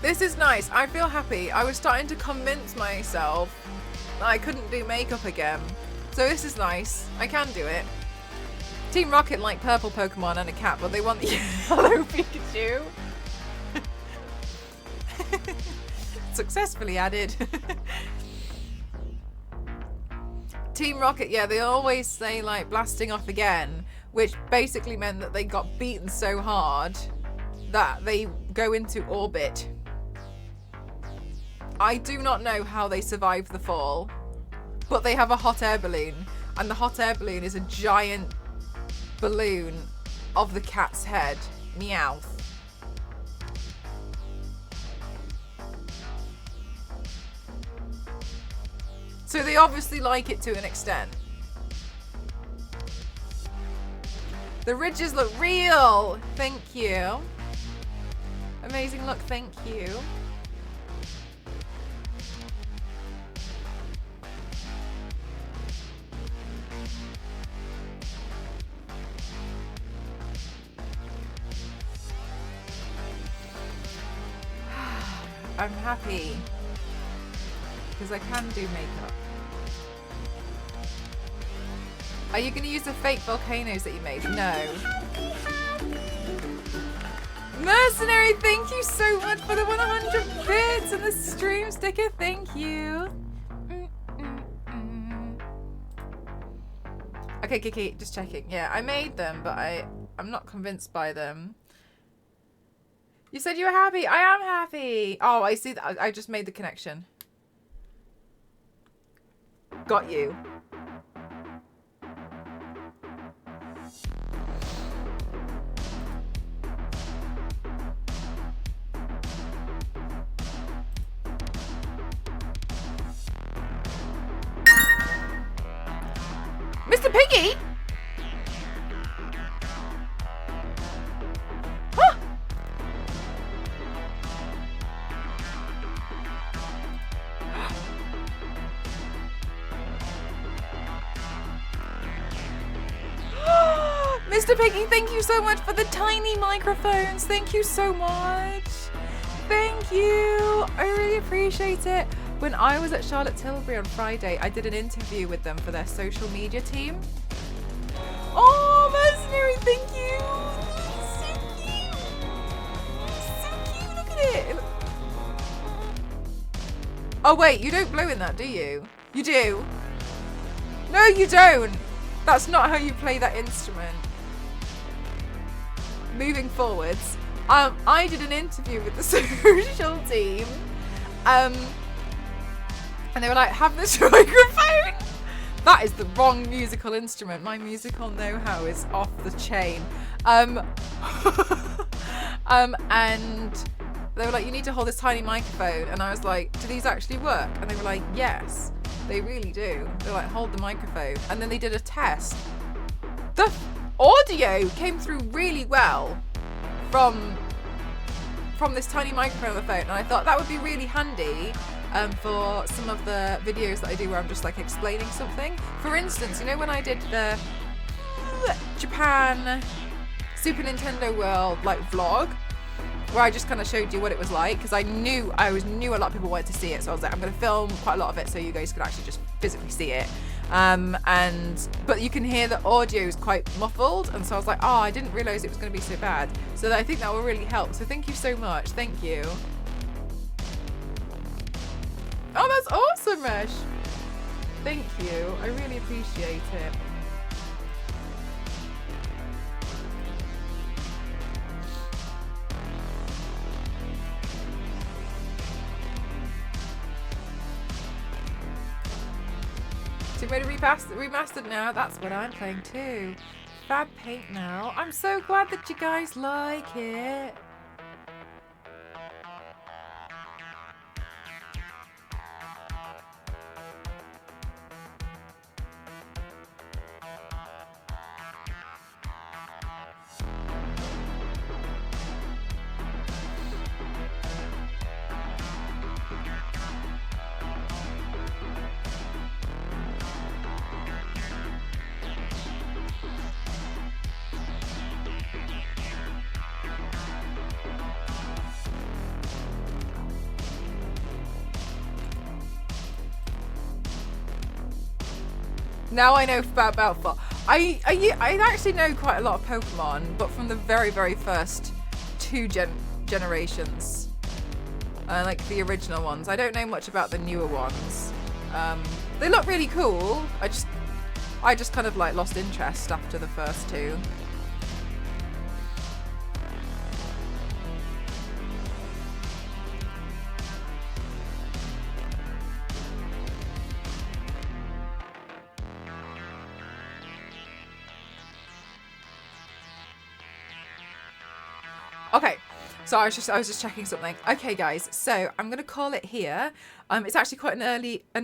This is nice. I feel happy. I was starting to convince myself that I couldn't do makeup again. So this is nice. I can do it. Team Rocket like purple Pokemon and a cat, but they want the yellow Pikachu. Successfully added. Team Rocket, yeah, they always say like blasting off again, which basically meant that they got beaten so hard that they go into orbit. I do not know how they survived the fall, but they have a hot air balloon, and the hot air balloon is a giant balloon of the cat's head. Meowth. So they obviously like it to an extent. The ridges look real. Thank you. Amazing look. Thank you. I'm happy because I can do makeup. Are you going to use the fake volcanoes that you made? No. Mercenary, thank you so much for the 100 bits and the stream sticker. Thank you. Okay, Kiki, just checking. Yeah, I made them, but I'm not convinced by them. You said you were happy. I am happy. Oh, I see that. I just made the connection. Got you. Mr. Piggy? Huh? Mr. Piggy, thank you so much for the tiny microphones. Thank you so much. Thank you. I really appreciate it. When I was at Charlotte Tilbury on Friday, I did an interview with them for their social media team. Oh, Mercenary, thank you. So cute. So cute. Look at it. Oh, wait, you don't blow in that, do you? You do? No, you don't. That's not how you play that instrument. moving forwards, I did an interview with the social team, and they were like, have this microphone. That is the wrong musical instrument. My musical know-how is off the chain. And they were like, you need to hold this tiny microphone. And I was like, do these actually work? And they were like, yes, they really do. They're like, hold the microphone. And then they did a test. The audio came through really well from this tiny microphone on the phone. And I thought that would be really handy for some of the videos that I do where I'm just like explaining something. For instance, you know when I did the Japan Super Nintendo World like vlog, where I just kind of showed you what it was like, because I knew a lot of people wanted to see it, so I was like, I'm going to film quite a lot of it so you guys could actually just physically see it. But you can hear the audio is quite muffled, and so I was like, oh, I didn't realize it was going to be so bad. So I think that will really help. So thank you so much. Thank you. Oh, that's awesome, Mesh. Thank you. I really appreciate it. Tomb Raider remastered now. That's what I'm playing too. Fab Paint now. I'm so glad that you guys like it. Now I know about Belfort. I actually know quite a lot of Pokemon, but from the very, very first two generations. Like the original ones. I don't know much about the newer ones. They look really cool. I just kind of like lost interest after the first two. Okay, so I was just checking something. Okay, guys, so I'm gonna call it here. It's actually quite an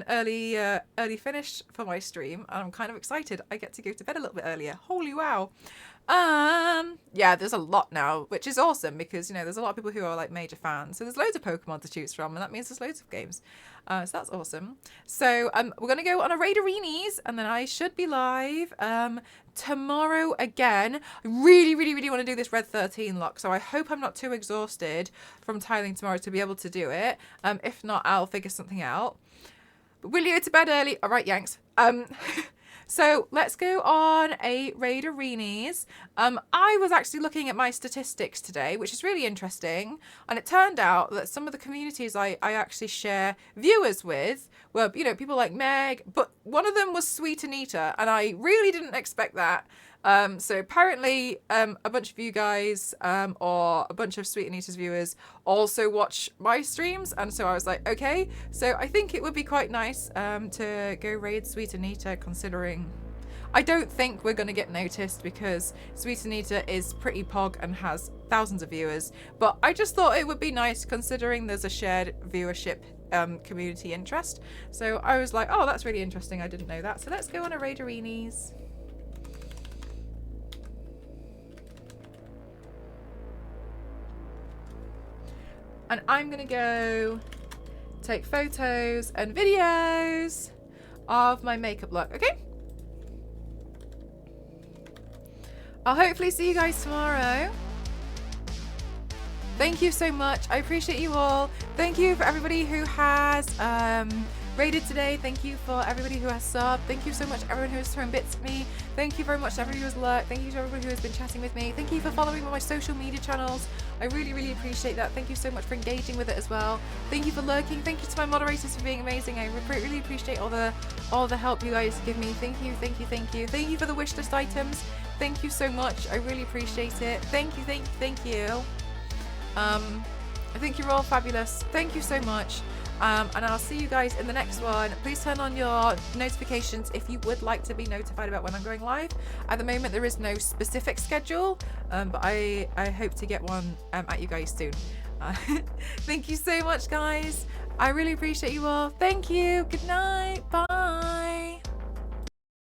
early finish for my stream, and I'm kind of excited. I get to go to bed a little bit earlier. Holy wow! Yeah, there's a lot now, which is awesome because there's a lot of people who are like major fans. So there's loads of Pokemon to choose from, and that means there's loads of games. So that's awesome. So we're gonna go on a Raiderinis, and then I should be live tomorrow again. I really, really, really want to do this Red 13 lock, so I hope I'm not too exhausted from tiling tomorrow to be able to do it. If not, I'll figure something out. But will you go to bed early? All right, Yanks. So let's go on a Raiderinis. I was actually looking at my statistics today, which is really interesting. And it turned out that some of the communities I actually share viewers with were, people like Meg, but one of them was Sweet Anita, and I really didn't expect that. So apparently a bunch of you guys or a bunch of Sweet Anita's viewers also watch my streams, and so I was like, okay, so I think it would be quite nice to go raid Sweet Anita, considering I don't think we're going to get noticed because Sweet Anita is pretty pog and has thousands of viewers, but I just thought it would be nice considering there's a shared viewership community interest. So I was like, oh, that's really interesting, I didn't know that. So let's go on a Raiderinis. And I'm gonna go take photos and videos of my makeup look, okay? I'll hopefully see you guys tomorrow. Thank you so much. I appreciate you all. Thank you for everybody who has raided today. Thank you for everybody who has subbed. Thank you so much everyone who has thrown bits at me. Thank you very much to everybody who has lurked. Thank you to everybody who has been chatting with me. Thank you for following all my social media channels. I really, really appreciate that. Thank you so much for engaging with it as well. Thank you for lurking. Thank you to my moderators for being amazing. I really appreciate all the help you guys give me. Thank you, thank you, thank you. Thank you for the wish list items. Thank you so much. I really appreciate it. Thank you, thank you, thank you. I think you're all fabulous. Thank you so much. And I'll see you guys in the next one. Please turn on your notifications if you would like to be notified about when I'm going live. At the moment, there is no specific schedule, but I hope to get one at you guys soon. Thank you so much, guys. I really appreciate you all. Thank you. Good night. Bye.